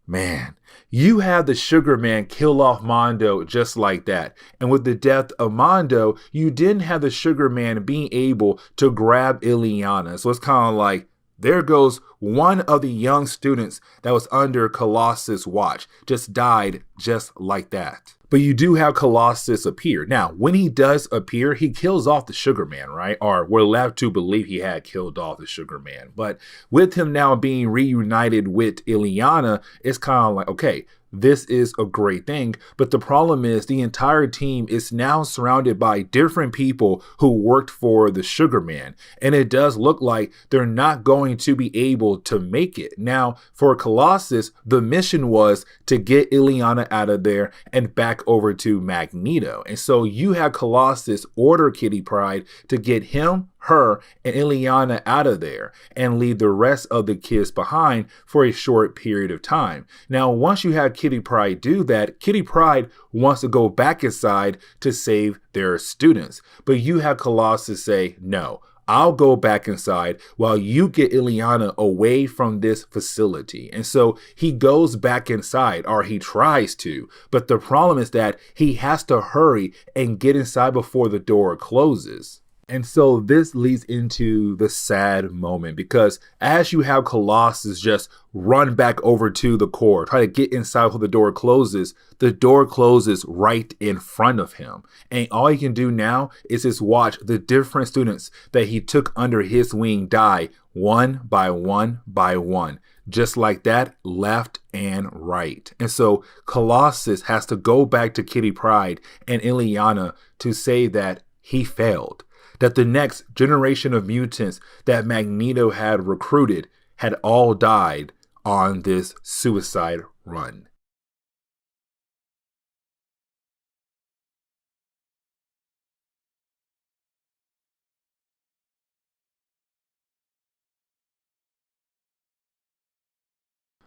man, you have the Sugar Man kill off Mondo just like that. And with the death of Mondo, you didn't have the Sugar Man being able to grab Illyana. So it's kind of like, there goes one of the young students that was under Colossus' watch, just died just like that. But you do have Colossus appear. Now, when he does appear, he kills off the Sugar Man, right? Or we're led to believe he had killed off the Sugar Man. But with him now being reunited with Illyana, it's kind of like, okay, this is a great thing, but the problem is the entire team is now surrounded by different people who worked for the Sugar Man, and it does look like they're not going to be able to make it. Now, for Colossus, the mission was to get Illyana out of there and back over to Magneto, and so you have Colossus order Kitty Pryde to get him, her, and Illyana out of there and leave the rest of the kids behind for a short period of time. Now, once you have Kitty Pryde do that, Kitty Pryde wants to go back inside to save their students. But you have Colossus say, no, I'll go back inside while you get Illyana away from this facility. And so he goes back inside, or he tries to, but the problem is that he has to hurry and get inside before the door closes. And so this leads into the sad moment, because as you have Colossus just run back over to the core, try to get inside before the door closes right in front of him. And all he can do now is just watch the different students that he took under his wing die one by one by one. Just like that, left and right. And so Colossus has to go back to Kitty Pryde and Illyana to say that he failed, that the next generation of mutants that Magneto had recruited had all died on this suicide run.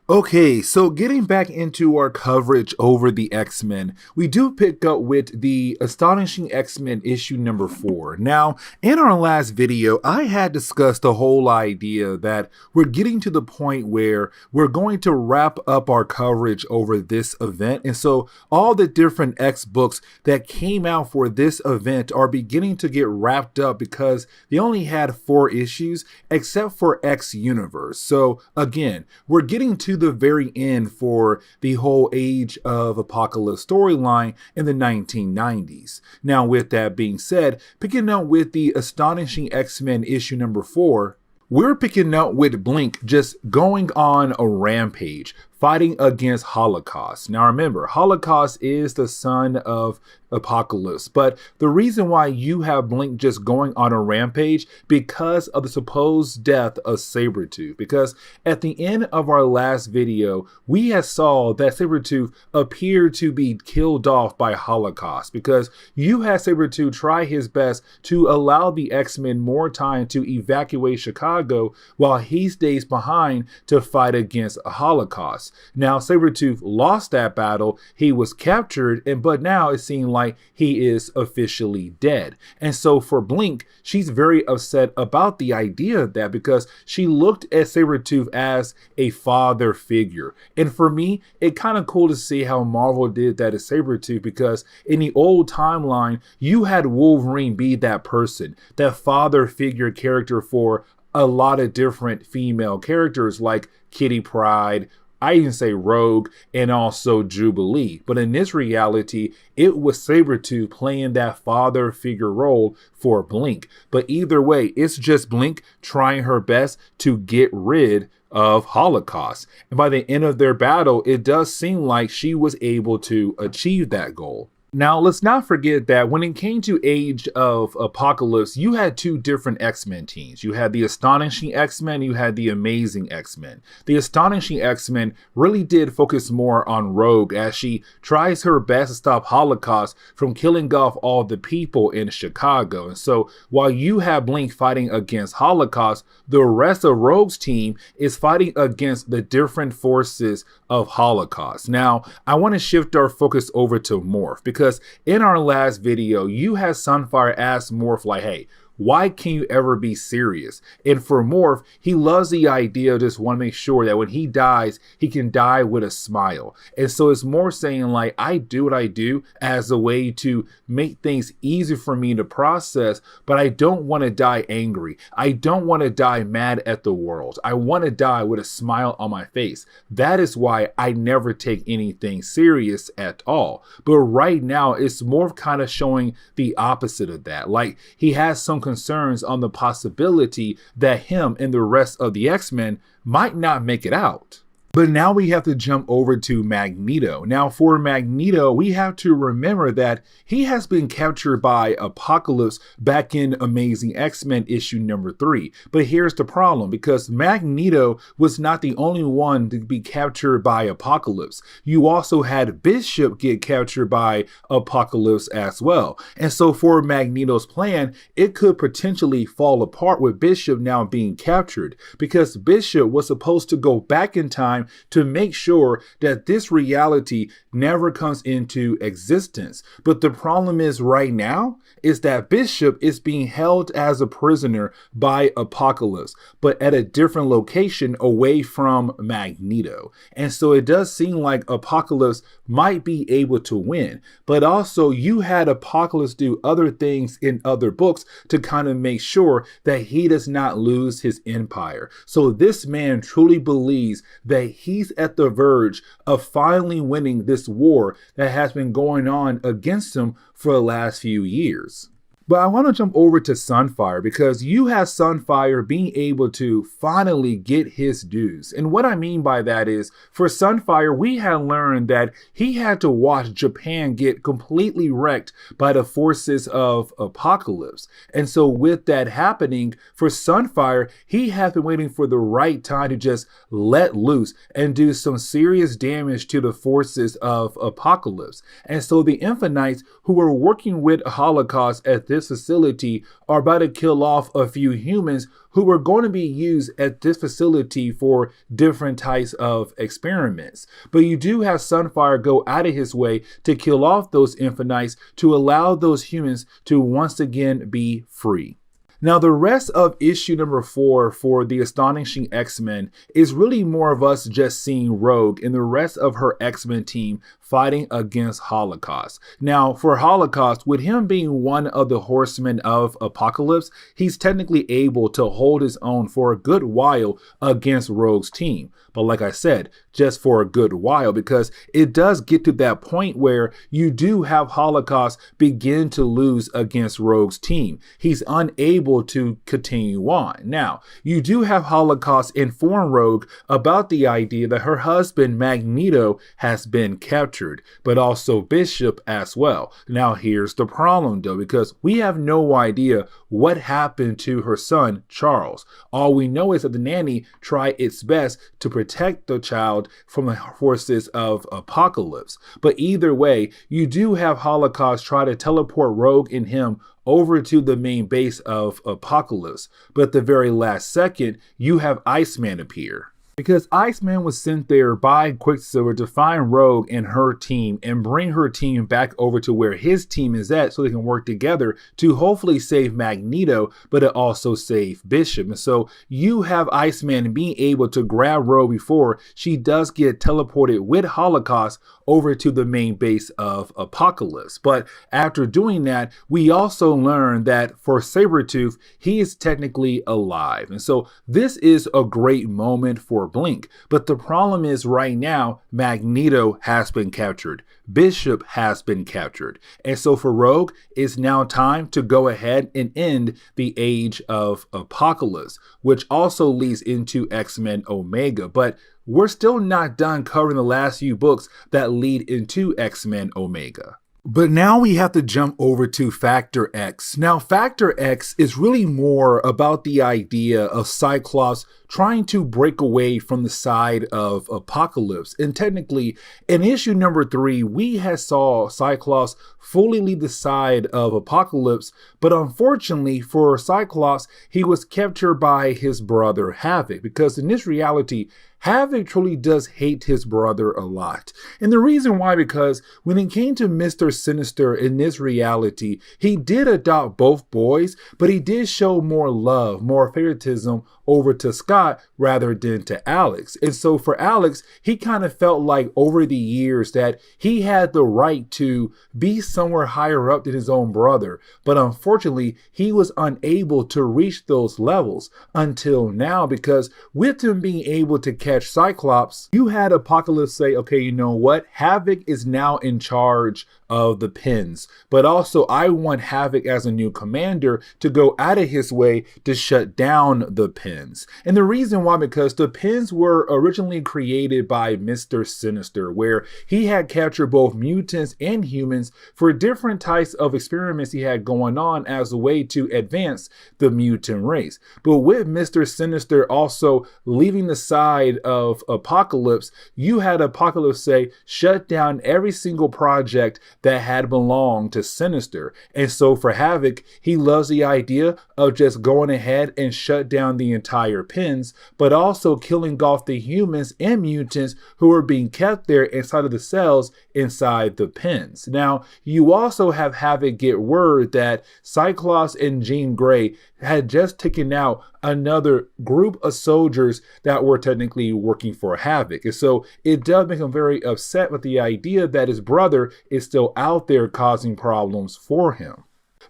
Okay, so getting back into our coverage over the X-Men, we do pick up with the Astonishing X-Men issue number 4. Now, in our last video, I had discussed the whole idea that we're getting to the point where we're going to wrap up our coverage over this event. And so all the different X books that came out for this event are beginning to get wrapped up because they only had 4 issues except for X Universe. So again, we're getting to the very end for the whole Age of Apocalypse storyline in the 1990s. Now, with that being said, picking up with the Astonishing X-Men issue number 4, we're picking up with Blink just going on a rampage, fighting against Holocaust. Now remember, Holocaust is the son of Apocalypse, but the reason why you have Blink just going on a rampage because of the supposed death of Sabretooth. Because at the end of our last video, we had saw that Sabretooth appeared to be killed off by Holocaust because you had Sabretooth try his best to allow the X-Men more time to evacuate Chicago while he stays behind to fight against a Holocaust. Now Sabretooth lost that battle, he was captured, but now it seemed like he is officially dead. And so for Blink, she's very upset about the idea of that because she looked at Sabretooth as a father figure. And for me, it's kind of cool to see how Marvel did that to Sabretooth because in the old timeline, you had Wolverine be that person, that father figure character for a lot of different female characters like Kitty Pryde, I even say Rogue, and also Jubilee. But in this reality, it was Sabretooth playing that father figure role for Blink. But either way, it's just Blink trying her best to get rid of Holocaust. And by the end of their battle, it does seem like she was able to achieve that goal. Now, let's not forget that when it came to Age of Apocalypse, you had two different X-Men teams. You had the Astonishing X-Men, you had the Amazing X-Men. The Astonishing X-Men really did focus more on Rogue as she tries her best to stop Holocaust from killing off all the people in Chicago. And so while you have Blink fighting against Holocaust, the rest of Rogue's team is fighting against the different forces of Holocaust. Now, I want to shift our focus over to Morph because in our last video, you had Sunfire ask Morph like, hey, why can you ever be serious? And for Morph, he loves the idea of just want to make sure that when he dies, he can die with a smile. And so it's more saying like, I do what I do as a way to make things easy for me to process, but I don't want to die angry. I don't want to die mad at the world. I want to die with a smile on my face. That is why I never take anything serious at all. But right now, it's Morph kind of showing the opposite of that. Like he has some concerns on the possibility that him and the rest of the X-Men might not make it out. But now we have to jump over to Magneto. Now for Magneto, we have to remember that he has been captured by Apocalypse back in Amazing X-Men issue number 3. But here's the problem, because Magneto was not the only one to be captured by Apocalypse. You also had Bishop get captured by Apocalypse as well. And so for Magneto's plan, it could potentially fall apart with Bishop now being captured, because Bishop was supposed to go back in time to make sure that this reality never comes into existence. But the problem is right now is that Bishop is being held as a prisoner by Apocalypse, but at a different location away from Magneto. And so it does seem like Apocalypse might be able to win, but also you had Apocalypse do other things in other books to kind of make sure that he does not lose his empire. So this man truly believes that he's at the verge of finally winning this war that has been going on against him for the last few years. But I want to jump over to Sunfire because you have Sunfire being able to finally get his dues. And what I mean by that is, for Sunfire, we had learned that he had to watch Japan get completely wrecked by the forces of Apocalypse. And so with that happening, for Sunfire, he had been waiting for the right time to just let loose and do some serious damage to the forces of Apocalypse. And so the Infinites, who were working with Holocaust at this facility, are about to kill off a few humans who were going to be used at this facility for different types of experiments. But you do have Sunfire go out of his way to kill off those Infinites to allow those humans to once again be free. Now, the rest of issue number 4 for the Astonishing X-Men is really more of us just seeing Rogue and the rest of her X-Men team fighting against Holocaust. Now, for Holocaust, with him being one of the horsemen of Apocalypse, he's technically able to hold his own for a good while against Rogue's team. But like I said, just for a good while, because it does get to that point where you do have Holocaust begin to lose against Rogue's team. He's unable to continue on. Now, you do have Holocaust inform Rogue about the idea that her husband Magneto has been captured, but also Bishop as well. Now, here's the problem though, because we have no idea what happened to her son, Charles. All we know is that the nanny tried its best to protect the child from the forces of Apocalypse. But either way, you do have Holocaust try to teleport Rogue and him over to the main base of Apocalypse. But at the very last second, you have Iceman appear. Because Iceman was sent there by Quicksilver to find Rogue and her team and bring her team back over to where his team is at so they can work together to hopefully save Magneto, but it also save Bishop. And so you have Iceman being able to grab Rogue before she does get teleported with Holocaust over to the main base of Apocalypse. But after doing that, we also learn that for Sabretooth, he is technically alive. And so this is a great moment for Blink. But the problem is right now, Magneto has been captured. Bishop has been captured. And so for Rogue, it's now time to go ahead and end the Age of Apocalypse, which also leads into X-Men Omega. But we're still not done covering the last few books that lead into X-Men Omega. But now we have to jump over to Factor X. Now, Factor X is really more about the idea of Cyclops trying to break away from the side of Apocalypse. And technically, in issue number 3, we had saw Cyclops fully leave the side of Apocalypse, but unfortunately for Cyclops, he was captured by his brother Havoc, because in this reality, Havoc truly does hate his brother a lot. And the reason why, because when it came to Mr. Sinister in this reality, he did adopt both boys, but he did show more love, more favoritism over to Scott rather than to Alex. And so for Alex, he kind of felt like over the years that he had the right to be somewhere higher up than his own brother. But unfortunately, he was unable to reach those levels until now, because with him being able to catch Cyclops, you had Apocalypse say, okay, you know what? Havoc is now in charge of the pins, but also I want Havoc as a new commander to go out of his way to shut down the pins. And the reason why, because the pins were originally created by Mr. Sinister, where he had captured both mutants and humans for different types of experiments he had going on as a way to advance the mutant race. But with Mr. Sinister also leaving the side of Apocalypse, you had Apocalypse say, shut down every single project that had belonged to Sinister. And so for Havoc, he loves the idea of just going ahead and shut down the entire pins, but also killing off the humans and mutants who are being kept there inside of the cells inside the pins. Now, you also have Havoc get word that Cyclops and Jean Grey had just taken out another group of soldiers that were technically working for Havoc. And so it does make him very upset with the idea that his brother is still out there causing problems for him.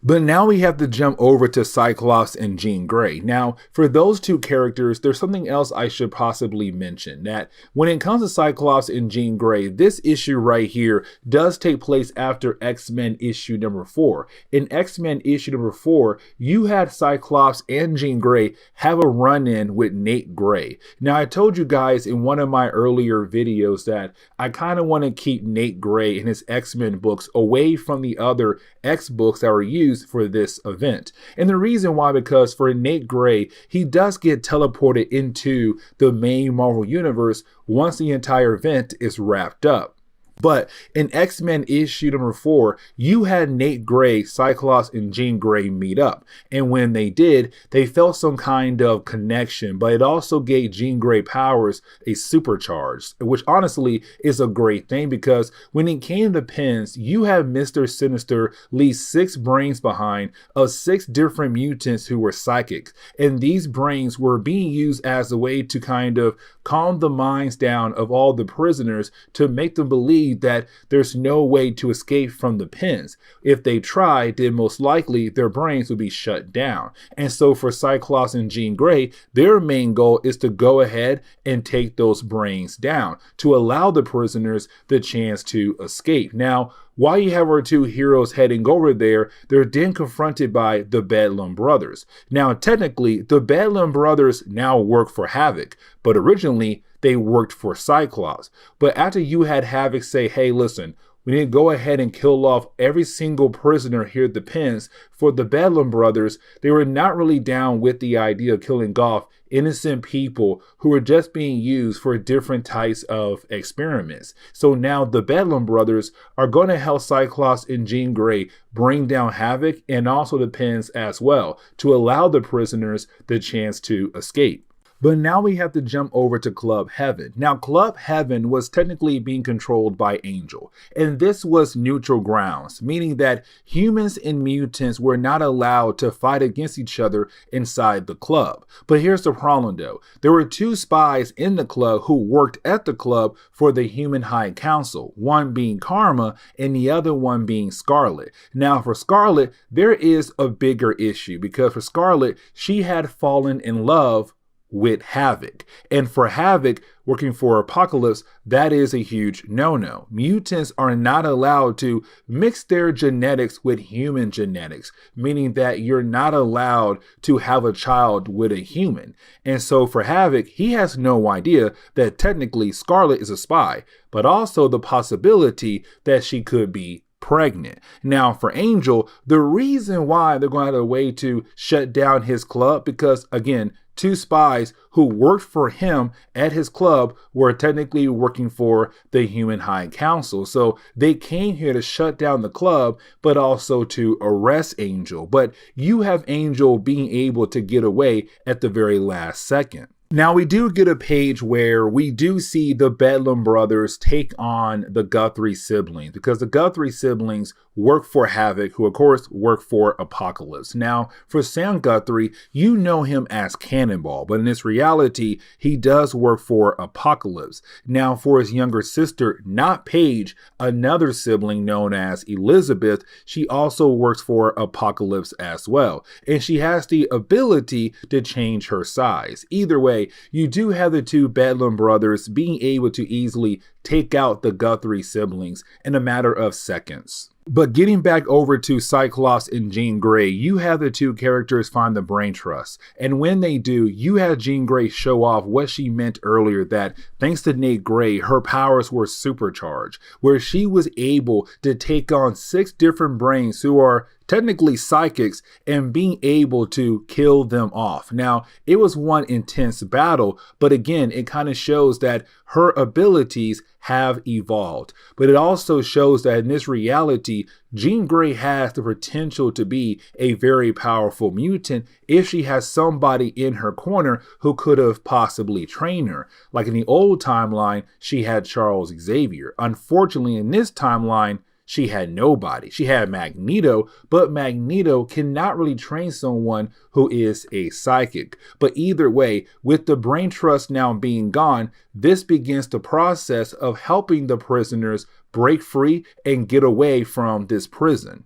But now we have to jump over to Cyclops and Jean Grey. Now, for those two characters, there's something else I should possibly mention, that when it comes to Cyclops and Jean Grey, this issue right here does take place after X-Men issue number 4. In X-Men issue number 4, you had Cyclops and Jean Grey have a run-in with Nate Gray. Now, I told you guys in one of my earlier videos that I kind of want to keep Nate Gray and his X-Men books away from the other X books that were used for this event. And the reason why, because for Nate Gray, he does get teleported into the main Marvel universe once the entire event is wrapped up. But in X-Men issue number 4, you had Nate Gray, Cyclops, and Jean Grey meet up. And when they did, they felt some kind of connection, but it also gave Jean Grey powers a supercharge, which honestly is a great thing, because when it came to pins, you have Mr. Sinister leave 6 brains behind of 6 different mutants who were psychics. And these brains were being used as a way to kind of calm the minds down of all the prisoners to make them believe that there's no way to escape from the pens. If they try, then most likely their brains will be shut down. And so for Cyclops and Jean Grey, their main goal is to go ahead and take those brains down to allow the prisoners the chance to escape. Now, while you have our two heroes heading over there, they're then confronted by the Bedlam brothers. Now, technically, the Bedlam brothers now work for Havoc, but originally they worked for Cyclops. But after you had Havoc say, hey, listen, we need to go ahead and kill off every single prisoner here at the pens, for the Bedlam brothers, they were not really down with the idea of killing off innocent people who were just being used for different types of experiments. So now the Bedlam brothers are going to help Cyclops and Jean Grey bring down Havoc and also the pens as well, to allow the prisoners the chance to escape. But now we have to jump over to Club Heaven. Now, Club Heaven was technically being controlled by Angel, and this was neutral grounds, meaning that humans and mutants were not allowed to fight against each other inside the club. But here's the problem though. There were two spies in the club who worked at the club for the Human High Council, one being Karma and the other one being Scarlet. Now, for Scarlet, there is a bigger issue, because for Scarlet, she had fallen in love with Havoc. And for Havoc, working for Apocalypse, that is a huge no-no. Mutants are not allowed to mix their genetics with human genetics, meaning that you're not allowed to have a child with a human. And so for Havoc, he has no idea that technically Scarlet is a spy, but also the possibility that she could be pregnant. Now, for Angel, the reason why they're going to have a way to shut down his club, because again, two spies who worked for him at his club were technically working for the Human High Council. So they came here to shut down the club, but also to arrest Angel. But you have Angel being able to get away at the very last second. Now, we do get a page where we do see the Bedlam brothers take on the Guthrie siblings, because the Guthrie siblings work for Havoc, who of course work for Apocalypse. Now, for Sam Guthrie, you know him as Cannonball, but in this reality, he does work for Apocalypse. Now, for his younger sister, not Paige, another sibling known as Elizabeth, she also works for Apocalypse as well, and she has the ability to change her size. Either way, you do have the two Bedlam brothers being able to easily take out the Guthrie siblings in a matter of seconds. But getting back over to Cyclops and Jean Grey, you have the two characters find the brain trust. And when they do, you have Jean Grey show off what she meant earlier, that thanks to Nate Grey, her powers were supercharged, where she was able to take on 6 different brains who are technically psychics and being able to kill them off. Now, it was one intense battle, but again, it kind of shows that her abilities have evolved. But it also shows that in this reality, Jean Grey has the potential to be a very powerful mutant if she has somebody in her corner who could have possibly trained her. Like in the old timeline, she had Charles Xavier. Unfortunately, in this timeline, she had nobody. She had Magneto, but Magneto cannot really train someone who is a psychic. But either way, with the brain trust now being gone, this begins the process of helping the prisoners break free and get away from this prison.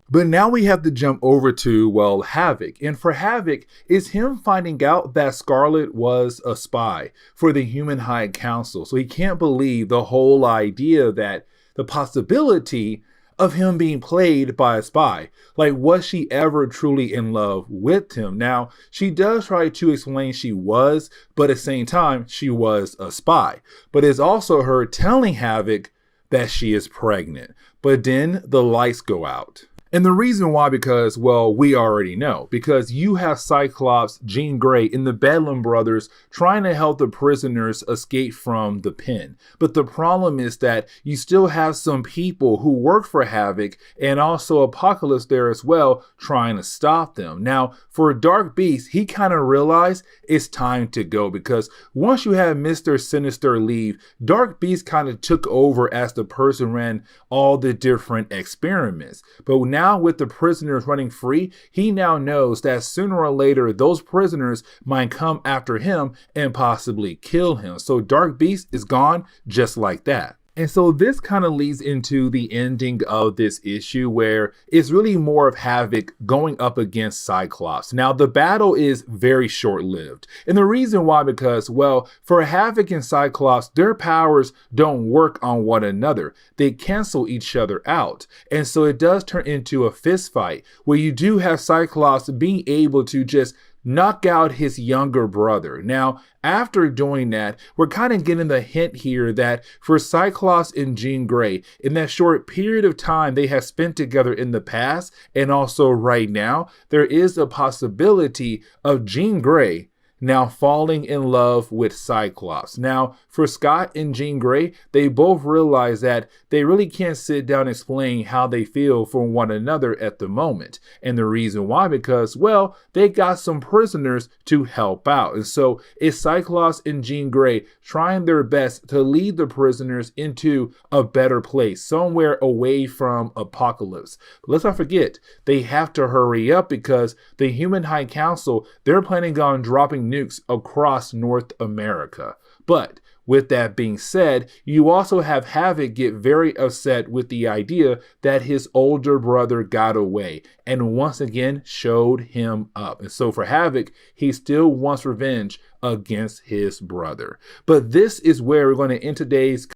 But now we have to jump over to, well, Havoc. And for Havoc, it's him finding out that Scarlet was a spy for the Human High Council. So he can't believe the whole idea that the possibility of him being played by a spy. Like, was she ever truly in love with him? Now, she does try to explain she was, but at the same time, she was a spy. But it's also her telling Havoc that she is pregnant. But then the lights go out. And the reason why, because, well, we already know. Because you have Cyclops, Jean Grey, and the Bedlam brothers trying to help the prisoners escape from the pen. But the problem is that you still have some people who work for Havoc and also Apocalypse there as well, trying to stop them. Now, for Dark Beast, he kind of realized it's time to go, because once you have Mr. Sinister leave, Dark Beast kind of took over as the person ran all the different experiments. But now now with the prisoners running free, he now knows that sooner or later those prisoners might come after him and possibly kill him. So Dark Beast is gone just like that. And so this kind of leads into the ending of this issue, where it's really more of Havoc going up against Cyclops. Now, the battle is very short-lived. And the reason why, because, well, for Havoc and Cyclops, their powers don't work on one another. They cancel each other out. And so it does turn into a fist fight where you do have Cyclops being able to just knock out his younger brother. Now, after doing that, we're kind of getting the hint here that for Cyclops and Jean Grey, in that short period of time they have spent together in the past and also right now, there is a possibility of Jean Grey now falling in love with Cyclops. Now, for Scott and Jean Grey, they both realize that they really can't sit down and explain how they feel for one another at the moment. And the reason why, because, well, they got some prisoners to help out. And so it's Cyclops and Jean Grey trying their best to lead the prisoners into a better place, somewhere away from Apocalypse. But let's not forget, they have to hurry up because the Human High Council, they're planning on dropping nukes across North America. But with that being said, you also have Havoc get very upset with the idea that his older brother got away and once again showed him up. And so for Havoc, he still wants revenge against his brother. But this is where we're going to end today's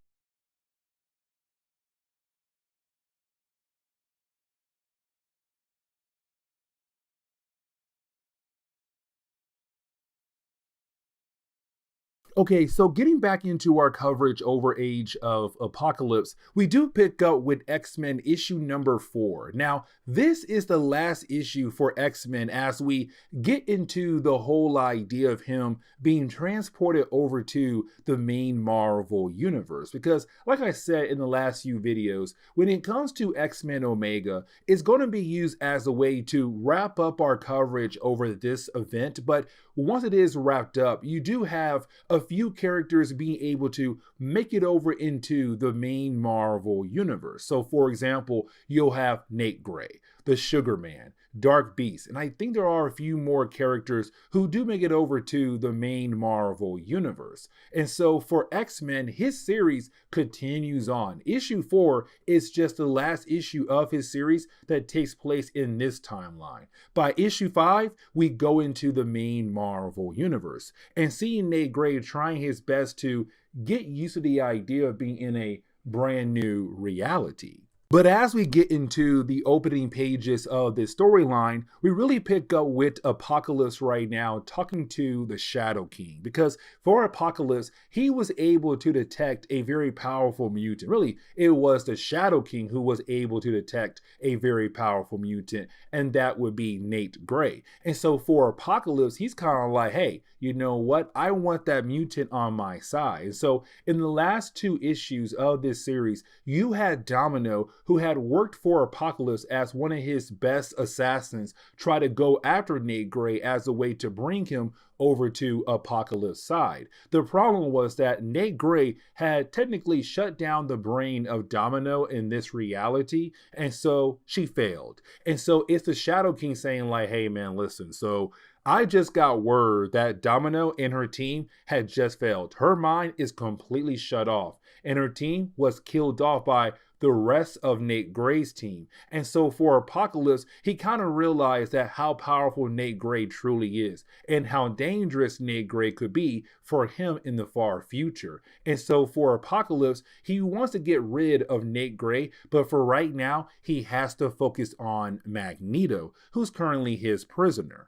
Okay, so getting back into our coverage over Age of Apocalypse, we do pick up with X-Men issue number 4. Now, this is the last issue for X-Men as we get into the whole idea of him being transported over to the main Marvel universe. Because, like I said in the last few videos, when it comes to X-Men Omega, it's going to be used as a way to wrap up our coverage over this event. But once it is wrapped up, you do have a few characters being able to make it over into the main Marvel universe. So for example, you'll have Nate Gray, the Sugar Man, Dark Beast, and I think there are a few more characters who do make it over to the main Marvel universe. And so for X-Men, his series continues on. Issue 4 is just the last issue of his series that takes place in this timeline. By issue 5, we go into the main Marvel universe and seeing Nate Gray trying his best to get used to the idea of being in a brand new reality. But as we get into the opening pages of this storyline, we really pick up with Apocalypse right now talking to the Shadow King. Because for Apocalypse, he was able to detect a very powerful mutant. Really, it was the Shadow King who was able to detect a very powerful mutant, and that would be Nate Gray. And so for Apocalypse, he's kind of like, hey, you know what? I want that mutant on my side. And so in the last 2 issues of this series, you had Domino, who had worked for Apocalypse as one of his best assassins, try to go after Nate Gray as a way to bring him over to Apocalypse's side. The problem was that Nate Gray had technically shut down the brain of Domino in this reality, and so she failed. And so it's the Shadow King saying like, hey man, listen, so I just got word that Domino and her team had just failed. Her mind is completely shut off, and her team was killed off by the rest of Nate Gray's team. And so for Apocalypse, he kind of realized that how powerful Nate Gray truly is and how dangerous Nate Gray could be for him in the far future. And so for Apocalypse, he wants to get rid of Nate Gray, but for right now, he has to focus on Magneto, who's currently his prisoner.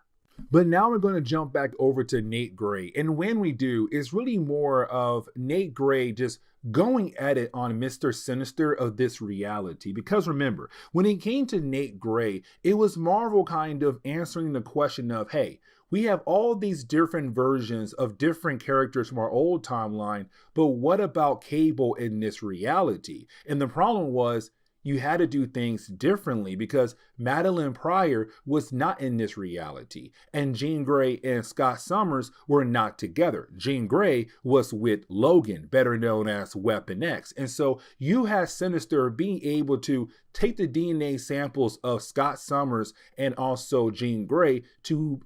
But now we're going to jump back over to Nate Gray. And when we do, it's really more of Nate Gray just going at it on Mr. Sinister of this reality. Because remember, when it came to Nate Gray, it was Marvel kind of answering the question of, hey, we have all these different versions of different characters from our old timeline, but what about Cable in this reality? And the problem was, you had to do things differently because Madeline Pryor was not in this reality, and Jean Grey and Scott Summers were not together. Jean Grey was with Logan, better known as Weapon X. And so you had Sinister being able to take the DNA samples of Scott Summers and also Jean Grey to,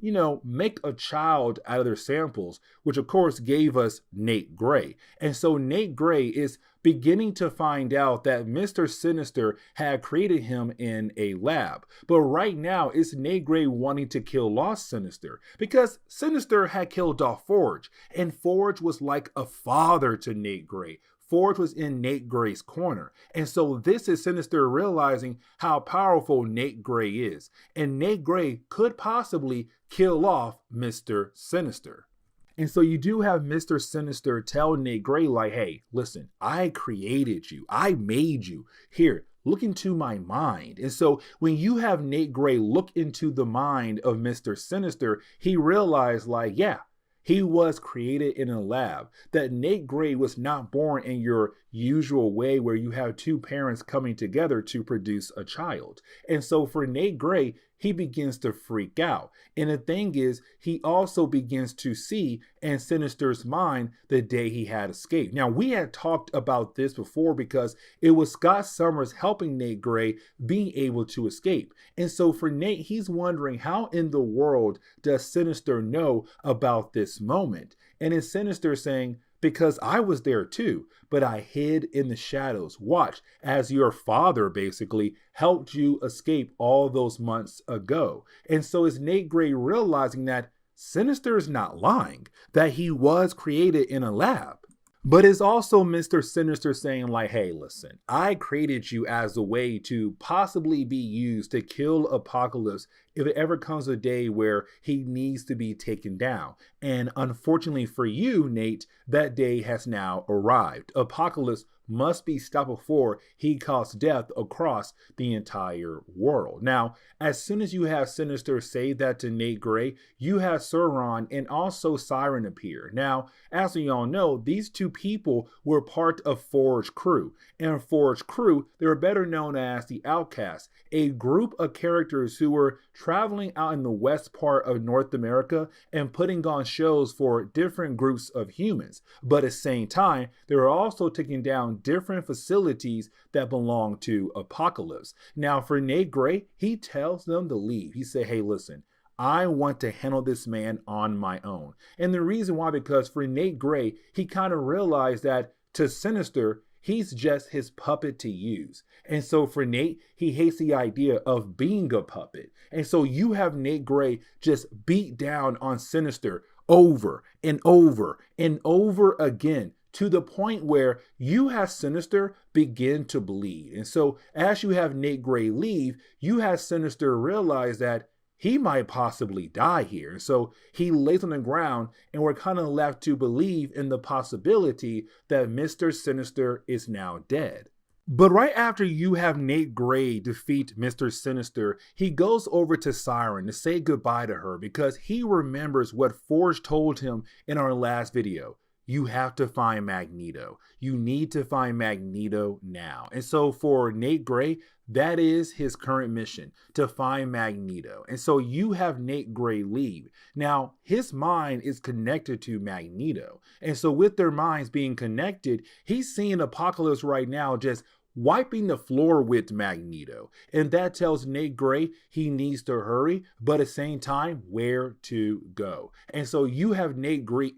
make a child out of their samples, which of course gave us Nate Grey. And so Nate Grey is beginning to find out that Mr. Sinister had created him in a lab. But right now, it's Nate Grey wanting to kill Lost Sinister because Sinister had killed off Forge, and Forge was like a father to Nate Grey. Forge was in Nate Grey's corner. And so this is Sinister realizing how powerful Nate Grey is. And Nate Grey could possibly kill off Mr. Sinister. And so you do have Mr. Sinister tell Nate Grey, like, hey, listen, I created you. I made you. Here, look into my mind. And so when you have Nate Grey look into the mind of Mr. Sinister, he realized, like, yeah, he was created in a lab, that Nate Grey was not born in your usual way where you have two parents coming together to produce a child. And so for Nate Grey, he begins to freak out. And the thing is, he also begins to see in Sinister's mind the day he had escaped. Now, we had talked about this before because it was Scott Summers helping Nate Grey being able to escape. And so for Nate, he's wondering how in the world does Sinister know about this moment? And it's Sinister saying, because I was there too, but I hid in the shadows. Watch as your father basically helped you escape all those months ago. And so is Nate Grey realizing that Sinister is not lying, that he was created in a lab. But it's also Mr. Sinister saying, like, hey, listen, I created you as a way to possibly be used to kill Apocalypse if it ever comes a day where he needs to be taken down. And unfortunately for you, Nate, that day has now arrived. Apocalypse must be stopped before he caused death across the entire world. Now, as soon as you have Sinister say that to Nate Grey, you have Sauron and also Siren appear. Now, as we all know, these two people were part of Forge Crew. And Forge Crew, they were better known as the Outcasts, a group of characters who were traveling out in the west part of North America and putting on shows for different groups of humans. But at the same time, they were also taking down different facilities that belong to Apocalypse. Now, for Nate Grey, he tells them to leave. He said, hey, listen, I want to handle this man on my own. And the reason why, because for Nate Grey, he kind of realized that to Sinister, he's just his puppet to use. And so for Nate, he hates the idea of being a puppet. And so you have Nate Grey just beat down on Sinister over and over and over again, to the point where you have Sinister begin to bleed. And so as you have Nate Grey leave, you have Sinister realize that he might possibly die here. And so he lays on the ground, and we're kind of left to believe in the possibility that Mr. Sinister is now dead. But right after you have Nate Grey defeat Mr. Sinister, he goes over to Siren to say goodbye to her because he remembers what Forge told him in our last video. You have to find Magneto. You need to find Magneto now. And so for Nate Grey, that is his current mission, to find Magneto. And so you have Nate Grey leave. Now, his mind is connected to Magneto. And so with their minds being connected, he's seeing Apocalypse right now just wiping the floor with Magneto. And that tells Nate Grey he needs to hurry, but at the same time, where to go. And so you have Nate Grey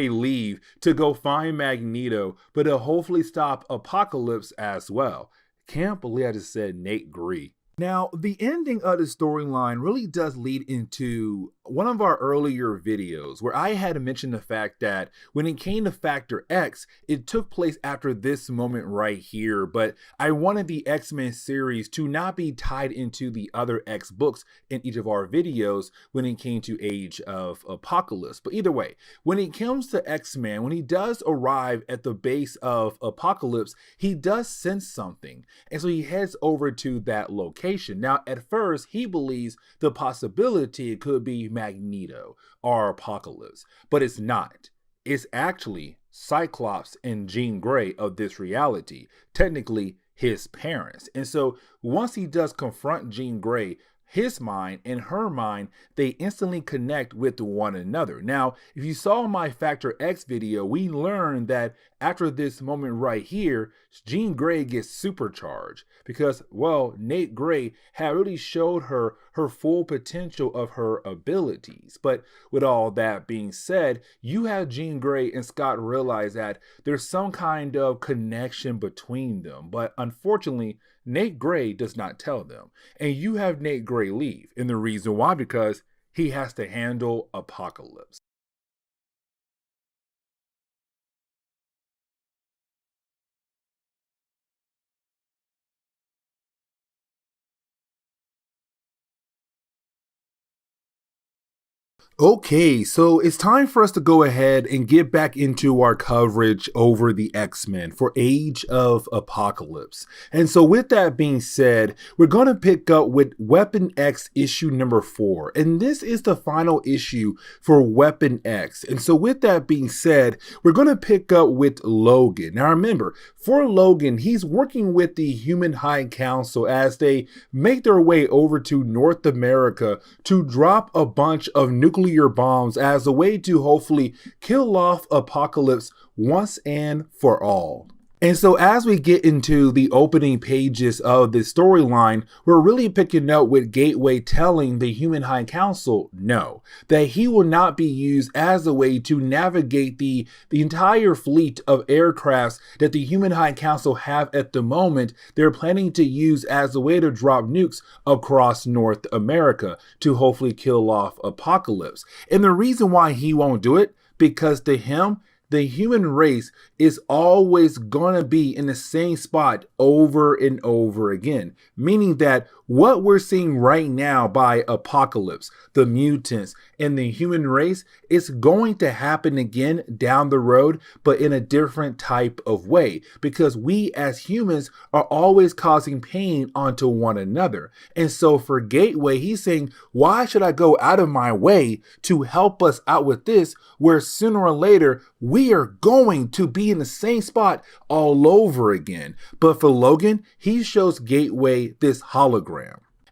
leave to go find Magneto, but to hopefully stop Apocalypse as well. Can't believe I just said Nate Grey. Now, the ending of the storyline really does lead into one of our earlier videos where I had mentioned the fact that when it came to Factor X, it took place after this moment right here, but I wanted the X-Men series to not be tied into the other X books in each of our videos when it came to Age of Apocalypse. But either way, when it comes to X-Men, when he does arrive at the base of Apocalypse, he does sense something, and so he heads over to that location. Now, at first, he believes the possibility it could be Magneto or Apocalypse, but it's not. it's actually Cyclops and Jean Grey of this reality, technically his parents. And so once he does confront Jean Grey, his mind and her mind, they instantly connect with one another. Now, if you saw my Factor X video, we learned that after this moment right here, Jean Grey gets supercharged because, well, Nate Grey had really showed her full potential of her abilities. But with all that being said, you have Jean Grey and Scott realize that there's some kind of connection between them. But unfortunately, Nate Grey does not tell them. And you have Nate Grey leave. And the reason why, because he has to handle Apocalypse. Okay, so it's time for us to go ahead and get back into our coverage over the X-Men for Age of Apocalypse. And so with that being said, we're going to pick up with Weapon X issue number 4. And this is the final issue for Weapon X. And so with that being said, we're going to pick up with Logan. Now remember, for Logan, he's working with the Human High Council as they make their way over to North America to drop a bunch of nuclear bombs as a way to hopefully kill off Apocalypse once and for all. And so as we get into the opening pages of this storyline, we're really picking up with Gateway telling the Human High Council no, that he will not be used as a way to navigate the entire fleet of aircrafts that the Human High Council have at the moment. They're planning to use as a way to drop nukes across North America to hopefully kill off Apocalypse. And the reason why he won't do it, because to him, the human race is always gonna be in the same spot over and over again. Meaning that what we're seeing right now by Apocalypse, the mutants, and the human race is going to happen again down the road, but in a different type of way. Because we as humans are always causing pain onto one another. And so for Gateway, he's saying, why should I go out of my way to help us out with this, where sooner or later we are going to be in the same spot all over again. But for Logan, he shows Gateway this hologram.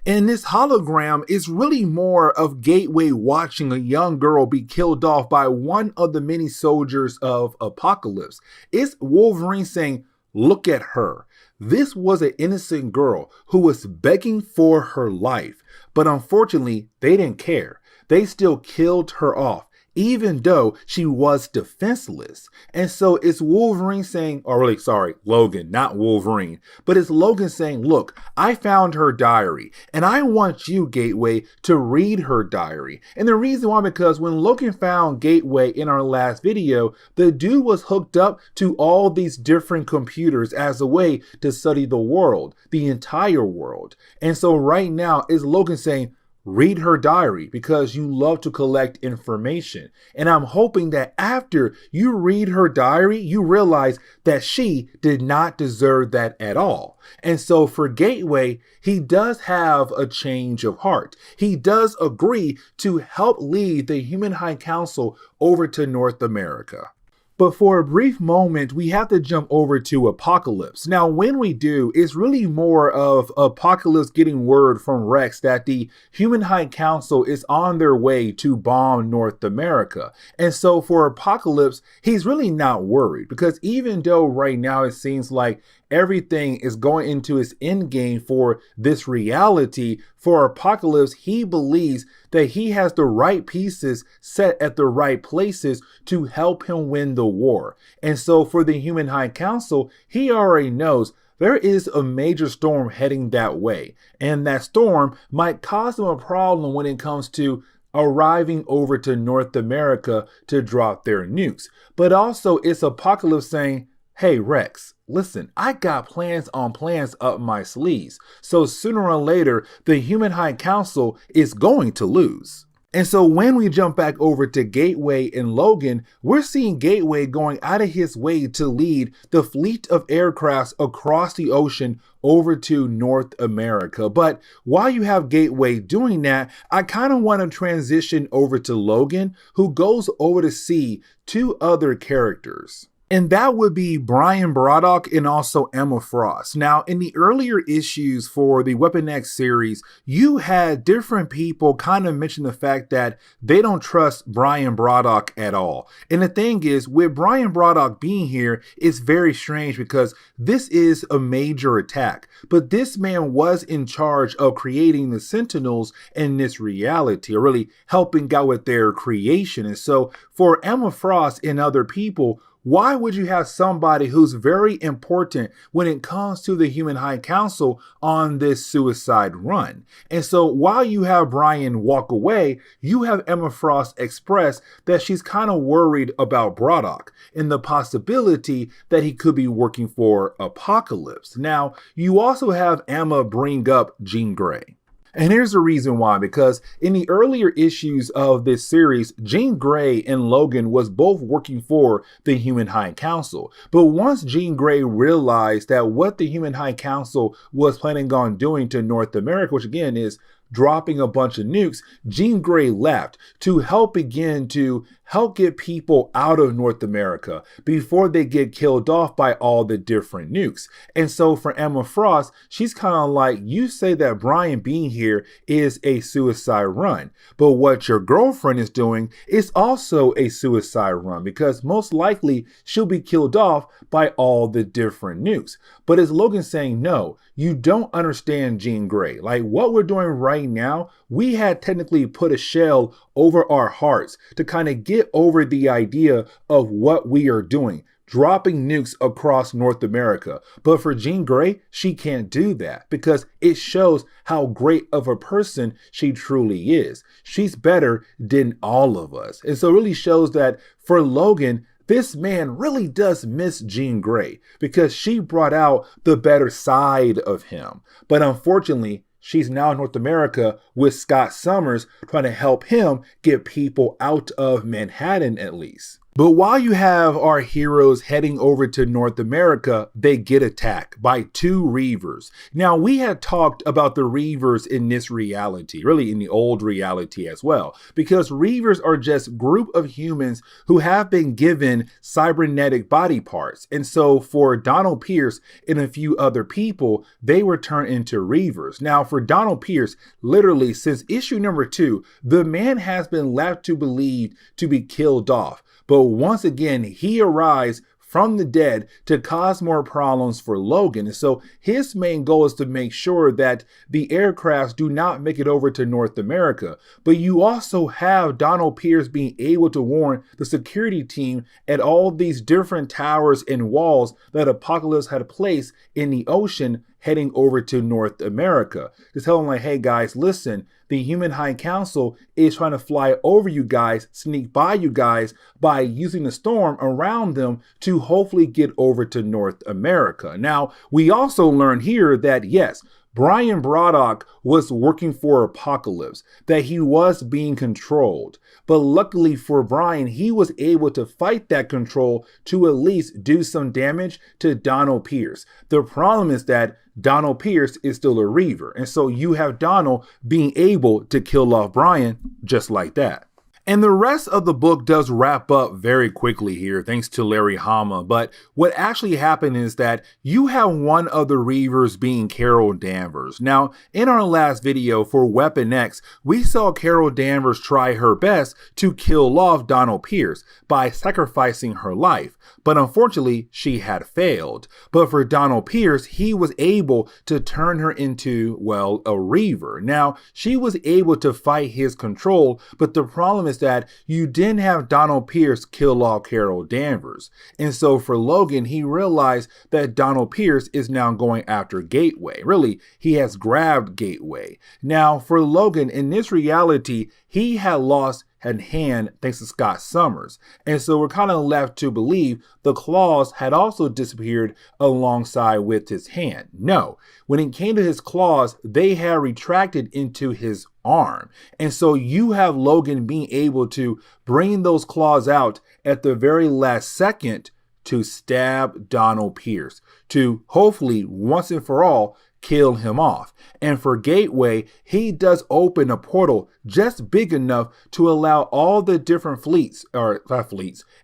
And this hologram is really more of Gateway watching a young girl be killed off by one of the many soldiers of Apocalypse. It's Wolverine saying, look at her. This was an innocent girl who was begging for her life. But unfortunately, they didn't care. They still killed her off, even though she was defenseless. And so it's Wolverine saying, or really, sorry, Logan, not Wolverine, but it's Logan saying, look, I found her diary and I want you, Gateway, to read her diary. And the reason why, because when Logan found Gateway in our last video, the dude was hooked up to all these different computers as a way to study the world, the entire world. And so right now is Logan saying, read her diary because you love to collect information. And I'm hoping that after you read her diary, you realize that she did not deserve that at all. And so for Gateway, he does have a change of heart. He does agree to help lead the Human High Council over to North America. But for a brief moment, we have to jump over to Apocalypse. Now, when we do, it's really more of Apocalypse getting word from Rex that the Human High Council is on their way to bomb North America. And so for Apocalypse, he's really not worried because even though right now it seems like everything is going into its end game for this reality, for Apocalypse, he believes that he has the right pieces set at the right places to help him win the war. And so for the Human High Council, he already knows there is a major storm heading that way. And that storm might cause them a problem when it comes to arriving over to North America to drop their nukes. But also it's Apocalypse saying, hey Rex, listen, I got plans on plans up my sleeves. So sooner or later, the Human High Council is going to lose. And so when we jump back over to Gateway and Logan, we're seeing Gateway going out of his way to lead the fleet of aircrafts across the ocean over to North America. But while you have Gateway doing that, I kind of want to transition over to Logan, who goes over to see two other characters. And that would be Brian Braddock and also Emma Frost. Now, in the earlier issues for the Weapon X series, you had different people kind of mention the fact that they don't trust Brian Braddock at all. And the thing is, with Brian Braddock being here, it's very strange because this is a major attack. But this man was in charge of creating the Sentinels in this reality, or really helping out with their creation. And so for Emma Frost and other people, why would you have somebody who's very important when it comes to the Human High Council on this suicide run? And so while you have Brian walk away, you have Emma Frost express that she's kind of worried about Braddock and the possibility that he could be working for Apocalypse. Now, you also have Emma bring up Jean Grey. And here's the reason why, because in the earlier issues of this series, Jean Grey and Logan was both working for the Human High Council. But once Jean Grey realized that what the Human High Council was planning on doing to North America, which again is dropping a bunch of nukes, Jean Grey left to help get people out of North America before they get killed off by all the different nukes. And so for Emma Frost, she's kind of like, you say that Brian being here is a suicide run, but what your girlfriend is doing is also a suicide run, because most likely she'll be killed off by all the different nukes. But as Logan's saying, no, you don't understand Jean Grey. Like, what we're doing right now, we had technically put a shell over our hearts to kind of get over the idea of what we are doing, dropping nukes across North America. But for Jean Grey, she can't do that because it shows how great of a person she truly is. She's better than all of us. And so it really shows that for Logan, this man really does miss Jean Grey because she brought out the better side of him. But unfortunately, she's now in North America with Scott Summers trying to help him get people out of Manhattan at least. But while you have our heroes heading over to North America, they get attacked by two Reavers. Now, we had talked about the Reavers in this reality, really in the old reality as well, because Reavers are just group of humans who have been given cybernetic body parts. And so for Donald Pierce and a few other people, they were turned into Reavers. Now, for Donald Pierce, literally since issue number 2, the man has been left to believe to be killed off. But once again, he arrives from the dead to cause more problems for Logan. And so his main goal is to make sure that the aircrafts do not make it over to North America. But you also have Donald Pierce being able to warn the security team at all these different towers and walls that Apocalypse had placed in the ocean heading over to North America. To tell them like, hey guys, listen, the Human High Council is trying to fly over you guys, sneak by you guys by using the storm around them to hopefully get over to North America. Now, we also learn here that yes, Brian Braddock was working for Apocalypse, that he was being controlled. But luckily for Brian, he was able to fight that control to at least do some damage to Donald Pierce. The problem is that Donald Pierce is still a Reaver. And so you have Donald being able to kill off Brian just like that. And the rest of the book does wrap up very quickly here, thanks to Larry Hama. But what actually happened is that you have one of the Reavers being Carol Danvers. Now, in our last video for Weapon X, we saw Carol Danvers try her best to kill off Donald Pierce by sacrificing her life. But unfortunately, she had failed. But for Donald Pierce, he was able to turn her into, well, a Reaver. Now, she was able to fight his control, but the problem is that you didn't have Donald Pierce kill off Carol Danvers. And so for Logan, he realized that Donald Pierce is now going after Gateway. Really, he has grabbed Gateway. Now for Logan, in this reality, he had lost a hand thanks to Scott Summers. And so we're kind of left to believe the claws had also disappeared alongside with his hand. No, when it came to his claws, they had retracted into his arm. And so you have Logan being able to bring those claws out at the very last second to stab Donald Pierce, to hopefully once and for all kill him off. And for Gateway, he does open a portal just big enough to allow all the different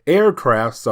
aircraft,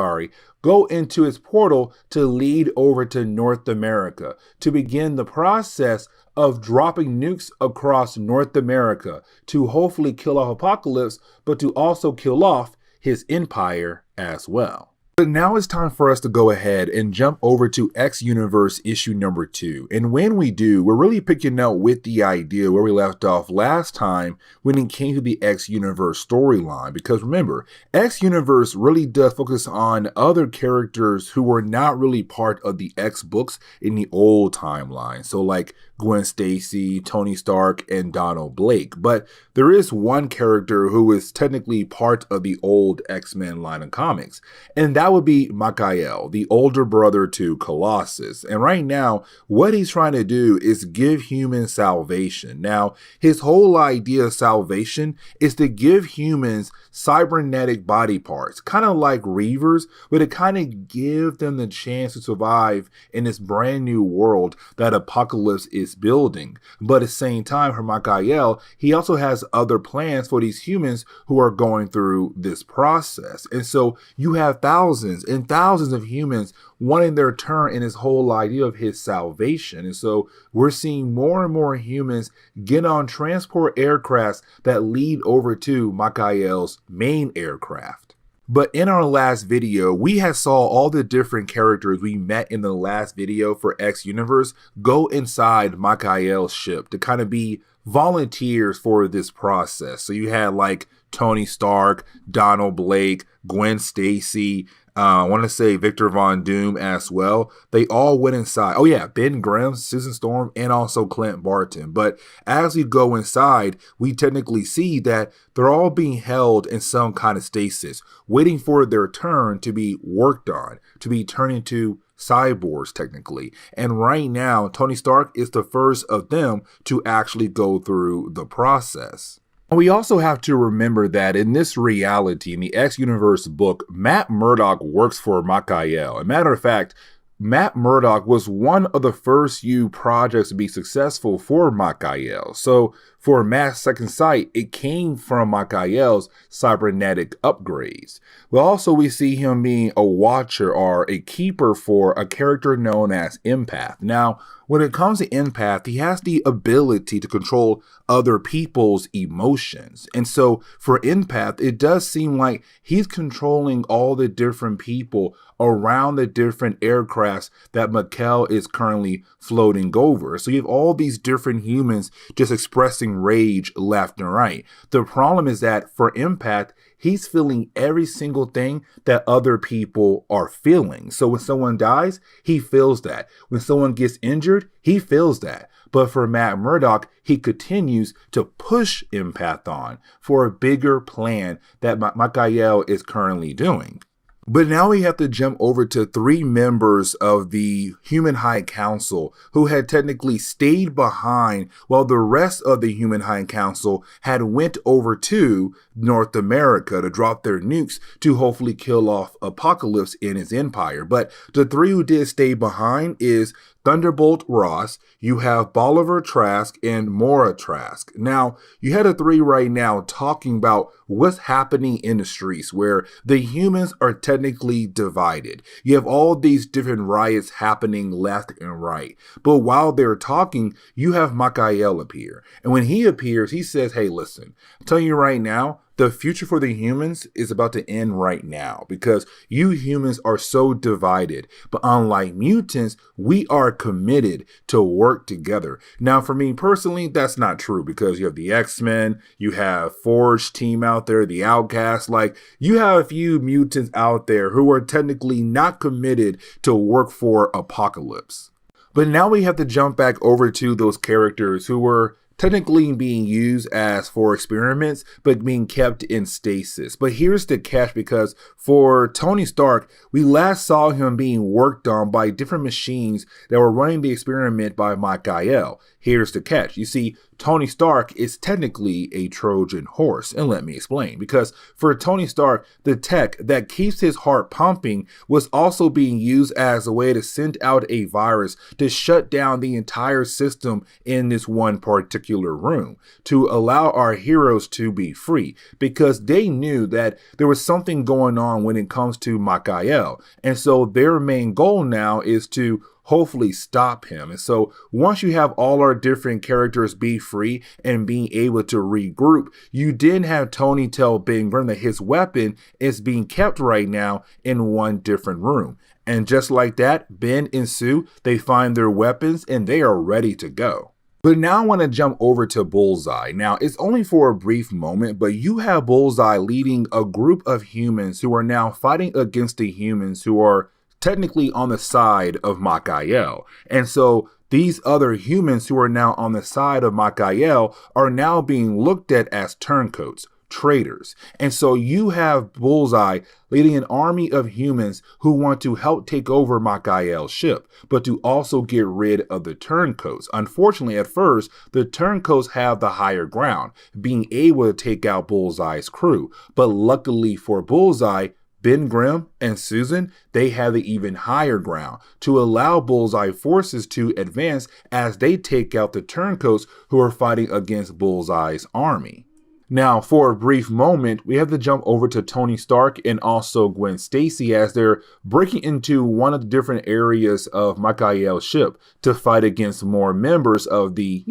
go into his portal to lead over to North America, to begin the process of dropping nukes across North America to hopefully kill off Apocalypse, but to also kill off his empire as well. But now it's time for us to go ahead and jump over to X Universe issue number 2. And when we do, we're really picking up with the idea where we left off last time when it came to the X Universe storyline. Because remember, X Universe really does focus on other characters who were not really part of the X books in the old timeline. So like Gwen Stacy, Tony Stark, and Donald Blake. But there is one character who is technically part of the old X-Men line of comics, and that would be Michael, the older brother to Colossus. And right now, what he's trying to do is give humans salvation. Now, his whole idea of salvation is to give humans cybernetic body parts, kind of like Reavers, but to kind of give them the chance to survive in this brand new world that Apocalypse is building. But at the same time, for Michael, he also has other plans for these humans who are going through this process. And so you have thousands and thousands of humans wanting their turn in this whole idea of his salvation. And so we're seeing more and more humans get on transport aircrafts that lead over to Michael's main aircraft. But in our last video, we had saw all the different characters we met in the last video for X Universe go inside Michael's ship to kind of be volunteers for this process. So you had like Tony Stark, Donald Blake, Gwen Stacy, I want to say Victor Von Doom as well. They all went inside. Oh yeah, Ben Grimm, Susan Storm, and also Clint Barton. But as we go inside, we technically see that they're all being held in some kind of stasis, waiting for their turn to be worked on, to be turned into cyborgs technically. And right now, Tony Stark is the first of them to actually go through the process. We also have to remember that in this reality, in the X Universe book, Matt Murdock works for Michael. As a matter of fact, Matt Murdock was one of the first few projects to be successful for Michael. So for Matt's second sight, it came from Michael's cybernetic upgrades. Well, also we see him being a watcher or a keeper for a character known as Empath. Now, when it comes to Empath, he has the ability to control other people's emotions. And so for Empath, it does seem like he's controlling all the different people around the different aircrafts that Michael is currently floating over. So you have all these different humans just expressing rage left and right. The problem is that for Empath, he's feeling every single thing that other people are feeling. So when someone dies, he feels that. When someone gets injured, he feels that. But for Matt Murdock, he continues to push Empath on for a bigger plan that Michael is currently doing. But now we have to jump over to 3 members of the Human High Council who had technically stayed behind while the rest of the Human High Council had went over to North America to drop their nukes to hopefully kill off Apocalypse in his empire. But the 3 who did stay behind is Thunderbolt Ross, you have Bolivar Trask, and Mora Trask. Now, you had the 3 right now talking about what's happening in the streets where the humans are technically divided. You have all these different riots happening left and right. But while they're talking, you have Michael appear. And when he appears, he says, hey, listen, I'm telling you right now, the future for the humans is about to end right now because you humans are so divided. But unlike mutants, we are committed to work together. Now, for me personally, that's not true because you have the X-Men, you have Forge team out there, the Outcasts. Like, you have a few mutants out there who are technically not committed to work for Apocalypse. But now we have to jump back over to those characters who were technically being used as for experiments, but being kept in stasis. But here's the catch, because for Tony Stark, we last saw him being worked on by different machines that were running the experiment by Michael. Here's the catch. You see, Tony Stark is technically a Trojan horse. And let me explain. Because for Tony Stark, the tech that keeps his heart pumping was also being used as a way to send out a virus to shut down the entire system in this one particular room, to allow our heroes to be free, because they knew that there was something going on when it comes to Michael. And so their main goal now is to hopefully stop him. And so once you have all our different characters be free and being able to regroup, you then have Tony tell Ben Grimm that his weapon is being kept right now in one different room. And just like that, Ben and Sue, they find their weapons and they are ready to go. But now I want to jump over to Bullseye. Now, it's only for a brief moment, but you have Bullseye leading a group of humans who are now fighting against the humans who are technically on the side of Michael. And so these other humans who are now on the side of Michael are now being looked at as turncoats, traitors. And so you have Bullseye leading an army of humans who want to help take over Michael's ship, but to also get rid of the turncoats. Unfortunately, at first, the turncoats have the higher ground, being able to take out Bullseye's crew. But luckily for Bullseye, Ben Grimm and Susan, they have the even higher ground to allow Bullseye forces to advance as they take out the turncoats who are fighting against Bullseye's army. Now, for a brief moment, we have to jump over to Tony Stark and also Gwen Stacy as they're breaking into one of the different areas of Michael's ship to fight against more members of the,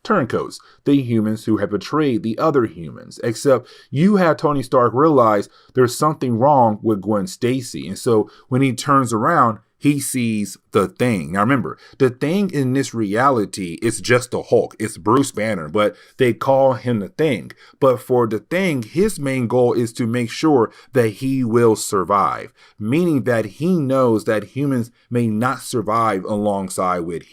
turncoats, the humans who have betrayed the other humans. Except you have Tony Stark realize there's something wrong with Gwen Stacy. And so when he turns around, he sees the Thing. Now remember, the Thing in this reality is just the Hulk. It's Bruce Banner, but they call him the Thing. But for the Thing, his main goal is to make sure that he will survive, meaning that he knows that humans may not survive alongside with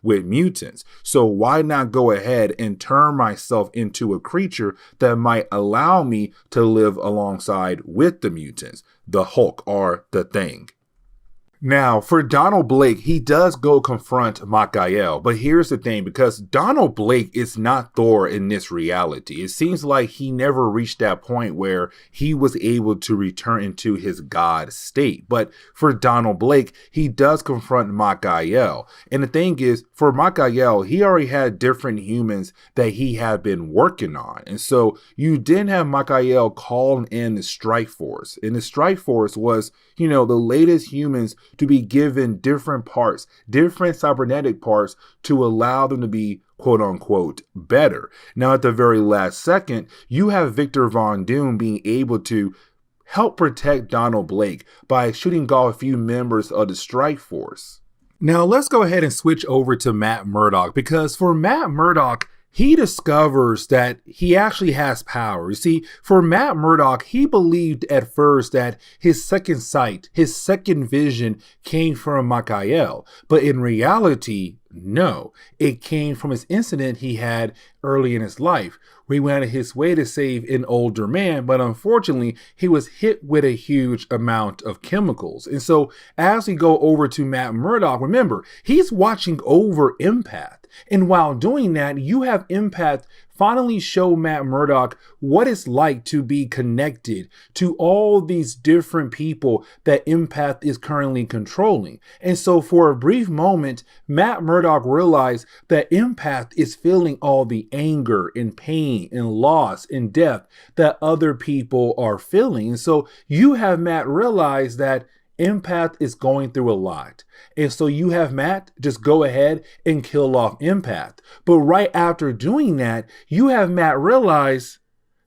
with mutants. So why not go ahead and turn myself into a creature that might allow me to live alongside with the mutants, the Hulk or the Thing. Now, for Donald Blake, he does go confront Michael, but here's the thing, because Donald Blake is not Thor in this reality. It seems like he never reached that point where he was able to return into his god state. But for Donald Blake, he does confront Michael. And the thing is, for Michael, he already had different humans that he had been working on. And so you didn't have Michael calling in the Strike Force. And the Strike Force was, the latest humans to be given different parts, different cybernetic parts to allow them to be quote unquote better. Now, at the very last second, you have Victor Von Doom being able to help protect Donald Blake by shooting off a few members of the Strike Force. Now, let's go ahead and switch over to Matt Murdock, because for Matt Murdock, he discovers that he actually has power. You see, for Matt Murdock, he believed at first that his second sight, his second vision came from Michael. But in reality, no. It came from his incident he had early in his life, where he went out of his way to save an older man, but unfortunately, he was hit with a huge amount of chemicals. And so as we go over to Matt Murdock, remember, he's watching over Empath. And while doing that, you have Empath finally show Matt Murdock what it's like to be connected to all these different people that Empath is currently controlling. And so for a brief moment, Matt Murdock realized that Empath is feeling all the anger and pain and loss and death that other people are feeling. And so you have Matt realize that Empath is going through a lot. And so you have Matt just go ahead and kill off Empath. But right after doing that, you have Matt realize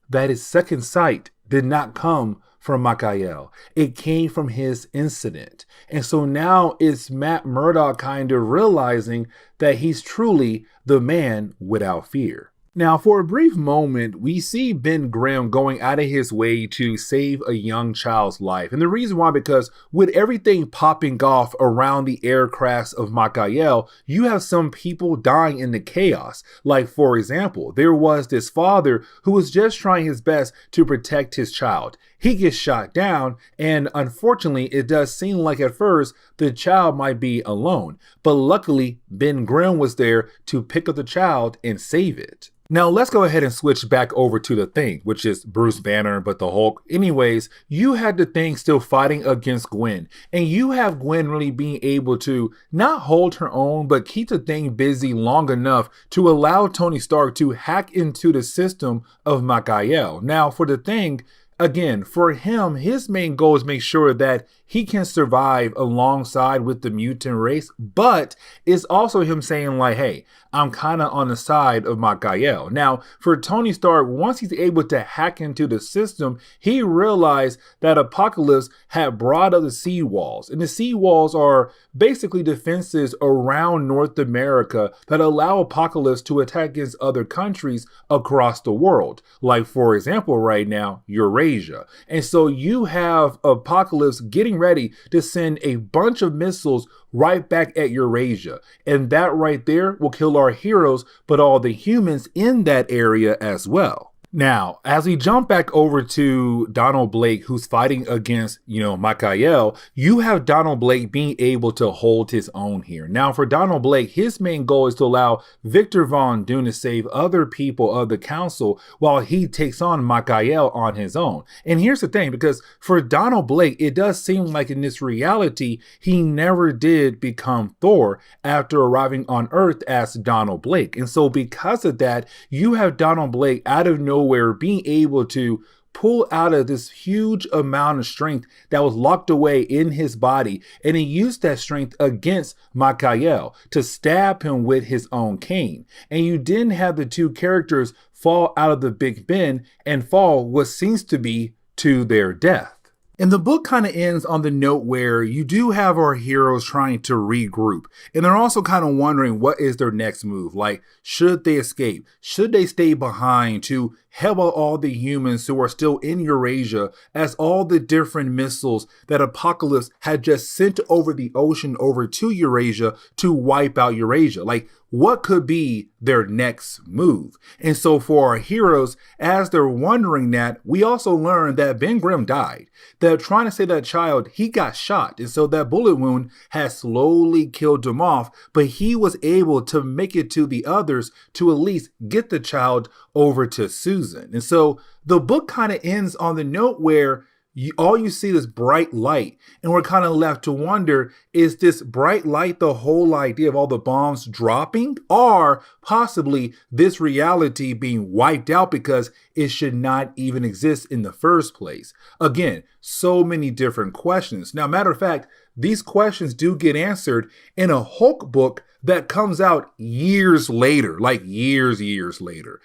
that his second sight did not come from Michael. It came from his incident. And so now it's Matt Murdock kind of realizing that he's truly the man without fear. Now, for a brief moment, we see Ben Grimm going out of his way to save a young child's life. And the reason why, because with everything popping off around the aircrafts of Michael, you have some people dying in the chaos. Like, for example, there was this father who was just trying his best to protect his child. He gets shot down, and unfortunately, it does seem like at first the child might be alone. But luckily, Ben Grimm was there to pick up the child and save it. Now, let's go ahead and switch back over to the Thing, which is Bruce Banner, but the Hulk. Anyways, you had the Thing still fighting against Gwen, and you have Gwen really being able to not hold her own, but keep the Thing busy long enough to allow Tony Stark to hack into the system of Michael. Now, for the Thing, again, for him, his main goal is make sure that he can survive alongside with the mutant race, but it's also him saying like, hey, I'm kind of on the side of Michael. Now, for Tony Stark, once he's able to hack into the system, he realized that Apocalypse had brought up the sea walls. And the sea walls are basically defenses around North America that allow Apocalypse to attack against other countries across the world. Like, for example, right now, Eurasia. And so you have Apocalypse getting ready to send a bunch of missiles right back at Eurasia. And that right there will kill our heroes, but all the humans in that area as well. Now, as we jump back over to Donald Blake, who's fighting against, Michael, you have Donald Blake being able to hold his own here. Now, for Donald Blake, his main goal is to allow Victor Von Doom to save other people of the council while he takes on Michael on his own. And here's the thing, because for Donald Blake, it does seem like in this reality, he never did become Thor after arriving on Earth as Donald Blake. And so because of that, you have Donald Blake out of nowhere being able to pull out of this huge amount of strength that was locked away in his body, and he used that strength against Michael to stab him with his own cane. And you didn't have the two characters fall out of the Big Ben and fall what seems to be to their death. And the book kind of ends on the note where you do have our heroes trying to regroup. And they're also kind of wondering what is their next move. Like, should they escape? Should they stay behind to help out all the humans who are still in Eurasia as all the different missiles that Apocalypse had just sent over the ocean over to Eurasia to wipe out Eurasia? Like, what could be their next move? And so for our heroes, as they're wondering that, we also learn that Ben Grimm died. They're trying to save that child, he got shot. And so that bullet wound has slowly killed him off, but he was able to make it to the others to at least get the child over to Susan. And so the book kind of ends on the note where all you see is bright light, and we're kind of left to wonder, is this bright light the whole idea of all the bombs dropping, or possibly this reality being wiped out because it should not even exist in the first place? Again, so many different questions. Now, matter of fact, these questions do get answered in a Hulk book that comes out years later, like years later.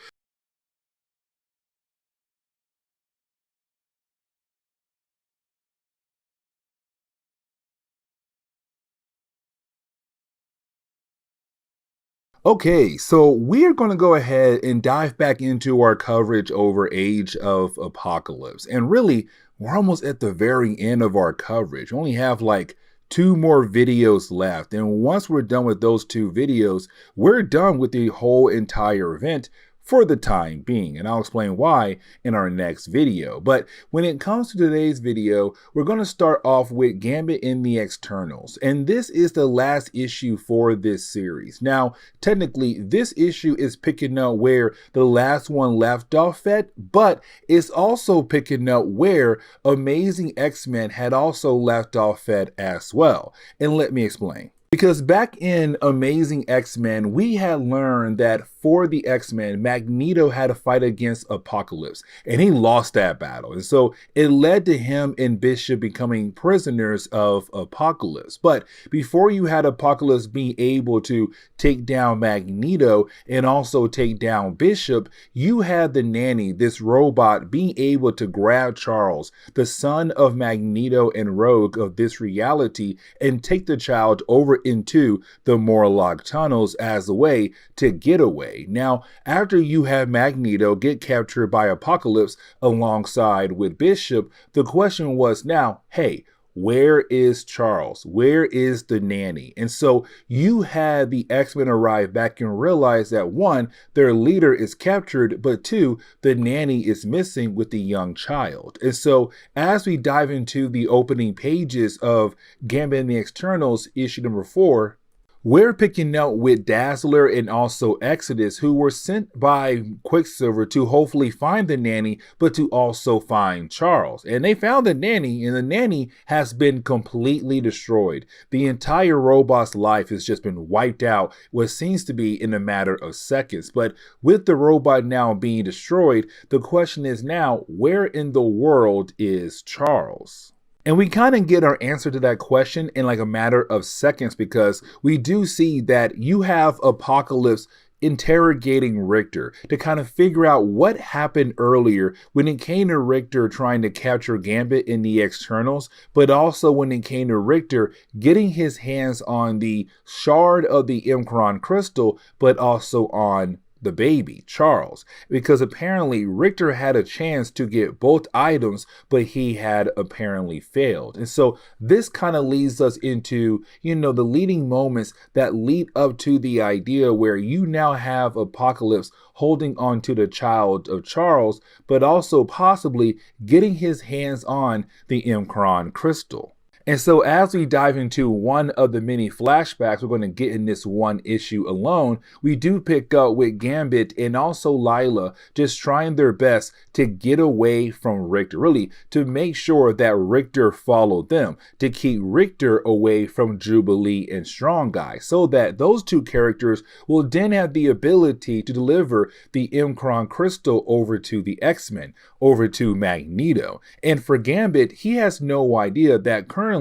Okay, so we're going to go ahead and dive back into our coverage over Age of Apocalypse. And really, we're almost at the very end of our coverage. We only have like 2 more videos left. And once we're done with those 2 videos, we're done with the whole entire event for the time being, and I'll explain why in our next video. But when it comes to today's video, we're going to start off with Gambit in the Externals, and this is the last issue for this series. Now, technically, this issue is picking up where the last one left off at, but it's also picking up where Amazing X-Men had also left off at as well. And let me explain. Because back in Amazing X-Men, we had learned that for the X-Men, Magneto had to fight against Apocalypse, and he lost that battle. And so it led to him and Bishop becoming prisoners of Apocalypse. But before you had Apocalypse being able to take down Magneto and also take down Bishop, you had the nanny, this robot, being able to grab Charles, the son of Magneto and Rogue of this reality, and take the child over into the Morlock tunnels as a way to get away. away. Now, after you have Magneto get captured by Apocalypse alongside with Bishop, the question was now, hey, where is Charles? Where is the nanny? And so you had the X-Men arrive back and realize that one, their leader is captured, but two, the nanny is missing with the young child. And so as we dive into the opening pages of Gambit and the Externals, issue number 4, we're picking up with Dazzler and also Exodus, who were sent by Quicksilver to hopefully find the nanny, but to also find Charles. And they found the nanny, and the nanny has been completely destroyed. The entire robot's life has just been wiped out, what seems to be in a matter of seconds. But with the robot now being destroyed, the question is now, where in the world is Charles? And we kind of get our answer to that question in like a matter of seconds, because we do see that you have Apocalypse interrogating Richter to kind of figure out what happened earlier when it came to Richter trying to capture Gambit in the Externals, but also when it came to Richter getting his hands on the shard of the Imcron crystal, but also on the baby, Charles, because apparently Richter had a chance to get both items, but he had apparently failed. And so this kind of leads us into, the leading moments that lead up to the idea where you now have Apocalypse holding on to the child of Charles, but also possibly getting his hands on the Imcron crystal. And so as we dive into one of the many flashbacks we're going to get in this one issue alone, we do pick up with Gambit and also Lila just trying their best to get away from Richter, really to make sure that Richter followed them, to keep Richter away from Jubilee and Strong Guy, so that those two characters will then have the ability to deliver the Imcron crystal over to the X-Men, over to Magneto. And for Gambit, he has no idea that currently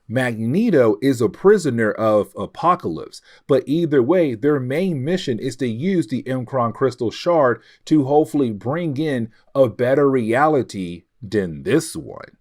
Magneto is a prisoner of Apocalypse, but either way, their main mission is to use the Imcron crystal shard to hopefully bring in a better reality than this one.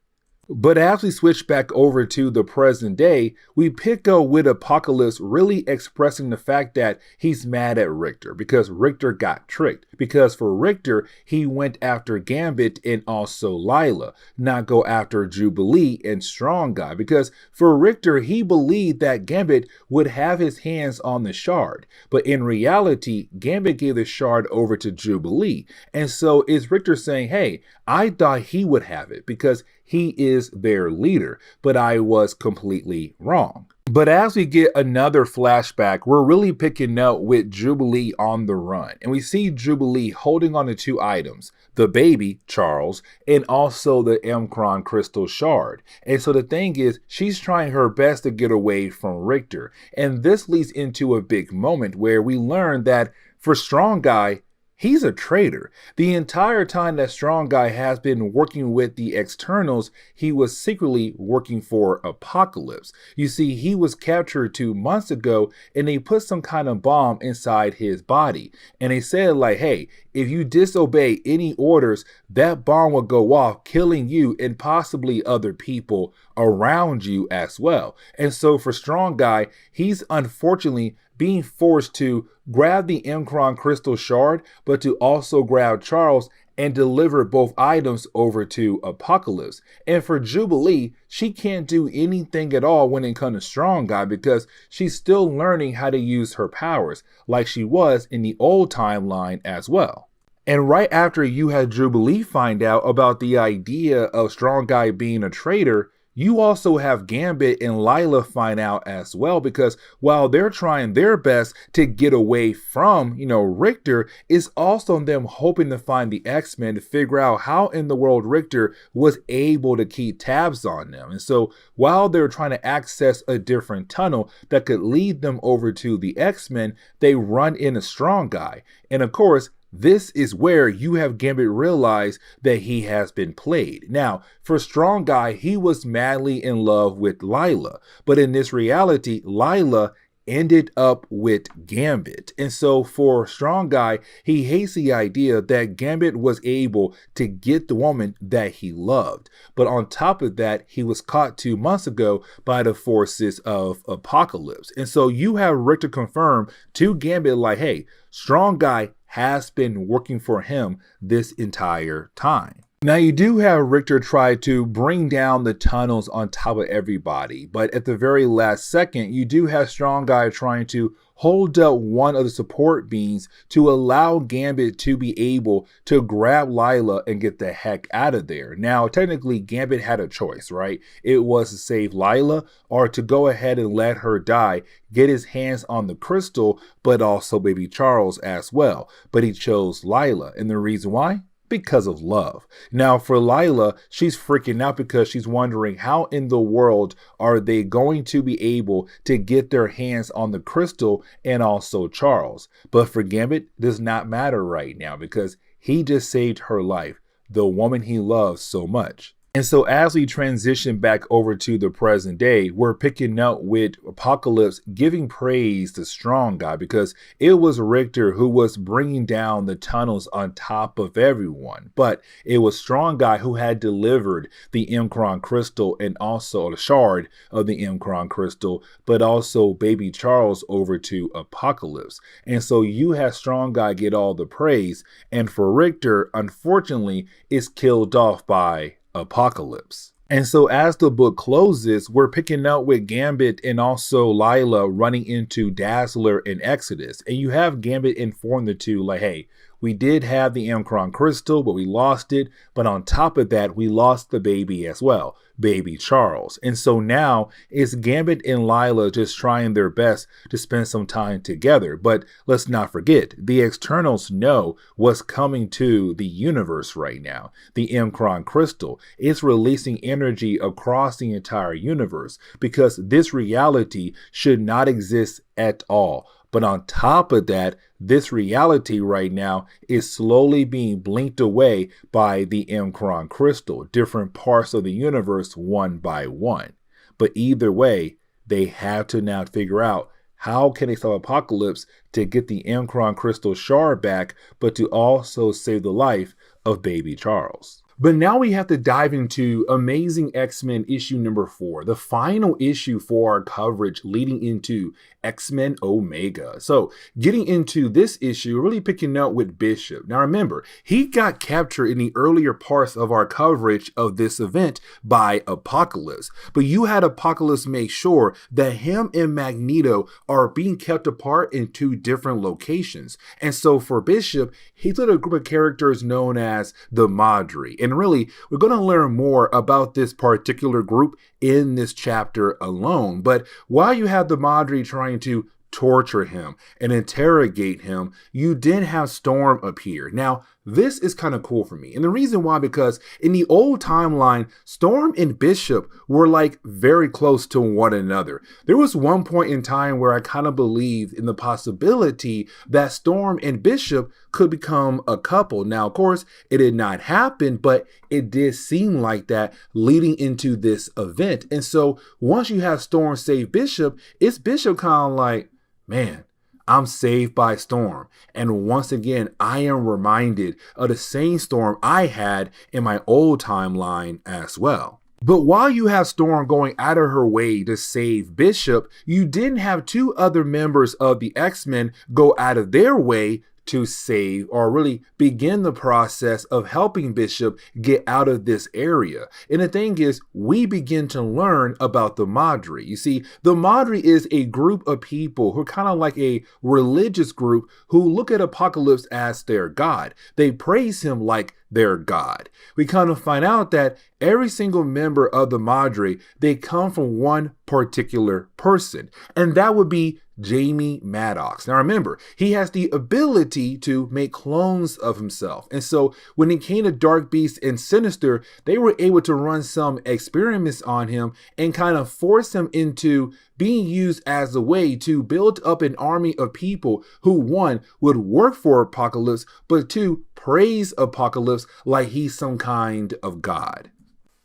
But as we switch back over to the present day, we pick up with Apocalypse really expressing the fact that he's mad at Richter because Richter got tricked. Because for Richter, he went after Gambit and also Lila, not go after Jubilee and Strong Guy. Because for Richter, he believed that Gambit would have his hands on the shard. But in reality, Gambit gave the shard over to Jubilee. And so is Richter saying, hey, I thought he would have it because he is their leader, but I was completely wrong. But as we get another flashback, we're really picking up with Jubilee on the run. And we see Jubilee holding on to two items, the baby, Charles, and also the Imcron crystal shard. And so the thing is, she's trying her best to get away from Richter. And this leads into a big moment where we learn that for Strong Guy, he's a traitor. The entire time that Strong Guy has been working with the Externals, he was secretly working for Apocalypse. You see, he was captured 2 months ago and they put some kind of bomb inside his body. And they said like, hey, if you disobey any orders, that bomb will go off, killing you and possibly other people around you as well. And so for Strong Guy, he's unfortunately being forced to grab the Imcron crystal shard, but to also grab Charles and deliver both items over to Apocalypse. And for Jubilee, she can't do anything at all when it comes to Strong Guy because she's still learning how to use her powers like she was in the old timeline as well. And right after you had Jubilee find out about the idea of Strong Guy being a traitor, you also have Gambit and Lila find out as well, because while they're trying their best to get away from, Richter, it's also them hoping to find the X-Men to figure out how in the world Richter was able to keep tabs on them. And so while they're trying to access a different tunnel that could lead them over to the X-Men, they run in a Strong Guy. And of course, this is where you have Gambit realize that he has been played. Now, for Strong Guy, he was madly in love with Lila. But in this reality, Lila ended up with Gambit. And so for Strong Guy, he hates the idea that Gambit was able to get the woman that he loved. But on top of that, he was caught 2 months ago by the forces of Apocalypse. And so you have Richter confirm to Gambit like, hey, Strong Guy has been working for him this entire time. Now, you do have Richter try to bring down the tunnels on top of everybody, but at the very last second, you do have Strong Guy trying to hold up one of the support beams to allow Gambit to be able to grab Lila and get the heck out of there. Now, technically, Gambit had a choice, right? It was to save Lila or to go ahead and let her die, get his hands on the crystal, but also baby Charles as well. But he chose Lila, and the reason why? Because of love. Now for Lila, she's freaking out because she's wondering how in the world are they going to be able to get their hands on the crystal and also Charles. But for Gambit, it does not matter right now because he just saved her life, the woman he loves so much. And so as we transition back over to the present day, we're picking up with Apocalypse giving praise to Strong Guy because it was Richter who was bringing down the tunnels on top of everyone. But it was Strong Guy who had delivered the M'Kraan crystal and also the shard of the M'Kraan crystal, but also baby Charles over to Apocalypse. And so you have Strong Guy get all the praise. And for Richter, unfortunately, is killed off by Apocalypse. And so as the book closes, we're picking up with Gambit and also Lila running into Dazzler and Exodus. And you have Gambit inform the two like, hey, we did have the M'Kraan crystal, but we lost it. But on top of that, we lost the baby as well, baby Charles. And so now it's Gambit and Lila just trying their best to spend some time together. But let's not forget, the externals know what's coming to the universe right now. The M'Kraan crystal is releasing energy across the entire universe because this reality should not exist at all. But on top of that, this reality right now is slowly being blinked away by the M'Kraan crystal, different parts of the universe one by one. But either way, they have to now figure out how can they stop Apocalypse to get the M'Kraan crystal shard back, but to also save the life of baby Charles. But now we have to dive into Amazing X-Men issue number 4, the final issue for our coverage leading into X-Men Omega. So getting into this issue, really picking up with Bishop. Now remember, he got captured in the earlier parts of our coverage of this event by Apocalypse. But you had Apocalypse make sure that him and Magneto are being kept apart in 2 different locations. And so for Bishop, he took a group of characters known as the Madri. And really, we're going to learn more about this particular group in this chapter alone. But while you have the Madri trying to torture him and interrogate him, you did have Storm appear. Now, this is kind of cool for me. And the reason why, because in the old timeline, Storm and Bishop were like very close to one another. There was one point in time where I kind of believed in the possibility that Storm and Bishop could become a couple. Now, of course, it did not happen, but it did seem like that leading into this event. And so once you have Storm save Bishop, it's Bishop kind of like, man, I'm saved by Storm. And once again, I am reminded of the same Storm I had in my old timeline as well. But while you have Storm going out of her way to save Bishop, you didn't have 2 other members of the X-Men go out of their way to save or really begin the process of helping Bishop get out of this area. And the thing is, we begin to learn about the Madri. You see, the Madri is a group of people who are kind of like a religious group who look at Apocalypse as their god. They praise him like their god. We kind of find out that every single member of the Madri, they come from one particular person, and that would be Jamie Madrox. Now remember, he has the ability to make clones of himself. And so when it came to Dark Beast and Sinister, they were able to run some experiments on him and kind of force him into being used as a way to build up an army of people who, 1, would work for Apocalypse, but 2, praise Apocalypse like he's some kind of god.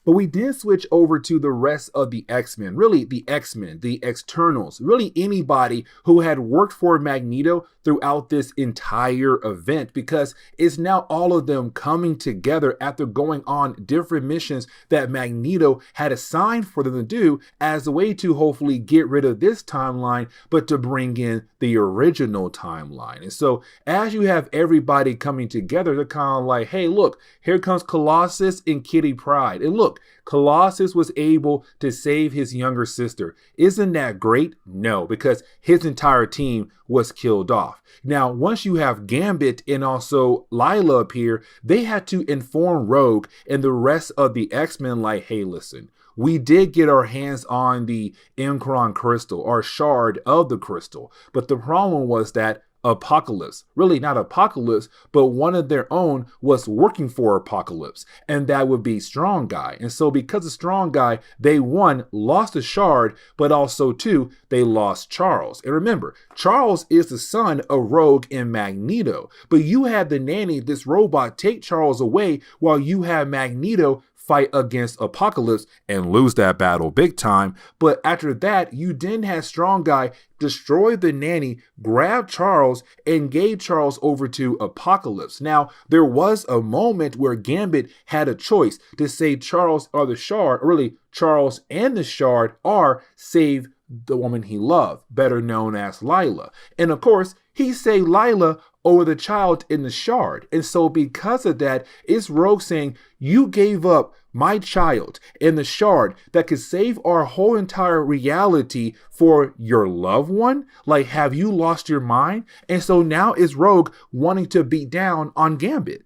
But we did switch over to the rest of the X-Men, really the X-Men, the Externals, really anybody who had worked for Magneto throughout this entire event, because it's now all of them coming together after going on different missions that Magneto had assigned for them to do as a way to hopefully get rid of this timeline, but to bring in the original timeline. And so as you have everybody coming together, they're kind of like, hey, look, here comes Colossus and Kitty Pryde. And look, Colossus was able to save his younger sister. Isn't that great? No, because his entire team was killed off. Now, once you have Gambit and also Lila up here, they had to inform Rogue and the rest of the X-Men like, hey, listen, we did get our hands on the M'Kraan crystal, or shard of the crystal. But the problem was that Apocalypse, really not Apocalypse, but one of their own was working for Apocalypse, and that would be Strong Guy. And so because of Strong Guy, they one, lost the shard, but also two, they lost Charles. And remember, Charles is the son of Rogue and Magneto, but you had the nanny, this robot, take Charles away while you have Magneto fight against Apocalypse and lose that battle big time. But after that, you then had Strong Guy destroy the nanny, grab Charles, and gave Charles over to Apocalypse. Now, there was a moment where Gambit had a choice to say Charles or the shard, or really Charles and the shard, or save the woman he loved, better known as Lila. And of course, he saved Lila over the child in the shard. And so because of that, it's Rogue saying, you gave up my child in the shard that could save our whole entire reality for your loved one? Like, have you lost your mind? And so now it's Rogue wanting to beat down on Gambit.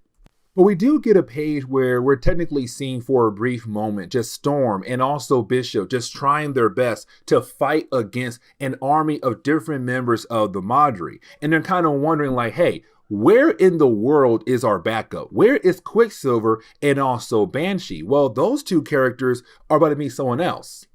But we do get a page where we're technically seeing for a brief moment just Storm and also Bishop just trying their best to fight against an army of different members of the Madri. And they're kind of wondering like, hey, where in the world is our backup? Where is Quicksilver and also Banshee? Well, those two characters are about to meet someone else.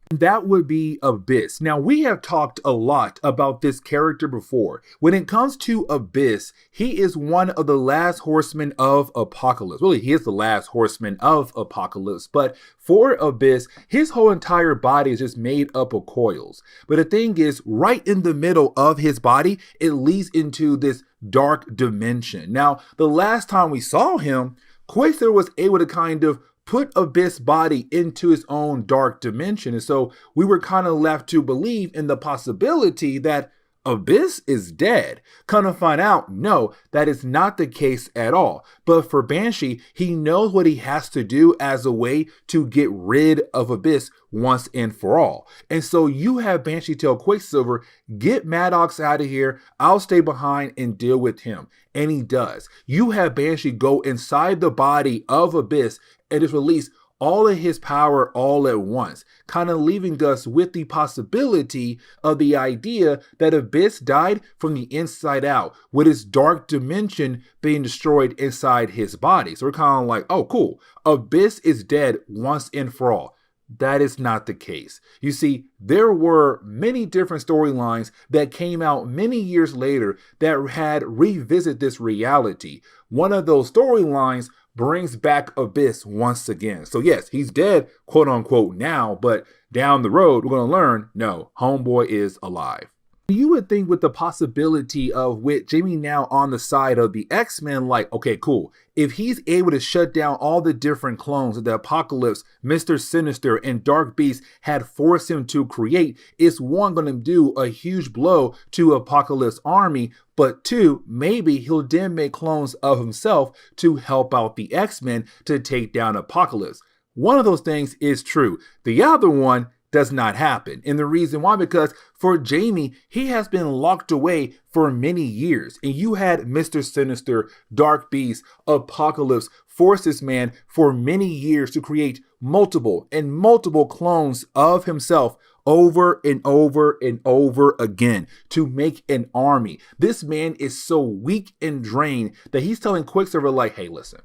That would be Abyss. Now, we have talked a lot about this character before. When it comes to Abyss, he is one of the last horsemen of Apocalypse. Really, he is the last horseman of Apocalypse. But for Abyss, his whole entire body is just made up of coils. But the thing is, right in the middle of his body, it leads into this dark dimension. Now, the last time we saw him, Quicksilver was able to kind of put Abyss' body into his own dark dimension. And so we were kind of left to believe in the possibility that Abyss is dead. Come to find out, no, that is not the case at all. But for Banshee, he knows what he has to do as a way to get rid of Abyss once and for all. And so you have Banshee tell Quicksilver, get Maddox out of here. I'll stay behind and deal with him. And he does. You have Banshee go inside the body of Abyss and just release all of his power all at once, kind of leaving us with the possibility of the idea that Abyss died from the inside out, with his dark dimension being destroyed inside his body. So we're kind of like, oh, cool. Abyss is dead once and for all. That is not the case. You see, there were many different storylines that came out many years later that had revisited this reality. One of those storylines brings back Abyss once again. So yes, he's dead, quote unquote, now, but down the road, we're going to learn, no, homeboy is alive. You would think with the possibility of with Jamie now on the side of the X-Men, like, okay, cool. If he's able to shut down all the different clones that the Apocalypse, Mr. Sinister, and Dark Beast had forced him to create, it's one, going to do a huge blow to Apocalypse army, but two, maybe he'll then make clones of himself to help out the X-Men to take down Apocalypse. One of those things is true. The other one does not happen. And the reason why, because for Jamie, he has been locked away for many years. And you had Mr. Sinister, Dark Beast, Apocalypse force this man for many years to create multiple clones of himself over and over and over again to make an army. This man is so weak and drained that he's telling Quicksilver like, hey, listen,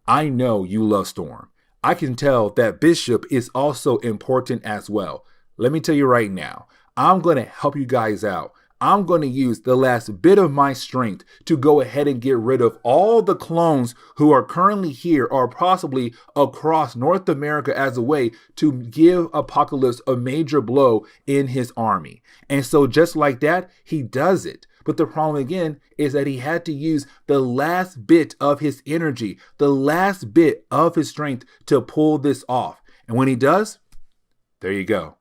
I know you love Storm. I can tell that Bishop is also important as well. Let me tell you right now, I'm going to help you guys out. I'm going to use the last bit of my strength to go ahead and get rid of all the clones who are currently here or possibly across North America as a way to give Apocalypse a major blow in his army. And so just like that, he does it. But the problem again is that he had to use the last bit of his energy, the last bit of his strength to pull this off. And when he does, there you go.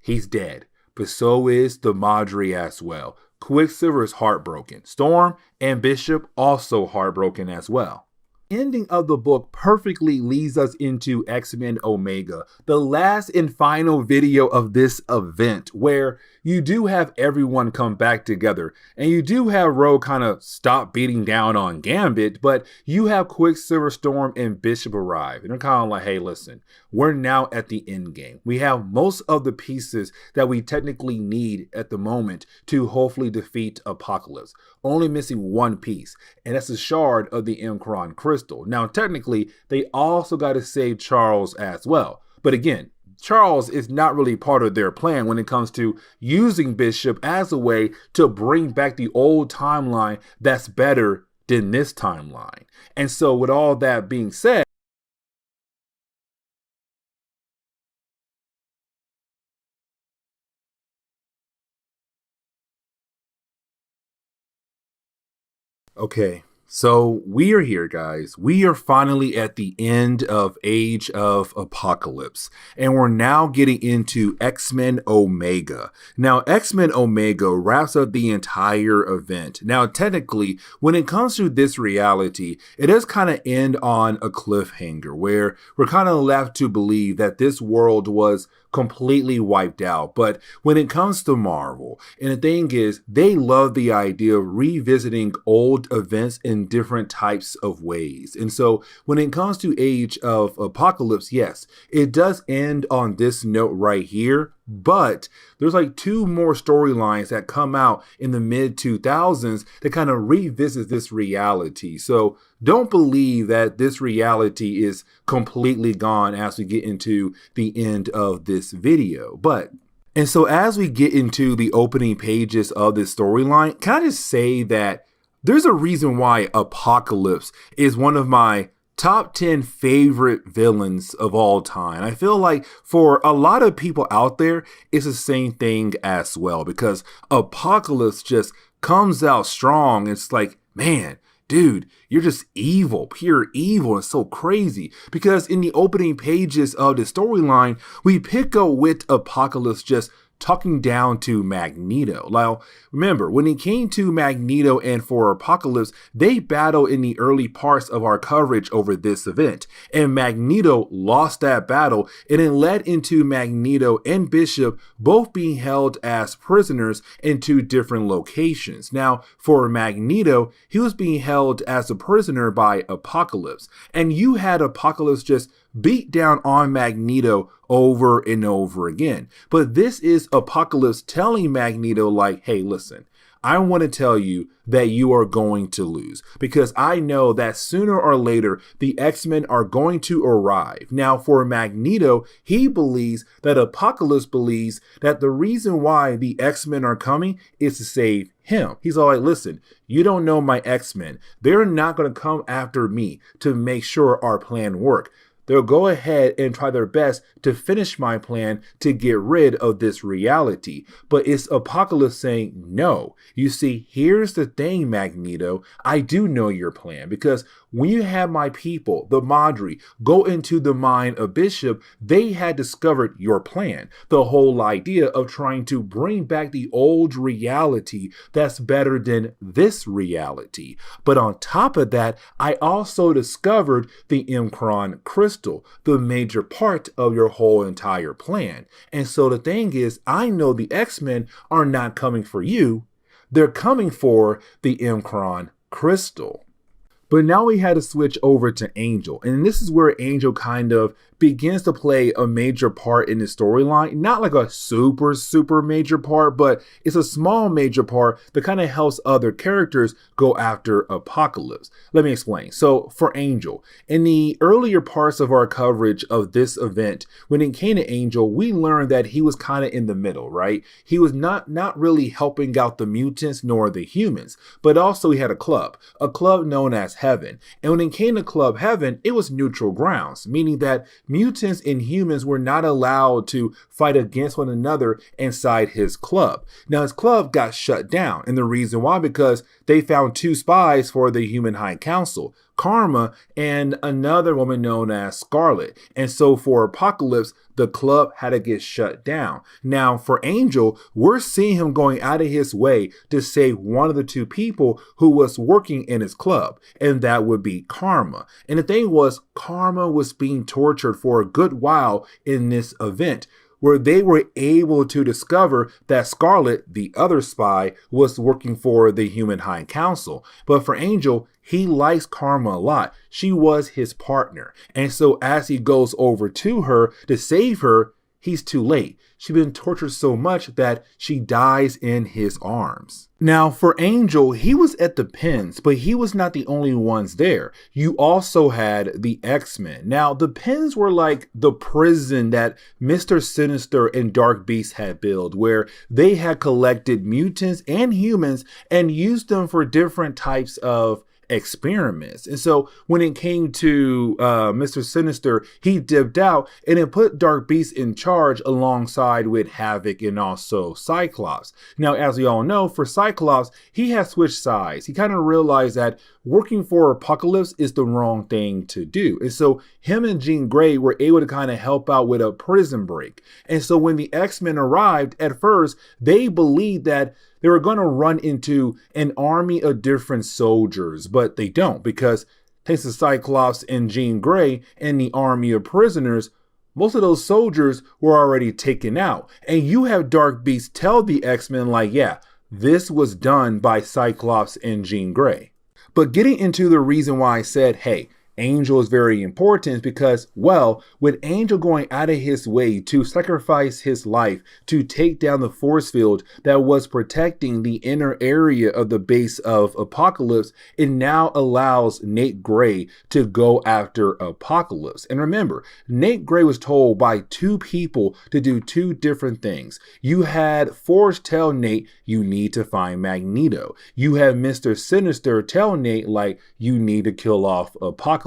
He's dead. But so is the Madre as well. Quicksilver is heartbroken. Storm and Bishop also heartbroken as well. Ending of the book perfectly leads us into X-Men Omega, the last and final video of this event, where you do have everyone come back together, and you do have Rogue kind of stop beating down on Gambit, but you have Quicksilver, Storm, and Bishop arrive, and they're kind of like, hey, listen, we're now at the end game. We have most of the pieces that we technically need at the moment to hopefully defeat Apocalypse, only missing one piece, and that's a shard of the M'Kraan crystal. Now, technically, they also got to save Charles as well, but again, Charles is not really part of their plan when it comes to using Bishop as a way to bring back the old timeline that's better than this timeline. And so with all that being said, okay, so we are here, guys. We are finally at the end of Age of Apocalypse, and we're now getting into X-Men Omega. Now, X-Men Omega wraps up the entire event. Now, technically, when it comes to this reality, it does kind of end on a cliffhanger where we're kind of left to believe that this world was completely wiped out. But when it comes to Marvel, and the thing is, they love the idea of revisiting old events in different types of ways. And so when it comes to Age of Apocalypse, yes, it does end on this note right here. But there's like two more storylines that come out in the mid 2000s that kind of revisit this reality. So don't believe that this reality is completely gone as we get into the end of this video. And so as we get into the opening pages of this storyline, can I just say that there's a reason why Apocalypse is one of my top 10 favorite villains of all time. I feel like for a lot of people out there, it's the same thing as well, because Apocalypse just comes out strong. It's like, man, dude, you're just evil, pure evil. It's so crazy because in the opening pages of the storyline, we pick up with Apocalypse just talking down to Magneto. Now, remember, when it came to Magneto and for Apocalypse, they battled in the early parts of our coverage over this event, and Magneto lost that battle, and it led into Magneto and Bishop both being held as prisoners in two different locations. Now, for Magneto, he was being held as a prisoner by Apocalypse, and you had Apocalypse just beat down on Magneto over and over again. But this is Apocalypse telling Magneto like, hey, listen, I want to tell you that you are going to lose because I know that sooner or later the X-Men are going to arrive. Now for Magneto, he believes that Apocalypse believes that the reason why the X-Men are coming is to save him. He's all like, listen, you don't know my X-Men. They're not going to come after me to make sure our plan works. They'll go ahead and try their best to finish my plan to get rid of this reality. But it's Apocalypse saying, no. You see, here's the thing, Magneto. I do know your plan because when you had my people, the Madre, go into the mind of Bishop, they had discovered your plan. The whole idea of trying to bring back the old reality that's better than this reality. But on top of that, I also discovered the M'Kraan crystal, the major part of your whole entire plan. And so the thing is, I know the X-Men are not coming for you. They're coming for the M'Kraan crystal. But now we had to switch over to Angel. And this is where Angel kind of begins to play a major part in the storyline. Not like a super major part, but it's a small major part that kind of helps other characters go after Apocalypse. Let me explain. So for Angel, in the earlier parts of our coverage of this event, when it came to Angel, we learned that he was kind of in the middle, right? He was not really helping out the mutants nor the humans, but also he had a club known as Heaven. And when it came to Club Heaven, it was neutral grounds, meaning that mutants and humans were not allowed to fight against one another inside his club. Now, his club got shut down, and the reason why, because they found 2 spies for the Human High Council, Karma and another woman known as Scarlet. And so for Apocalypse, the club had to get shut down. Now for Angel, we're seeing him going out of his way to save one of the 2 people who was working in his club, and that would be Karma. And the thing was, Karma was being tortured for a good while in this event, where they were able to discover that Scarlet, the other spy, was working for the Human High Council. But for Angel, he likes Karma a lot. She was his partner. And so as he goes over to her to save her, he's too late. She'd been tortured so much that she dies in his arms. Now, for Angel, he was at the pens, but he was not the only ones there. You also had the X-Men. Now, the pens were like the prison that Mr. Sinister and Dark Beast had built, where they had collected mutants and humans and used them for different types of experiments. And so when it came to Mr. Sinister, he dipped out and it put Dark Beast in charge alongside with Havoc and also Cyclops. Now, as we all know, for Cyclops, he has switched sides. He kind of realized that working for Apocalypse is the wrong thing to do. And so him and Jean Grey were able to kind of help out with a prison break. And so when the X-Men arrived, at first, they believed that they were going to run into an army of different soldiers, but they don't, because thanks to Cyclops and Jean Grey and the army of prisoners, most of those soldiers were already taken out. And you have Dark Beast tell the X-Men like, yeah, this was done by Cyclops and Jean Grey. But getting into the reason why I said, hey, Angel is very important, because, well, with Angel going out of his way to sacrifice his life to take down the force field that was protecting the inner area of the base of Apocalypse, it now allows Nate Gray to go after Apocalypse. And remember, Nate Gray was told by 2 people to do 2 different things. You had Forge tell Nate, you need to find Magneto. You have Mr. Sinister tell Nate, like, you need to kill off Apocalypse.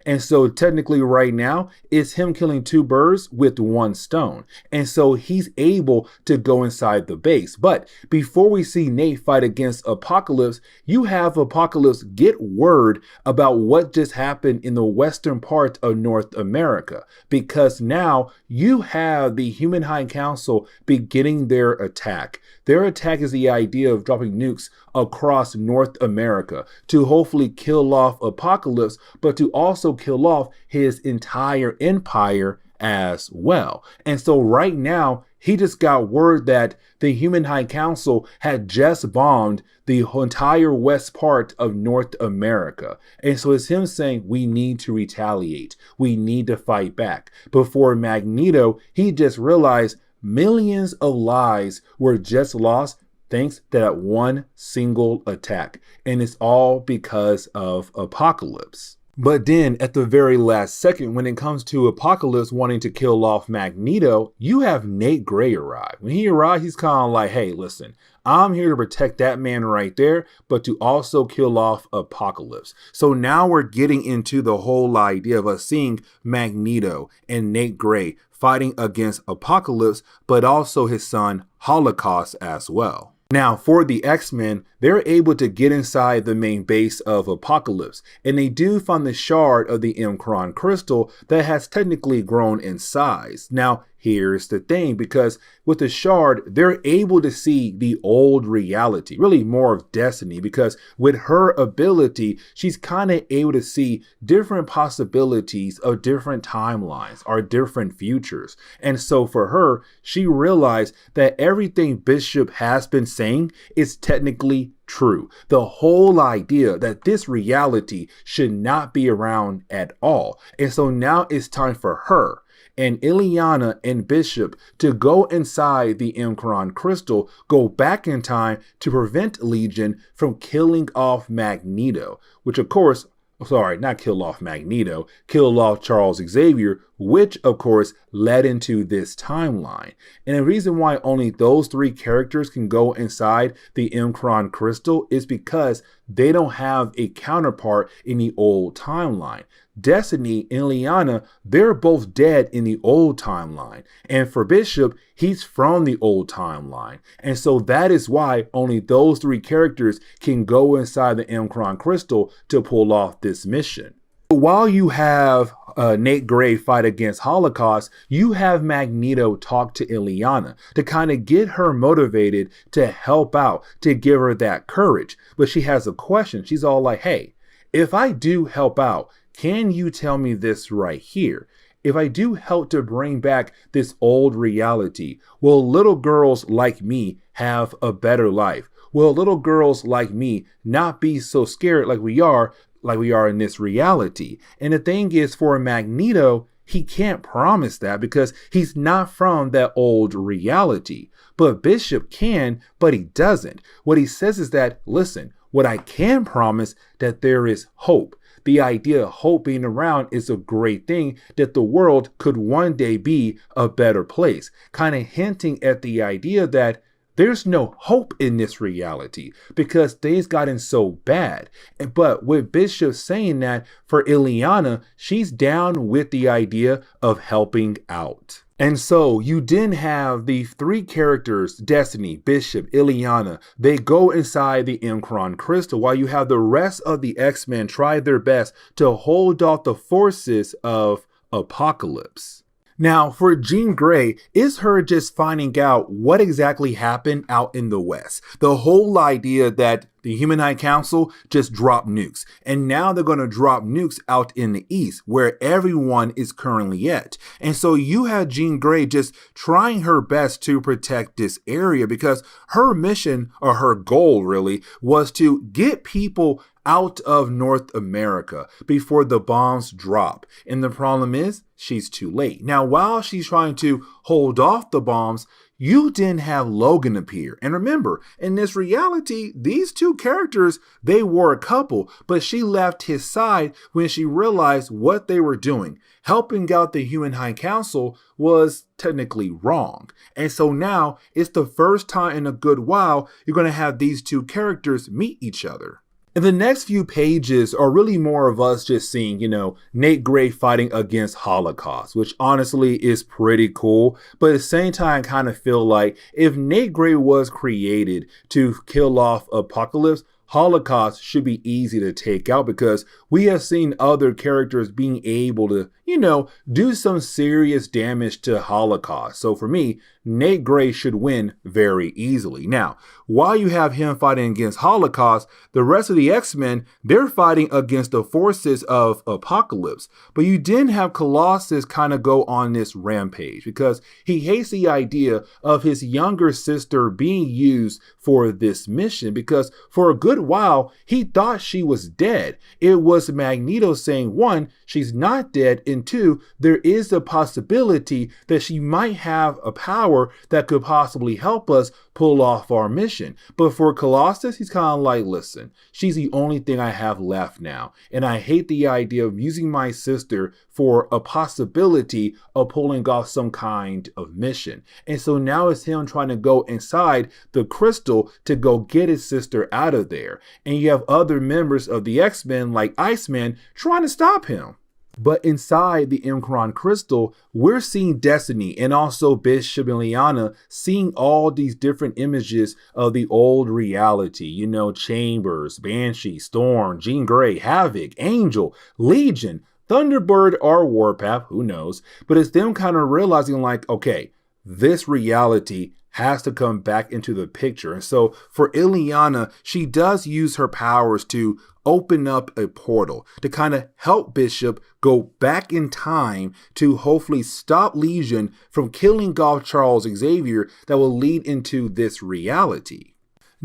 And so technically right now, it's him killing 2 birds with 1 stone. And so he's able to go inside the base. But before we see Nate fight against Apocalypse, you have Apocalypse get word about what just happened in the western part of North America. Because now you have the Human High Council beginning their attack. Their attack is the idea of dropping nukes across North America to hopefully kill off Apocalypse, but to also kill off his entire empire as well. And so right now, he just got word that the Human High Council had just bombed the entire west part of North America. And so it's him saying, we need to retaliate. We need to fight back. But for Magneto, he just realized millions of lives were just lost thanks to that one single attack. And it's all because of Apocalypse. But then at the very last second, when it comes to Apocalypse wanting to kill off Magneto, you have Nate Gray arrive. When he arrives, he's kind of like, hey, listen, I'm here to protect that man right there, but to also kill off Apocalypse. So now we're getting into the whole idea of us seeing Magneto and Nate Gray fighting against Apocalypse, but also his son Holocaust as well. Now, for the X-Men, they're able to get inside the main base of Apocalypse, and they do find the shard of the M'Kraan crystal that has technically grown in size. Now, here's the thing, because with the shard, they're able to see the old reality, really more of Destiny, because with her ability, she's kind of able to see different possibilities of different timelines or different futures. And so for her, she realized that everything Bishop has been saying is technically true. The whole idea that this reality should not be around at all. And so now it's time for her and Illyana and Bishop to go inside the M'Kraan crystal, go back in time to prevent Legion from killing off Magneto, which of course, sorry, not kill off Magneto, kill off Charles Xavier, which of course led into this timeline. And the reason why only those three characters can go inside the M'Kraan crystal is because they don't have a counterpart in the old timeline. Destiny and Illyana, they're both dead in the old timeline. And for Bishop, he's from the old timeline. And so that is why only those three characters can go inside the M'Kraan crystal to pull off this mission. While you have Nate Gray fight against Holocaust, you have Magneto talk to Illyana to kind of get her motivated to help out, to give her that courage. But she has a question. She's all like, hey, if I do help out, can you tell me this right here? If I do help to bring back this old reality, will little girls like me have a better life? Will little girls like me not be so scared like we are in this reality? And the thing is, for Magneto, he can't promise that because he's not from that old reality. But Bishop can, but he doesn't. What he says is that, listen, what I can promise that there is hope. The idea of hope being around is a great thing, that the world could one day be a better place. Kind of hinting at the idea that there's no hope in this reality because things gotten so bad. But with Bishop saying that, for Illyana, she's down with the idea of helping out. And so you then have the three characters, Destiny, Bishop, Illyana, they go inside the M'Kraan crystal while you have the rest of the X-Men try their best to hold off the forces of Apocalypse. Now, for Jean Grey, it's her just finding out what exactly happened out in the West. The whole idea that the Human High Council just dropped nukes, and now they're going to drop nukes out in the East, where everyone is currently at. And so you have Jean Grey just trying her best to protect this area because her mission, or her goal really, was to get people out of North America before the bombs drop. And the problem is, she's too late. Now, while she's trying to hold off the bombs, you didn't have Logan appear. And remember, in this reality, these two characters, they were a couple, but she left his side when she realized what they were doing. Helping out the Human High Council was technically wrong. And so now it's the first time in a good while you're going to have these two characters meet each other. And the next few pages are really more of us just seeing, Nate Gray fighting against Holocaust, which honestly is pretty cool. But at the same time, I kind of feel like if Nate Gray was created to kill off Apocalypse, Holocaust should be easy to take out because we have seen other characters being able to, do some serious damage to Holocaust. So for me, Nate Gray should win very easily. Now, while you have him fighting against Holocaust, the rest of the X-Men, they're fighting against the forces of Apocalypse. But you didn't have Colossus kind of go on this rampage because he hates the idea of his younger sister being used for this mission because for a good while, he thought she was dead. It was Magneto saying, one, she's not dead, and two, there is a possibility that she might have a power that could possibly help us pull off our mission. But for Colossus, he's kind of like, listen, she's the only thing I have left now. And I hate the idea of using my sister for a possibility of pulling off some kind of mission. And so now it's him trying to go inside the crystal to go get his sister out of there. And you have other members of the X-Men like Iceman trying to stop him. But inside the M'Kraan crystal, we're seeing Destiny and also Bishop and Illyana seeing all these different images of the old reality. Chambers, Banshee, Storm, Jean Grey, Havoc, Angel, Legion, Thunderbird, or Warpath, who knows? But it's them kind of realizing like, okay, this reality has to come back into the picture. And so for Illyana, she does use her powers to open up a portal to kind of help Bishop go back in time to hopefully stop Legion from killing off Charles Xavier that will lead into this reality.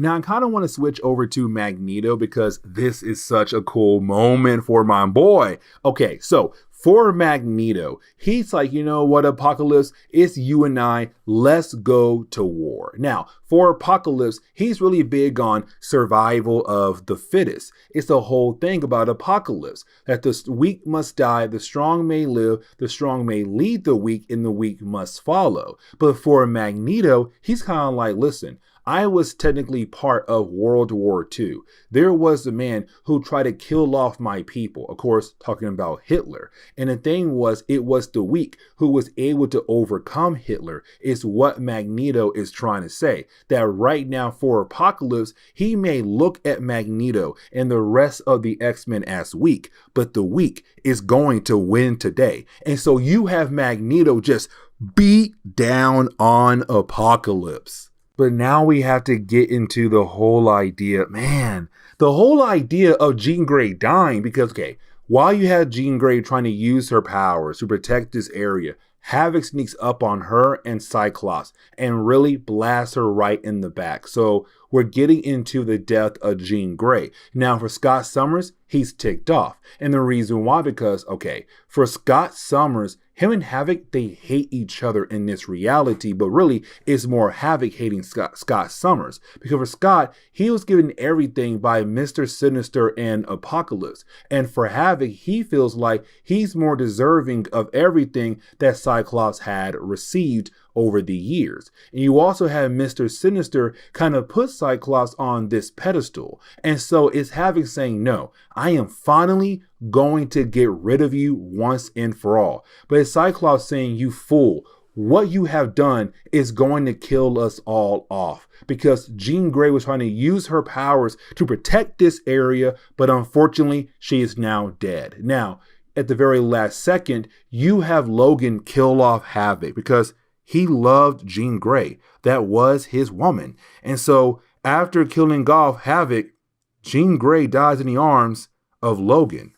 Now, I kind of want to switch over to Magneto because this is such a cool moment for my boy. Okay, so for Magneto, he's like, you know what, Apocalypse, it's you and I, let's go to war. Now, for Apocalypse, he's really big on survival of the fittest. It's the whole thing about Apocalypse, that the weak must die, the strong may live, the strong may lead the weak, and the weak must follow. But for Magneto, he's kind of like, listen, I was technically part of World War II. There was a man who tried to kill off my people, of course, talking about Hitler. And the thing was, it was the weak who was able to overcome Hitler, is what Magneto is trying to say. That right now for Apocalypse, he may look at Magneto and the rest of the X-Men as weak, but the weak is going to win today. And so you have Magneto just beat down on Apocalypse. But now we have to get into the whole idea, the whole idea of Jean Grey dying, because, okay, while you had Jean Grey trying to use her powers to protect this area, Havoc sneaks up on her and Cyclops and really blasts her right in the back. So we're getting into the death of Jean Grey. Now for Scott Summers, he's ticked off. And the reason why, because, okay, for Scott Summers, him and Havoc, they hate each other in this reality, but really it's more Havoc hating Scott Summers. Because for Scott, he was given everything by Mr. Sinister and Apocalypse. And for Havoc, he feels like he's more deserving of everything that Cyclops had received over the years. And you also have Mr. Sinister kind of put Cyclops on this pedestal. And so it's Havoc saying, no, I am finally going to get rid of you once and for all. But it's Cyclops saying, you fool, what you have done is going to kill us all off. Because Jean Grey was trying to use her powers to protect this area, but unfortunately, she is now dead. Now, at the very last second, you have Logan kill off Havoc because he loved Jean Grey. That was his woman. And so after killing off Havoc, Jean Grey dies in the arms of Logan.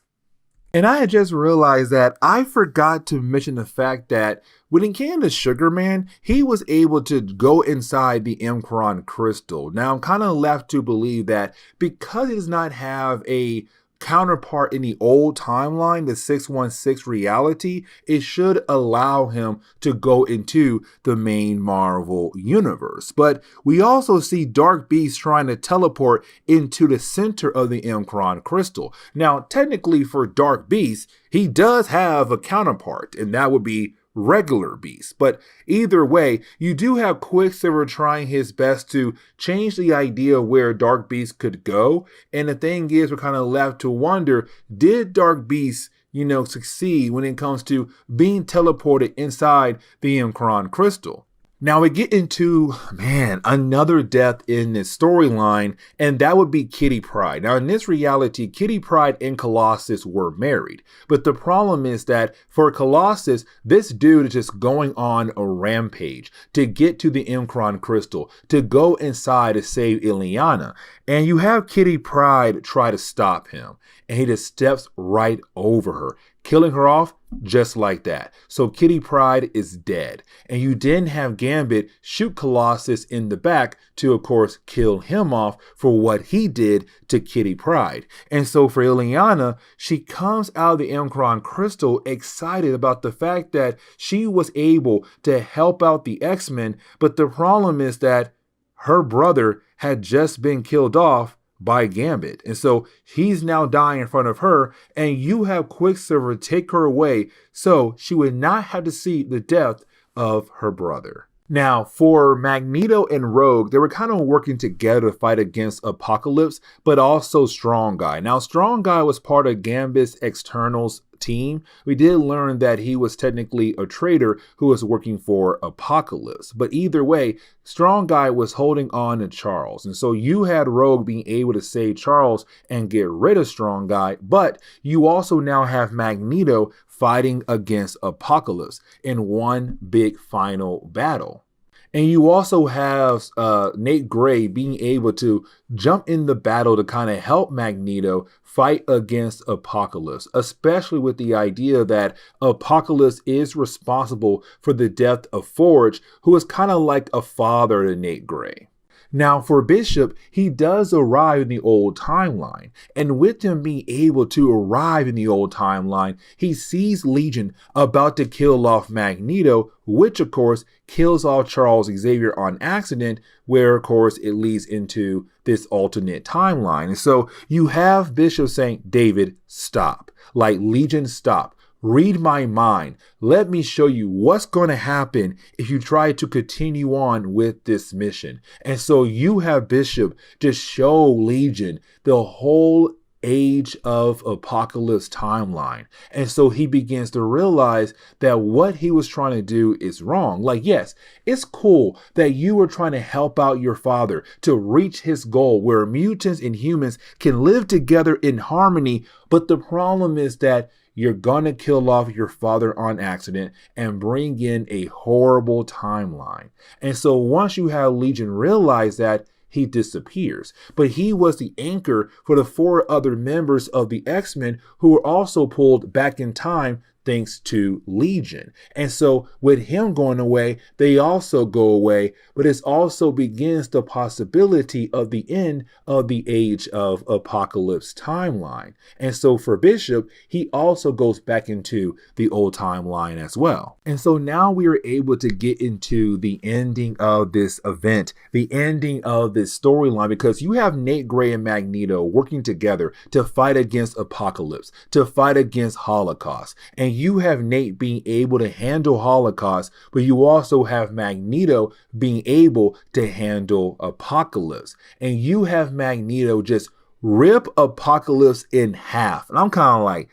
And I had just realized that I forgot to mention the fact that when it came to Sugar Man, he was able to go inside the M'Kraan crystal. Now I'm kind of left to believe that because he does not have a counterpart in the old timeline, the 616 reality, it should allow him to go into the main Marvel universe. But we also see Dark Beast trying to teleport into the center of the M'Kraan crystal. Now, technically for Dark Beast, he does have a counterpart, and that would be regular Beast. But either way, you do have Quicksilver trying his best to change the idea where Dark Beast could go. And the thing is, we're kind of left to wonder, did Dark Beast, succeed when it comes to being teleported inside the M'Kraan crystal? Now we get into, another death in this storyline, and that would be Kitty Pryde. Now in this reality, Kitty Pryde and Colossus were married. But the problem is that for Colossus, this dude is just going on a rampage to get to the M'Kraan crystal, to go inside to save Illyana. And you have Kitty Pryde try to stop him, and he just steps right over her, killing her off just like that. So Kitty Pryde is dead. And you then have Gambit shoot Colossus in the back to, of course, kill him off for what he did to Kitty Pryde. And so for Illyana, she comes out of the M'Kraan crystal excited about the fact that she was able to help out the X-Men. But the problem is that her brother had just been killed off by Gambit. And so he's now dying in front of her, and you have Quicksilver take her away so she would not have to see the death of her brother. Now, for Magneto and Rogue, they were kind of working together to fight against Apocalypse, but also Strong Guy. Now, Strong Guy was part of Gambit's Externals team. We did learn that he was technically a traitor who was working for Apocalypse. But either way, Strong Guy was holding on to Charles. And so you had Rogue being able to save Charles and get rid of Strong Guy. But you also now have Magneto fighting against Apocalypse in one big final battle. And you also have Nate Gray being able to jump in the battle to kind of help Magneto fight against Apocalypse, especially with the idea that Apocalypse is responsible for the death of Forge, who is kind of like a father to Nate Gray. Now, for Bishop, he does arrive in the old timeline. And with him being able to arrive in the old timeline, he sees Legion about to kill off Magneto, which of course kills off Charles Xavier on accident, where of course it leads into this alternate timeline. And so you have Bishop saying, David, stop. Like, Legion, stop. Read my mind. Let me show you what's going to happen if you try to continue on with this mission. And so you have Bishop just show Legion the whole Age of Apocalypse timeline. And so he begins to realize that what he was trying to do is wrong. Like, yes, it's cool that you were trying to help out your father to reach his goal where mutants and humans can live together in harmony. But the problem is that you're going to kill off your father on accident and bring in a horrible timeline. And so once you have Legion realize that, he disappears. But he was the anchor for the 4 other members of the X-Men who were also pulled back in time thanks to Legion. And so with him going away, they also go away, but it also begins the possibility of the end of the Age of Apocalypse timeline. And so for Bishop, he also goes back into the old timeline as well. And so now we are able to get into the ending of this event, the ending of this storyline, because you have Nate Gray and Magneto working together to fight against Apocalypse, to fight against Holocaust. And you have Nate being able to handle Holocaust, but you also have Magneto being able to handle Apocalypse. And you have Magneto just rip Apocalypse in half. And I'm kind of like,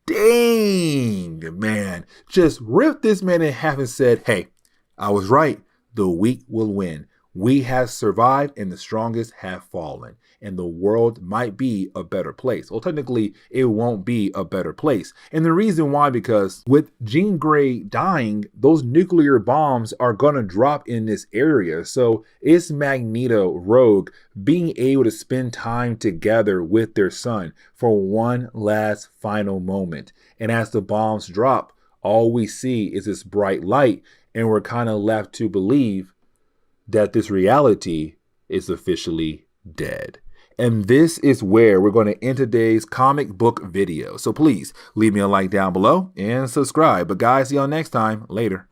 dang, man. Just rip this man in half and said, hey, I was right. The weak will win. We have survived and the strongest have fallen. And the world might be a better place. Well, technically, it won't be a better place. And the reason why, because with Jean Grey dying, those nuclear bombs are going to drop in this area. So it's Magneto, Rogue, being able to spend time together with their son for one last final moment. And as the bombs drop, all we see is this bright light. And we're kind of left to believe that this reality is officially dead. And this is where we're going to end today's comic book video. So please leave me a like down below and subscribe. But guys, see y'all next time. Later.